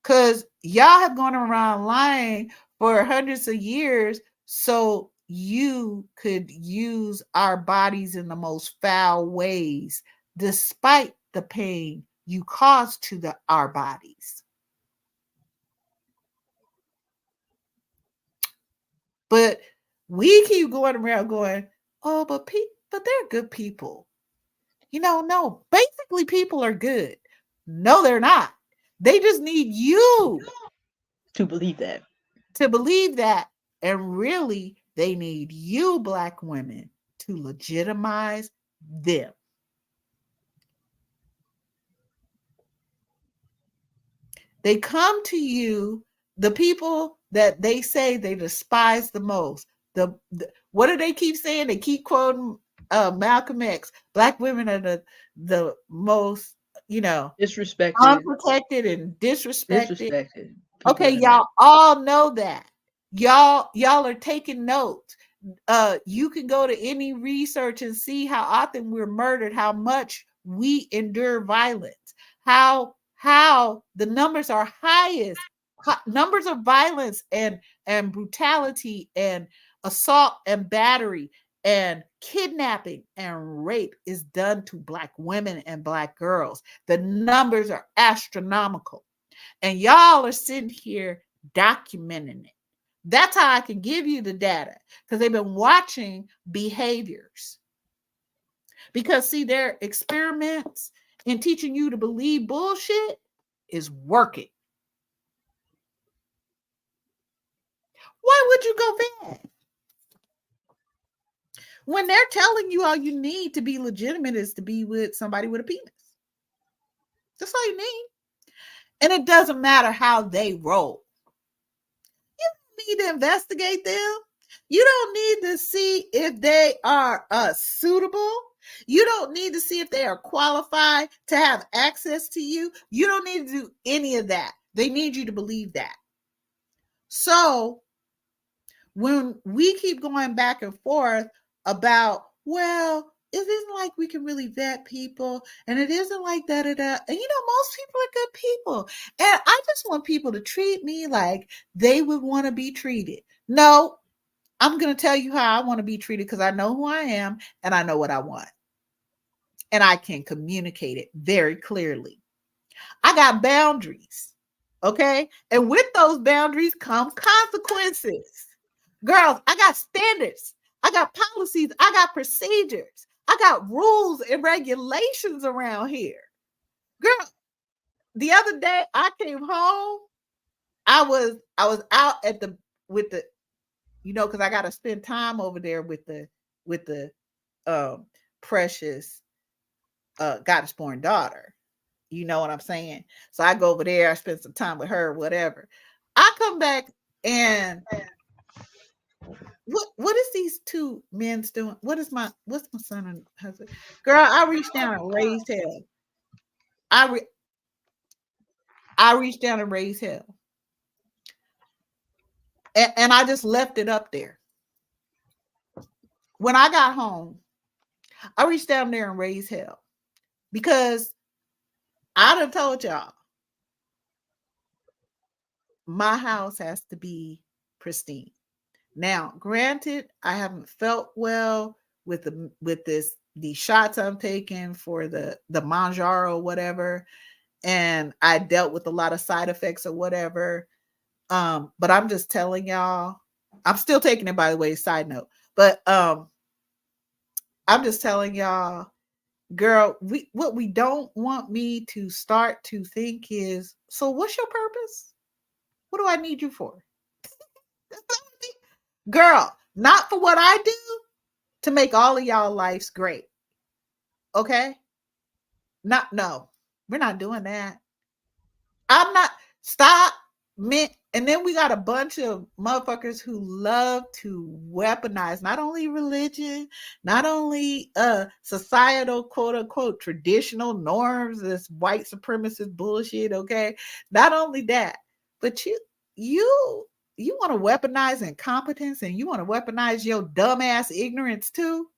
Because y'all have gone around lying for hundreds of years so you could use our bodies in the most foul ways, despite the pain you cause to our bodies. But we keep going around going, oh, but they're good people. No, basically people are good. No, they're not. They just need you To believe that. to believe that. And really, they need you, Black women, to legitimize them. They come to you, the people that they say they despise the most. What do they keep saying? They keep quoting Malcolm X. Black women are the most, Disrespected. unprotected and disrespected. Disrespected people Okay, in America. y'all all know that. Y'all are taking notes. You can go to any research and see how often we're murdered, how much we endure violence, how the numbers are highest numbers of violence and brutality and assault and battery and kidnapping and rape is done to Black women and Black girls. The numbers are astronomical. And y'all are sitting here documenting it. That's how I can give you the data, because they've been watching behaviors. Because, see, their experiments in teaching you to believe bullshit is working. Why would you go bad? When they're telling you all you need to be legitimate is to be with somebody with a penis. That's all you need. And it doesn't matter how they roll. You don't need to investigate them. You don't need to see if they are suitable. You don't need to see if they are qualified to have access to you. You don't need to do any of that. They need you to believe that. So when we keep going back and forth about, well, it isn't like we can really vet people, and it isn't like da da da. And most people are good people. And I just want people to treat me like they would want to be treated. No, I'm going to tell you how I want to be treated, because I know who I am and I know what I want. And I can communicate it very clearly. I got boundaries. Okay. And with those boundaries come consequences. Girls, I got standards. I got policies. I got procedures. I got rules and regulations around here. Girl, the other day I came home. I was out at the with the because I got to spend time over there with the precious Goddess Borne daughter. You know what I'm saying? So I go over there, I spend some time with her, whatever. I come back and what is these two men doing? What's my son and husband? Girl, I reached down and raised hell. I reached down and raised hell. And I just left it up there. When I got home, I reached down there and raised hell, because I done told y'all my house has to be pristine. Now, granted, I haven't felt well with these shots I'm taking for the Manjaro, whatever, and I dealt with a lot of side effects or whatever. But I'm just telling y'all, I'm still taking it, by the way, side note. But I'm just telling y'all, girl, what we don't want me to start to think is, so what's your purpose? What do I need you for? Girl, not for what I do, to make all of y'all lives great. Okay? No, we're not doing that. I'm not. Stop. And then we got a bunch of motherfuckers who love to weaponize not only religion, not only societal quote unquote traditional norms, this white supremacist bullshit. Okay, not only that, but you want to weaponize incompetence, and you want to weaponize your dumbass ignorance too.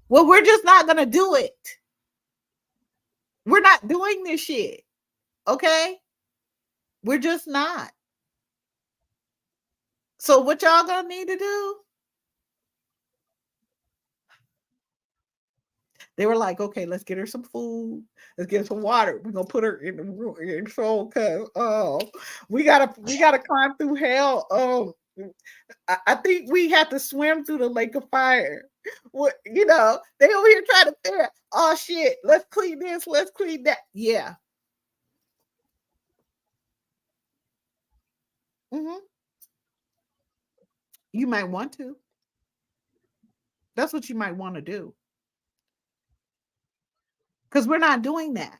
Well, we're just not gonna do it. We're not doing this shit. Okay, we're just not. So what y'all gonna need to do? They were like, okay, let's get her some food. Let's get her some water. We're gonna put her in the room. So, cause we gotta climb through hell. I think we have to swim through the lake of fire. What they over here trying to figure. Oh shit, let's clean this. Let's clean that. Yeah. Mm-hmm. You might want to. That's what you might want to do. Because we're not doing that.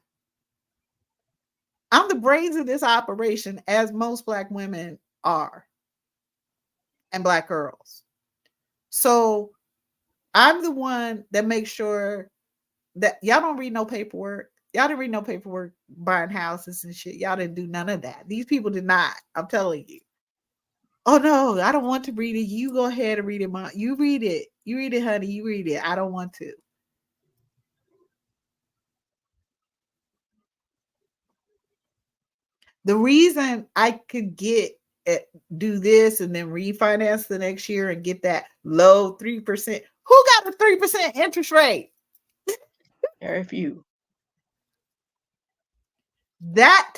I'm the brains of this operation, as most Black women are, and Black girls. So I'm the one that makes sure that y'all don't read no paperwork. Y'all didn't read no paperwork buying houses and shit. Y'all didn't do none of that. These people did not. I'm telling you. Oh no, I don't want to read it. You go ahead and read it, Mom. You read it. You read it, honey. You read it. I don't want to. The reason I could do this and then refinance the next year and get that low 3%. Who got a 3% interest rate? Very few. That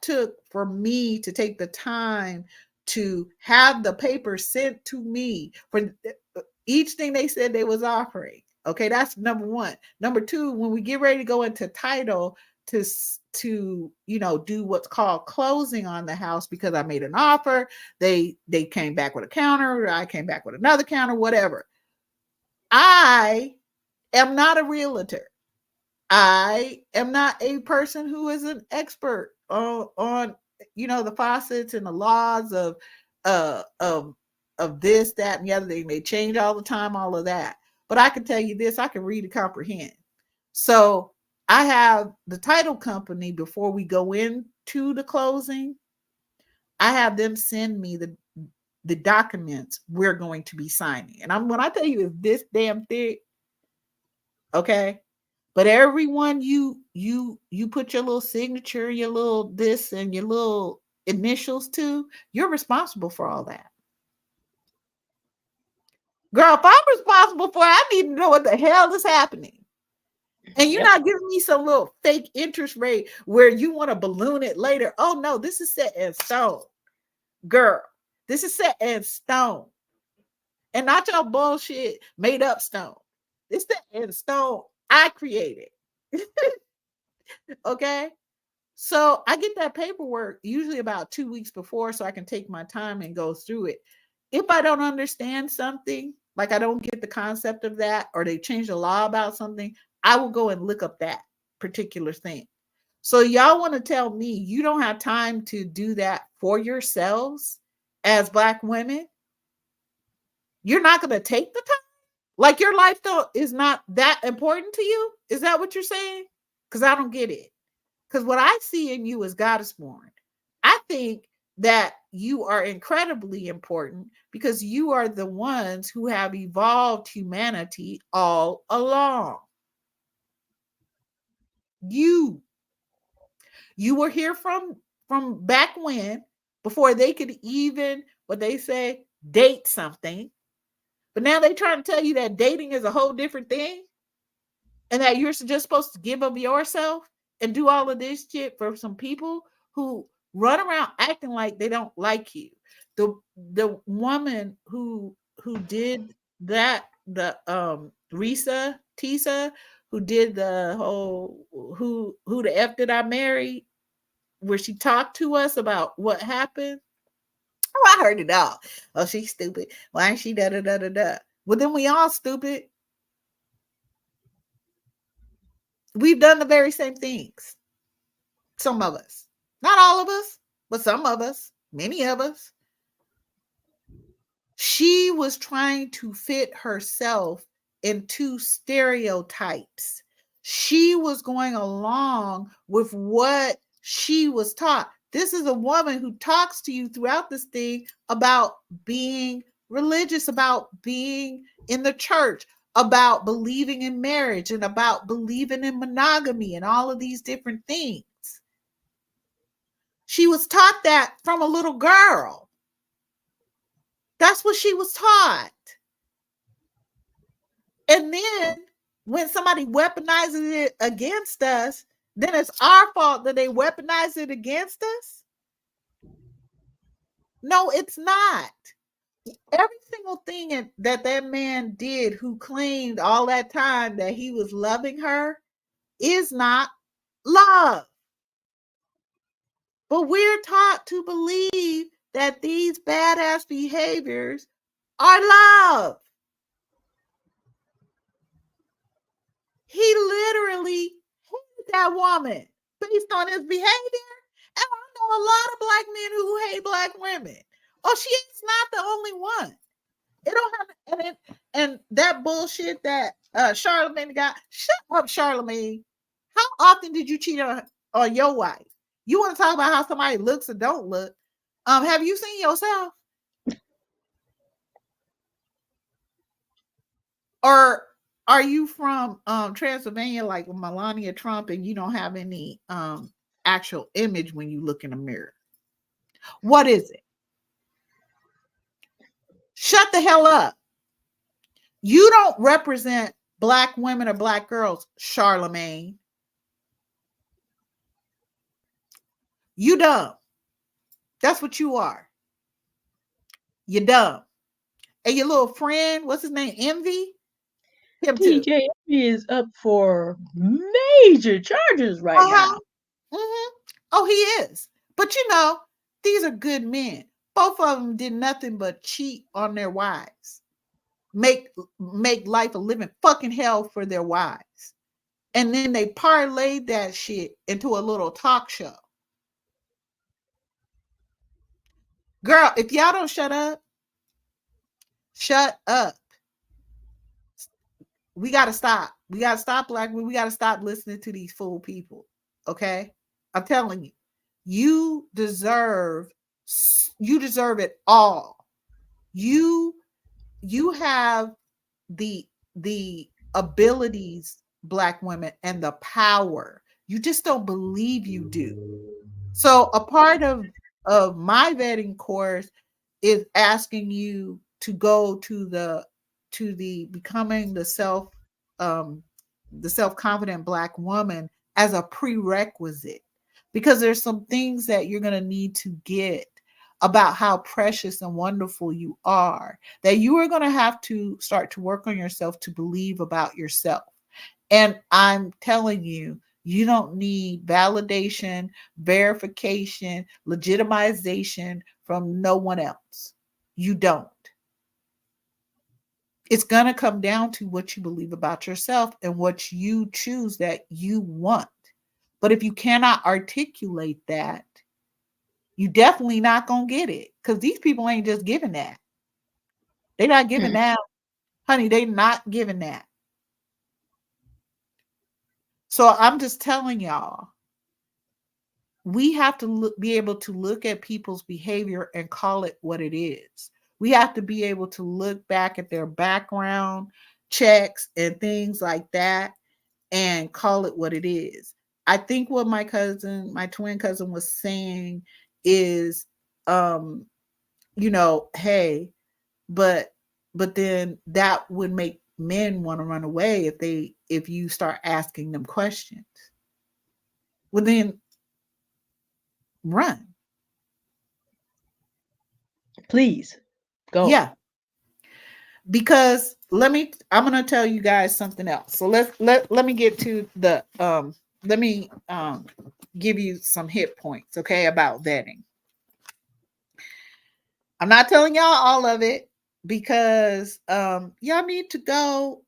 took for me to take the time to have the paper sent to me for each thing they said they was offering. Okay, that's number one. Number two, when we get ready to go into title to do what's called closing on the house, because I made an offer, they came back with a counter, I came back with another counter, whatever. I am not a realtor. I am not a person who is an expert on the faucets and the laws uh of of this, that, and the other thing. They change all the time, all of that. But I can tell you this, I can read and comprehend. So I have the title company, before we go into the closing, I have them send me the documents we're going to be signing. And when I tell you it's this damn thick, okay? But everyone you put your little signature, your little this, and your little initials to, you're responsible for all that. Girl, if I'm responsible for it, I need to know what the hell is happening. And you're not giving me some little fake interest rate where you want to balloon it later. Oh no, this is set in stone. Girl, this is set in stone. And not your bullshit made up stone. It's set in stone. I created. Okay. So I get that paperwork usually about 2 weeks before, so I can take my time and go through it. If I don't understand something, like I don't get the concept of that, or they change the law about something, I will go and look up that particular thing. So y'all want to tell me you don't have time to do that for yourselves as Black women? You're not going to take the time? Like your life though is not that important to you? Is that what you're saying? Because I don't get it. Because what I see in you is Goddess Borne. I think that you are incredibly important because you are the ones who have evolved humanity all along. You were here from back when, before they could even, what they say, date something. But now they trying to tell you that dating is a whole different thing, and that you're just supposed to give of yourself and do all of this shit for some people who run around acting like they don't like you. The woman who did that, the Risa Tisa, who did the whole who the F did I marry, where she talked to us about what happened. Oh, I heard it all. Oh, she's stupid. Why ain't she da da da da da? Well, then we all stupid. We've done the very same things. Some of us. Not all of us, but some of us, many of us. She was trying to fit herself into stereotypes. She was going along with what she was taught. This is a woman who talks to you throughout this thing about being religious, about being in the church, about believing in marriage, and about believing in monogamy and all of these different things. She was taught that from a little girl. That's what she was taught. And then when somebody weaponizes it against us, then it's our fault that they weaponize it against us? No, it's not. Every single thing that man did, who claimed all that time that he was loving her, is not love. But we're taught to believe that these badass behaviors are love. He literally hated that woman based on his behavior. And I know a lot of Black men who hate Black women. Oh, she is not the only one. It don't have and that bullshit that Charlemagne got. Shut up, Charlemagne. How often did you cheat on your wife? You want to talk about how somebody looks or don't look? Have you seen yourself? Or are you from Transylvania like Melania Trump and you don't have any actual image when you look in a mirror? What is it? Shut the hell up. You don't represent Black women or Black girls, Charlemagne. You dumb. That's what you are. You dumb. And your little friend, what's his name? Envy? Him too. DJ is up for major charges right Uh-huh. now. Mm-hmm. Oh, he is. But these are good men. Both of them did nothing but cheat on their wives. Make life a living fucking hell for their wives. And then they parlayed that shit into a little talk show. Girl, if y'all don't shut up, shut up. We gotta stop. We gotta stop, Black women. We gotta stop listening to these fool people. Okay? I'm telling you, you deserve it all. You have the abilities, Black women, and the power. You just don't believe you do. So a part of my vetting course is asking you to go to the becoming the self-confident Black woman as a prerequisite, because there's some things that you're going to need to get about how precious and wonderful you are, that you are going to have to start to work on yourself to believe about yourself. And I'm telling you, you don't need validation, verification, legitimization from no one else. You don't. It's going to come down to what you believe about yourself and what you choose that you want. But if you cannot articulate that, you definitely not going to get it, because these people ain't just giving that. They're not giving that. Honey, they not giving that. So I'm just telling y'all, we have to be able to look at people's behavior and call it what it is. We have to be able to look back at their background checks and things like that and call it what it is. I think what my twin cousin was saying is, hey, but then that would make men want to run away if you start asking them questions. Well, then run. Please go. Yeah. Because I'm going to tell you guys something else. So let me get to the let me give you some hit points, okay, about vetting. I'm not telling y'all all of it because y'all need to go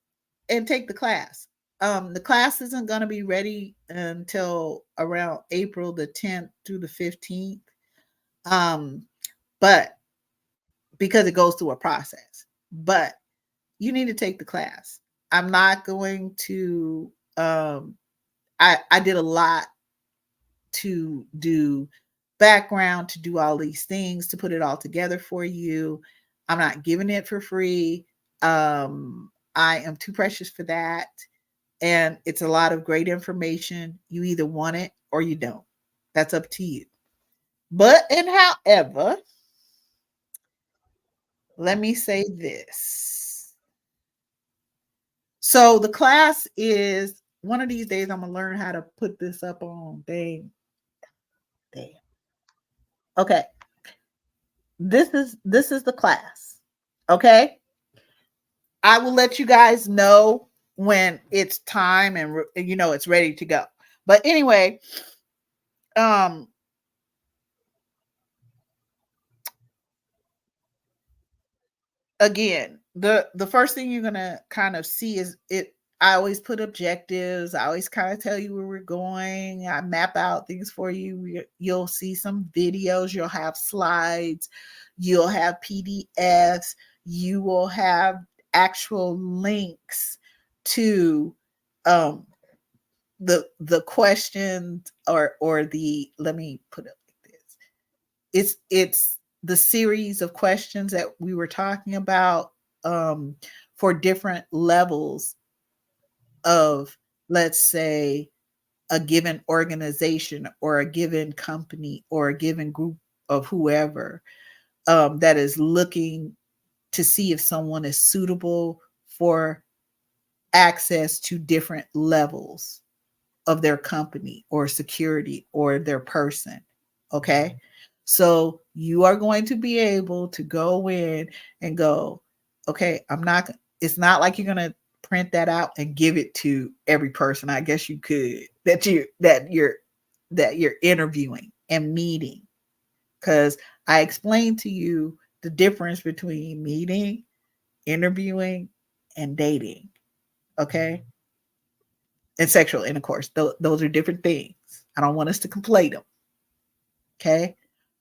and take the class. The class isn't going to be ready until around April the 10th through the 15th. But because it goes through a process. But you need to take the class. I'm not going to I did a lot to do background, to do all these things, to put it all together for you. I'm not giving it for free. I am too precious for that. And it's a lot of great information. You either want it or you don't. That's up to you. But and however, let me say this. So the class is, one of these days I'm gonna learn how to put this up on. Damn. Okay. This is the class. Okay. I will let you guys know when it's time and it's ready to go. But anyway, again, the first thing you're gonna kind of see is it. I always put objectives. I always kind of tell you where we're going. I map out things for you. You'll see some videos. You'll have slides. You'll have PDFs. You will have actual links to the questions or the, let me put it like this. It's the series of questions that we were talking about for different levels of, let's say, a given organization or a given company or a given group of whoever that is looking to see if someone is suitable for access to different levels of their company or security or their person. Okay. So you are going to be able to go in and go, okay, it's not like you're going to print that out and give it to every person. I guess you could that you're interviewing and meeting. Because I explained to you the difference between meeting, interviewing, and dating. Okay. And sexual intercourse. Those are different things. I don't want us to conflate them. Okay.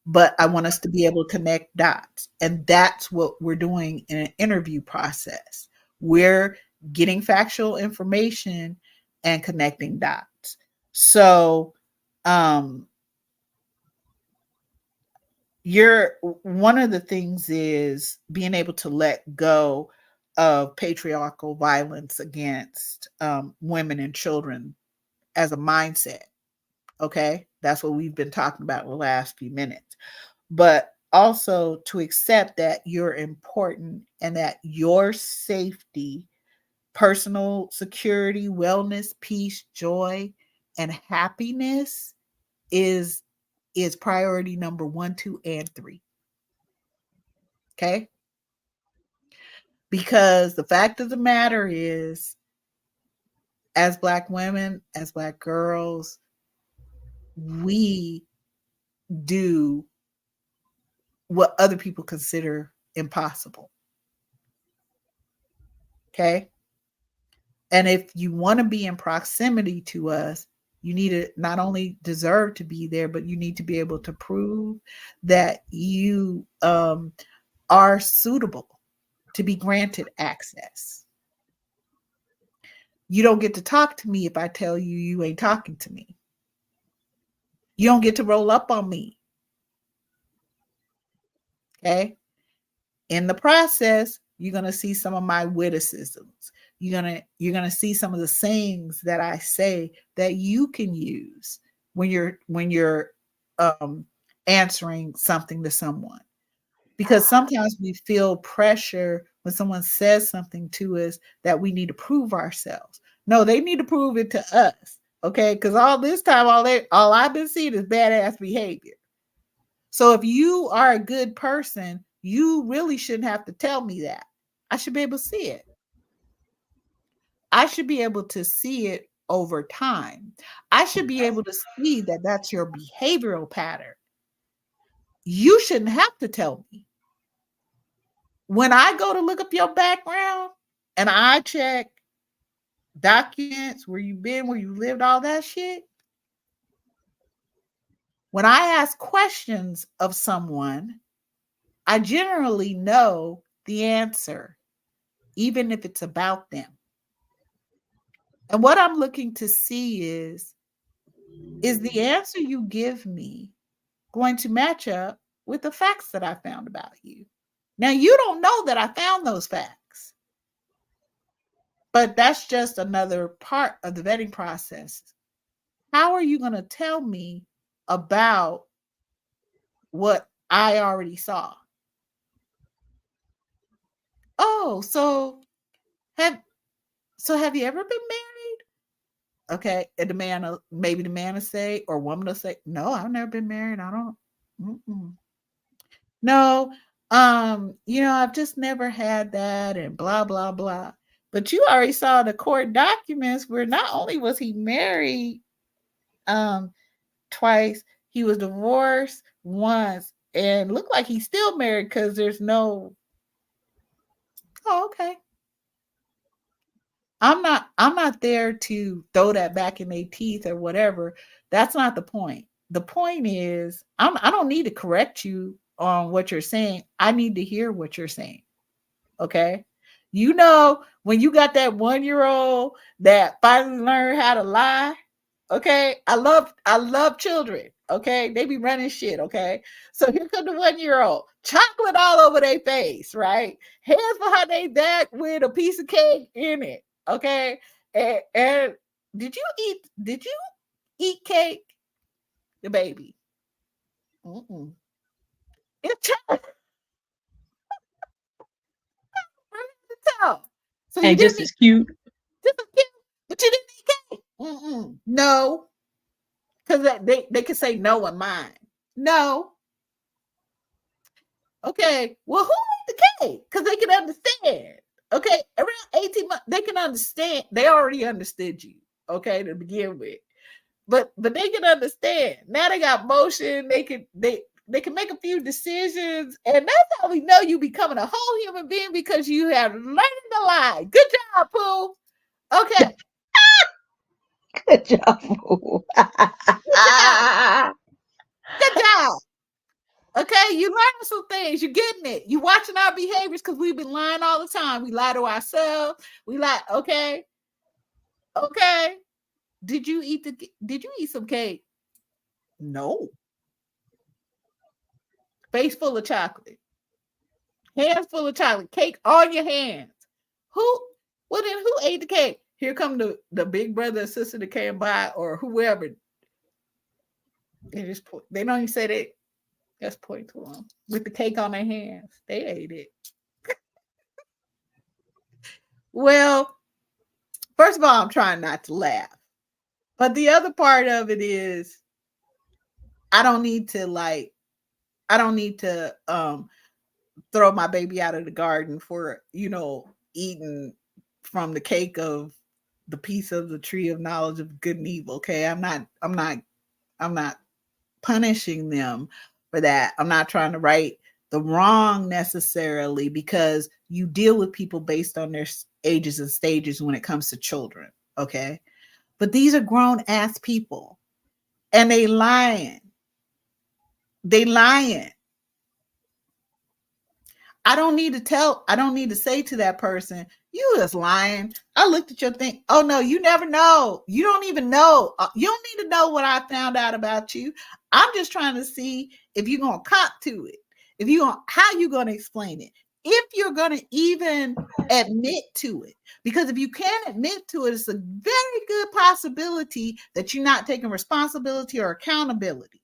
But I want us to be able to connect dots. And that's what we're doing in an interview process. We're getting factual information and connecting dots. So, you're one of the things is being able to let go of patriarchal violence against women and children as a mindset. Okay. That's what we've been talking about in the last few minutes. But also to accept that you're important and that your safety, personal security, wellness, peace, joy, and happiness is priority number 1, 2, and 3. Okay. Because the fact of the matter is, as Black women, as Black girls, we do what other people consider impossible. Okay. And if you want to be in proximity to us, you need to not only deserve to be there, but you need to be able to prove that you are suitable to be granted access. You don't get to talk to me if I tell you you ain't talking to me. You don't get to roll up on me. Okay. In the process, you're going to see some of my witticisms. You're going to see some of the sayings that I say that you can use when you're answering something to someone. Because sometimes we feel pressure when someone says something to us that we need to prove ourselves. No, they need to prove it to us. Okay. Because all this time, all I've been seeing is badass behavior. So if you are a good person, you really shouldn't have to tell me that. I should be able to see it. I should be able to see it over time. I should be able to see that that's your behavioral pattern. You shouldn't have to tell me. When I go to look up your background and I check documents, where you've been, where you lived, all that shit, when I ask questions of someone, I generally know the answer, even if it's about them. And what I'm looking to see is the answer you give me going to match up with the facts that I found about you? Now, you don't know that I found those facts, but that's just another part of the vetting process. How are you going to tell me about what I already saw? Oh, have have you ever been married? Okay, and maybe the man will say, or woman will say, no, I've never been married. I don't. Mm-mm. No, I've just never had that, and blah blah blah. But you already saw the court documents where not only was he married um twice, he was divorced once, and looked like he's still married because there's no. Oh, okay. I'm not there to throw that back in their teeth or whatever. That's not the point. The point is I don't need to correct you on what you're saying. I need to hear what you're saying. Okay. When you got that 1-year-old that finally learned how to lie. Okay. I love children. Okay. They be running shit. Okay. So here comes the 1-year-old, chocolate all over their face, right? Hands behind their back with a piece of cake in it. Okay. And did you eat cake, the baby. Mm-mm. It's tough. So you And didn't just eat as cute. this is cute, but you didn't eat cake. No, because they can say no in mine. No. Okay. Well, who ate the cake? Because they can understand. Okay. Around 18 months, they can understand. They already understood you. Okay, to begin with. But they can understand. Now they got motion. They can make a few decisions, and that's how we know you becoming a whole human being because you have learned to lie. Good job, Pooh. Okay, Good job, fool. good job, good job. Okay, you learning some things. You're getting it. You watching our behaviors because we've been lying all the time. We lie to ourselves. We lie. Okay, okay. Did you eat some cake? No. Face full of chocolate. Hands full of chocolate, cake on your hands. Who? Well, then who ate the cake? Here come the big brother or sister that came by, or whoever. They just point. They don't even say they. Just point to them with the cake on their hands. They ate it. Well, first of all, I'm trying not to laugh, but the other part of it is I don't need to like. I don't need to throw my baby out of the garden for eating from the cake of the piece of the tree of knowledge of good and evil. Okay, I'm not punishing them for that. I'm not trying to right the wrong necessarily, because you deal with people based on their ages and stages when it comes to children. Okay, but these are grown ass people, and they lying. I don't need to say to that person, you was lying. I looked at your thing. Oh no, you never know. You don't even know. You don't need to know what I found out about you. I'm just trying to see if you're going to cop to it. If you going how you going to explain it. If you're going to even admit to it. Because if you can't admit to it, it's a very good possibility that you're not taking responsibility or accountability.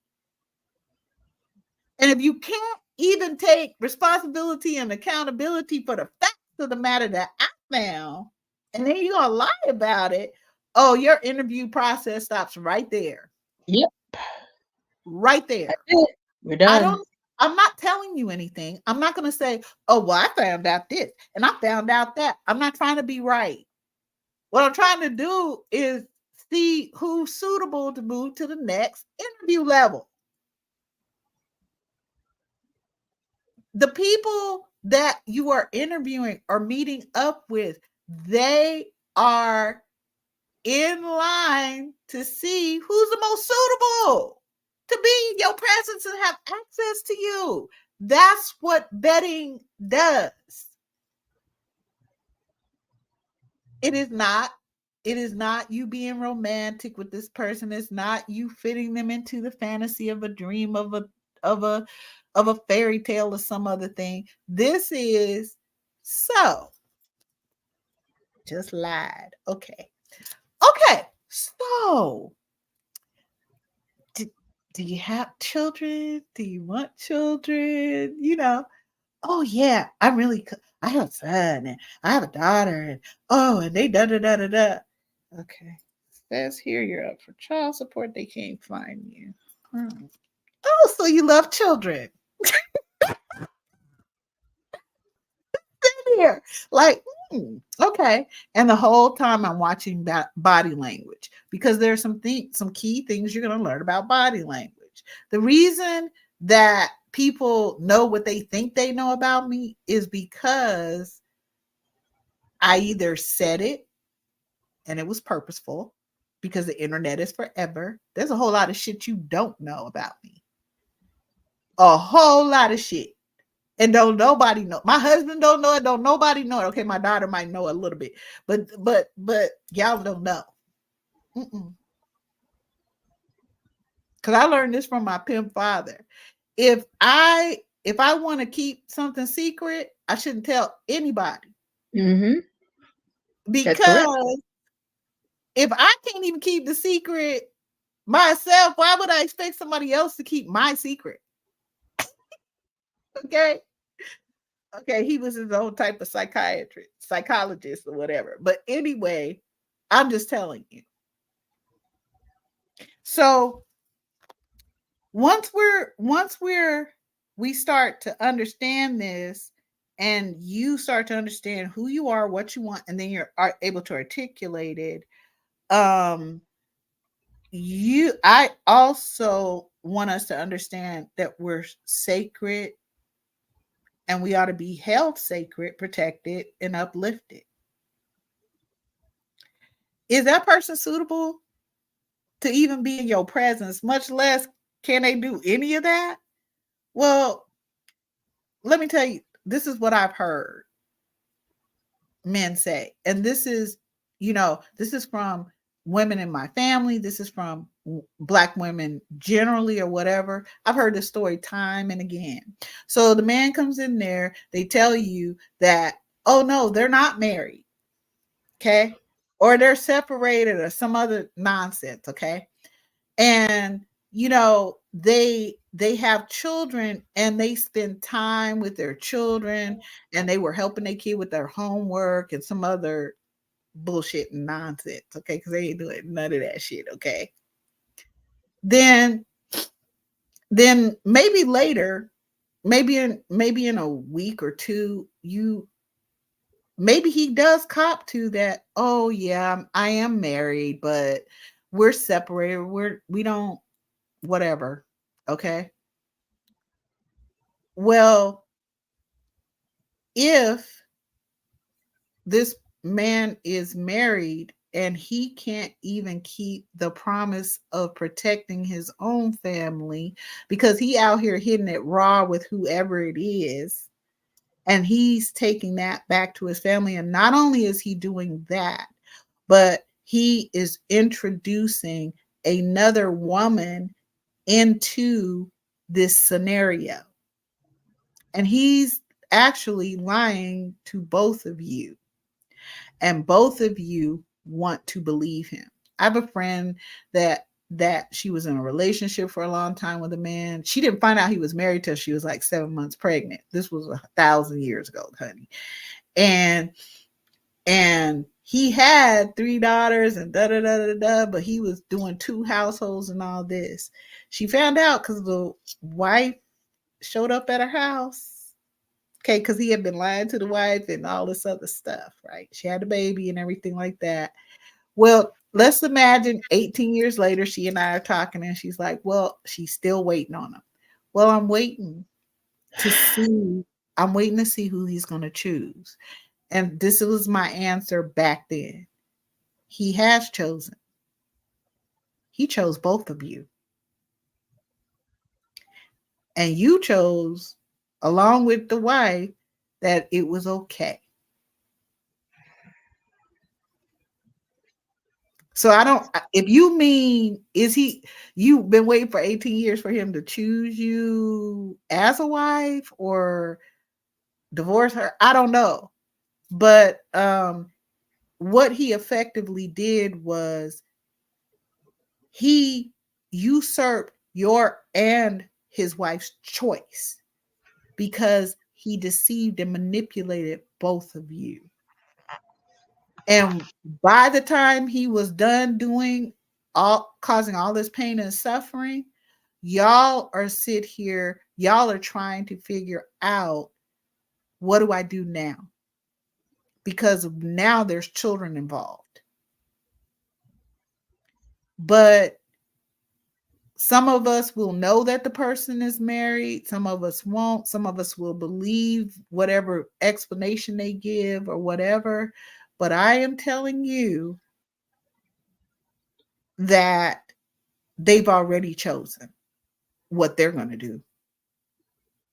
And if you can't even take responsibility and accountability for the facts of the matter that I found, and then you're gonna lie about it, oh, your interview process stops right there. Yep, Right that's there. it. We're I done. don't I'm not telling you anything. I'm not gonna say, oh, well, I found out this and I found out that. I'm not trying to be right. What I'm trying to do is see who's suitable to move to the next interview level. The people that you are interviewing or meeting up with, they are in line to see who's the most suitable to be in your presence and have access to you. That's what vetting does. It is not. It is not you being romantic with this person. It's not you fitting them into the fantasy of a dream of a of a fairy tale or some other thing. This is so just lied. Okay. Okay. So do, do you have children? Do you want children? Oh yeah, I have a son and I have a daughter and oh, and they da da da da da. Okay. Says here you're up for child support. They can't find you. Oh, so you love children. Here. Like, okay. And the whole time I'm watching that body language because there's some key things you're going to learn about body language. The reason that people know what they think they know about me is because I either said it and it was purposeful because the internet is forever. There's a whole lot of shit you don't know about me. A whole lot of shit. And don't nobody know. My husband don't know it. Don't nobody know it. Okay, my daughter might know a little bit, but y'all don't know. Because I learned this from my pimp father. If I want to keep something secret, I shouldn't tell anybody Mm-hmm. That's correct. because if I can't even keep the secret, myself. Why would I expect somebody else to keep my secret? Okay. Okay, he was his own type of psychiatrist, psychologist, or whatever. But anyway, I'm just telling you. So we start to understand this, and you start to understand who you are, what you want, and then you're able to articulate it. I also want us to understand that we're sacred, and we ought to be held sacred, protected, and uplifted. Is that person suitable to even be in your presence, much less can they do any of that? Well, let me tell you, this is what I've heard men say. And this is, this is from women in my family. This is from Black women generally, or whatever. I've heard this story time and again. So the man comes in there, they tell you that, oh no, they're not married. Okay. Or they're separated or some other nonsense. Okay. And they have children, and they spend time with their children, and they were helping their kid with their homework and some other bullshit and nonsense. Okay, because they ain't doing none of that shit. Okay. then then maybe later, maybe in a week or two, maybe he does cop to that. Oh yeah, I am married, but we're separated, we don't, whatever. Okay. Well, if this man is married and he can't even keep the promise of protecting his own family, because he out here hitting it raw with whoever it is, and he's taking that back to his family, and not only is he doing that, but he is introducing another woman into this scenario. And he's actually lying to both of you. And both of you want to believe him. I have a friend that she was in a relationship for a long time with a man. She didn't find out he was married till she was like 7 months pregnant. This was 1,000 years ago, honey. And he had 3 daughters and da da da da da, but he was doing 2 households and all this. She found out because the wife showed up at her house. Okay, because he had been lying to the wife and all this other stuff, right? She had a baby and everything like that. Well, let's imagine 18 years later, she and I are talking, and she's like, well, she's still waiting on him. Well, I'm waiting to see who he's going to choose. And this was my answer back then. He has chosen. He chose both of you. And you chose, along with the wife, that it was okay. So I don't, if you mean, you've been waiting for 18 years for him to choose you as a wife or divorce her? I don't know. But what he effectively did was he usurped your and his wife's choice, because he deceived and manipulated both of you. And by the time he was done doing causing all this pain and suffering, y'all are trying to figure out, what do I do now? Because now there's children involved. But some of us will know that the person is married. Some of us won't. Some of us will believe whatever explanation they give or whatever. But I am telling you that they've already chosen what they're going to do.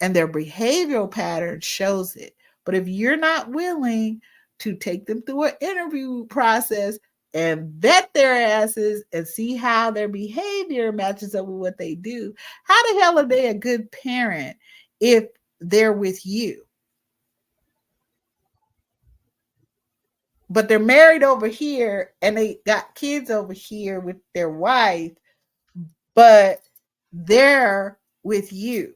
And their behavioral pattern shows it. But if you're not willing to take them through an interview process and vet their asses and see how their behavior matches up with what they do, how the hell are they a good parent if they're with you? But they're married over here and they got kids over here with their wife, but they're with you.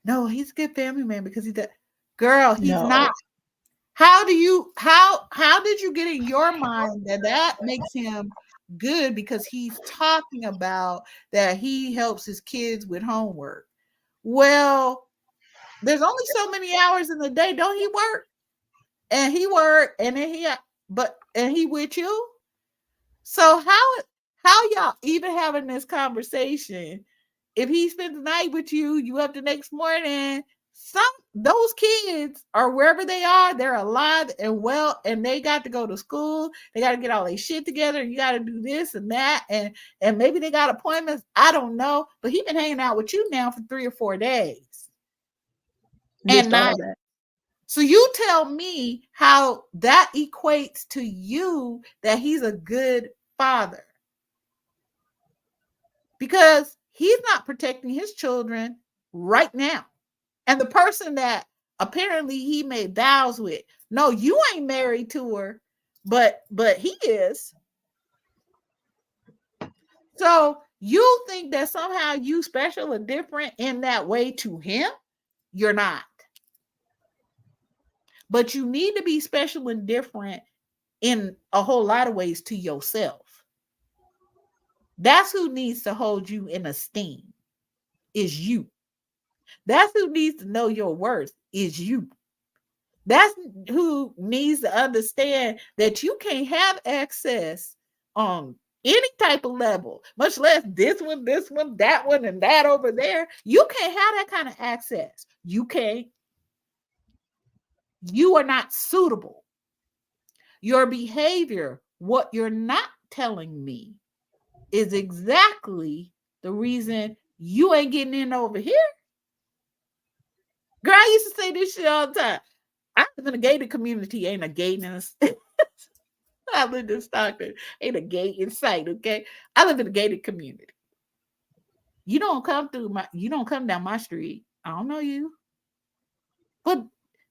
No, he's a good family man because he's that girl. He's No. not. How did you get in your mind that that makes him good because he's talking about that he helps his kids with homework? Well, there's only so many hours in the day. Don't he work? And he work, and then and he with you. So how y'all even having this conversation? If he spends the night with you, you up the next morning. Some those kids are wherever they are, they're alive and well, and they got to go to school. They got to get all their shit together. You got to do this and that, and maybe they got appointments. I don't know, but he been hanging out with you now for 3 or 4 days, and Missed not. all that. So you tell me how that equates to you that he's a good father. Because he's not protecting his children right now. And the person that apparently he made vows with, no, you ain't married to her, but he is. So you think that somehow you special or different in that way to him? You're not. But you need to be special and different in a whole lot of ways to yourself. That's who needs to hold you in esteem, is you. That's who needs to know your worth, is you. That's who needs to understand that you can't have access on any type of level, much less this one, that one, and that over there. You can't have that kind of access. You can't. You are not suitable. Your behavior, what you're not telling me, is exactly the reason you ain't getting in over here. Girl, I used to say this shit all the time. I live in a gated community, ain't a gate in a I live in Stockton, ain't a gate in sight, okay? I live in a gated community. You don't come down my street. I don't know you.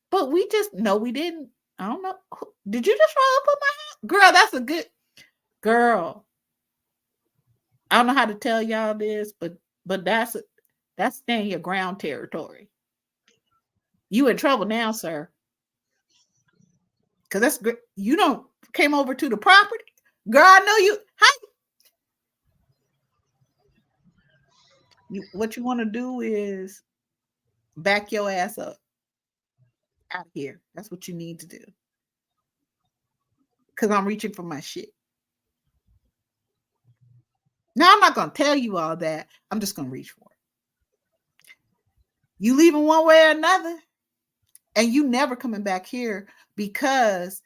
But we just no, we didn't. I don't know. Did you just roll up on my house? Girl, that's a good girl. I don't know how to tell y'all this, but that's staying your ground territory. You in trouble now, sir. Cause that's great. You don't came over to the property. Girl, I know you. Hi. What you want to do is back your ass up out of here. That's what you need to do. Cause I'm reaching for my shit. Now I'm not gonna tell you all that. I'm just gonna reach for it. You leaving one way or another, and you never coming back here because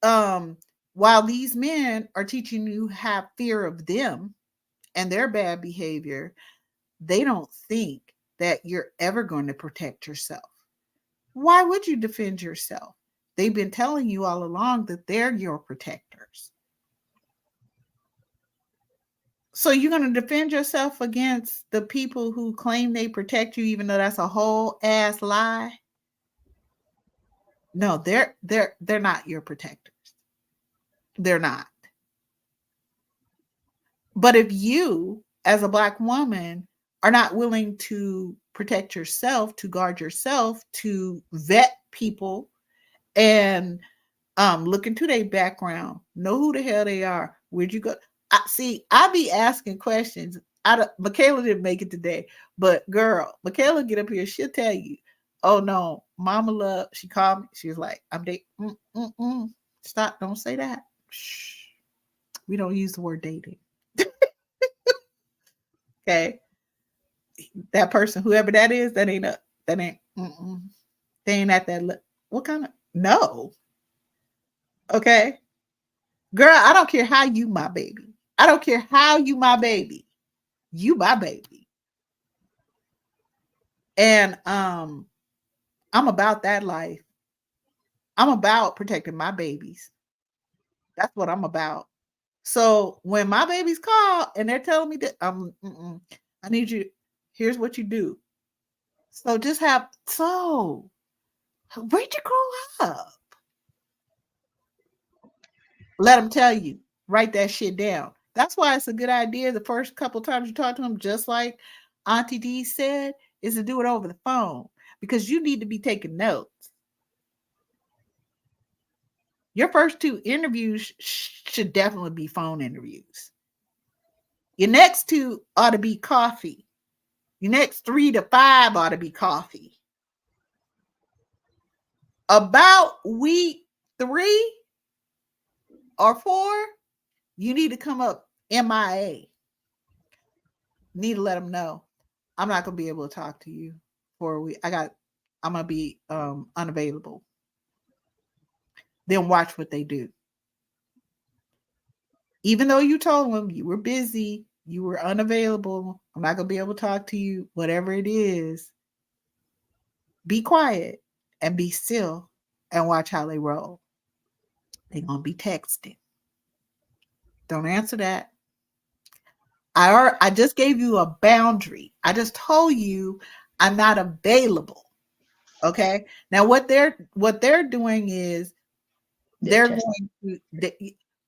while these men are teaching you have fear of them and their bad behavior, they don't think that you're ever going to protect yourself. Why would you defend yourself? They've been telling you all along that they're your protectors. So you're going to defend yourself against the people who claim they protect you, even though that's a whole ass lie? No, they're not your protectors. They're not. But if you, as a Black woman, are not willing to protect yourself, to guard yourself, to vet people and look into their background, know who the hell they are, where'd you go? I be asking questions. Michaela didn't make it today, but girl, Michaela get up here, she'll tell you, oh no, Mama Love, she called me, she was like, I'm dating. Stop, don't say that. Shh. We don't use the word dating. Okay. That person, whoever that is, that ain't they ain't at that what kind of no. Okay. Girl, I don't care how you my baby. I don't care how you my baby. You my baby. And I'm about that life. I'm about protecting my babies. That's what I'm about. So when my babies call and they're telling me that I need you, here's what you do. So where'd you grow up? Let them tell you. Write that shit down. That's why it's a good idea the first couple times you talk to them, just like Auntie Dee said, is to do it over the phone because you need to be taking notes. Your first two interviews should definitely be phone interviews. Your next two ought to be coffee. Your next 3 to 5 ought to be coffee. About week 3 or 4, you need to come up MIA. Need to let them know I'm not gonna be able to talk to you for a week. I'm gonna be unavailable. Then watch what they do. Even though you told them you were busy, you were unavailable, I'm not gonna be able to talk to you, whatever it is, be quiet and be still and watch how they roll. They're gonna be texting. Don't answer that. I just gave you a boundary. I just told you I'm not available. Okay. Now what they're doing is they're going to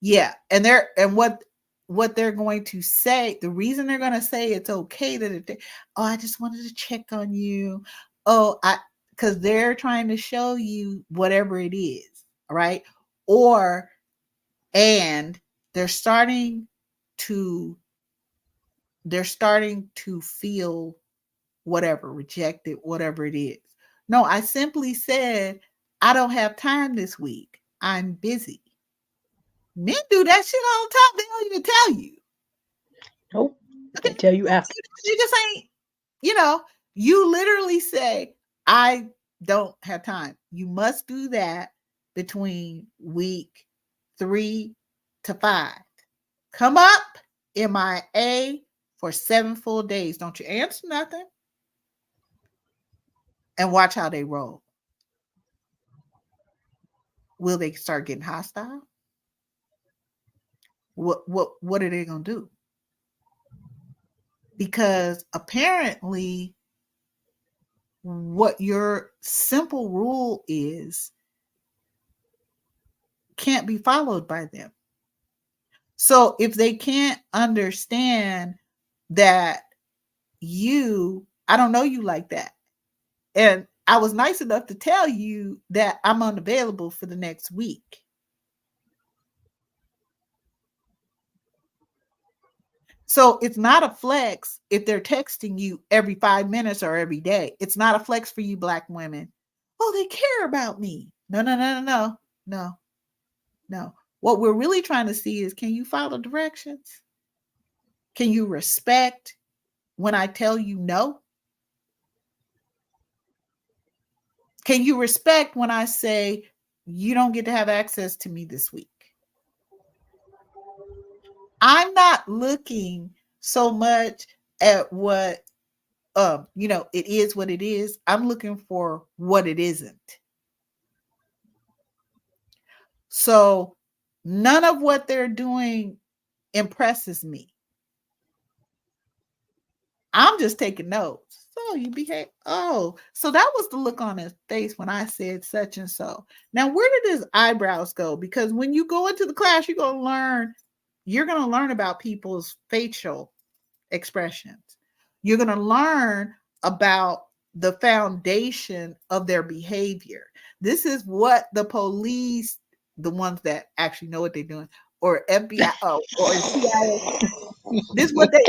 yeah, and what they're going to say, the reason they're going to say it's okay that oh, I just wanted to check on you. Oh, because they're trying to show you whatever it is, right? Or and they're starting to feel whatever, rejected, whatever it is. No, I simply said, I don't have time this week. I'm busy. Men do that shit all the time. They don't even tell you. Nope. They tell you after. You just ain't, you literally say, I don't have time. You must do that between week 3 to 5. Come up, MIA, for 7 full days. Don't you answer nothing. And watch how they roll. Will they start getting hostile? What are they gonna do? Because apparently what your simple rule is can't be followed by them. So if they can't understand that I don't know you like that, and I was nice enough to tell you that I'm unavailable for the next week. So it's not a flex if they're texting you every 5 minutes or every day. It's not a flex for you Black women. Oh, they care about me. No. What we're really trying to see is, can you follow directions? Can you respect when I tell you no? Can you respect when I say you don't get to have access to me this week? I'm not looking so much at what it is what it is. I'm looking for what it isn't. So none of what they're doing impresses me. I'm just taking notes. So you behave. Oh, so that was the look on his face when I said such and so. Now, where did his eyebrows go? Because when you go into the class, you're going to learn about people's facial expressions. You're going to learn about the foundation of their behavior. This is what the police, the ones that actually know what they're doing, or FBI or CIA, this is what they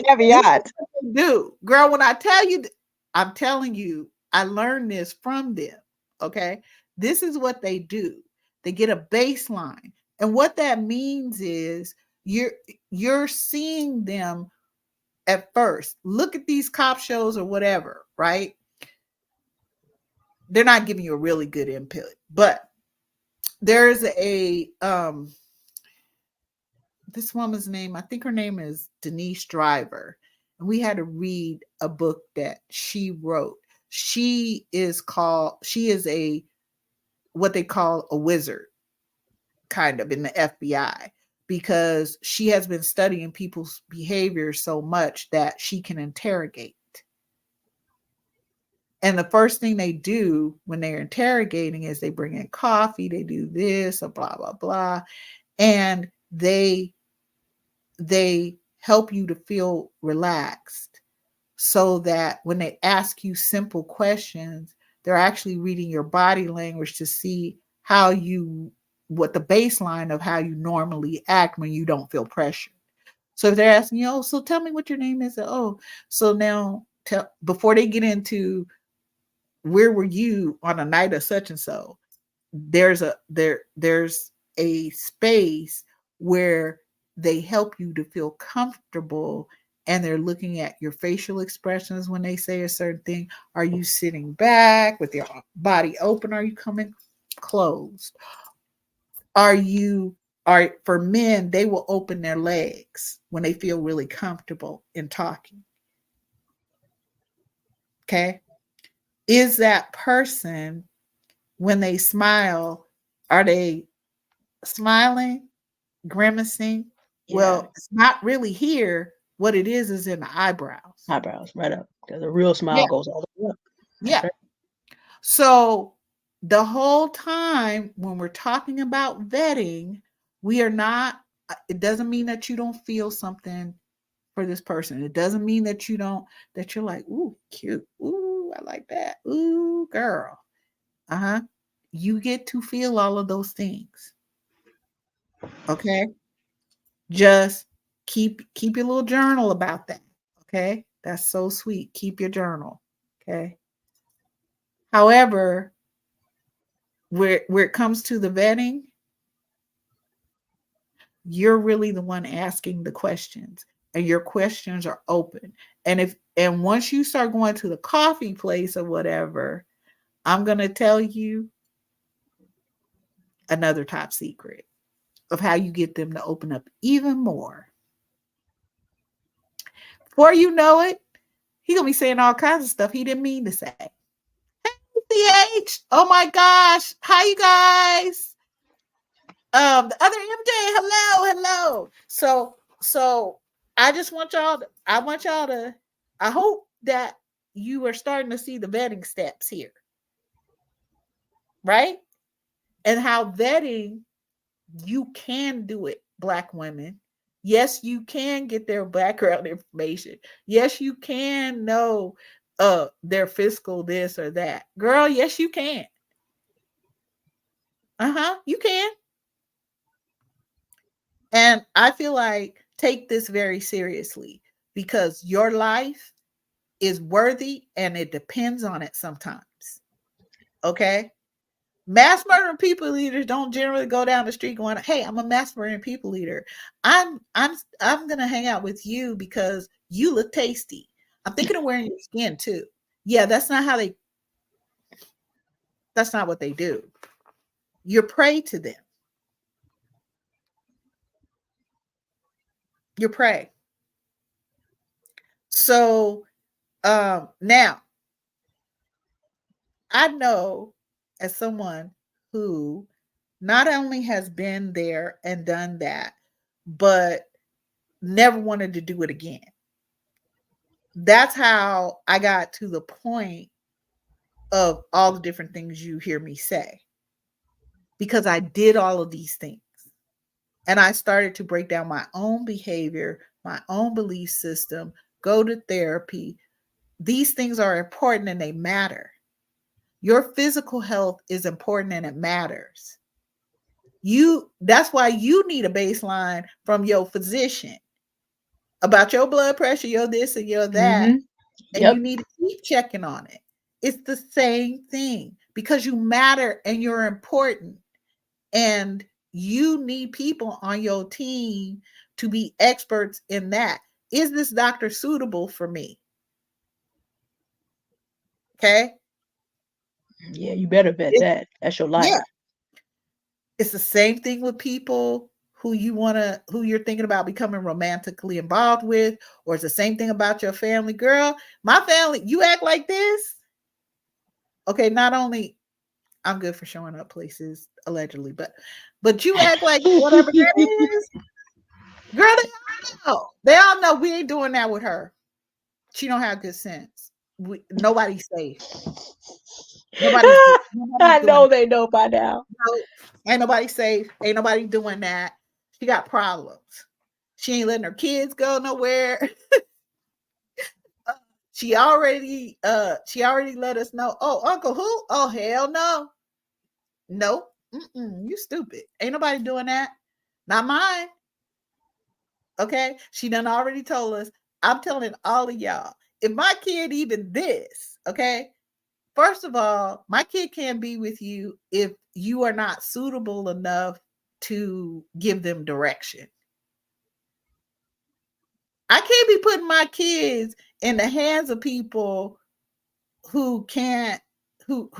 do. Girl, when I tell you, I'm telling you, I learned this from them. Okay. This is what they do. They get a baseline. And what that means is you're seeing them at first. Look at these cop shows or whatever, right? They're not giving you a really good input, but there's this woman's name, I think her name is Denise Driver, and we had to read a book that she wrote. She is what they call a wizard, kind of, in the FBI, because she has been studying people's behavior so much that she can interrogate. And the first thing they do when they're interrogating is they bring in coffee, they do this, or blah, blah, blah. And they they help you to feel relaxed so that when they ask you simple questions, they're actually reading your body language to see how you, what the baseline of how you normally act when you don't feel pressure. So if they're asking you, oh, so tell me what your name is. Oh, so now tell, before they get into where were you on a night of such and so, there's a space where they help you to feel comfortable, and they're looking at your facial expressions when they say a certain thing. Are you sitting back with your body open? Are you coming closed? Are you, are, for men, they will open their legs when they feel really comfortable in talking. Okay. Is that person, when they smile, are they smiling, grimacing? Yeah. Well, it's not really here. What it is in the eyebrows. Eyebrows right up. Because a real smile Yeah. goes all the way up. That's Yeah. right. So the whole time when we're talking about vetting, we are not, it doesn't mean that you don't feel something for this person. It doesn't mean that you don't, that you're like, ooh, cute. Ooh, I like that. Ooh, girl. Uh-huh. You get to feel all of those things. Okay. Just keep your little journal about that. Okay. That's so sweet. Keep your journal. Okay. However, where it comes to the vetting, you're really the one asking the questions, and your questions are open. And once you start going to the coffee place or whatever, I'm going to tell you another top secret of how you get them to open up even more. Before you know it, he gonna be saying all kinds of stuff he didn't mean to say. CH, oh my gosh, hi you guys. The other MJ, hello, hello. So I just want y'all to, I want y'all to, I hope that you are starting to see the vetting steps here, right? And how vetting, you can do it, Black women. Yes, you can get their background information. Yes, you can know their fiscal this or that. Girl, yes, you can. Uh-huh, you can. And I feel like take this very seriously because your life is worthy and it depends on it sometimes. Okay? Mass murdering people leaders don't generally go down the street going, "Hey, I'm a mass murdering people leader. I'm gonna hang out with you because you look tasty. I'm thinking of wearing your skin too." Yeah, that's not how they. That's not what they do. You're prey to them. You're prey. So now I know, as someone who not only has been there and done that, but never wanted to do it again. That's how I got to the point of all the different things you hear me say, because I did all of these things and I started to break down my own behavior, my own belief system, go to therapy. These things are important and they matter. Your physical health is important and it matters. That's why you need a baseline from your physician about your blood pressure, your this and your that, Mm-hmm. and you Yep. need to keep checking on it. It's the same thing because you matter and you're important, and you need people on your team to be experts in that. Is this doctor suitable for me? Okay. Yeah, you better bet It, that. That's your yeah. life. It's the same thing with people who you're thinking about becoming romantically involved with, or it's the same thing about your family. Girl, my family, you act like this. Okay, not only I'm good for showing up places allegedly, but you act like whatever that is, girl, they all know we ain't doing that with her. She don't have good sense. Nobody's safe. Nobody's I doing know that. they know by now. No, ain't nobody safe. Ain't nobody doing that. She got problems. She ain't letting her kids go nowhere. She already let us know. Oh, Uncle who? Oh, hell no. Nope. You stupid. Ain't nobody doing that. Not mine. Okay. She done already told us. I'm telling all of y'all. If my kid even this, okay. First of all, my kid can't be with you if you are not suitable enough to give them direction. I can't be putting my kids in the hands of people who can't who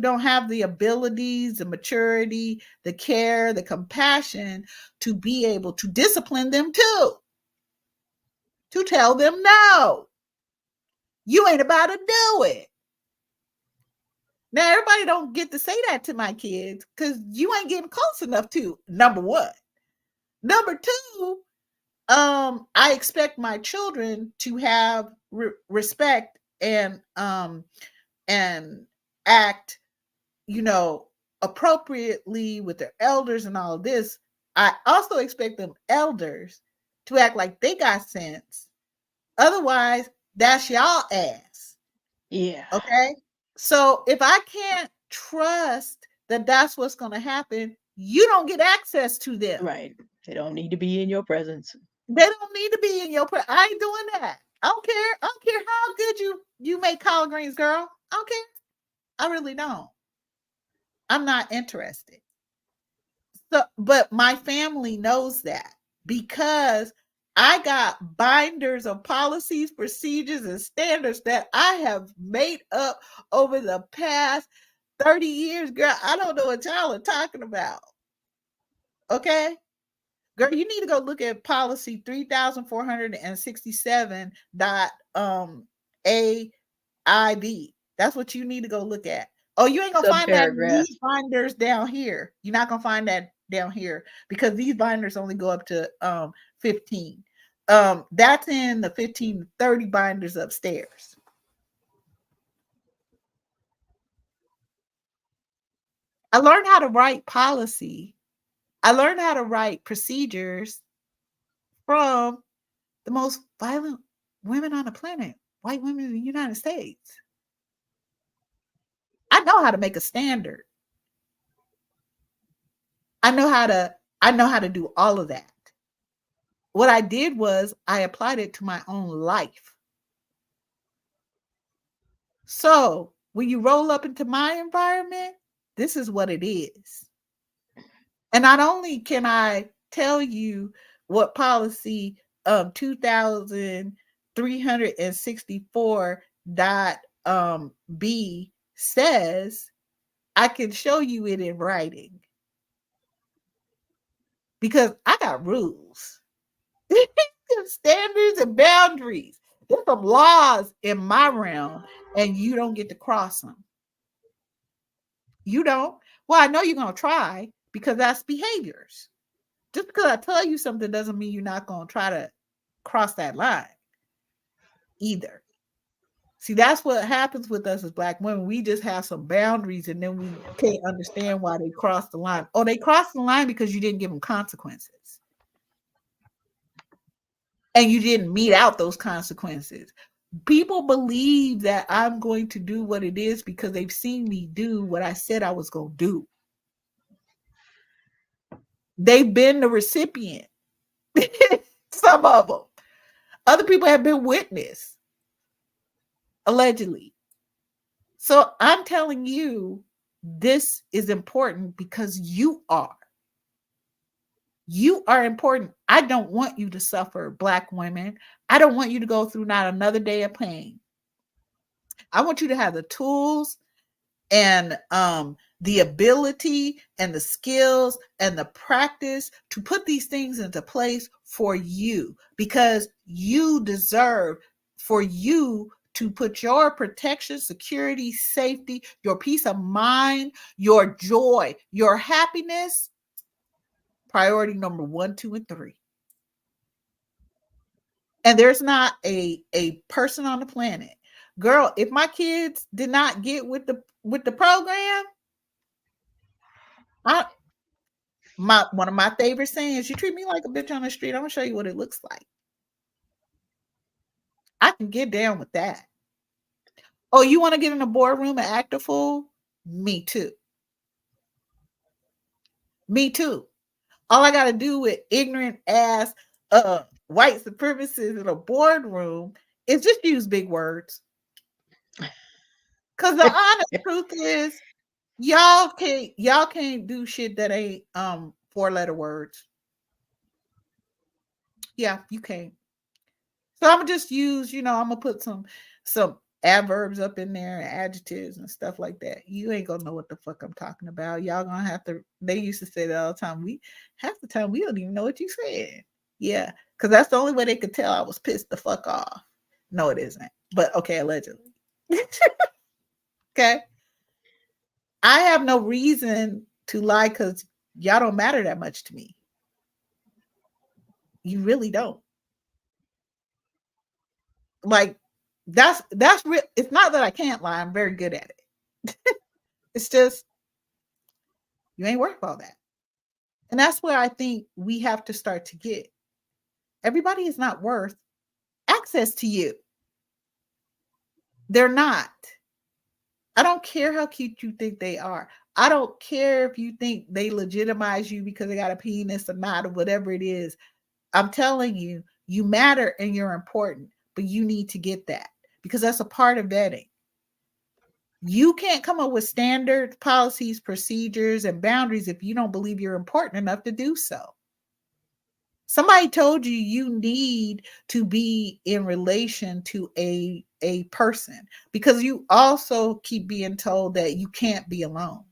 don't have the abilities, the maturity, the care, the compassion to be able to discipline them too. To tell them no. You ain't about to do it. Now everybody don't get to say that to my kids because you ain't getting close enough to, number one. Number two, I expect my children to have respect and act, you know, appropriately with their elders and all of this. I also expect them elders to act like they got sense. Otherwise, that's y'all ass. Yeah. Okay. So if I can't trust that that's what's going to happen, you don't get access to them. Right. They don't need to be in your presence. They don't need to be in your presence. I ain't doing that. I don't care. I don't care how good you make collard greens, girl. I don't care. I really don't. I'm not interested. So, but my family knows that because I got binders of policies, procedures, and standards that I have made up over the past 30 years. Girl, I don't know what y'all are talking about. Okay? Girl, you need to go look at policy 3467 AIB. That's what you need to go look at. Oh, you ain't gonna find that in Subparagraph. these binders down here. You're not gonna find that down here because these binders only go up to 15. That's in the 15 to 30 binders upstairs. I learned how to write policy. I learned how to write procedures from the most violent women on the planet, white women in the United States. I know how to make a standard. I know how to I know how to do all of that. What I did was I applied it to my own life. So, when you roll up into my environment, this is what it is. And not only can I tell you what policy 2364 B says, I can show you it in writing because I got rules, standards, and boundaries. There's some laws in my realm, and you don't get to cross them. You don't. Well, I know you're gonna try because that's behaviors. Just because I tell you something doesn't mean you're not gonna try to cross that line either. See, that's what happens with us as Black women. We just have some boundaries and then we can't understand why they crossed the line. Oh, they crossed the line because you didn't give them consequences. And you didn't mete out those consequences. People believe that I'm going to do what it is because they've seen me do what I said I was going to do. They've been the recipient. Some of them. Other people have been witness, allegedly. So I'm telling you, this is important because you are. You are important. I don't want you to suffer, Black women. I don't want you to go through not another day of pain. I want you to have the tools and the ability and the skills and the practice to put these things into place for you because you deserve for you to put your protection, security, safety, your peace of mind, your joy, your happiness, priority number 1, 2, and 3. And there's not a person on the planet. Girl, if my kids did not get with the program, One of my favorite sayings, you treat me like a bitch on the street, I'm gonna show you what it looks like. I can get down with that. Oh, you want to get in a boardroom and act a fool? Me too. Me too. All I gotta do with ignorant ass white supremacists in a boardroom is just use big words. Cause the honest truth is y'all can't do shit that ain't 4-letter words. Yeah, you can't. So I'm gonna just use, I'm gonna put some adverbs up in there and adjectives and stuff like that. You ain't gonna know what the fuck I'm talking about. Y'all gonna have to. They used to say that all the time. We half the time we don't even know what you said. Yeah, because that's the only way they could tell I was pissed the fuck off. No, it isn't. But okay, allegedly. Okay, I have no reason to lie because y'all don't matter that much to me. You really don't. Like that's real. It's not that I can't lie. I'm very good at it. It's just you ain't worth all that. And that's where I think we have to start to get. Everybody is not worth access to you. They're not. I don't care how cute you think they are. I don't care if you think they legitimize you because they got a penis or not or whatever it is. I'm telling you, you matter and you're important, but you need to get that because that's a part of vetting. You can't come up with standards, policies, procedures, and boundaries if you don't believe you're important enough to do so. Somebody told you you need to be in relation to a person because you also keep being told that you can't be alone.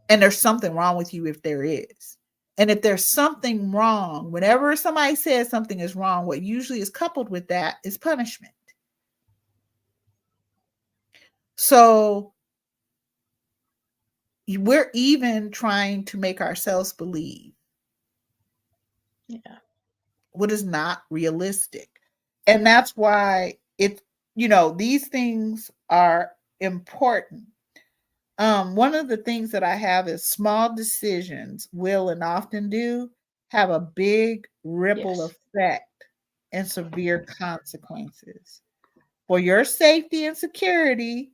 And there's something wrong with you if there is. And if there's something wrong, whenever somebody says something is wrong, what usually is coupled with that is punishment. So we're even trying to make ourselves believe what is not realistic. And that's why these things are important. One of the things that I have is small decisions will and often do have a big ripple Yes. effect and severe consequences. For your safety and security,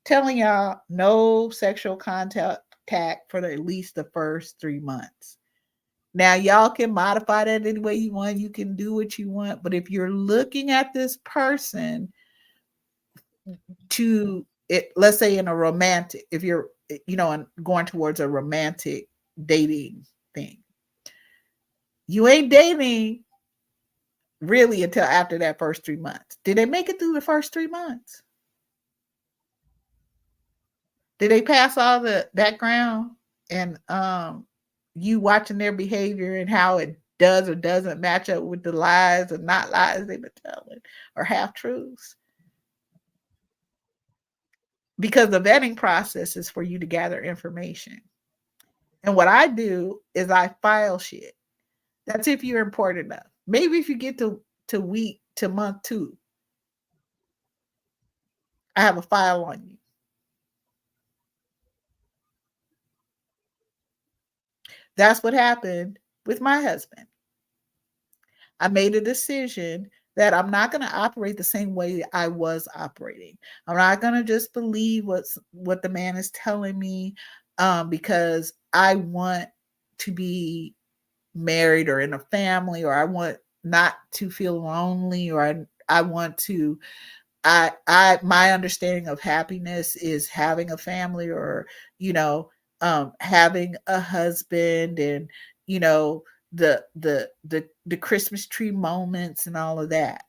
telling y'all no sexual contact for at least the first 3 months. Now, y'all can modify that any way you want. You can do what you want. But if you're looking at this person to it, let's say in a romantic, if you're, going towards a romantic dating thing, you ain't dating really until after that first 3 months. Did they make it through the first 3 months? Did they pass all the background and you watching their behavior and how it does or doesn't match up with the lies or not lies they've been telling or half truths? Because the vetting process is for you to gather information. And what I do is I file shit. That's if you're important enough. Maybe if you get to week to month 2, I have a file on you. That's what happened with my husband. I made a decision that I'm not going to operate the same way I was operating. I'm not going to just believe what the man is telling me because I want to be married or in a family, or I want not to feel lonely, or I want to my understanding of happiness is having a family, or having a husband, and the Christmas tree moments and all of that.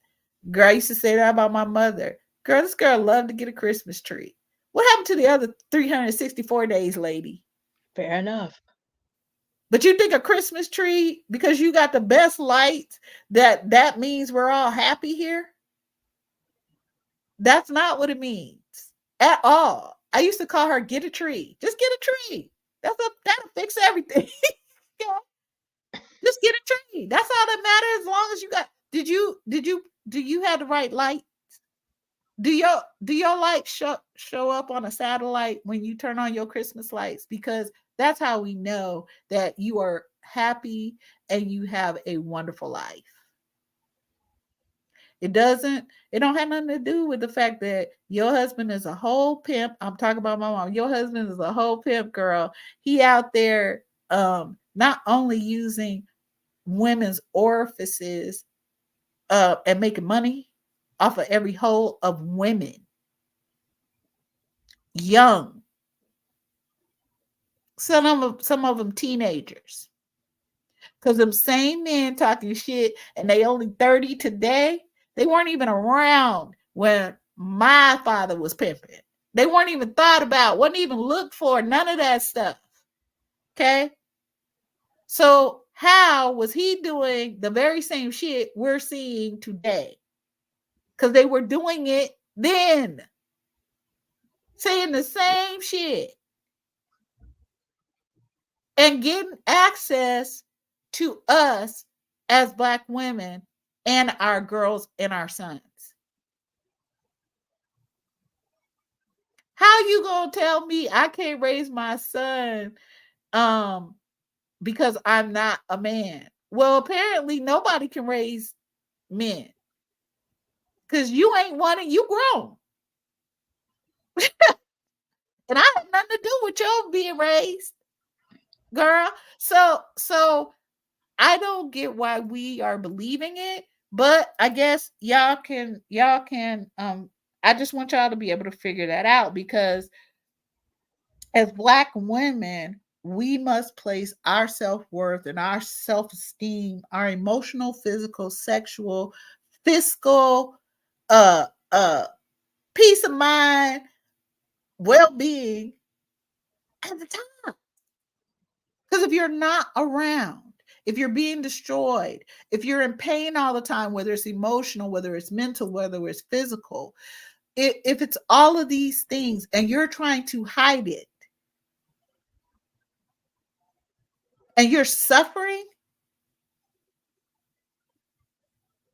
Girl, I used to say that about my mother. Girl, this girl loved to get a Christmas tree. What happened to the other 364 days, lady? Fair enough. But you think a Christmas tree, because you got the best lights, that means we're all happy here? That's not what it means at all. I used to call her get a tree. Just get a tree. That'll fix everything. Just get a tree. That's all that matters. As long as you got do you have the right light? Do your lights show up on a satellite when you turn on your Christmas lights? Because that's how we know that you are happy and you have a wonderful life. It don't have nothing to do with the fact that your husband is a whole pimp. I'm talking about my mom. Your husband is a whole pimp, girl. He out there not only using women's orifices and making money off of every hole of women, young, some of them teenagers. Because them same men talking shit and they only 30 today, they weren't even around when my father was pimping. They weren't even thought about, wasn't even looked for, none of that stuff. Okay. So how was he doing the very same shit we're seeing today? Because they were doing it then, saying the same shit and getting access to us as Black women and our girls and our sons. How you gonna tell me I can't raise my son um because I'm not a man? Well, apparently nobody can raise men because you ain't one and you grown. And I have nothing to do with your being raised, girl. So I don't get why we are believing it, but I guess y'all can I just want y'all to be able to figure that out because as Black women, we must place our self-worth and our self-esteem, our emotional, physical, sexual, fiscal, uh uh peace of mind, well-being at the top. Because if you're not around, if you're being destroyed, if you're in pain all the time, whether it's emotional, whether it's mental, whether it's physical, if it's all of these things and you're trying to hide it and you're suffering,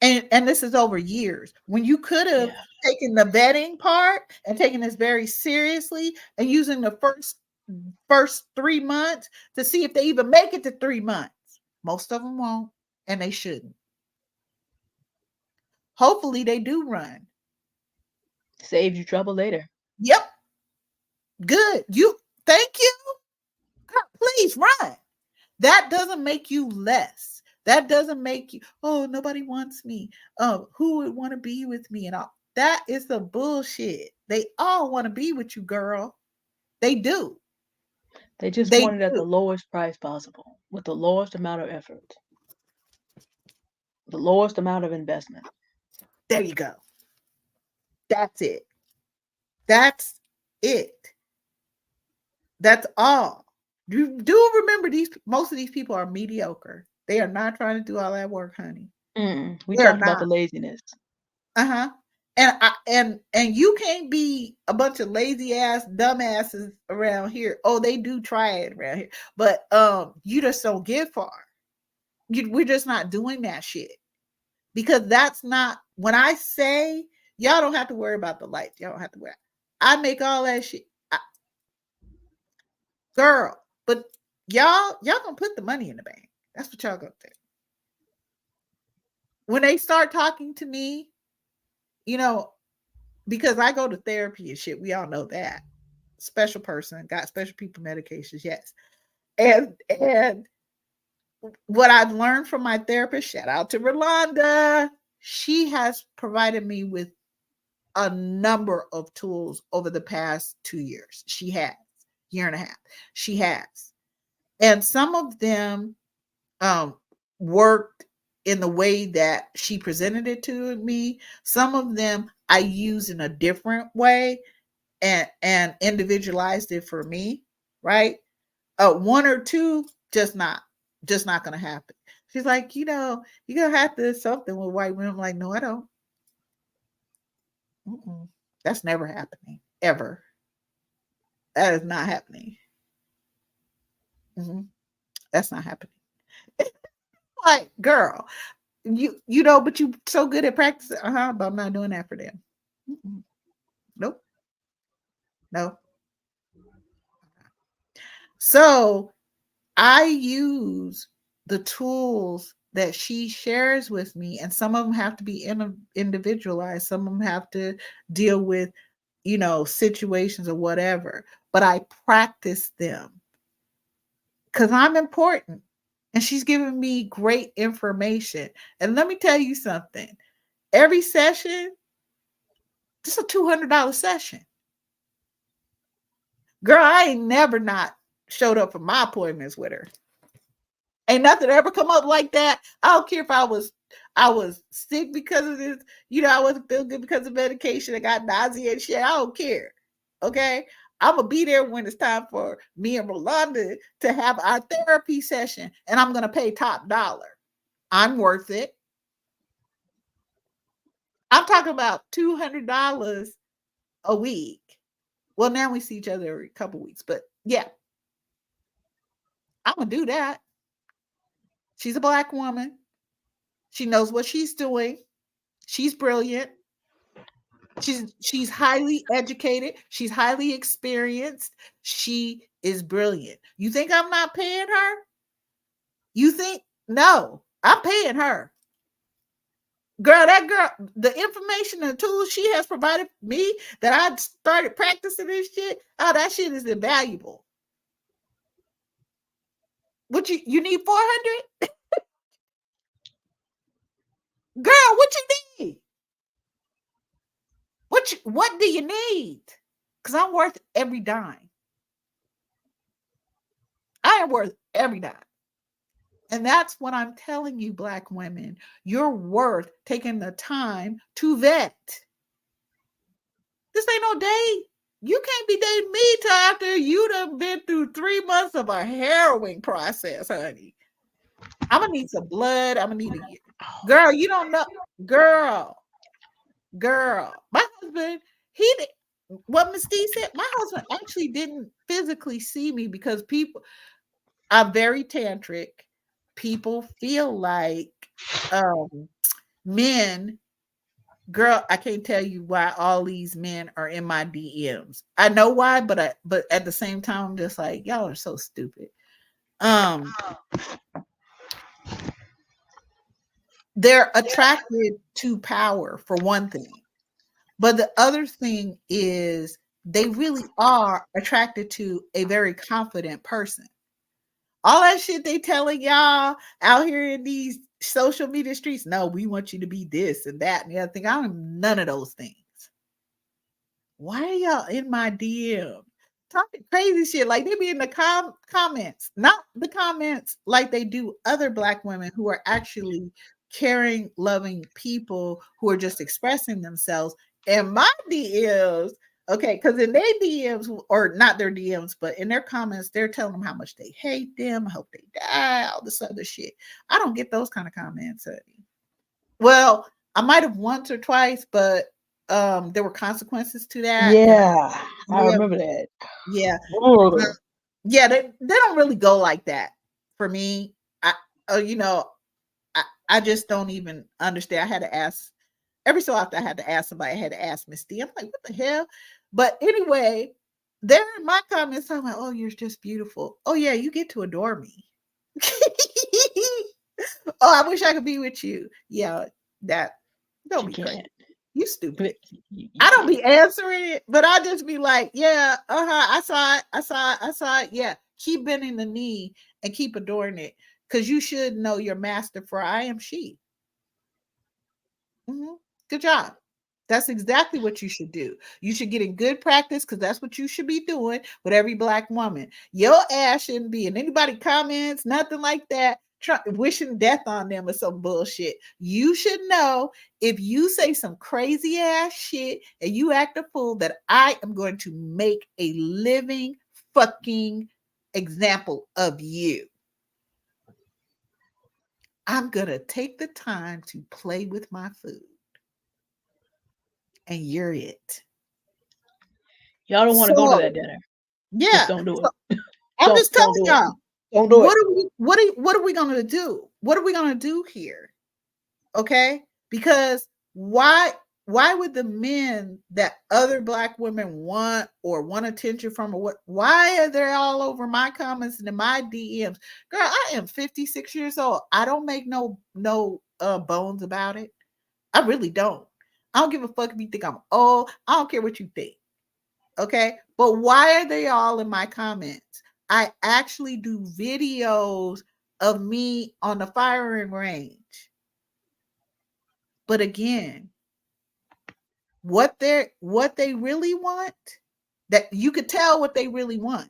and this is over years, when you could have Yeah. taken the vetting part and taken this very seriously and using the first 3 months to see if they even make it to 3 months. Most of them won't, and they shouldn't. Hopefully they do run. Saves you trouble later. Yep. Good. You thank you. Please run. That doesn't make you less. That doesn't make you, oh, nobody wants me. Who would want to be with me? And all that is the bullshit. They all want to be with you, girl. They do. They just They want it at do. the lowest price possible, with the lowest amount of effort, the lowest amount of investment. There you go. That's it. That's it. That's all. You do remember these most of these people are mediocre. They are not trying to do all that work, honey. We They're talked about the not. laziness. Uh-huh. And you can't be a bunch of lazy ass dumbasses around here. Oh, they do try it around here. But you just don't get far. We're just not doing that shit. Because that's not when I say y'all don't have to worry about the lights. Y'all don't have to worry. I make all that shit. Girl, but y'all gonna put the money in the bank. That's what y'all gonna do. When they start talking to me, you know, because I go to therapy and shit, we all know that. Special person, got special people medications, yes. And what I've learned from my therapist, shout out to Rolanda, she has provided me with a number of tools over the past 2 years. She has, year and a half. She has. And some of them um, worked in the way that she presented it to me. Some of them I used in a different way and individualized it for me, right? One or two, just not gonna happen. She's like, you're gonna have to something with white women. I'm like, no, I don't. Mm-mm. That's never happening. Ever. That is not happening. Mhm. That's not happening. Like, girl, but you so good at practicing. But I'm not doing that for them. Mm-mm. Nope. No. So I use the tools that she shares with me, and some of them have to be individualized. Some of them have to deal with, situations or whatever. But I practice them because I'm important. And she's giving me great information. And let me tell you something. Every session, this is a $200 session. Girl, I ain't never not showed up for my appointments with her. Ain't nothing ever come up like that. I don't care if I was sick because of this, I wasn't feeling good because of medication. I got nausea and shit. I don't care. Okay. I'm gonna be there when it's time for me and Rolanda to have our therapy session, and I'm gonna pay top dollar. I'm worth it. I'm talking about $200 a week. Well, now we see each other every couple weeks, but yeah, I'm gonna do that. She's a Black woman. She knows what she's doing. She's brilliant. She's highly educated. She's highly experienced. She is brilliant. You think I'm not paying her? You think no, I'm paying her. Girl, that girl, the information and the tools she has provided me that I started practicing this shit, oh, that shit is invaluable. What you need 400? Girl, what you need? What do you need? Because I'm worth every dime. I am worth every dime. And that's what I'm telling you, Black women. You're worth taking the time to vet. This ain't no date. You can't be dating me till after you'd have been through 3 months of a harrowing process, honey. I'm gonna need some blood. I'm gonna need a girl. You don't know, girl. My husband, what Miss D said. My husband actually didn't physically see me because people. I'm very tantric. People feel like men, girl, I can't tell you why all these men are in my DMs. I know why, but at the same time, I'm just like, y'all are so stupid. They're attracted to power for one thing. But the other thing is they really are attracted to a very confident person. All that shit they telling y'all out here in these social media streets, no, we want you to be this and that and the other thing. I'm none of those things. Why are y'all in my DM talking crazy shit? Like they be in the comments, not the comments like they do other Black women who are actually caring, loving people who are just expressing themselves. And my DMs, okay, because in their DMs, or not their DMs, but in their comments, they're telling them how much they hate them, I hope they die, all this other shit. I don't get those kind of comments, honey. Well, I might have once or twice, but there were consequences to that. Yeah, I Yeah, remember that. yeah, Ugh. yeah. They don't really go like that for me. You know, I just don't even understand. I had to ask every so often. I had to ask somebody. I had to ask Miss D. I'm like, what the hell? But anyway, there in my comments, I'm like, oh, you're just beautiful. Oh yeah, you get to adore me. Oh, I wish I could be with you. Yeah, that don't be crazy. You stupid. I don't be answering it, but I just be like, yeah, I saw it. Yeah, keep bending the knee and keep adoring it because you should know your master, for I am she. Mm-hmm. Good job. That's exactly what you should do. You should get in good practice because that's what you should be doing with every Black woman. Your ass shouldn't be in anybody comments, nothing like that, wishing death on them or some bullshit. You should know if you say some crazy ass shit and you act a fool that I am going to make a living fucking example of you. I'm going to take the time to play with my food. And you're it. Y'all don't want to go to that dinner. Yeah. Just don't do it. I'm just telling y'all. Don't do it. What are we gonna do? What are we gonna do here? Okay? Because why why would the men that other black women want attention from, or what, why are they all over my comments and in my DMs? Girl, I am 56 years old. I don't make no bones about it. I really don't. I don't give a fuck if you think I'm old. I don't care what you think. Okay. But why are they all in my comments? I actually do videos of me on the firing range. But again, what they really want, that you could tell what they really want.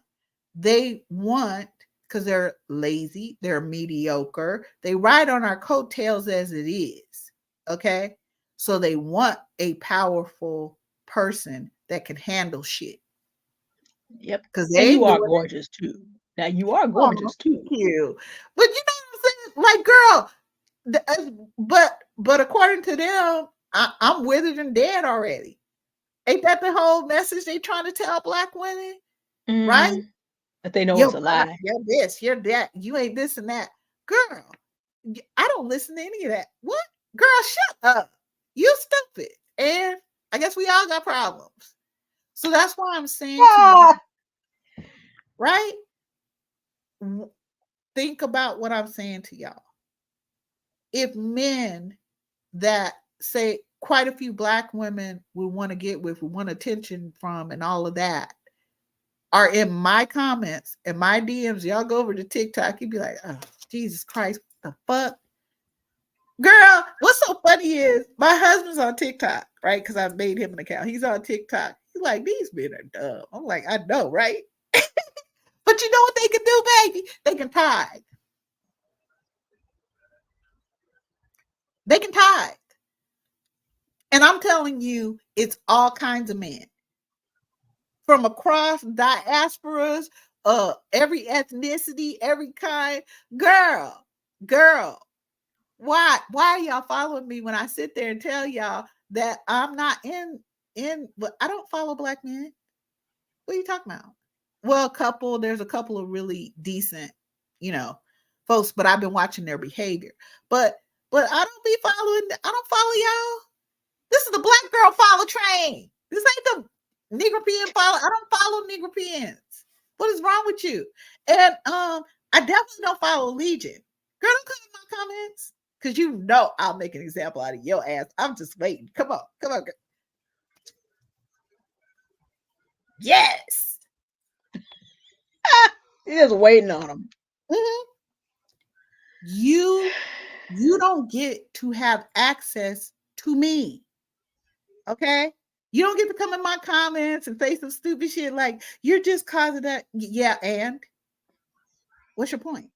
They want, because they're lazy, they're mediocre, they ride on our coattails as it is. Okay. So they want a powerful person that can handle shit. Yep. Because they And you ain't are doing it. gorgeous too. Now you are Oh, gorgeous thank too. you. But you know what I'm saying? Like, girl, but according to them, I'm withered and dead already. Ain't that the whole message they trying to tell black women? Right? Mm-hmm. But they know Yo, it's a girl, lie. you're this, you're that, you ain't this and that. Girl, I don't listen to any of that. What? Girl, shut up. You stupid. And I guess we all got problems. So that's why I'm saying to you, Ah! right? Think about what I'm saying to y'all. If men that say quite a few black women we want to get with, we want attention from, and all of that, are in my comments and my DMs, y'all go over to TikTok, you'd be like, oh, Jesus Christ, what the fuck? Girl, what's so funny is my husband's on TikTok, right? Because I've made him an account. He's on TikTok. He's like, these men are dumb. I'm like, I know, right? But you know what they can do, baby? They can tithe. They can tithe. And I'm telling you, it's all kinds of men from across diasporas, every ethnicity, every kind. Girl, girl, why are y'all following me when I sit there and tell y'all that I'm not but I don't follow black men? What are you talking about? Well, there's a couple of really decent, you know, folks, but I've been watching their behavior. But I don't follow y'all. This is the black girl follow train. This ain't the Negropean follow. I don't follow Negropeans. What is wrong with you? And I definitely don't follow Legion. Girl, don't come in my comments. Because you know I'll make an example out of your ass. I'm just waiting. Come on. Come on, girl. Yes. You're just waiting on them. Mm-hmm. You don't get to have access to me. Okay? You don't get to come in my comments and say some stupid shit like you're just causing that. Yeah, and what's your point?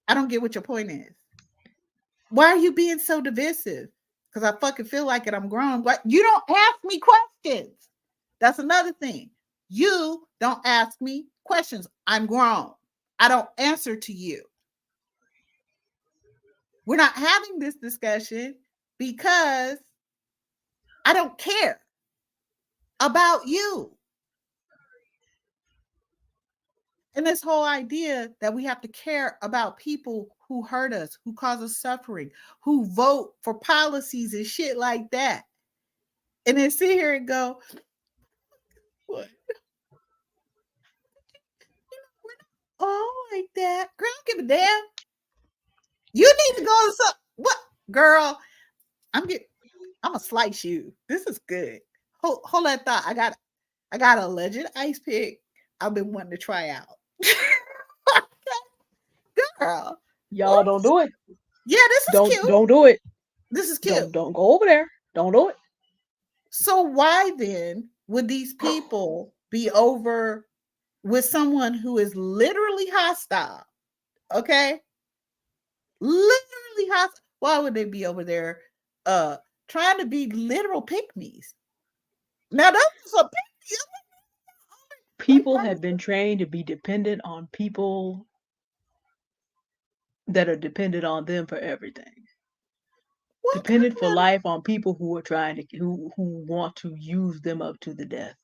I don't get what your point is. Why are you being so divisive? Because I fucking feel like it. I'm grown. But you don't ask me questions. That's another thing. You don't ask me questions. I'm grown. I don't answer to you. We're not having this discussion because I don't care about you. And this whole idea that we have to care about people who hurt us, who cause us suffering, who vote for policies and shit like that. And then sit here and go, what? We're not all like that. Girl, I don't give a damn. You need to go to some what girl? I'm gonna slice you. This is good. Hold that thought. I got a legend ice pick I've been wanting to try out. Girl. Y'all don't do it. Yeah, this is cute. Don't do it. This is cute. Don't go over there. Don't do it. So why then would these people be over with someone who is literally hostile? Okay? Literally hostile. Why would they be over there trying to be literal pick-me's? Now those are some pick-me's. People have been trained to be dependent on people that are dependent on them for everything. What Dependent for kind of, life on people who are trying to who want to use them up to the death.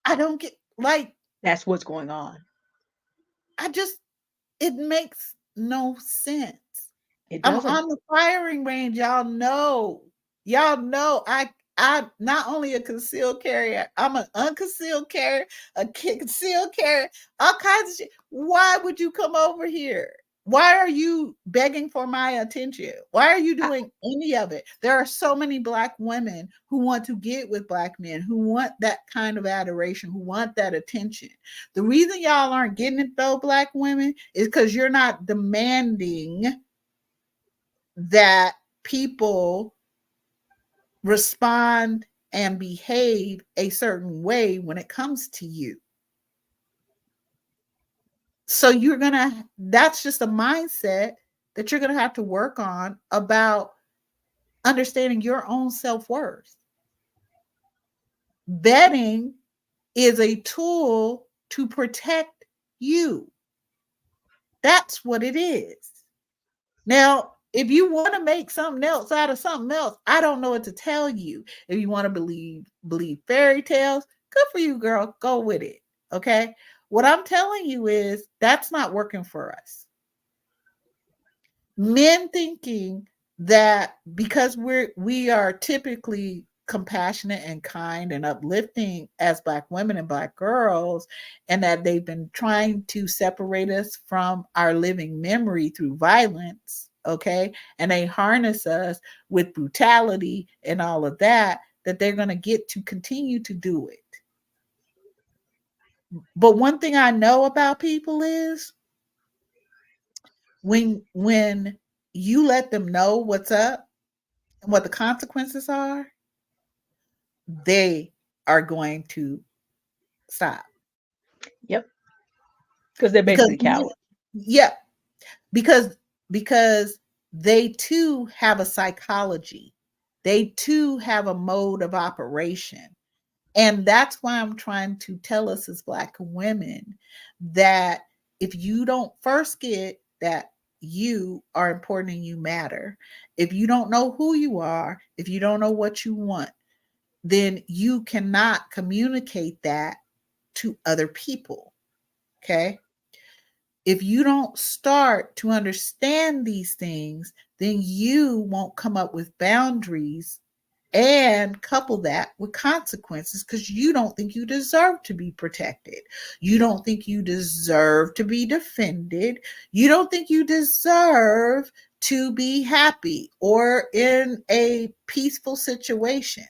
I don't get like That's what's going on. it makes no sense. It I'm doesn't. on the firing range. Y'all know I'm not only a concealed carrier, I'm an unconcealed carrier, a concealed carrier, all kinds of shit. Why would you come over here? Why are you begging for my attention? Why are you I, doing any of it? There are so many Black women who want to get with Black men, who want that kind of adoration, who want that attention. The reason y'all aren't getting it though, Black women, is because you're not demanding that people respond and behave a certain way when it comes to you. So that's just a mindset that you're gonna have to work on about understanding your own self-worth. Vetting is a tool to protect you. That's what it is. Now, if you want to make something else out of something else, I don't know what to tell you. If you want to believe fairy tales, good for you, girl. Go with it. Okay? What I'm telling you is that's not working for us. Men thinking that because we are typically compassionate and kind and uplifting as Black women and Black girls, and that they've been trying to separate us from our living memory through violence, okay, and they harness us with brutality and all of that, that they're going to get to continue to do it. But one thing I know about people is when you let them know what's up and what the consequences are, they are going to stop. yep, because they're Because basically cowards. yeah, because because they too have a psychology. They too have a mode of operation. And that's why I'm trying to tell us as Black women that if you don't first get that you are important and you matter, if you don't know who you are, if you don't know what you want, then you cannot communicate that to other people. Okay. If you don't start to understand these things, then you won't come up with boundaries and couple that with consequences because you don't think you deserve to be protected. You don't think you deserve to be defended. You don't think you deserve to be happy or in a peaceful situation.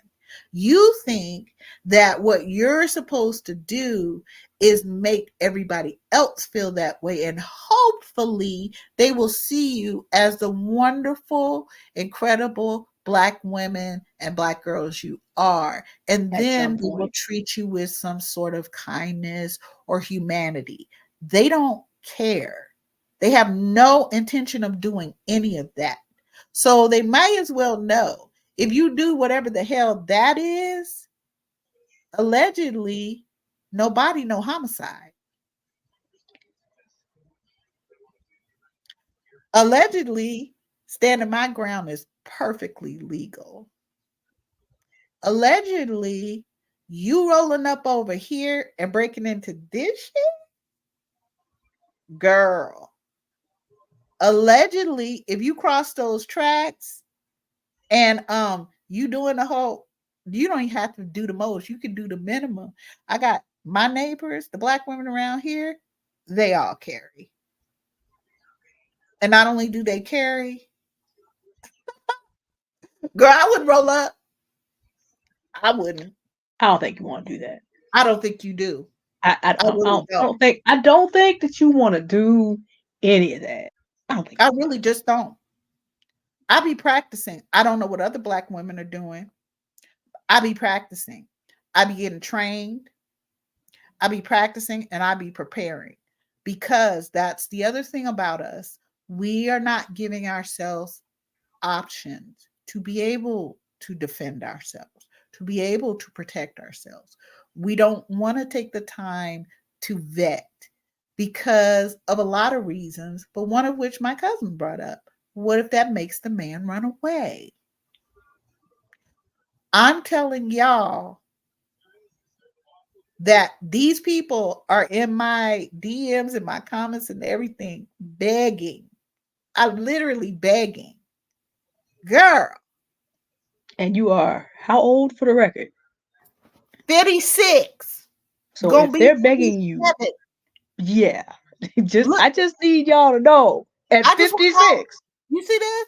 You think that what you're supposed to do is make everybody else feel that way, and hopefully they will see you as the wonderful, incredible Black women and Black girls you are. And At some then they will point. treat you with some sort of kindness or humanity. They don't care. They have no intention of doing any of that. So they might as well know if you do whatever the hell that is, allegedly, nobody, no homicide. Allegedly, standing my ground is perfectly legal. Allegedly, you rolling up over here and breaking into this shit, girl. Allegedly, if you cross those tracks and you doing the whole, you don't even have to do the most. You can do the minimum. I got my neighbors, the Black women around here, they all carry. And not only do they carry, girl, I would roll up. I wouldn't. I don't think you want to do that. I don't think you do. I, I, I I, really don't, I don't. don't think I don't think that you want to do any of that. I don't think I you really just don't. I be practicing. I don't know what other Black women are doing. I be practicing. I be getting trained. I be practicing and I be preparing because that's the other thing about us. We are not giving ourselves options to be able to defend ourselves, to be able to protect ourselves. We don't want to take the time to vet because of a lot of reasons, but one of which my cousin brought up. What if that makes the man run away? I'm telling y'all that these people are in my DMs and my comments and everything begging. I'm literally begging. Girl, And you are how old for the record? 56. So Gonna if be they're begging you, 57. yeah, Look, I just need y'all to know at I just want y'all, 56. you see this?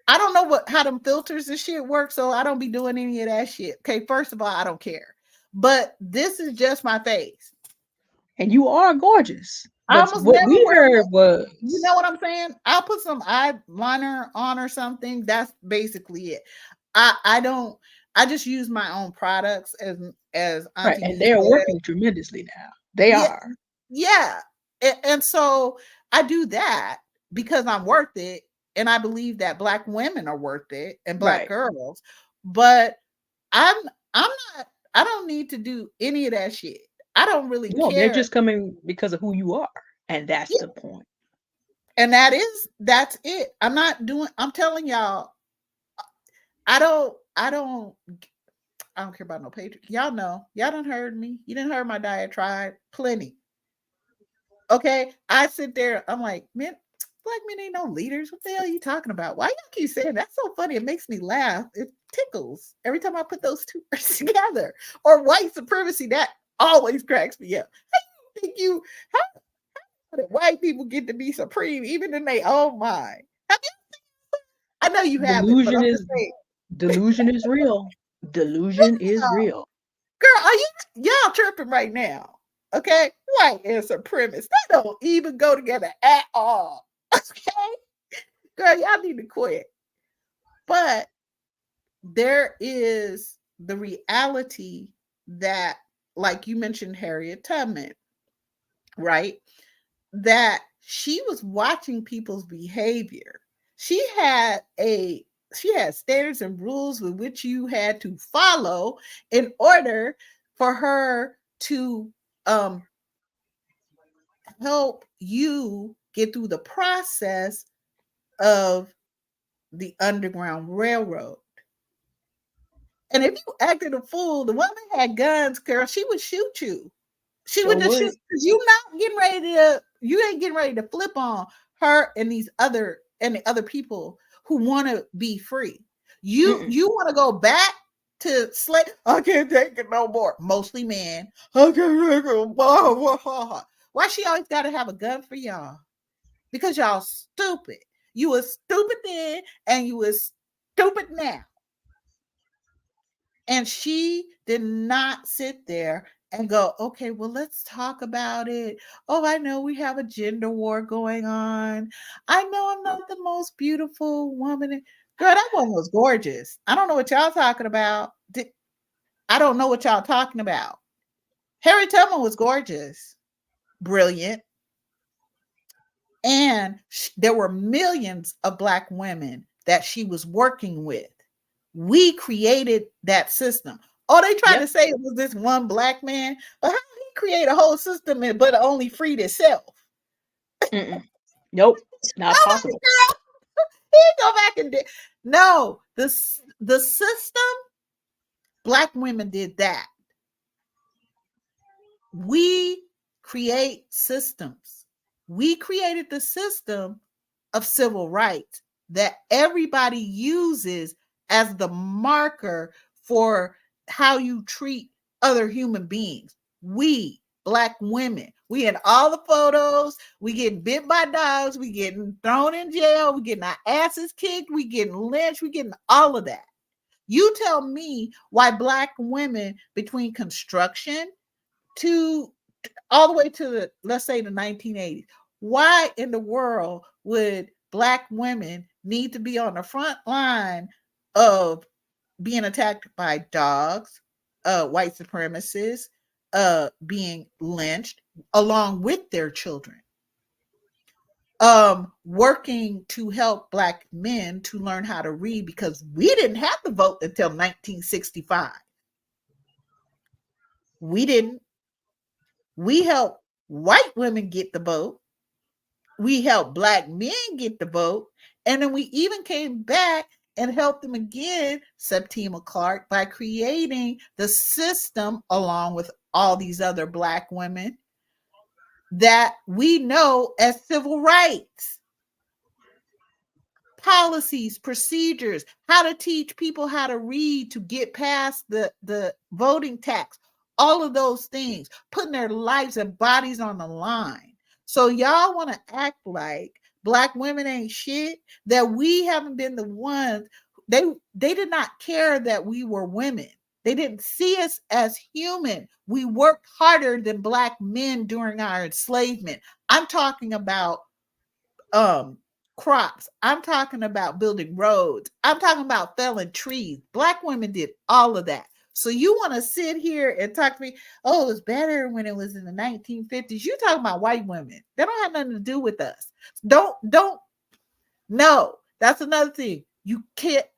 I don't know how them filters and shit work, so I don't be doing any of that shit. Okay, first of all, I don't care. But this is just my face. And you are gorgeous. I But almost what never we wear heard was you know what I'm saying? I'll put some eyeliner on or something. That's basically it. I don't I just use my own products as right, Auntie and D they're said. working tremendously now. They Yeah, are. yeah. And so I do that because I'm worth it. And I believe that black women are worth it and black Right. girls. But I'm I'm not I don't need to do any of that shit. I don't really No, they're care. just coming because of who you are. And that's Yeah, the point. and that's it. I'm telling y'all, I don't care about no Patriot. Y'all know. Y'all done heard me. You didn't heard my diatribe. Plenty. Okay. I sit there, I'm like, man, black men ain't no leaders. What the hell are you talking about? Why y'all keep saying that? That's so funny? It makes me laugh. It tickles every time I put those two words together. Or white supremacy, that always cracks me up. How you think how did white people get to be supreme even in their own mind? Have you, I know you haven't, but Delusion I'm just is saying, delusion is real. Delusion is real. girl, are y'all tripping right now? Okay, white and supremacist, they don't even go together at all. Okay, girl, y'all need to quit. But there is the reality that, like you mentioned, Harriet Tubman, right? That she was watching people's behavior. She had a she had standards and rules with which you had to follow in order for her to um help you get through the process of the Underground Railroad. And if you acted a fool, the woman had guns, girl, she would shoot you. She Sure would just would. shoot because you ain't getting ready to flip on her and the other people who want to be free. Mm-mm. You want to go back to slave. I can't take it no more. Mostly men. I can't take it. Why she always got to have a gun for y'all? Because y'all stupid. You was stupid then, and you was stupid now. And she did not sit there and go, okay, well, let's talk about it. Oh, I know we have a gender war going on. I know I'm not the most beautiful woman. Girl, that woman was gorgeous. I don't know what y'all talking about. I don't know what y'all talking about. Harriet Tubman was gorgeous, brilliant. And there were millions of black women that she was working with. We created that system. Oh, they tried Yep. to say it was this one black man, but how did he create a whole system but only freed itself? Mm-mm. Nope. Not Nobody, possible. girl. He go back and did. No, the system, black women did that. We create systems. We created the system of civil rights that everybody uses as the marker for how you treat other human beings. We, black women, we in all the photos, we getting bit by dogs, we getting thrown in jail, we getting our asses kicked, we getting lynched, we getting all of that. You tell me why black women between construction to all the way to the, let's say, the 1980s, why in the world would black women need to be on the front line of being attacked by dogs, white supremacists, being lynched along with their children, working to help black men to learn how to read because we didn't have the vote until 1965. We didn't. We helped white women get the vote. We helped black men get the vote. And then we even came back and helped them again, Septima Clark, by creating the system along with all these other black women that we know as civil rights. policies, procedures, how to teach people how to read to get past the voting tax, all of those things, putting their lives and bodies on the line. So y'all want to act like Black women ain't shit, that we haven't been the ones. They did not care that we were women. They didn't see us as human. We worked harder than Black men during our enslavement. I'm talking about um crops. I'm talking about building roads. I'm talking about felling trees. Black women did all of that. So you want to sit here and talk to me, oh, it was better when it was in the 1950s. You talking about white women. They don't have nothing to do with us. Don't no. That's another thing.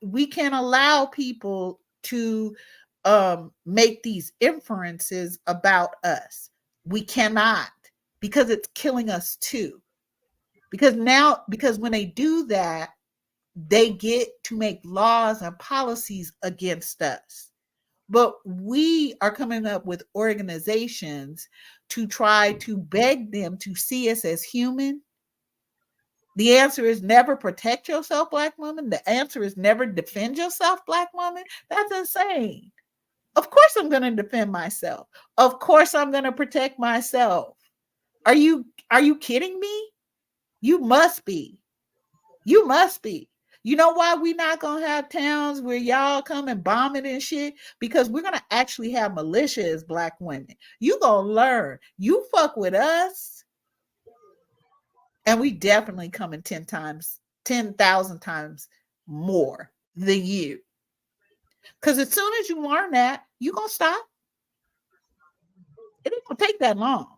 We can't allow people to make these inferences about us. We cannot, because it's killing us too. Because when they do that, they get to make laws and policies against us. But we are coming up with organizations to try to beg them to see us as human. The answer is never protect yourself, Black woman. The answer is never defend yourself, Black woman. That's insane. Of course I'm going to defend myself. Of course I'm going to protect myself. Are you kidding me? You must be. You must be. You know why we not gonna have towns where y'all come and bomb it and shit? Because we're gonna actually have militia as Black women. You gonna learn. You fuck with us, and we definitely coming 10,000 times more than you. Because as soon as you learn that, you gonna stop. It ain't gonna take that long.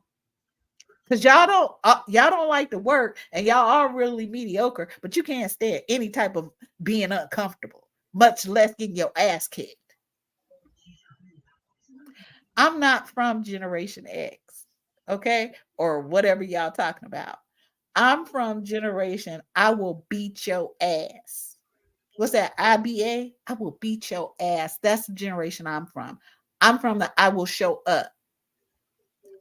Because y'all don't like to work, and y'all are really mediocre, but you can't stand any type of being uncomfortable, much less getting your ass kicked. I'm not from Generation X, okay, or whatever y'all talking about. I'm from generation I will beat your ass. What's that? IBA? I will beat your ass. That's the generation I'm from. I'm from the I will show up.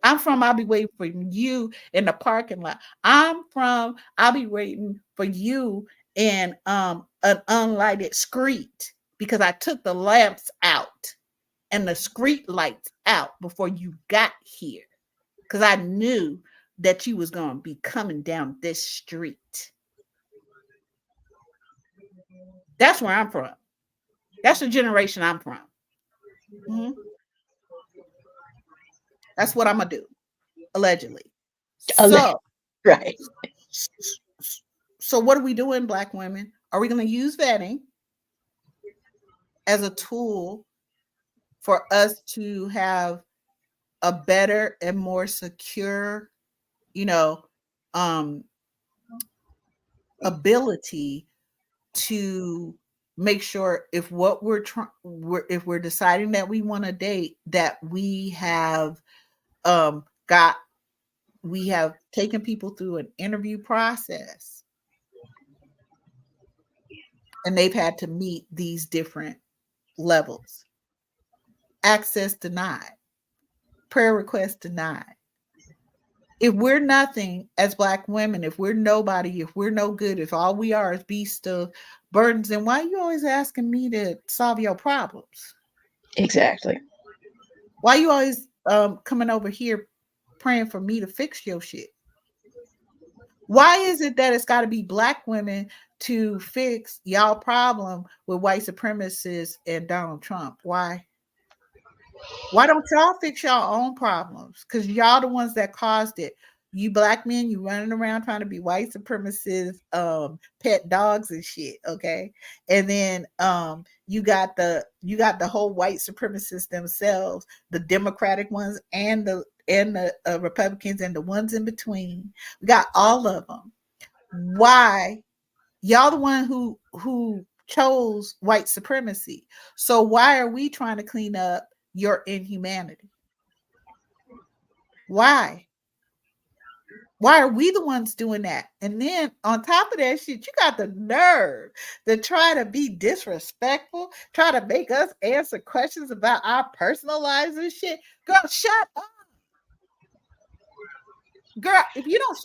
I'm from I'll be waiting for you in the parking lot. I'm from I'll be waiting for you in an unlighted street because I took the lamps out and the street lights out before you got here. Because I knew that you was gonna be coming down this street. That's where I'm from. That's the generation I'm from. Mhm. That's what I'm gonna do, allegedly. So Right. So what are we doing, Black women? Are we going to use vetting as a tool for us to have a better and more secure, you know, um, ability to make sure if what if we're deciding that we want to date, that we have got we have taken people through an interview process and they've had to meet these different levels. Access denied, prayer request denied. If we're nothing as Black women, if we're nobody, if we're no good, if all we are is beasts of burdens, then why are you always asking me to solve your problems? Exactly. Why are you always coming over here praying for me to fix your shit? Why is it that it's got to be Black women to fix y'all problem with white supremacists and Donald Trump? Why? Why don't y'all fix y'all own problems? Because y'all the ones that caused it. You Black men, you running around trying to be white supremacists, pet dogs and shit. Okay, and then you got the whole white supremacists themselves, the Democratic ones and the Republicans and the ones in between. We got all of them. Why? Y'all the one who chose white supremacy. So why are we trying to clean up your inhumanity? Why? Why are we the ones doing that? And then on top of that shit, you got the nerve to try to be disrespectful, try to make us answer questions about our personal lives and shit. Girl, shut up. Girl, if you don't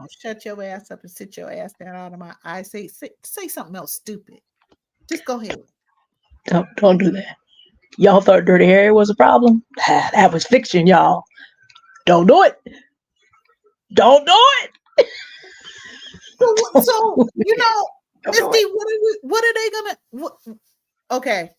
gonna shut your ass up and sit your ass down out of my eyes. Say something else stupid. Just go ahead. Don't do that. Y'all thought Dirty Harry was a problem? That was fiction, y'all. Don't do it. Don't do it. So Don't Miss do it. D, what are they gonna? Okay,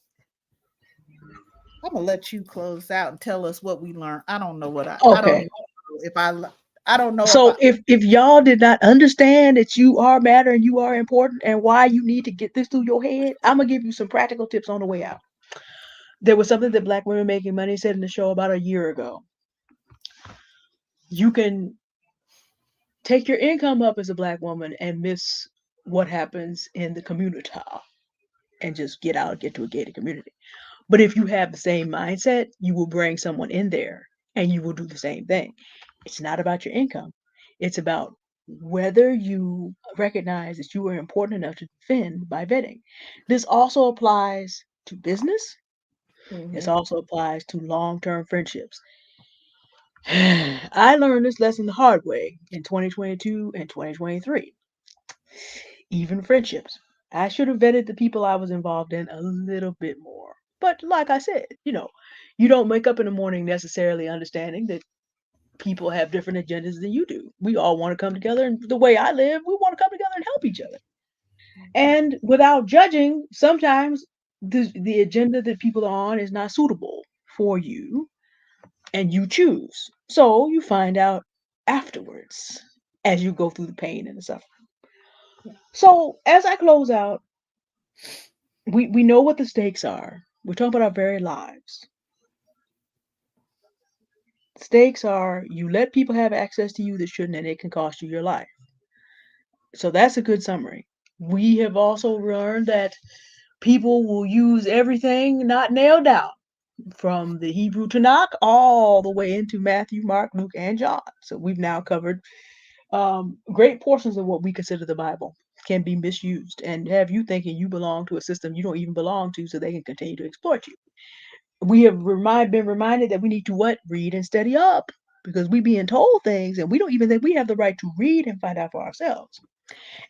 I'm gonna let you close out and tell us what we learned. I don't know what I don't Okay. even know if I don't know if So if y'all did not understand that you are matter and you are important and why you need to get this through your head, I'm gonna give you some practical tips on the way out. There was something that Black Women Making Money said in the show about a year ago. You can take your income up as a Black woman and miss what happens in the community and just get to a gated community. But if you have the same mindset, you will bring someone in there and you will do the same thing. It's not about your income. It's about whether you recognize that you are important enough to defend by vetting. This also applies to business. This Mhm. also applies to long-term friendships. I learned this lesson the hard way in 2022 and 2023. Even friendships. I should have vetted the people I was involved in a little bit more. But like I said, you don't wake up in the morning necessarily understanding that people have different agendas than you do. We all want to come together, and the way I live, we want to come together and help each other. And without judging, sometimes the agenda that people are on is not suitable for you, and you choose. So you find out afterwards as you go through the pain and the suffering. So as I close out, we know what the stakes are. We're talking about our very lives. Stakes are you let people have access to you that shouldn't, and it can cost you your life. So that's a good summary. We have also learned that people will use everything not nailed down from the Hebrew Tanakh all the way into Matthew, Mark, Luke, and John. So we've now covered great portions of what we consider the Bible can be misused and have you thinking you belong to a system you don't even belong to so they can continue to exploit you. We have been reminded that we need to what? Read and study up because we being told things and we don't even think we have the right to read and find out for ourselves.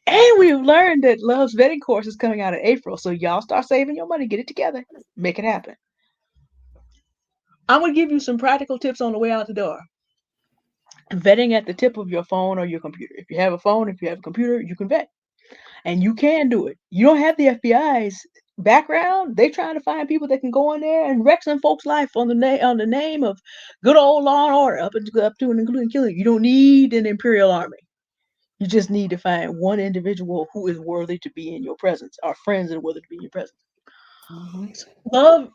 And we've learned that Love's vetting course is coming out in April. So y'all start saving your money, get it together, make it happen. I'm gonna give you some practical tips on the way out the door. Vetting at the tip of your phone or your computer. If you have a phone, if you have a computer, you can vet. And you can do it. You don't have the FBI's background. They trying to find people that can go in there and wreck some folks' life on the name of good old law and order, up to and including killing. You don't need an imperial army. You just need to find one individual who is worthy to be in your presence, or friends that are worthy to be in your presence. Mhm. Love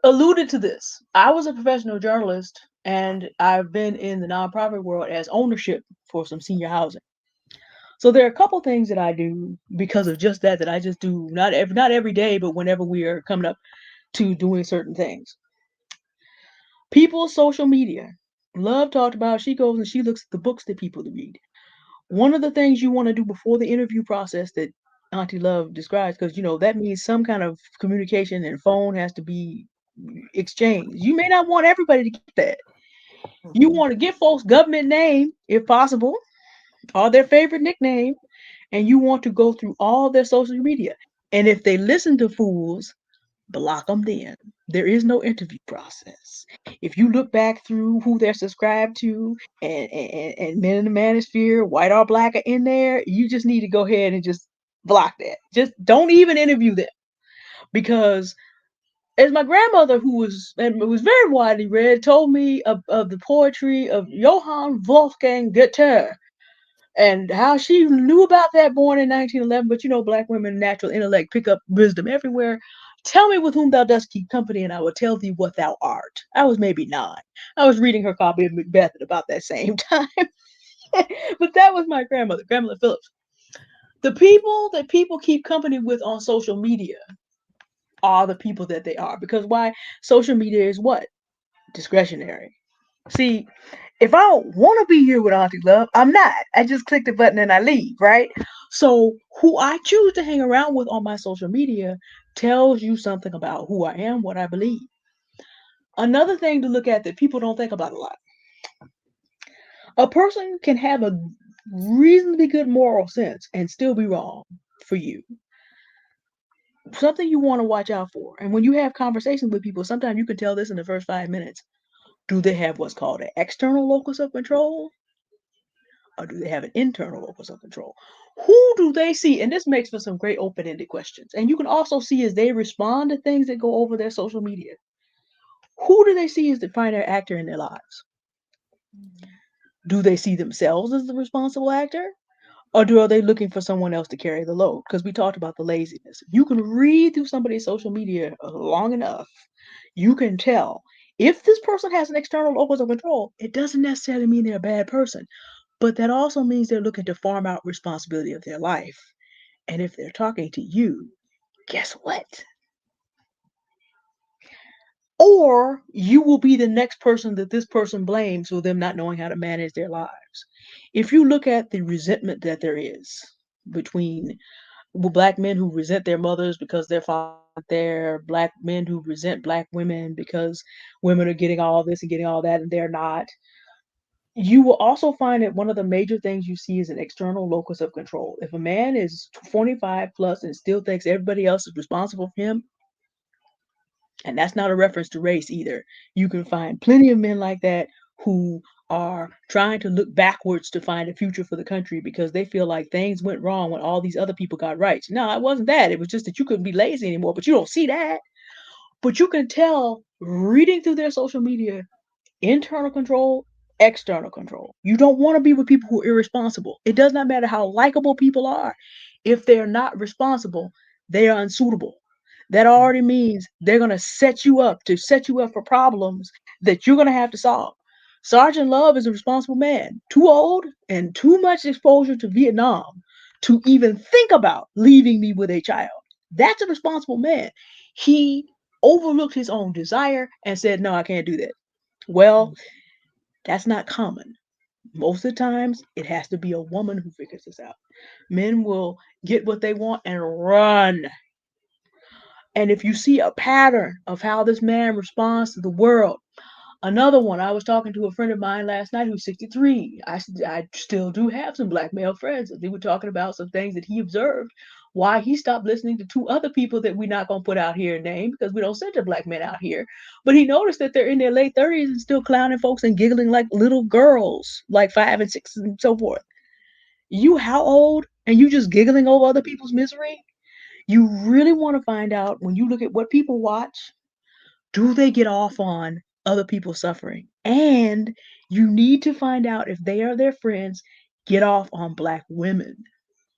alluded to this. I was a professional journalist and I've been in the nonprofit world as ownership for some senior housing. So there are a couple things that I do because of just that I just do not every day, but whenever we are coming up to doing certain things. People's social media. Love talked about she goes and she looks at the books that people read. One of the things you want to do before the interview process that Auntie Love describes, because that means some kind of communication and phone has to be exchanged. You may not want everybody to get that. You Mhm. want to get folks' government name, if possible, or their favorite nickname, and you want to go through all their social media. And if they listen to fools, block them then. There is no interview process. If you look back through who they're subscribed to and men in the manosphere, white or black are in there, you just need to go ahead and just block that. Just don't even interview them. Because as my grandmother, who was very widely read, told me of the poetry of Johann Wolfgang Goethe and how she knew about that born in 1911. But black women, natural intellect, pick up wisdom everywhere. Tell me with whom thou dost keep company, and I will tell thee what thou art. I was maybe 9. I was reading her copy of Macbeth at about that same time. But that was my grandmother Phillips. The people that people keep company with on social media are the people that they are. Because why? Social media is what? Discretionary. See, if I don't want to be here with Auntie Love, I'm not. I just click the button and I leave, right? So who I choose to hang around with on my social media tells you something about who I am, what I believe. Another thing to look at that people don't think about a lot. A person can have a reasonably good moral sense and still be wrong for you. Something you want to watch out for. And when you have conversations with people, sometimes you can tell this in the first 5 minutes. Do they have what's called an external locus of control? Or do they have an internal locus of control? Who do they see? And this makes for some great open ended questions. And you can also see as they respond to things that go over their social media, who do they see as the primary actor in their lives? Mhm. Do they see themselves as the responsible actor? Or are they looking for someone else to carry the load? Because we talked about the laziness. You can read through somebody's social media long enough, you can tell if this person has an external locus of control. It doesn't necessarily mean they're a bad person, but that also means they're looking to farm out responsibility of their life. And if they're talking to you, guess what? Or you will be the next person that this person blames for them not knowing how to manage their lives. If you look at the resentment that there is between black men who resent their mothers because their fathers aren't there, black men who resent black women because women are getting all this and getting all that and they're not. You will also find that one of the major things you see is an external locus of control. If a man is 25 plus and still thinks everybody else is responsible for him, and that's not a reference to race either, you can find plenty of men like that who are trying to look backwards to find a future for the country because they feel like things went wrong when all these other people got rights. No, it wasn't that. It was just that you couldn't be lazy anymore, but you don't see that. But you can tell reading through their social media, internal control, external control. You don't want to be with people who are irresponsible. It does not matter how likable people are. If they're not responsible, they are unsuitable. That already means they're going to set you up for problems that you're going to have to solve. Sergeant Love is a responsible man, too old and too much exposure to Vietnam to even think about leaving me with a child. That's a responsible man. He overlooked his own desire and said, "No, I can't do that." Well, that's not common. Most of the times, it has to be a woman who figures this out. Men will get what they want and run. And if you see a pattern of how this man responds to the world, another one, I was talking to a friend of mine last night who's 63. I still do have some black male friends. We were talking about some things that he observed, why he stopped listening to two other people that we're not going to put out here and name because we don't center black men out here. But he noticed that they're in their late 30s and still clowning folks and giggling like little girls, like 5 and 6 and so forth. You how old? And you just giggling over other people's misery? You really want to find out when you look at what people watch, do they get off on other people suffering? And you need to find out if they or their friends get off on black women.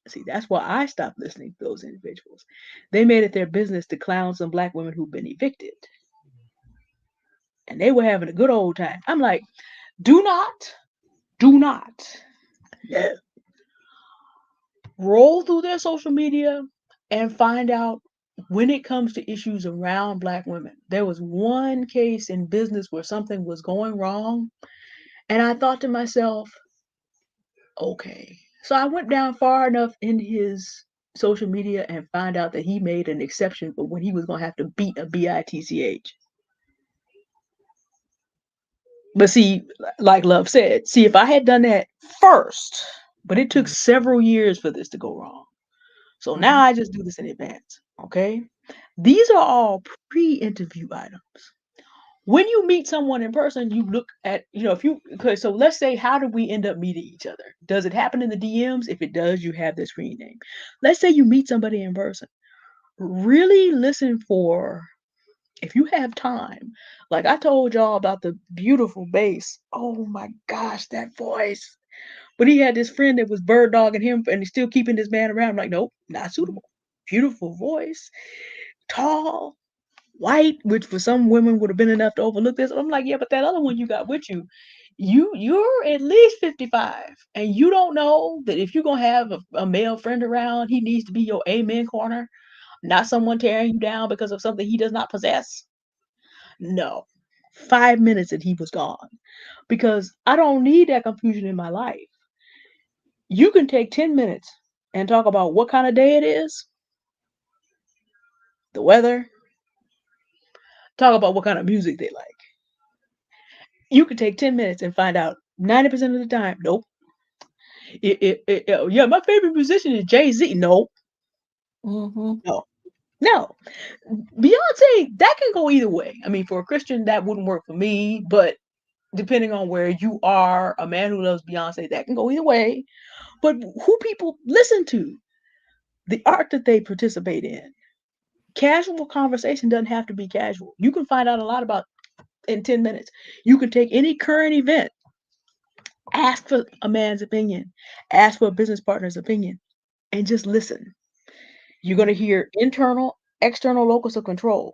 See, that's why I stopped listening to those individuals. They made it their business to clown some black women who've been evicted. And they were having a good old time. I'm like, do not, do not, no, roll through their social media and find out when it comes to issues around black women. There was one case in business where something was going wrong, and I thought to myself, okay. So I went down far enough in his social media and find out that he made an exception for when he was going to have to beat a bitch. But see, like Love said, see, if I had done that first, but it took several years for this to go wrong. So now Mhm. I just do this in advance. Okay. These are all pre interview items. When you meet someone in person, you look at, if you, okay, so let's say, how did we end up meeting each other? Does it happen in the DMs? If it does, you have their screen name. Let's say you meet somebody in person. Really listen for, if you have time, like I told y'all about the beautiful bass. Oh my gosh, that voice. But he had this friend that was bird dogging him and he's still keeping this man around. I'm like, nope, not suitable. Beautiful voice, tall, white, which for some women would have been enough to overlook this. I'm like, yeah, but that other one you got with you, you're at least 55, and you don't know that if you're gonna have a male friend around, he needs to be your amen corner, not someone tearing you down because of something he does not possess. No. 5 minutes and he was gone. Because I don't need that confusion in my life. You can take 10 minutes and talk about what kind of day it is, the weather, talk about what kind of music they like. You could take 10 minutes and find out 90% of the time, nope, Yeah, my favorite musician is Jay-Z. No, Mm-hmm. no, no. Beyonce, that can go either way. I mean, for a Christian, that wouldn't work for me, but depending on where you are, a man who loves Beyonce, that can go either way. But who people listen to, the art that they participate in. Casual conversation doesn't have to be casual. You can find out a lot about in 10 minutes. You can take any current event, ask for a man's opinion, ask for a business partner's opinion, and just listen. You're going to hear internal, external locus of control.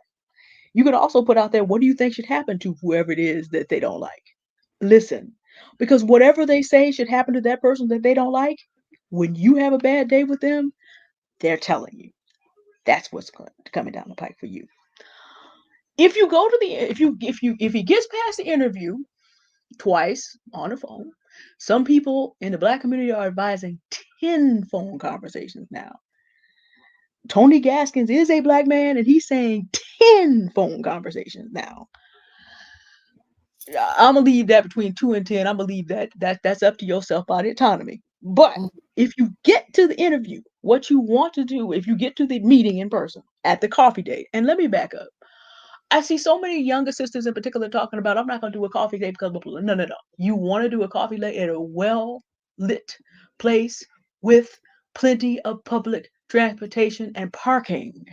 You can also put out there, what do you think should happen to whoever it is that they don't like? Listen, because whatever they say should happen to that person that they don't like, when you have a bad day with them, they're telling you. That's what's coming down the pike for you. If you go to the if he gets past the interview twice on the phone, some people in the black community are advising 10 phone conversations now. Tony Gaskins is a black man and he's saying 10 phone conversations now. I'm gonna leave that between 2 and 10. I'm gonna leave that's up to your self body autonomy. But if you get to the interview, what you want to do, if you get to the meeting in person at the coffee date, and let me back up. I see so many younger sisters in particular talking about, I'm not going to do a coffee date because no, no, no. You want to do a coffee date at a well lit place with plenty of public transportation and parking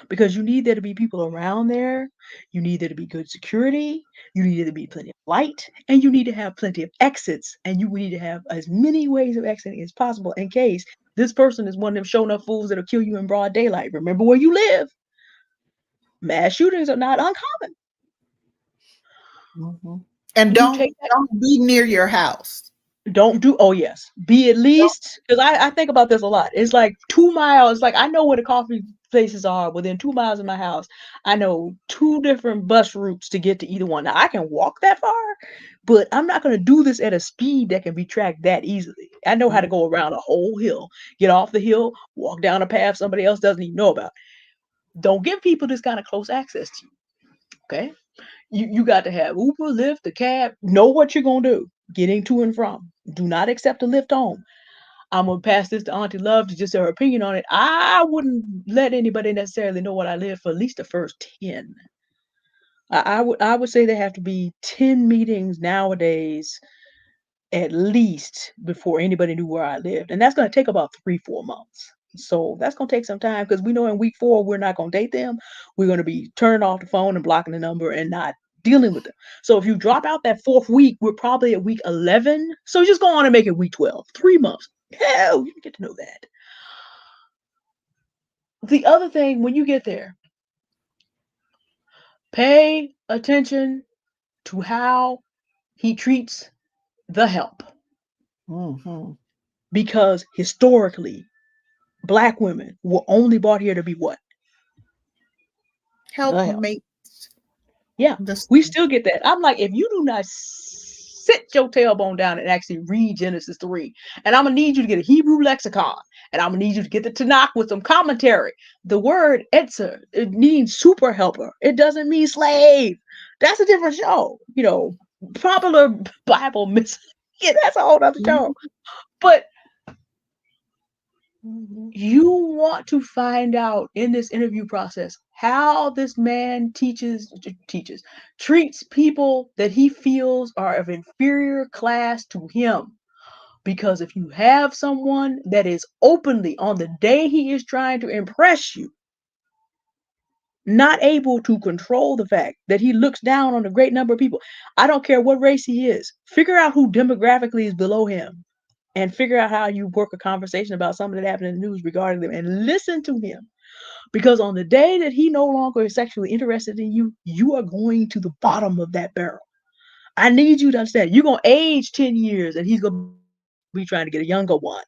because you need there to be people around there. You need there to be good security. You need there to be plenty of light, and you need to have plenty of exits. And you need to have as many ways of exiting as possible in case this person is one of them showing up fools that'll kill you in broad daylight. Remember where you live. Mass shootings are not uncommon. Mm-hmm. And You don't take that. don't be near your house. Don't do. Oh yes, be at Don't. least because I think about this a lot. It's like 2 miles. Like I know where the coffee places are within 2 miles of my house. I know two different bus routes to get to either one. Now I can walk that far, but I'm not going to do this at a speed that can be tracked that easily. I know how to go around a whole hill, get off the hill, walk down a path somebody else doesn't even know about. Don't give people this kind of close access to you. Okay. You got to have Uber, Lyft, the cab. Know what you're gonna do. Getting to and from. Do not accept a lift home. I'm gonna pass this to Auntie Love to just her opinion on it. I wouldn't let anybody necessarily know what I live for at least the first 10. I would say there have to be 10 meetings nowadays at least before anybody knew where I lived. And that's gonna take about 3, 4 months. So that's gonna take some time because we know in week 4 we're not gonna date them. We're gonna be turning off the phone and blocking the number and not dealing with them. So if you drop out that 4th week, we're probably at week 11. So just go on and make it week 12. 3 months. Hell, you can get to know that. The other thing when you get there, pay attention to how he treats the help. Mm-hmm. Because historically, black women were only brought here to be what? Help The help. make Yeah, this. we still get that. I'm like, if you do not sit your tailbone down and actually read Genesis 3, and I'm gonna need you to get a Hebrew lexicon, and I'm gonna need you to get the Tanakh with some commentary. The word etzer, it means super helper. It doesn't mean slave. That's a different show. Popular Bible miss. Yeah, that's a whole other show. But Mm-hmm. you want to find out in this interview process how this man treats people that he feels are of inferior class to him, because if you have someone that is openly on the day he is trying to impress you not able to control the fact that he looks down on a great number of people, I don't care what race he is, figure out who demographically is below him and figure out how you work a conversation about something that happened in the news regarding them and listen to him. Because on the day that he no longer is sexually interested in you, you are going to the bottom of that barrel. I need you to understand, you're going to age 10 years and he's going to be trying to get a younger one.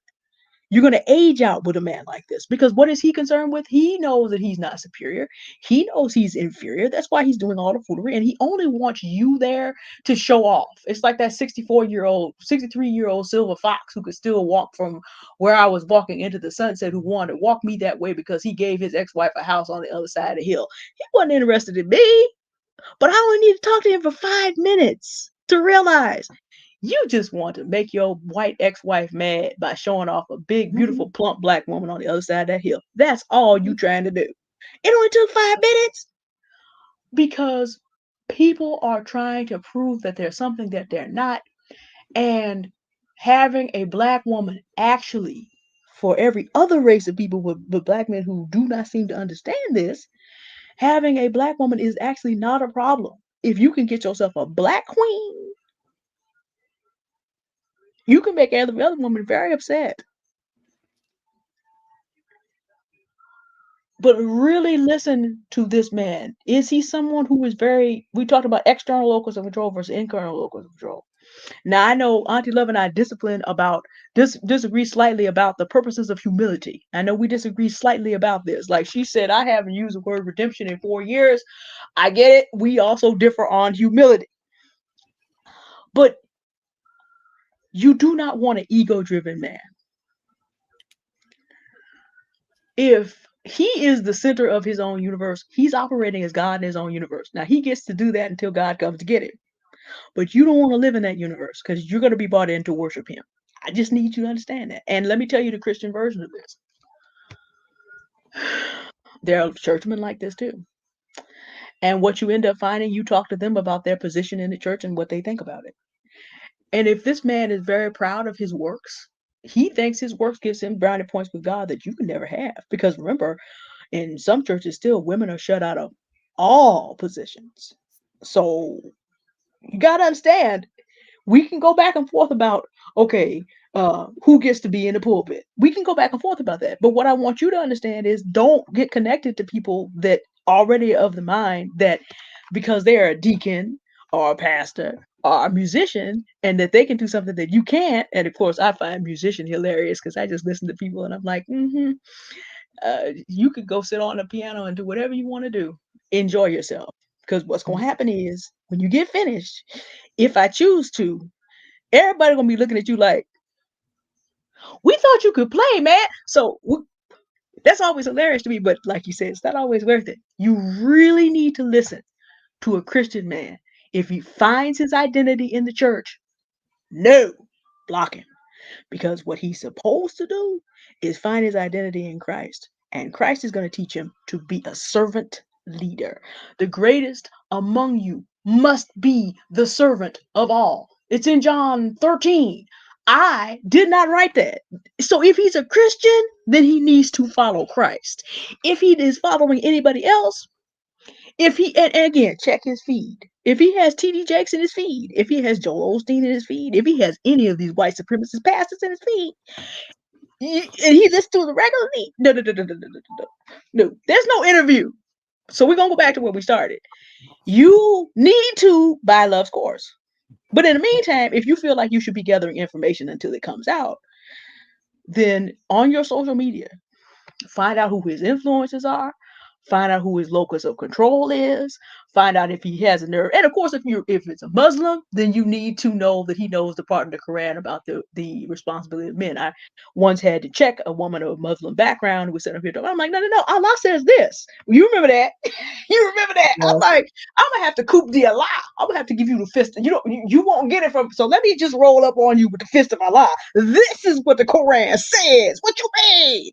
You're going to age out with a man like this because what is he concerned with? He knows that he's not superior. He knows he's inferior. That's why he's doing all the foolery. And he only wants you there to show off. It's like that 64-year-old, 63-year-old silver fox who could still walk from where I was walking into the sunset, who wanted to walk me that way because he gave his ex-wife a house on the other side of the hill. He wasn't interested in me, but I only need to talk to him for 5 minutes to realize You just want to make your white ex-wife mad by showing off a big, beautiful, Mhm. plump black woman on the other side of that hill. That's all you trying to do. It only took 5 minutes because people are trying to prove that they're something that they're not. And having a black woman actually, for every other race of people with black men who do not seem to understand this, having a black woman is actually not a problem. If you can get yourself a black queen, you can make every other woman very upset. But really listen to this man. Is he someone who is very, we talked about external locus of control versus internal locus of control. Now I know Auntie Love and I disagree slightly about the purposes of humility. I know we disagree slightly about this. Like she said, I haven't used the word redemption in 4 years. I get it. We also differ on humility. But you do not want an ego-driven man. If he is the center of his own universe, he's operating as God in his own universe. Now he gets to do that until God comes to get him. But you don't want to live in that universe because you're going to be brought in to worship him. I just need you to understand that. And let me tell you the Christian version of this. There are churchmen like this too. And what you end up finding, you talk to them about their position in the church and what they think about it. And if this man is very proud of his works, he thinks his works gives him brownie points with God that you can never have. Because remember, in some churches still women are shut out of all positions. So you gotta understand, we can go back and forth about, okay, who gets to be in the pulpit. We can go back and forth about that. But what I want you to understand is don't get connected to people that already of the mind that because they are a deacon or a pastor or a musician and that they can do something that you can't. And of course, I find musician hilarious because I just listen to people and I'm like, you could go sit on the piano and do whatever you want to do. Enjoy yourself. Because what's going to happen is when you get finished, if I choose to, everybody gonna be looking at you like, we thought you could play, man. So that's always hilarious to me. But like you said, it's not always worth it. You really need to listen to a Christian man. If he finds his identity in the church, no, block him. Because what he's supposed to do is find his identity in Christ. And Christ is going to teach him to be a servant leader. The greatest among you must be the servant of all. It's in John 13. I did not write that. So if he's a Christian, then he needs to follow Christ. If he is following anybody else, if he, and again, check his feed. If he has TD Jakes in his feed, if he has Joel Osteen in his feed, if he has any of these white supremacist pastors in his feed, and he listens to the regularly, no. There's no interview. So we're gonna go back to where we started. You need to buy Love's course. But in the meantime, if you feel like you should be gathering information until it comes out, then on your social media, find out who his influences are, find out who his locus of control is, find out if he has a nerve. And of course, if it's a Muslim, then you need to know that he knows the part of the Quran about the responsibility of men. I once had to check a woman of Muslim background who was sitting up here talking. I'm like, no, Allah says this. You remember that? You remember that? I'm Yes. like, I'm gonna have to coup the Allah. I'm gonna have to give you the fist. You won't get it from. So let me just roll up on you with the fist of Allah. This is what the Quran says. What you mean?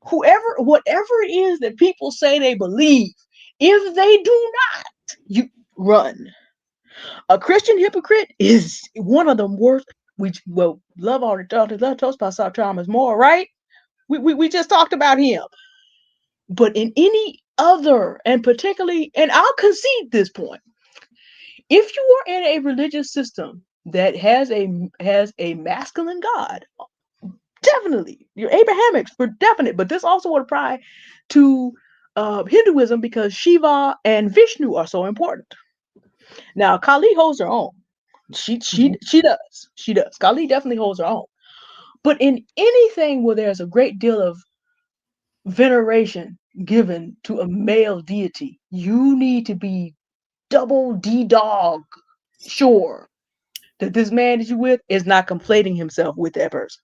Whatever it is that people say they believe, if they do not, you run. A Christian hypocrite is one of the worst. Love already talked. Love talks about Thomas More, right? We just talked about him. But in any other, and particularly, and I'll concede this point, if you are in a religious system that has a masculine God, definitely your Abrahamics for definite, but this also would apply to Hinduism because Shiva and Vishnu are so important. Now Kali holds her own. She does. Kali definitely holds her own. But in anything where there's a great deal of veneration given to a male deity, you need to be double D dog sure that this man that you with is not conflating himself with that person.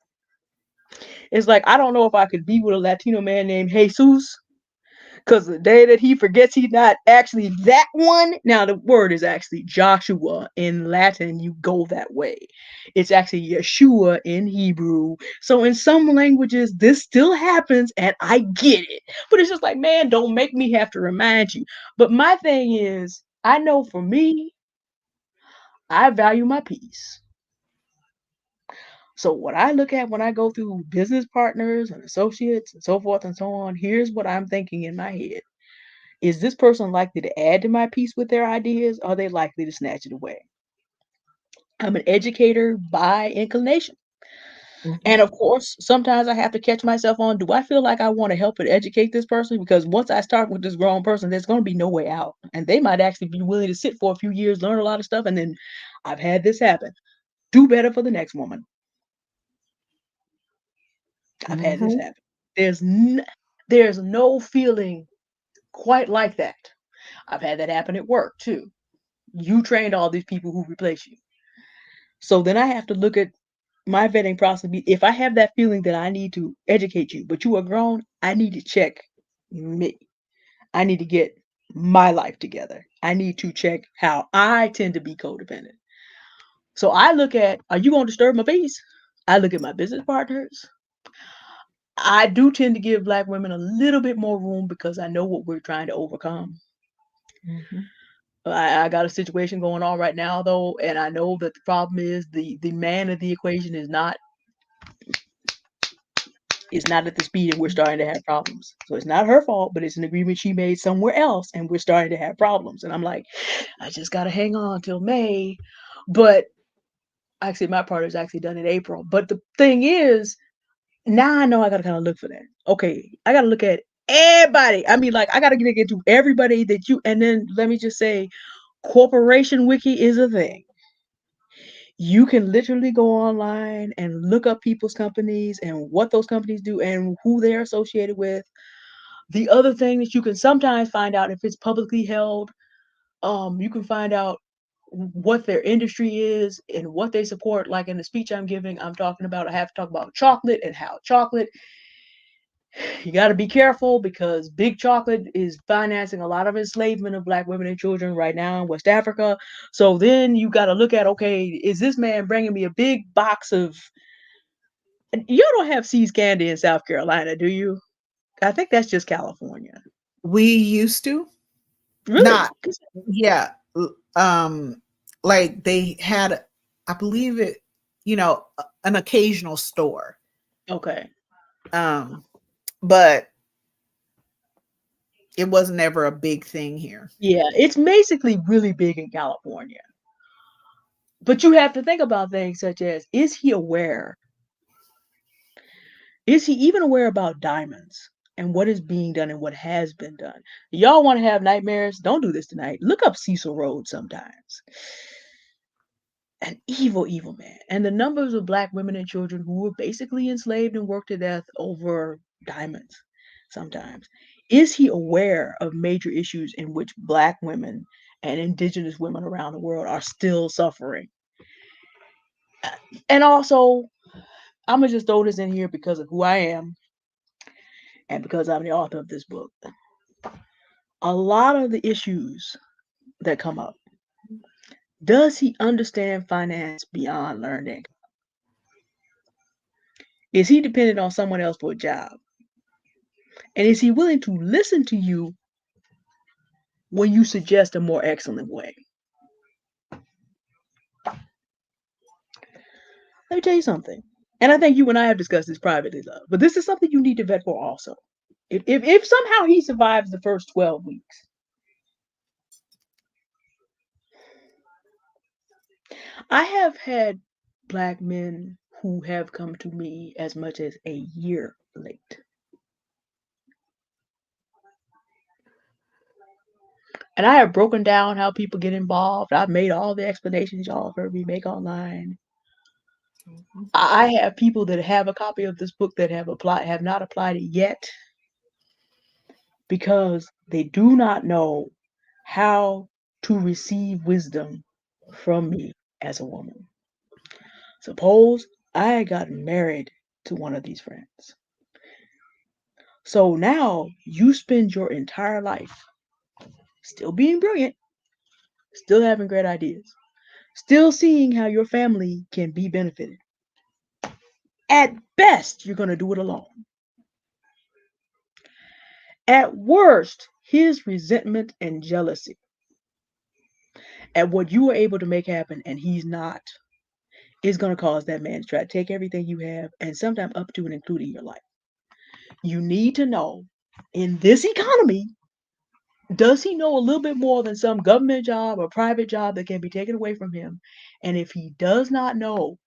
It's like, I don't know if I could be with a Latino man named Jesus Because the day that he forgets he's not actually that one. Now, the word is actually Joshua in Latin. You go that way. It's actually Yeshua in Hebrew. So, in some languages, this still happens, and I get it. But it's just like, man, don't make me have to remind you. But my thing is, I know for me, I value my peace. So, what I look at when I go through business partners and associates and so forth and so on, here's what I'm thinking in my head. Is this person likely to add to my piece with their ideas? Or are they likely to snatch it away? I'm an educator by inclination. Mhm. And of course, sometimes I have to catch myself on, do I feel like I want to help and educate this person? Because once I start with this grown person, there's going to be no way out. And they might actually be willing to sit for a few years, learn a lot of stuff. And then I've had this happen. Do better for the next woman. I've had this Mhm. happen. There's, n- there's no feeling quite like that. I've had that happen at work too. You trained all these people who replace you. So then I have to look at my vetting process. If I have that feeling that I need to educate you, but you are grown, I need to check me. I need to get my life together. I need to check how I tend to be codependent. So I look at, are you going to disturb my peace? I look at my business partners. I do tend to give Black women a little bit more room because I know what we're trying to overcome. Mhm. I got a situation going on right now though, and I know that the problem is the man of the equation is not at the speed, and we're starting to have problems. So it's not her fault, but it's an agreement she made somewhere else, and we're starting to have problems. And I'm like, I just gotta hang on till May. But actually, my part is actually done in April. But the thing is, now I know I gotta kind of look for that. Okay, I gotta look at everybody. I mean, like I gotta get into everybody that you. And then let me just say, corporation wiki is a thing. You can literally go online and look up people's companies and what those companies do and who they're associated with. The other thing that you can sometimes find out if it's publicly held, you can find out what their industry is and what they support. Like in the speech I'm giving, I'm talking about, I have to talk about chocolate and how chocolate, you got to be careful because big chocolate is financing a lot of enslavement of Black women and children right now in West Africa. So then you got to look at, okay, is this man bringing me a big box of, you don't have See's Candy in South Carolina, do you? I think that's just California. We used to Really? not, yeah, like they had, I believe it, an occasional store. Okay. Um, but it was never a big thing here. Yeah, it's basically really big in California. But you have to think about things such as, is he aware? Is he even aware about diamonds and what is being done and what has been done? Y'all want to have nightmares? Don't do this tonight. Look up Cecil Rhodes sometimes. An evil, evil man. And the numbers of Black women and children who were basically enslaved and worked to death over diamonds sometimes. Is he aware of major issues in which Black women and Indigenous women around the world are still suffering? And also, I'm going to just throw this in here because of who I am and because I'm the author of this book. A lot of the issues that come up, does he understand finance beyond learning? Is he dependent on someone else for a job? And is he willing to listen to you when you suggest a more excellent way? Let me tell you something. And I think you and I have discussed this privately, love. But this is something you need to vet for also. If somehow he survives the first 12 weeks, I have had Black men who have come to me as much as a year late. And I have broken down how people get involved. I've made all the explanations y'all have heard me make online. Mhm. I have people that have a copy of this book that have not applied it yet because they do not know how to receive wisdom from me as a woman. Suppose I got married to one of these friends. So now you spend your entire life still being brilliant, still having great ideas, still seeing how your family can be benefited. At best, you're going to do it alone. At worst, his resentment and jealousy at what you were able to make happen and he's not is going to cause that man to try to take everything you have and sometimes up to and including your life. You need to know in this economy, does he know a little bit more than some government job or private job that can be taken away from him? And if he does not know,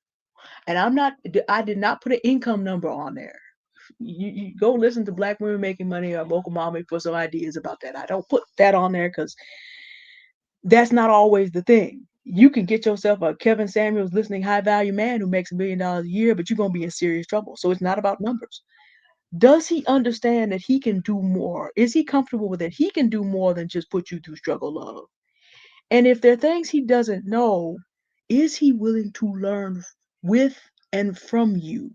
and I did not put an income number on there. You go listen to Black Women Making Money or Local Mommy for some ideas about that. I don't put that on there because that's not always the thing. You can get yourself a Kevin Samuels listening high value man who makes $1 million a year, but you're going to be in serious trouble. So it's not about numbers. Does he understand that he can do more? Is he comfortable with it? He can do more than just put you through struggle love. And if there are things he doesn't know, is he willing to learn with and from you?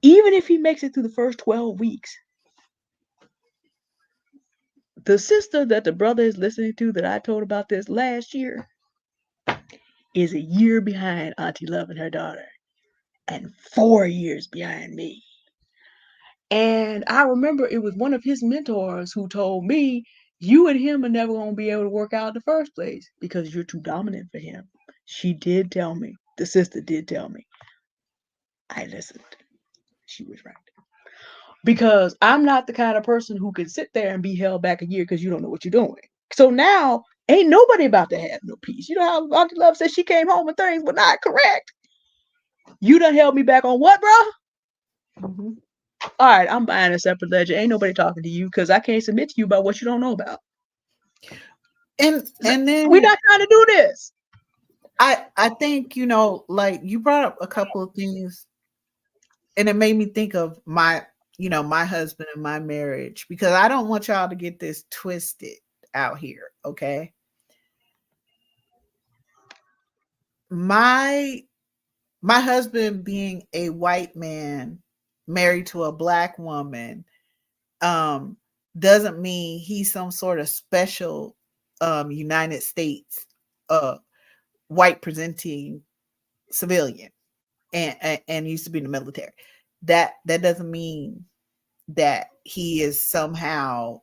Even if he makes it through the first 12 weeks. The sister that the brother is listening to that I told about this last year is a year behind Auntie Love and her daughter, and 4 years behind me. And I remember it was one of his mentors who told me, you and him are never going to be able to work out in the first place because you're too dominant for him. She did tell me, the sister did tell me. I listened. She was right. Because I'm not the kind of person who can sit there and be held back a year because you don't know what you're doing. So now, ain't nobody about to have no peace. You know how Auntie Love said she came home and things were not correct? You done held me back on what, bro? Mm-hmm. All right, I'm buying a separate ledger. Ain't nobody talking to you because I can't submit to you about what you don't know about. And then We're not trying to do this. I think, like you brought up a couple of things, and it made me think of my husband and my marriage, because I don't want y'all to get this twisted out here, okay? My husband being a white man married to a Black woman um doesn't mean he's some sort of special United States uh white presenting civilian and used to be in the military. That doesn't mean that he is somehow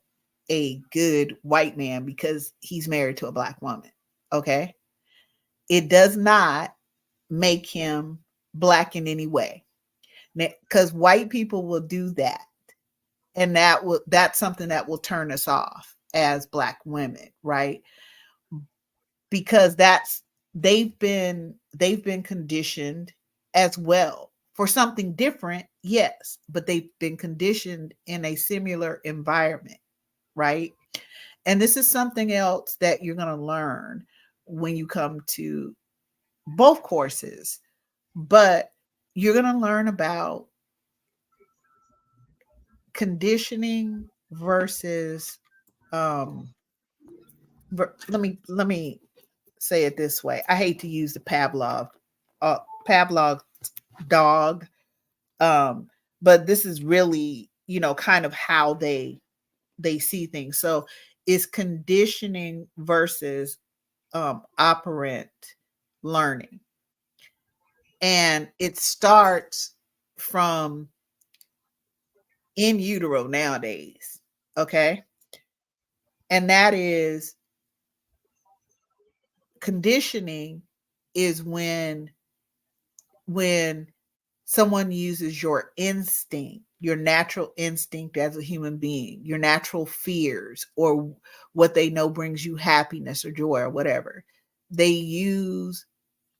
a good white man because he's married to a Black woman. Okay? It does not make him Black in any way. Because white people will do that. And that's something that will turn us off as Black women, right? Because they've been conditioned as well for something different, yes, but they've been conditioned in a similar environment, right? And this is something else that you're going to learn when you come to both courses, but you're going to learn about conditioning versus let me say it this way. I hate to use the Pavlov dog, um, but this is really, kind of how they see things. So it's conditioning versus operant learning, and it starts from in utero nowadays. Okay, and that is conditioning is when someone uses your instinct, your natural instinct as a human being, your natural fears, or what they know brings you happiness or joy or whatever. They use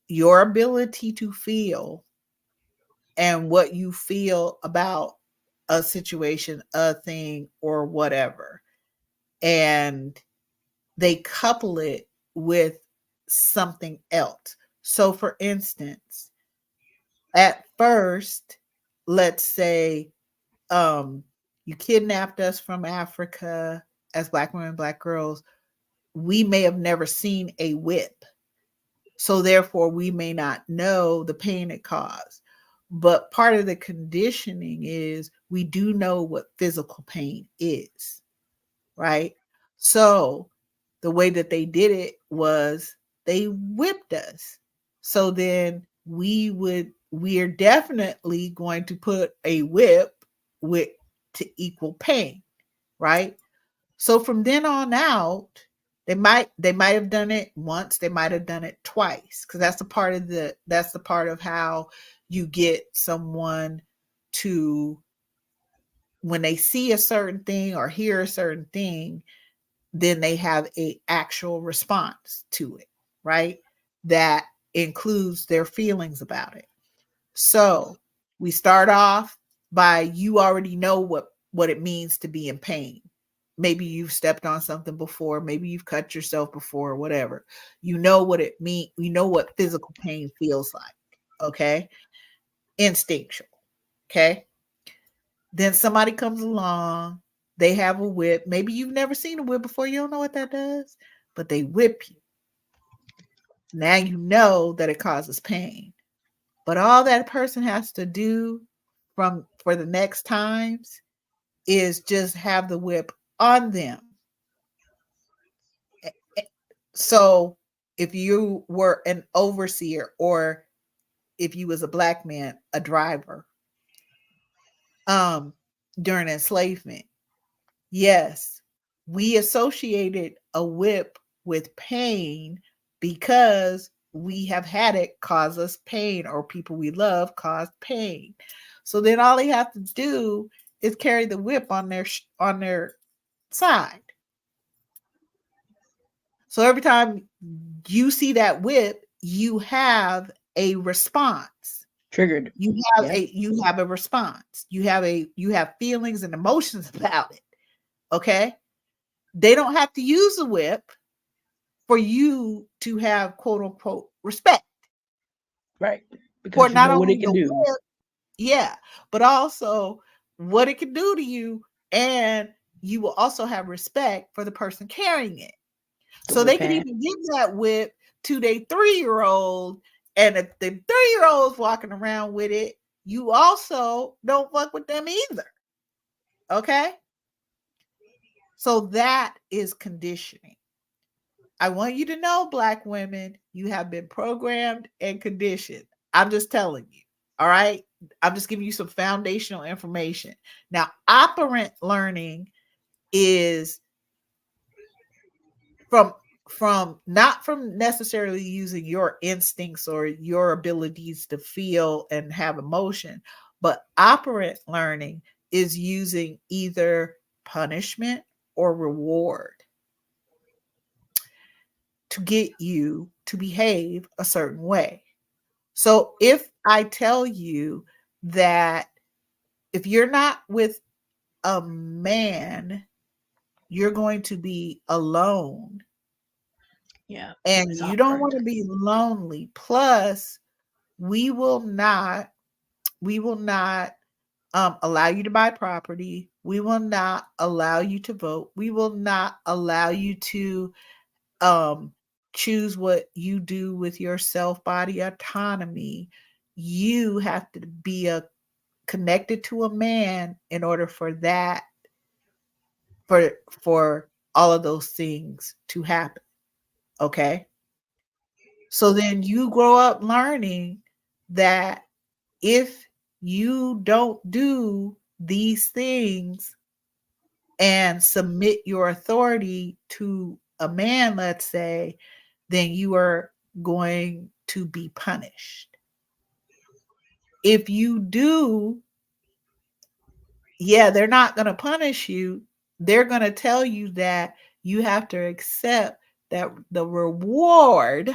your ability to feel and what you feel about a situation, a thing, or whatever. And they couple it with something else. So, for instance, at first, let's say you kidnapped us from Africa as Black women, Black girls, we may have never seen a whip. So therefore, we may not know the pain it caused. But part of the conditioning is we do know what physical pain is, right? So the way that they did it was they whipped us. So then we're definitely going to put a whip with to equal pain, right? So from then on out, they might have done it once, they might have done it twice, because that's the part of how you get someone to, when they see a certain thing or hear a certain thing, then they have a actual response to it, right? That includes their feelings about it. So we start off by, you already know what it means to be in pain. Maybe you've stepped on something before, maybe you've cut yourself before, whatever. You know what it means, you know what physical pain feels like. Okay? Instinctual. Okay? Then somebody comes along, they have a whip. Maybe you've never seen a whip before, you don't know what that does, but they whip you. Now you know that it causes pain. But all that person has to do for the next times is just have the whip on them. So if you were an overseer, or if you was a black man, a driver, um, during enslavement, yes, we associated a whip with pain because we have had it cause us pain, or people we love cause pain. So then all they have to do is carry the whip on their side. So every time you see that whip, you have a response. Triggered. Yeah. You have a response. You have feelings and emotions about it. Okay? They don't have to use a whip for you to have quote unquote respect Right. for Because you not know what only it the can do. whip, yeah, but also what it can do to you, and you will also have respect for the person carrying it. The So they whip could hand. even give that whip to their 3-year-old, and if the 3-year-old's walking around with it, you also don't fuck with them either. Okay? So that is conditioning. I want you to know, Black women, you have been programmed and conditioned. I'm just telling you. All right. I'm just giving you some foundational information. Now, operant learning is from not from necessarily using your instincts or your abilities to feel and have emotion, but operant learning is using either punishment or reward to get you to behave a certain way. So if I tell you that if you're not with a man, you're going to be alone, Yeah. and It's you don't operant. want to be lonely. Plus, we will not allow you to buy property. We will not allow you to vote. We will not allow you to um choose what you do with your self body autonomy. You have to be connected to a man in order for that, for all of those things to happen. Okay? So then you grow up learning that if you don't do these things and submit your authority to a man, let's say, then you are going to be punished. If you do, yeah, they're not going to punish you. They're going to tell you that you have to accept that the reward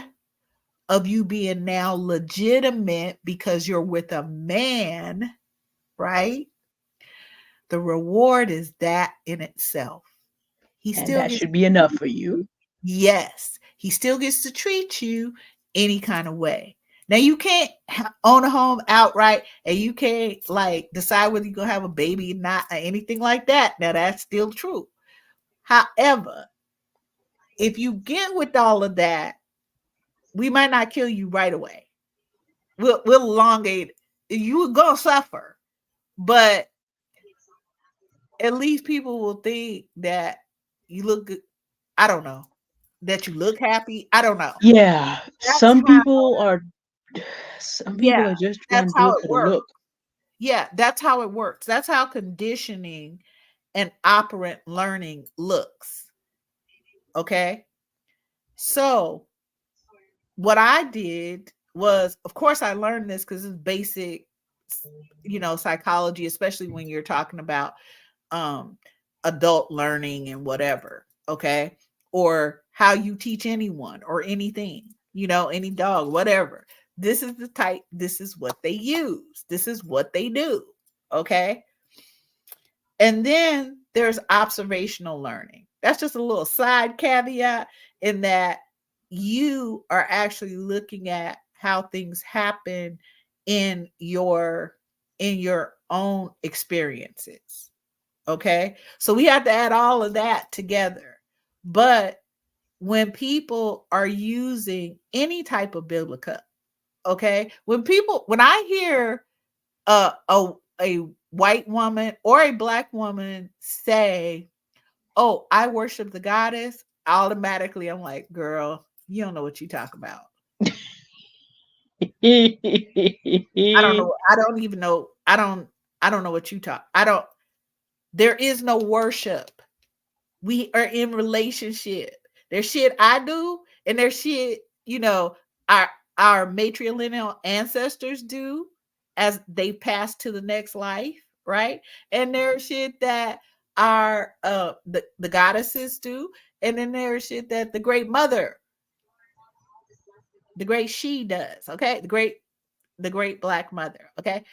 of you being now legitimate because you're with a man, right? The reward is that in itself. He And still that gets should be enough for you. Yes, he still gets to treat you any kind of way. Now you can't own a home outright, and you can't like decide whether you're gonna have a baby or not, or anything like that. Now that's still true. However, if you get with all of that, we might not kill you right away. We'll elongate. You are gonna suffer, but at least people will think that you look good. I don't know. That you look happy. I don't know. Yeah, That's how, some people yeah, are just trying that's to do how it it for the works. look. Yeah, that's how it works. That's how conditioning and operant learning looks. Okay. So what I did was, of course, I learned this because it's basic, psychology, especially when you're talking about um adult learning and whatever. Okay. Or how you teach anyone or anything, any dog, whatever. This is the type, this is what they use, this is what they do. Okay. And then there's observational learning. That's just a little side caveat in that you are actually looking at how things happen in your own experiences. Okay? So we have to add all of that together. But when people are using any type of biblical, okay? When I hear a white woman or a black woman say, "Oh, I worship the goddess," automatically I'm like, "Girl, you don't know what you talk about." I don't know. I don't even know. I don't know what you talk. I don't There is no worship. We are in relationship. There's shit I do, and there's shit, our matrilineal ancestors do as they pass to the next life, right? And there's shit that our the goddesses do, and then there's shit that the great she does, okay? The great black mother, okay?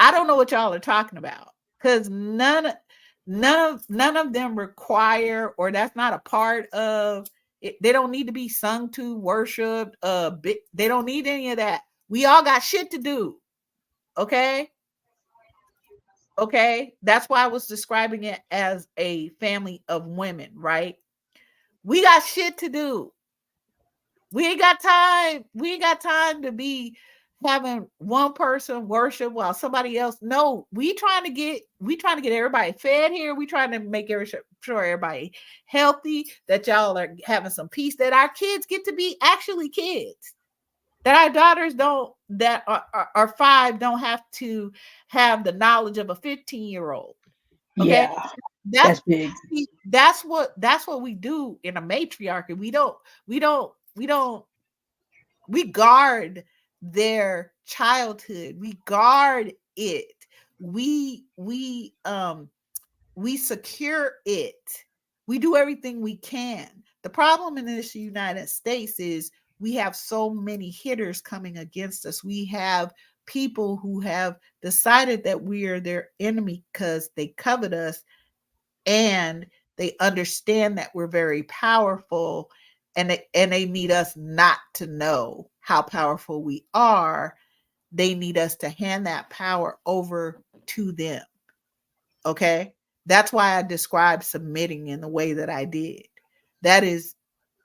I don't know what y'all are talking about because none of them require, or that's not a part of it. They don't need to be sung to, worshiped. They don't need any of that. We all got shit to do. Okay, okay. That's why I was describing it as a family of women. Right? We got shit to do. We ain't got time. We ain't got time to be having one person worship while somebody else. No, we trying to get everybody fed here. We trying to make sure everybody healthy, that y'all are having some peace, that our kids get to be actually kids. That our daughters don't that are 5 don't have to have the knowledge of a 15-year-old. Okay? Yeah, That's that's big. that's what we do in a matriarchy. We guard their childhood. We guard it. We secure it. We do everything we can. The problem in this United States is we have so many hitters coming against us. We have people who have decided that we are their enemy because they covet us, and they understand that we're very powerful, and they need us not to know how powerful we are. They need us to hand that power over to them. Okay? That's why I described submitting in the way that I did. That is,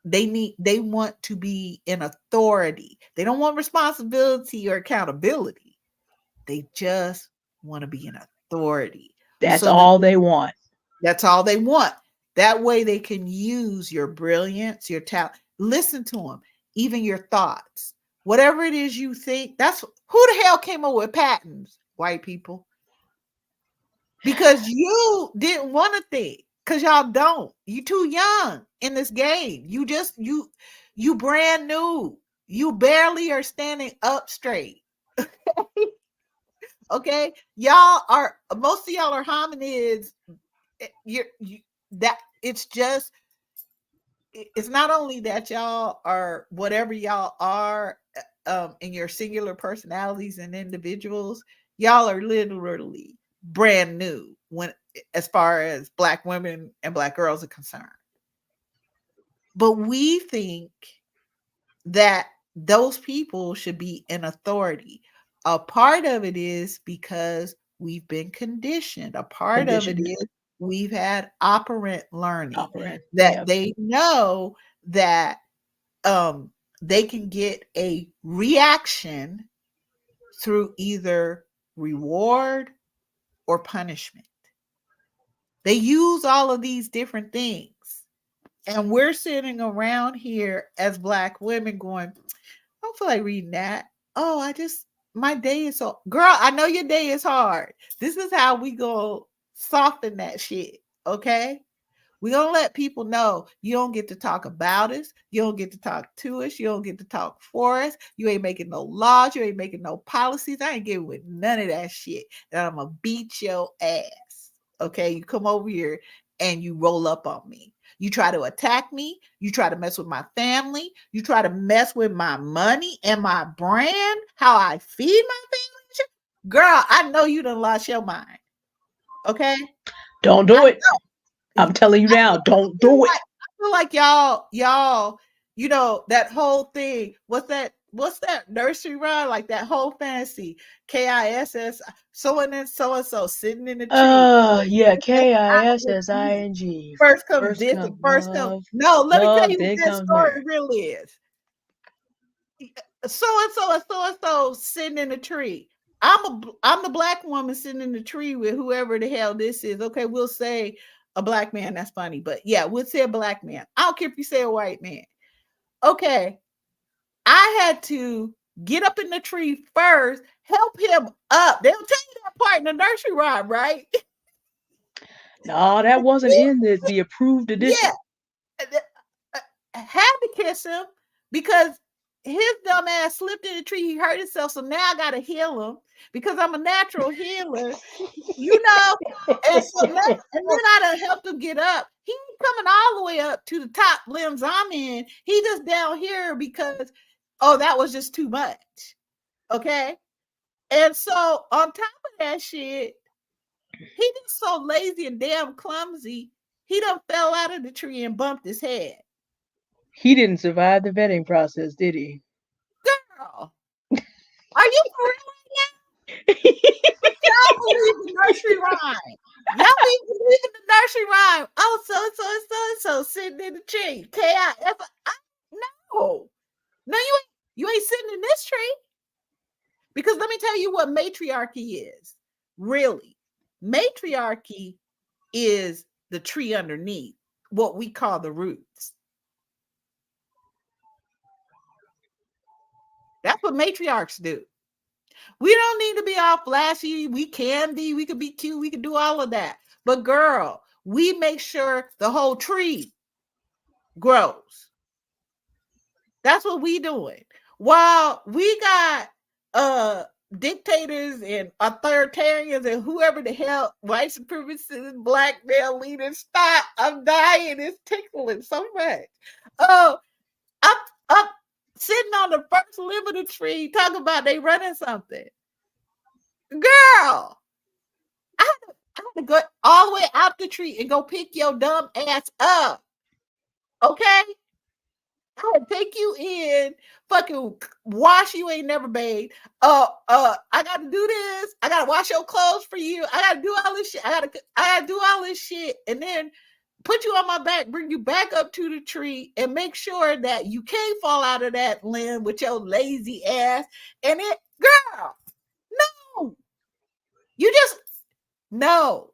they want to be in authority. They don't want responsibility or accountability. They just want to be in authority That's so that all they want. that's all they want. That way they can use your brilliance, your talent. Listen to them, even your thoughts. Whatever it is you think, that's who the hell came up with patents? White people. Because you didn't want to think. Because y'all don't. You too young in this game. You brand new. You barely are standing up straight. Okay? Y'all are Most of y'all are hominids. You that it's just it's not only that y'all are whatever y'all are, in your singular personalities and individuals, y'all are literally brand new when as far as black women and black girls are concerned. But we think that those people should be in authority. A part of it is because we've been conditioned. A part of it Conditioned, is we've had operant learning, operant. that Yep. they know that um, they can get a reaction through either reward or punishment. They use all of these different things. And we're sitting around here as Black women going, I don't feel like reading that. Oh, my day is so, girl, I know your day is hard. This is how we go soften that shit. Okay. We're going to let people know you don't get to talk about us. You don't get to talk to us. You don't get to talk for us. You ain't making no laws. You ain't making no policies. I ain't getting with none of that shit. And I'm going to beat your ass. Okay. You come over here and you roll up on me. You try to attack me. You try to mess with my family. You try to mess with my money and my brand, how I feed my family. Girl, I know you done lost your mind. Okay. Don't I do it. know. I'm telling you now, don't feel do it. like, I feel like y'all, that whole thing. What's that nursery rhyme? Like that whole fantasy. KISS, so and so sitting in the tree. Yeah, ING. KISSING. First comes First this and come first comes. love, No, let me tell love, you what then that comes story marriage. really is. So and so and so and so sitting in the tree. I'm the Black woman sitting in the tree with whoever the hell this is. Okay, we'll say a Black man. That's funny, but yeah, we'll say a Black man. I don't care if you say a white man. Okay, I had to get up in the tree first, help him up. They'll tell you that part in the nursery rhyme, right? No, that wasn't in the approved Yeah, edition. had to kiss him because his dumb ass slipped in the tree. He hurt himself, so now I gotta heal him because I'm a natural healer, you know. And so now, and then I done helped him get up. He ain't coming all the way up to the top limbs I'm in. He just down here because that was just too much. Okay. And so on top of that shit, he just so lazy and damn clumsy. He done fell out of the tree and bumped his head. He didn't survive the vetting process, did he? Girl, are you for real? But y'all believe the nursery rhyme. Y'all believe in the nursery rhyme. Oh, so and so and so and so sitting in the tree. KIF. No. No, you ain't sitting in this tree. Because let me tell you what matriarchy is. Really. Matriarchy is the tree underneath, what we call the roots. That's what matriarchs do. We don't need to be all flashy. We can be, we could be cute, we could do all of that. But girl, we make sure the whole tree grows. That's what we doing. While we got dictators and authoritarians and whoever the hell, white supremacists, black male leaders, stop. I'm dying. It's tickling so much. Oh, up sitting on the first limb of the tree, talking about they running something. Girl, I had to go all the way out the tree and go pick your dumb ass up. Okay? I had to take you in, fucking wash you ain't never bathed. I gotta do this. I gotta wash your clothes for you. I gotta do all this shit. I gotta do all this shit. And then put you on my back, bring you back up to the tree, and make sure that you can't fall out of that limb with your lazy ass. And it, girl, no, you just no.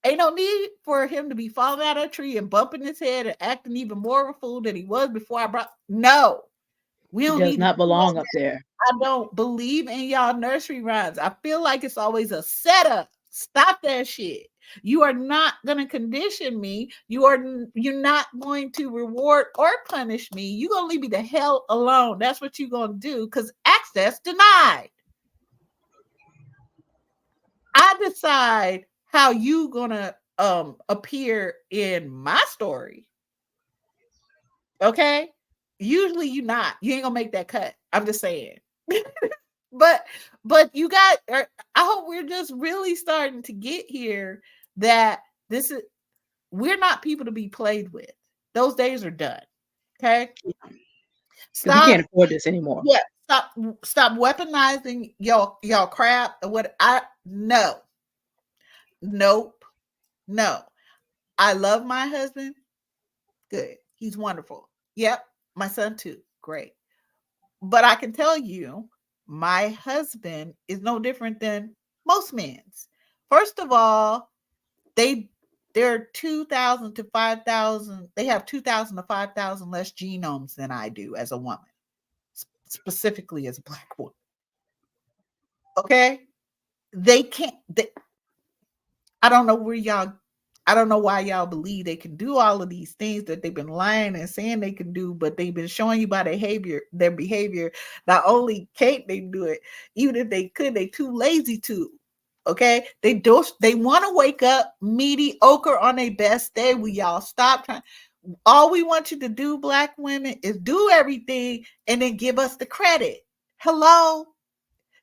Ain't no need for him to be falling out of a tree and bumping his head and acting even more of a fool than he was before I brought. No, we He don't does need to not do all belong up that. there. I don't believe in y'all nursery rhymes. I feel like it's always a setup. Stop that shit. You are not going to condition me. You're not going to reward or punish me. You're going to leave me the hell alone. That's what you're going to do because access denied. I decide how you gonna appear in my story. Okay. Usually you not. You ain't gonna make that cut. I'm just saying. but you got I hope we're just really starting to get here that this is we're not people to be played with. Those days are done. Okay. Because we Stop. can't afford this anymore. Yeah. Stop weaponizing y'all crap. What I no. Nope. No. I love my husband. Good. He's wonderful. Yep. My son too. Great. But I can tell you, my husband is no different than most men's. First of all, they they're 2,000 to 5,000. They have 2,000 to 5,000 less genomes than I do as a woman, specifically as a Black woman. Okay? They can't, I don't know where y'all, I don't know why y'all believe they can do all of these things that they've been lying and saying they can do, but they've been showing you by their behavior. Not only can't they do it, even if they could, they too lazy to. Okay, they want to wake up mediocre on their best day. We y'all stop trying. All we want you to do, Black women, is do everything and then give us the credit. Hello,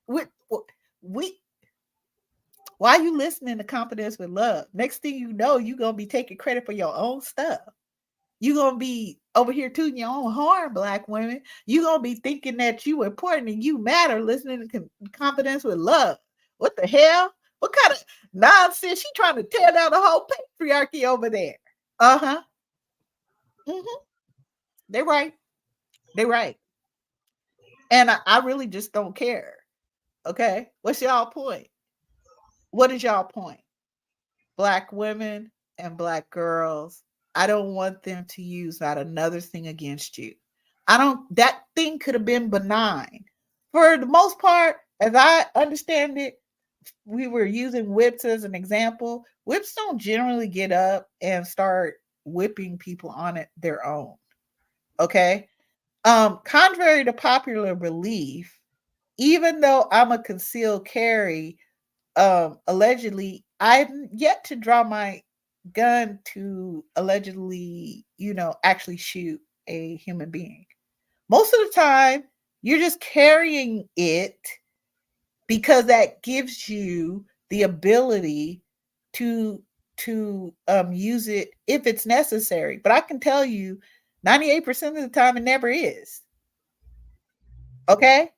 we, we why are you listening to Confidence with Love? Next thing you know, you're gonna be taking credit for your own stuff. You're gonna be over here tooting your own horn, Black women. You're gonna be thinking that you important and you matter, listening to Confidence with Love. What the hell? What kind of nonsense? She trying to tear down the whole patriarchy over there. Uh-huh. Mm-hmm. They're right. They're right. And I really just don't care. Okay. What's y'all point? What is y'all point? Black women and Black girls, I don't want them to use not another thing against you. I don't, that thing could have been benign. For the most part, as I understand it, we were using whips as an example. Whips don't generally get up and start whipping people on it their own. Okay. Contrary to popular belief, even though I'm a concealed carry, allegedly, I've yet to draw my gun to allegedly, actually shoot a human being. Most of the time, you're just carrying it because that gives you the ability to use it if it's necessary. But I can tell you, 98% of the time, it never is. Okay.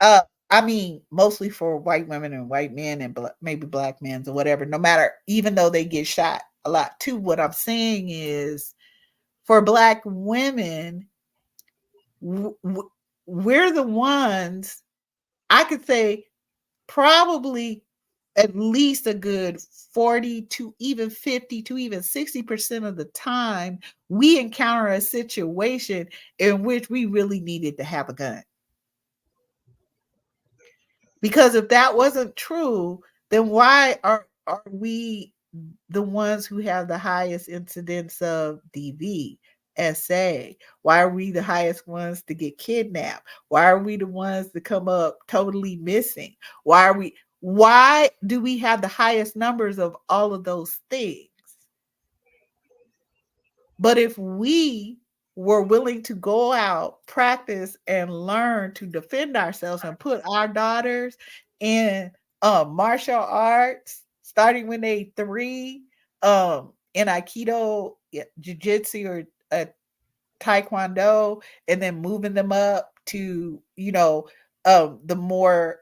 Uh, I mean, mostly for white women and white men and maybe Black men or whatever, no matter, even though they get shot a lot too. What I'm saying is for Black women, we're the ones, I could say, probably at least a good 40 to even 50 to even 60% of the time, we encounter a situation in which we really needed to have a gun. Because if that wasn't true, then why are we the ones who have the highest incidence of DV, SA? Why are we the highest ones to get kidnapped? Why are we the ones to come up totally missing? Why do we have the highest numbers of all of those things? But if we were willing to go out, practice, and learn to defend ourselves and put our daughters in martial arts, starting when they 3, in Aikido, Jiu-Jitsu, or Taekwondo, and then moving them up to, the more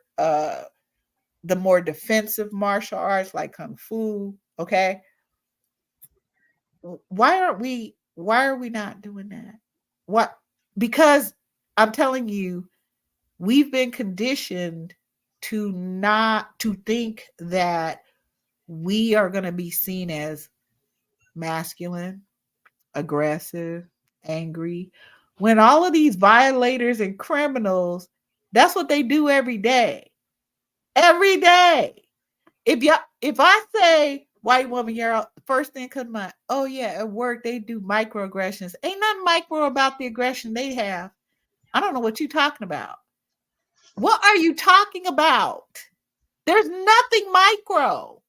defensive martial arts like Kung Fu, okay? Why are we not doing that? What? Because I'm telling you, we've been conditioned to not to think that we are going to be seen as masculine, aggressive, angry, when all of these violators and criminals, that's what they do every day. Every day. If I say white woman, you're first thing comes to mind, oh yeah, at work they do microaggressions. Ain't nothing micro about the aggression they have. I don't know what you're talking about. What are you talking about? There's nothing micro.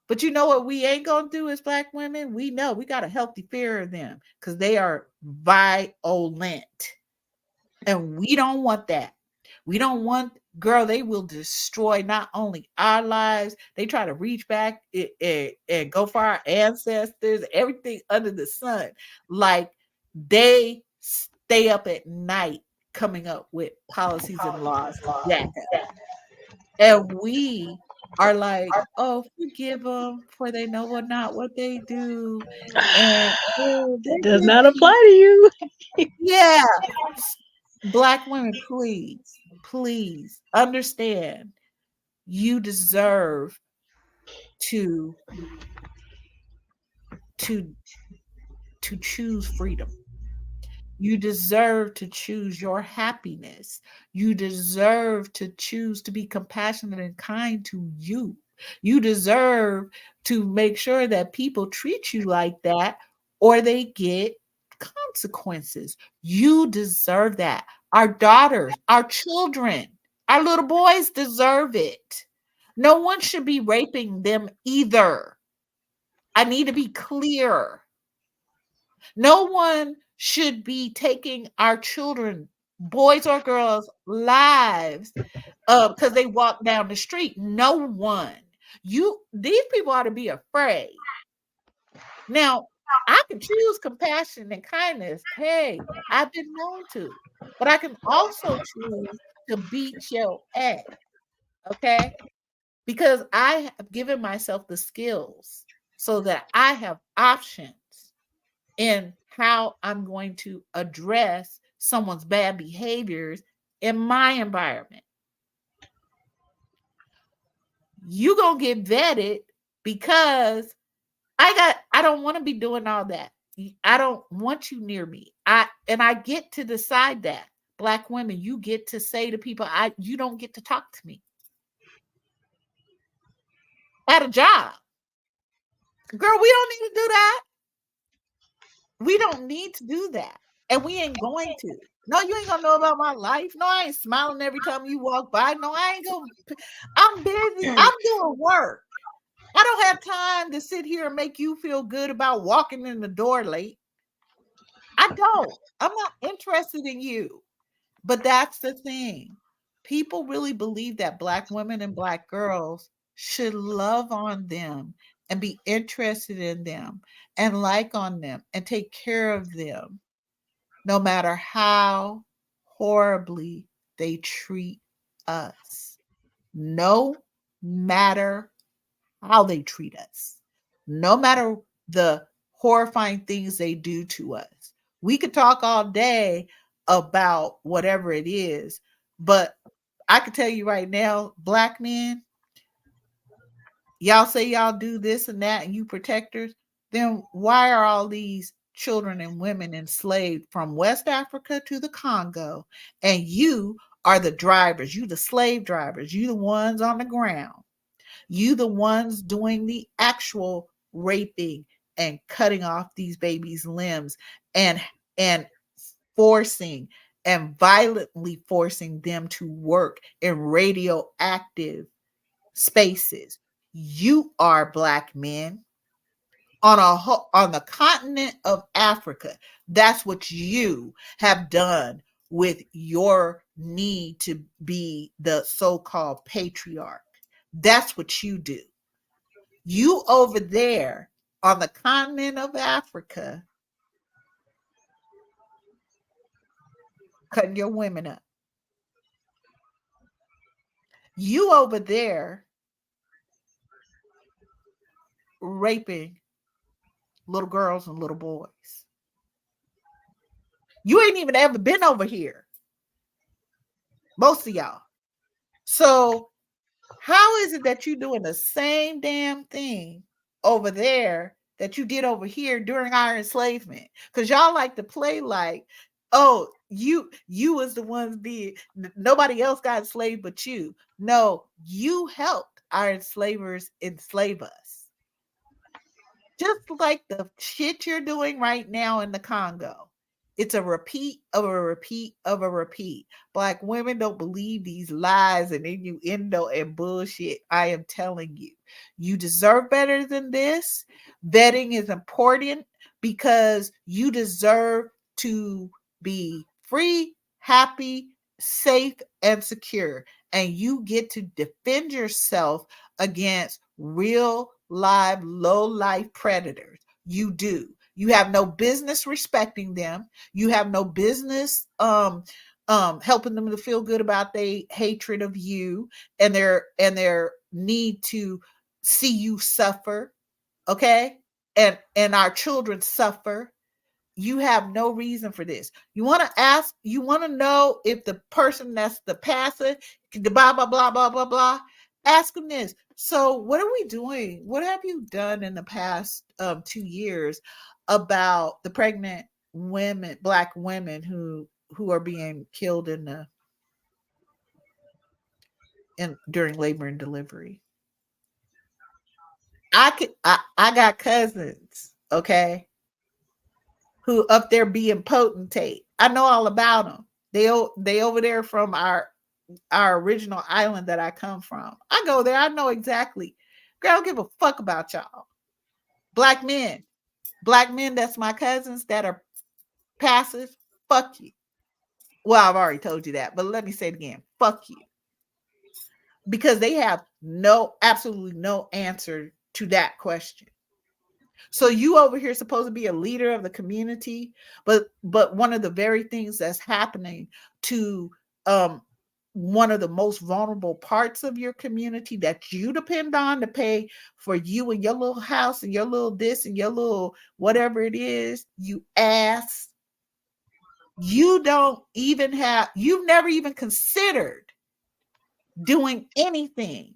But you know what we ain't gonna do as Black women? We know we got a healthy fear of them because they are violent. And we don't want that. We don't want, girl, they will destroy not only our lives, they try to reach back and go for our ancestors, everything under the sun. Like they stay up at night coming up with policies and laws to jack us. And we are like, oh, forgive them for they know what not what they do. And oh, That they're does good not apply people. to you. Yeah. Black women, please, please understand you deserve to to choose freedom. You deserve to choose your happiness. You deserve to choose to be compassionate and kind to you. You deserve to make sure that people treat you like that or they get consequences. You deserve that. Our daughters, our children, our little boys deserve it. No one should be raping them either. I need to be clear. No one should be taking our children, boys or girls, lives because they walk down the street. No one. These people ought to be afraid. Now, I can choose compassion and kindness. Hey, I've been known to, but I can also choose to beat your ass. Okay, because I have given myself the skills so that I have options in how I'm going to address someone's bad behaviors in my environment. You gonna get vetted because I don't want to be doing all that. I don't want you near me. I get to decide that. Black women, you get to say to people, you don't get to talk to me. At a job. Girl, we don't need to do that. We don't need to do that. And we ain't going to. No, you ain't gonna know about my life. No, I ain't smiling every time you walk by. No, I ain't gonna. I'm busy. I'm doing work. I don't have time to sit here and make you feel good about walking in the door late. I don't. I'm not interested in you. But that's the thing. People really believe that Black women and Black girls should love on them and be interested in them and like on them and take care of them, no matter how horribly they treat us. No matter how they treat us, no matter the horrifying things they do to us. We could talk all day about whatever it is, but I can tell you right now, Black men, y'all say y'all do this and that and you protectors, then why are all these children and women enslaved from West Africa to the Congo? And you are the drivers, you the slave drivers, you the ones on the ground. You the ones doing the actual raping and cutting off these babies' limbs and forcing and violently forcing them to work in radioactive spaces. You are Black men on the continent of Africa. That's what you have done with your need to be the so-called patriarch. That's what you do. You over there on the continent of Africa cutting your women up. You over there raping little girls and little boys. You ain't even ever been over here. Most of y'all. So how is it that you're doing the same damn thing over there that you did over here during our enslavement? Because y'all like to play like, oh, you was the ones being nobody else got enslaved but you. No, you helped our enslavers enslave us. Just like the shit you're doing right now in the Congo. It's a repeat of a repeat of a repeat. Black women don't believe these lies and innuendo and bullshit. I am telling you, you deserve better than this. Vetting is important because you deserve to be free, happy, safe, and secure. And you get to defend yourself against real, live, low life predators. You do. You have no business respecting them. You have no business helping them to feel good about their hatred of you and their need to see you suffer. Okay? And our children suffer. You have no reason for this. You want to ask, you want to know if the person that's the passer, blah, blah, blah, blah, blah, blah. Ask them this. So, what are we doing? What have you done in the past 2 years about the pregnant women, Black women who are being killed in during labor and delivery? I got cousins, okay, who up there being potentate. I know all about them. They over there from our original island that I come from. I go there. I know exactly. Girl, I don't give a fuck about y'all. Black men. Black men that's my cousins that are passive. Fuck you. Well, I've already told you that, but let me say it again. Fuck you. Because they have absolutely no answer to that question. So you over here supposed to be a leader of the community, but one of the very things that's happening to um one of the most vulnerable parts of your community that you depend on to pay for you and your little house and your little this and your little whatever it is, you ass, you don't even have, you've never even considered doing anything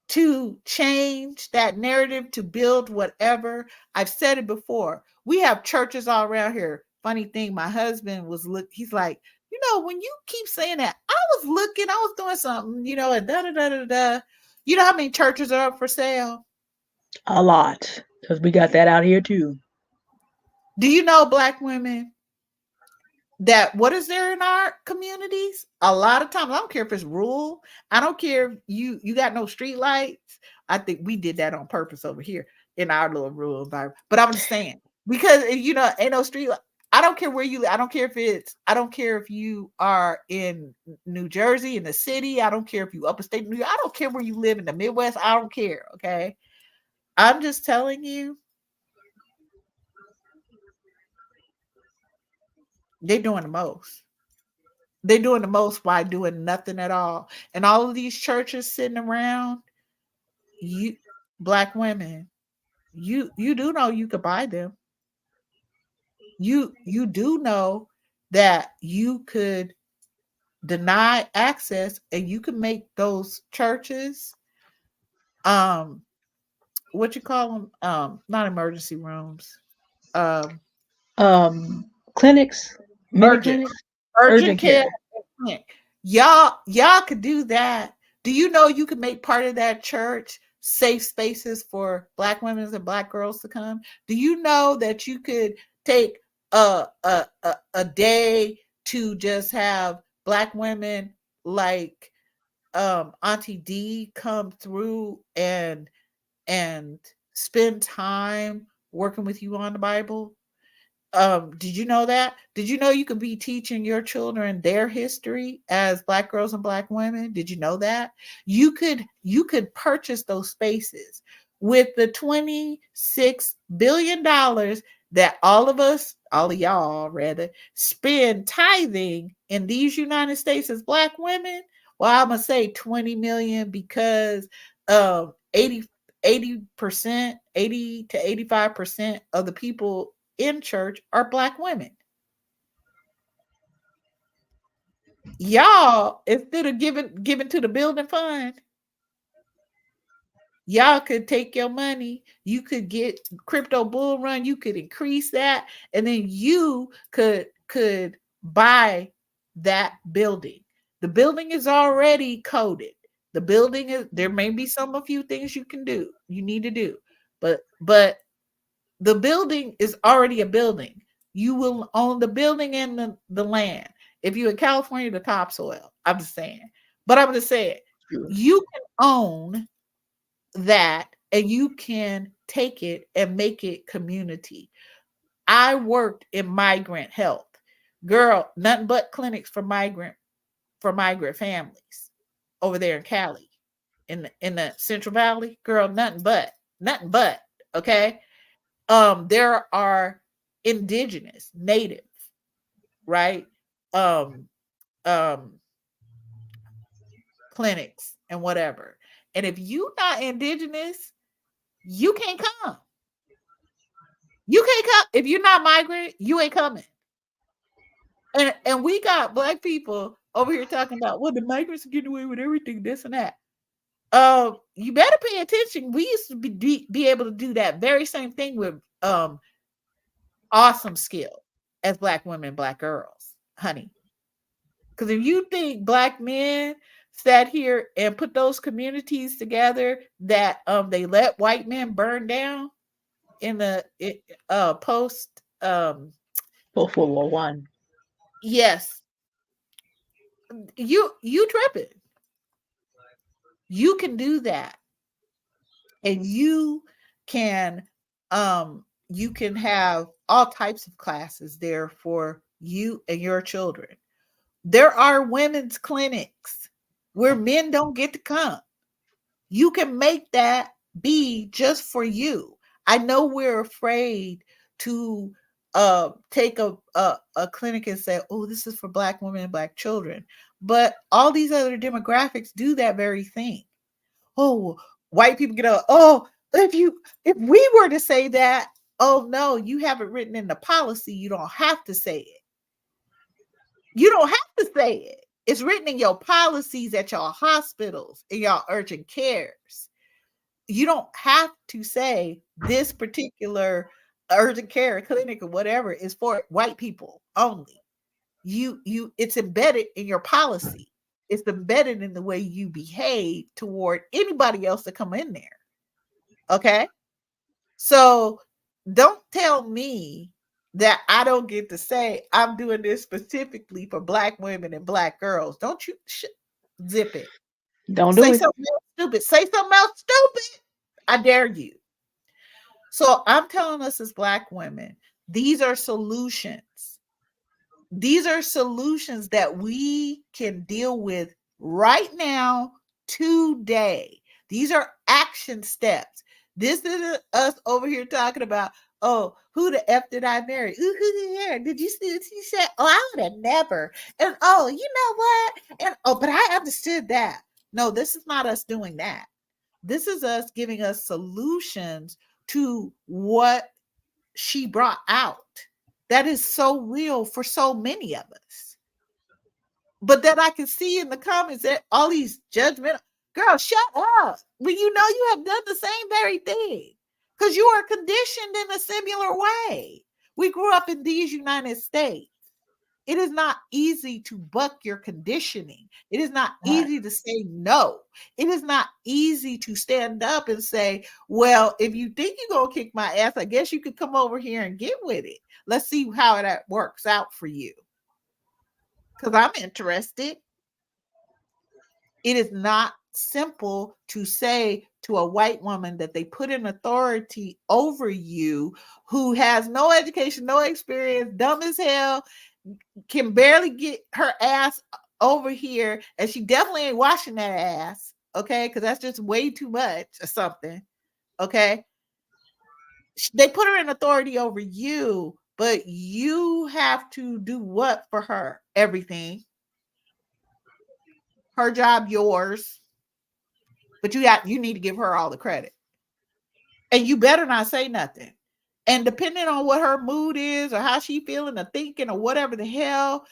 to change that narrative, to build whatever. I've said it before. We have churches all around here. Funny thing, my husband he's like, when you keep saying that, I was looking, I was doing something, and da da da da da. You know how many churches are up for sale? A lot, because we got that out here too. Do you know, Black women, that what is there in our communities? A lot of times, I don't care if it's rural. I don't care if you got no street lights. I think we did that on purpose over here in our little rural environment. But I'm just saying, because ain't no street. I don't care where you live. I don't care if you are in New Jersey, in the city. I don't care if you upstate New York. I don't care where you live in the Midwest. I don't care. Okay. I'm just telling you, they're doing the most. They're doing the most by doing nothing at all. And all of these churches sitting around, you Black women, you do know you could buy them. You do know that you could deny access and you can make those churches um what you call them, not emergency rooms, um Clinics, mini urgent clinics, urgent urgent care. care. Y'all could do that. Do you know you could make part of that church safe spaces for Black women and Black girls to come? Do you know that you could take a day to just have Black women like Auntie Dee come through and spend time working with you on the Bible? Did you know that? Did you know you could be teaching your children their history as Black girls and Black women? Did you know that? You could purchase those spaces with the $26 billion that all of y'all rather, spend tithing in these United States as Black women. Well, I'm gonna say 20 million because 80%, 80 to 85% of the people in church are Black women. Y'all, instead of giving to the building fund, y'all could take your money, you could get crypto bull run, you could increase that, and then you could buy that building. The building is already coded. The building is, there may be a few things you need to do, but the building is already a building. You will own the building and the land. If you're in California, the topsoil. I'm just saying. But I'm just saying, you can own that and you can take it and make it community. I worked in migrant health. Girl, nothing but clinics for migrant families over there in Cali, in the Central Valley. Girl, nothing but, okay? There are indigenous, native, right? Um, um, clinics and whatever. And if you not indigenous, you can't come. You can't come. If you're not migrant, you ain't coming. And we got Black people over here talking about, well, the migrants are getting away with everything, this and that. You better pay attention. We used to be able to do that very same thing with awesome skill as black women, black girls, honey. Because if you think black men sat here and put those communities together that they let white men burn down in the post Post World War One. yes, you tripping. You can do that, and can you can have all types of classes there for you and your children. There are women's clinics where men don't get to come. You can make that be just for you. I know we're afraid to take a clinic and say, oh, this is for black women and black children. But all these other demographics do that very thing. Oh, white people get up. Oh, if we were to say that, oh no, you have it written in the policy. You don't have to say it. You don't have to say it. It's written in your policies at your hospitals, in your urgent cares. You don't have to say this particular urgent care clinic or whatever is for white people only. It's embedded in your policy. It's embedded in the way you behave toward anybody else that come in there. Okay? So don't tell me that I don't get to say I'm doing this specifically for black women and black girls. Don't you zip it. Don't do Say it. something else stupid. Say something else stupid. I dare you. So I'm telling us as black women, these are solutions. These are solutions that we can deal with right now, today. These are action steps. This isn't us over here talking about, oh, who the F did I marry? Ooh, who here? Did you see what she said? Oh, I would have never. And oh, you know what? And oh, but I understood that. No, this is not us doing that. This is us giving us solutions to what she brought out that is so real for so many of us. But that I can see in the comments that all these judgmental girls, shut up. When you know you have done the same very thing. Because you are conditioned in a similar way. We grew up in these United States. It is not easy to buck your conditioning. It is not easy to say no. It is not easy to stand up and say, well, if you think you're going to kick my ass, I guess you could come over here and get with it. Let's see how that works out for you. Because I'm interested. It is not simple to say to a white woman that they put an authority over you who has no education, no experience, dumb as hell, can barely get her ass over here, and she definitely ain't washing that ass, okay? Because that's just way too much or something, okay? They put her in authority over you, but you have to do what for her? Everything. Her job, yours, but you need to give her all the credit, and you better not say nothing. And depending on what her mood is or how she feeling or thinking or whatever the hell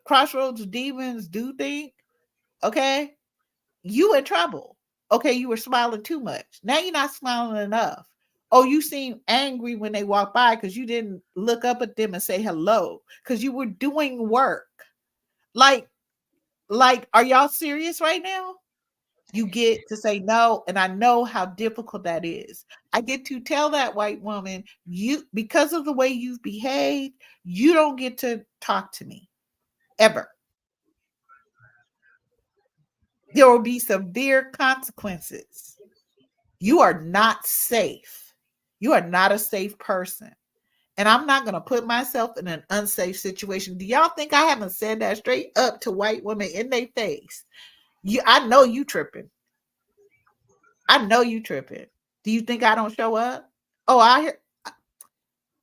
crossroads demons do think, okay, you in trouble. Okay, you were smiling too much. Now you're not smiling enough. Oh, you seem angry when they walk by because you didn't look up at them and say hello because you were doing work. Like, are y'all serious right now? You get to say no, and I know how difficult that is. I get to tell that white woman, you, because of the way you've behaved, you don't get to talk to me ever. There will be severe consequences. You are not safe. You are not a safe person. And I'm not going to put myself in an unsafe situation. Do y'all think I haven't said that straight up to white women in their face? I know you tripping. I know you tripping. Do you think I don't show up? Oh,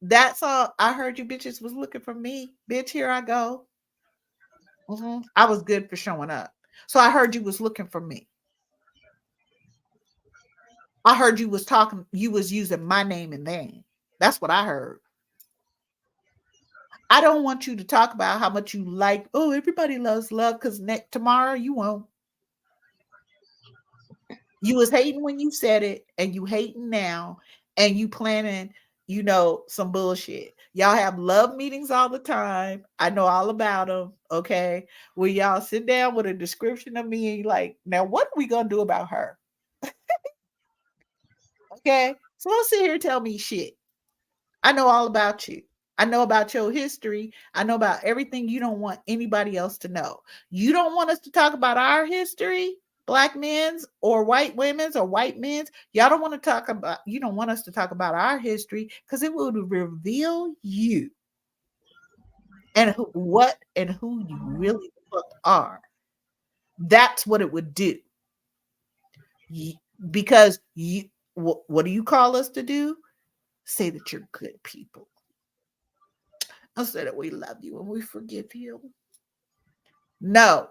that's all. I heard you bitches was looking for me. Bitch, here I go. I was good for showing up. So I heard you was looking for me. I heard you was talking, you was using my name in vain. That's what I heard. I don't want you to talk about how much you like, oh, everybody loves love, because tomorrow you won't. You was hating when you said it, and you hating now, and you planning, some bullshit. Y'all have love meetings all the time. I know all about them. Okay, where y'all sit down with a description of me, and you like, now what are we gonna do about her? Okay, so don't sit here and tell me shit. I know all about you. I know about your history. I know about everything you don't want anybody else to know. You don't want us to talk about our history, black men's or white women's or white men's. Y'all don't want to talk about, you don't want us to talk about our history because it would reveal you and what and who you really are. That's what it would do. Because what do you call us to do? Say that you're good people. I say that we love you and we forgive you. No,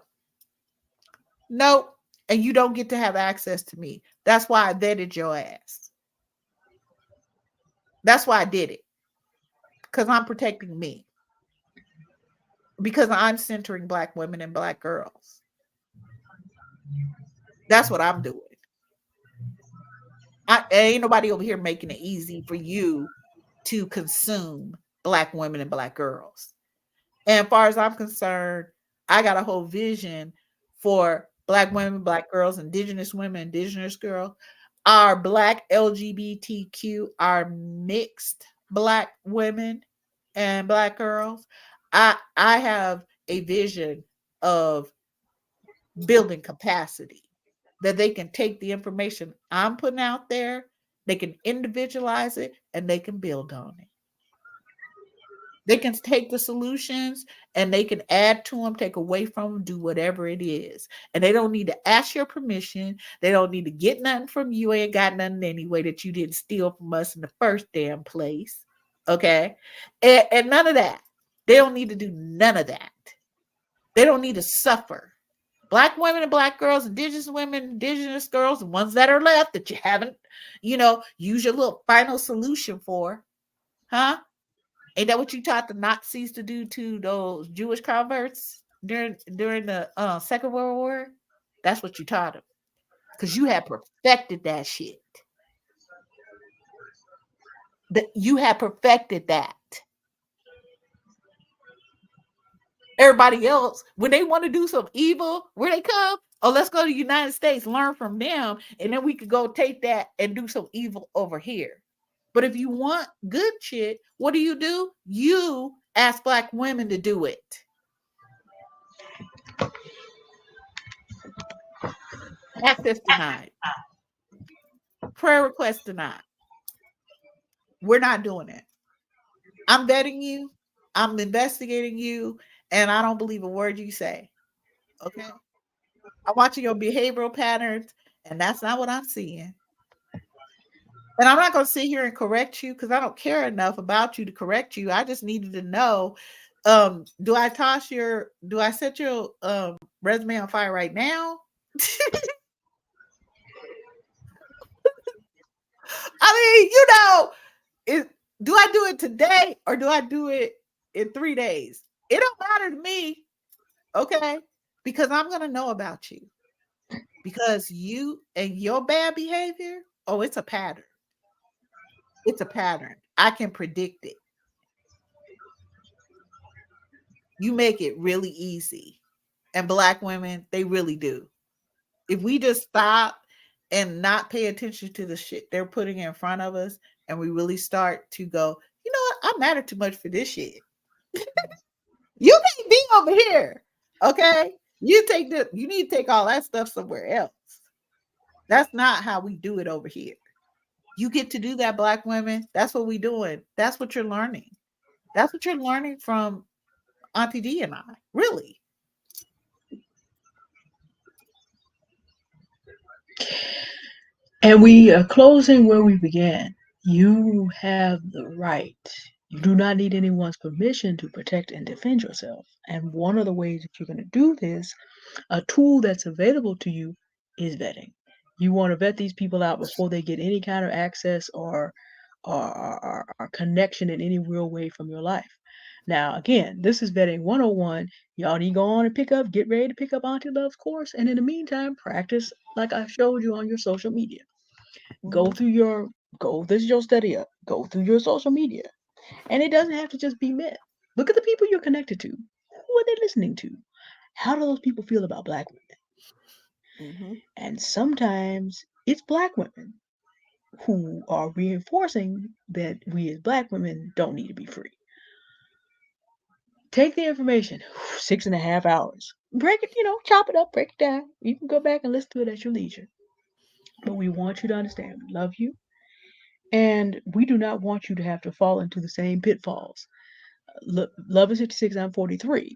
no. And you don't get to have access to me. That's why I vetted your ass. That's why I did it. Because I'm protecting me. Because I'm centering black women and black girls. That's what I'm doing. Ain't nobody over here making it easy for you to consume black women and black girls. And as far as I'm concerned, I got a whole vision for black women, black girls, indigenous women, indigenous girls, our black LGBTQ, our mixed black women and black girls. I have a vision of building capacity that they can take the information I'm putting out there, they can individualize it, and they can build on it. They can take the solutions and they can add to them, take away from them, do whatever it is. And they don't need to ask your permission. They don't need to get nothing from you. Ain't got nothing anyway that you didn't steal from us in the first damn place. Okay. And none of that. They don't need to do none of that. They don't need to suffer. Black women and black girls, indigenous women, indigenous girls, the ones that are left that you haven't, use your little final solution for, huh? Ain't that what you taught the Nazis to do to those Jewish converts during the Second World War? That's what you taught them because you had perfected that shit. That you had perfected that. Everybody else, when they want to do some evil, where they come, oh, let's go to the United States, learn from them, and then we could go take that and do some evil over here. But if you want good shit, what do? You ask black women to do it. Access denied. Prayer request denied. We're not doing it. I'm vetting you. I'm investigating you. And I don't believe a word you say. Okay. I'm watching your behavioral patterns. And that's not what I'm seeing. And I'm not going to sit here and correct you because I don't care enough about you to correct you. I just needed to know, do I set your resume on fire right now? I mean, do I do it today or do I do it in 3 days? It don't matter to me, okay? Because I'm going to know about you. Because you and your bad behavior, oh, it's a pattern. It's a pattern. I can predict it. You make it really easy. And black women, they really do. If we just stop and not pay attention to the shit they're putting in front of us and we really start to go, you know what? I matter too much for this shit. You can't be over here. Okay. You need to take all that stuff somewhere else. That's not how we do it over here. You get to do that, black women. That's what we doing. That's what you're learning. That's what you're learning from Auntie Dee and I. Really. And we are closing where we began. You have the right. You do not need anyone's permission to protect and defend yourself. And one of the ways that you're going to do this, a tool that's available to you, is vetting. You want to vet these people out before they get any kind of access or or connection in any real way from your life. Now, again, this is vetting 101. Y'all need to go on and get ready to pick up Auntie Love's course. And in the meantime, practice like I showed you on your social media. Go Mhm. through your, this is your study up. Go through your social media. And it doesn't have to just be men. Look at the people you're connected to. Who are they listening to? How do those people feel about black women? Mhm. And sometimes it's black women who are reinforcing that we as black women don't need to be free. Take the information, 6.5 hours. Break it, chop it up, break it down. You can go back and listen to it at your leisure. But we want you to understand we love you. And we do not want you to have to fall into the same pitfalls. Love is 56, I'm 43.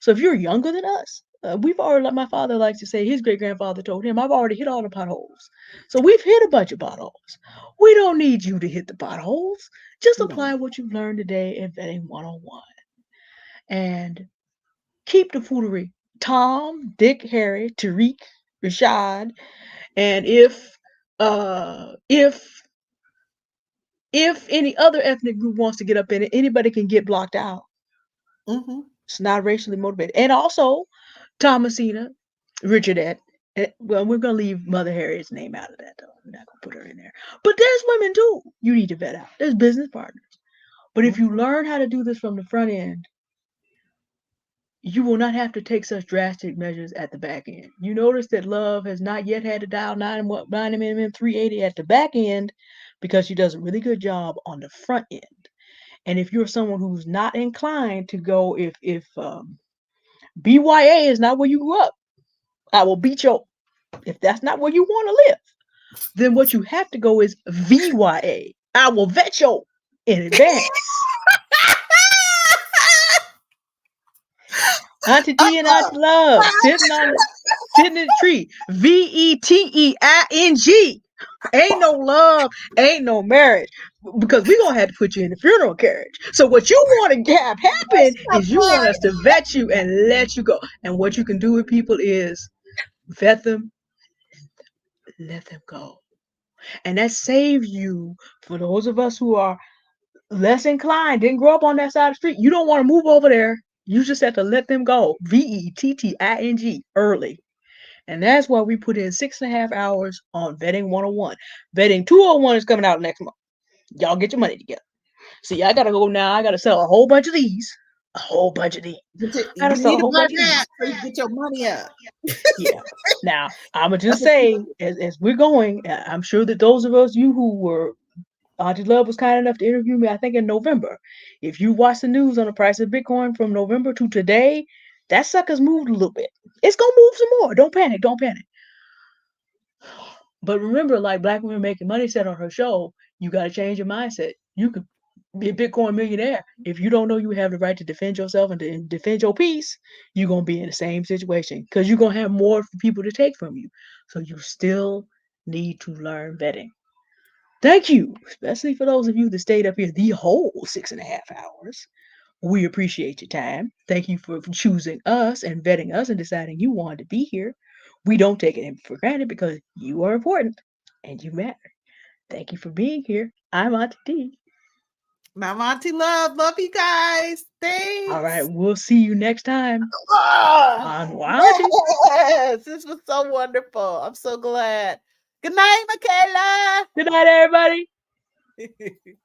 So if you're younger than us, we've already, like my father likes to say, his great grandfather told him, I've already hit all the potholes. So we've hit a bunch of potholes. We don't need you to hit the potholes. Just No. apply what you've learned today in Vetting 101. And keep the foolery. Tom, Dick, Harry, Tariq, Rashad, and if any other ethnic group wants to get up in it, anybody can get blocked out. Mhm. It's not racially motivated. And also, Thomasina, Richardette. Well, we're gonna leave Mother Harriet's name out of that though. We're not gonna put her in there. But there's women too. You need to vet out. There's business partners. But if you Mhm. learn how to do this from the front end, you will not have to take such drastic measures at the back end. You notice that Love has not yet had to dial 9mm 380 at the back end because she does a really good job on the front end. And if you're someone who's not inclined to go, if BYA is not where you grew up, I will beat your. If that's not where you want to live, then what you have to go is VYA. I will vet you in advance. Auntie D and Auntie Love sitting in the tree. VETEING. Ain't no love, ain't no marriage. Because we're gonna have to put you in the funeral carriage. So what you want to have happen is you want us to vet you and let you go. And what you can do with people is vet them, let them go. And that saves you, for those of us who are less inclined, didn't grow up on that side of the street. You don't want to move over there. You just have to let them go. VETTING early. And that's why we put in 6.5 hours on Vetting 101. Vetting 201 is coming out next month. Y'all get your money together. See, I gotta go now. I gotta sell a whole bunch of these. A whole bunch of these. I gotta You sell need a to whole burn bunch of these. that so you can get your money up. Yeah. Now, I'ma That's just what you say, as we're going, I'm sure that those of us, you who were Auntie Love was kind enough to interview me, I think, in November. If you watch the news on the price of Bitcoin from November to today, that sucker's moved a little bit. It's gonna move some more. Don't panic. Don't panic. But remember, like Black Women Making Money said on her show, you got to change your mindset. You could be a Bitcoin millionaire. If you don't know you have the right to defend yourself and to defend your peace, you're going to be in the same situation because you're going to have more people to take from you. So you still need to learn vetting. Thank you, especially for those of you that stayed up here the whole 6.5 hours. We appreciate your time. Thank you for choosing us and vetting us and deciding you wanted to be here. We don't take it for granted because you are important and you matter. Thank you for being here. I'm Auntie D. My Auntie Love. Love you guys. All right, Thanks. we'll see you next time Oh, on Auntie. yes. This was so wonderful. I'm so glad. Good night, Good night, everybody. Michaela.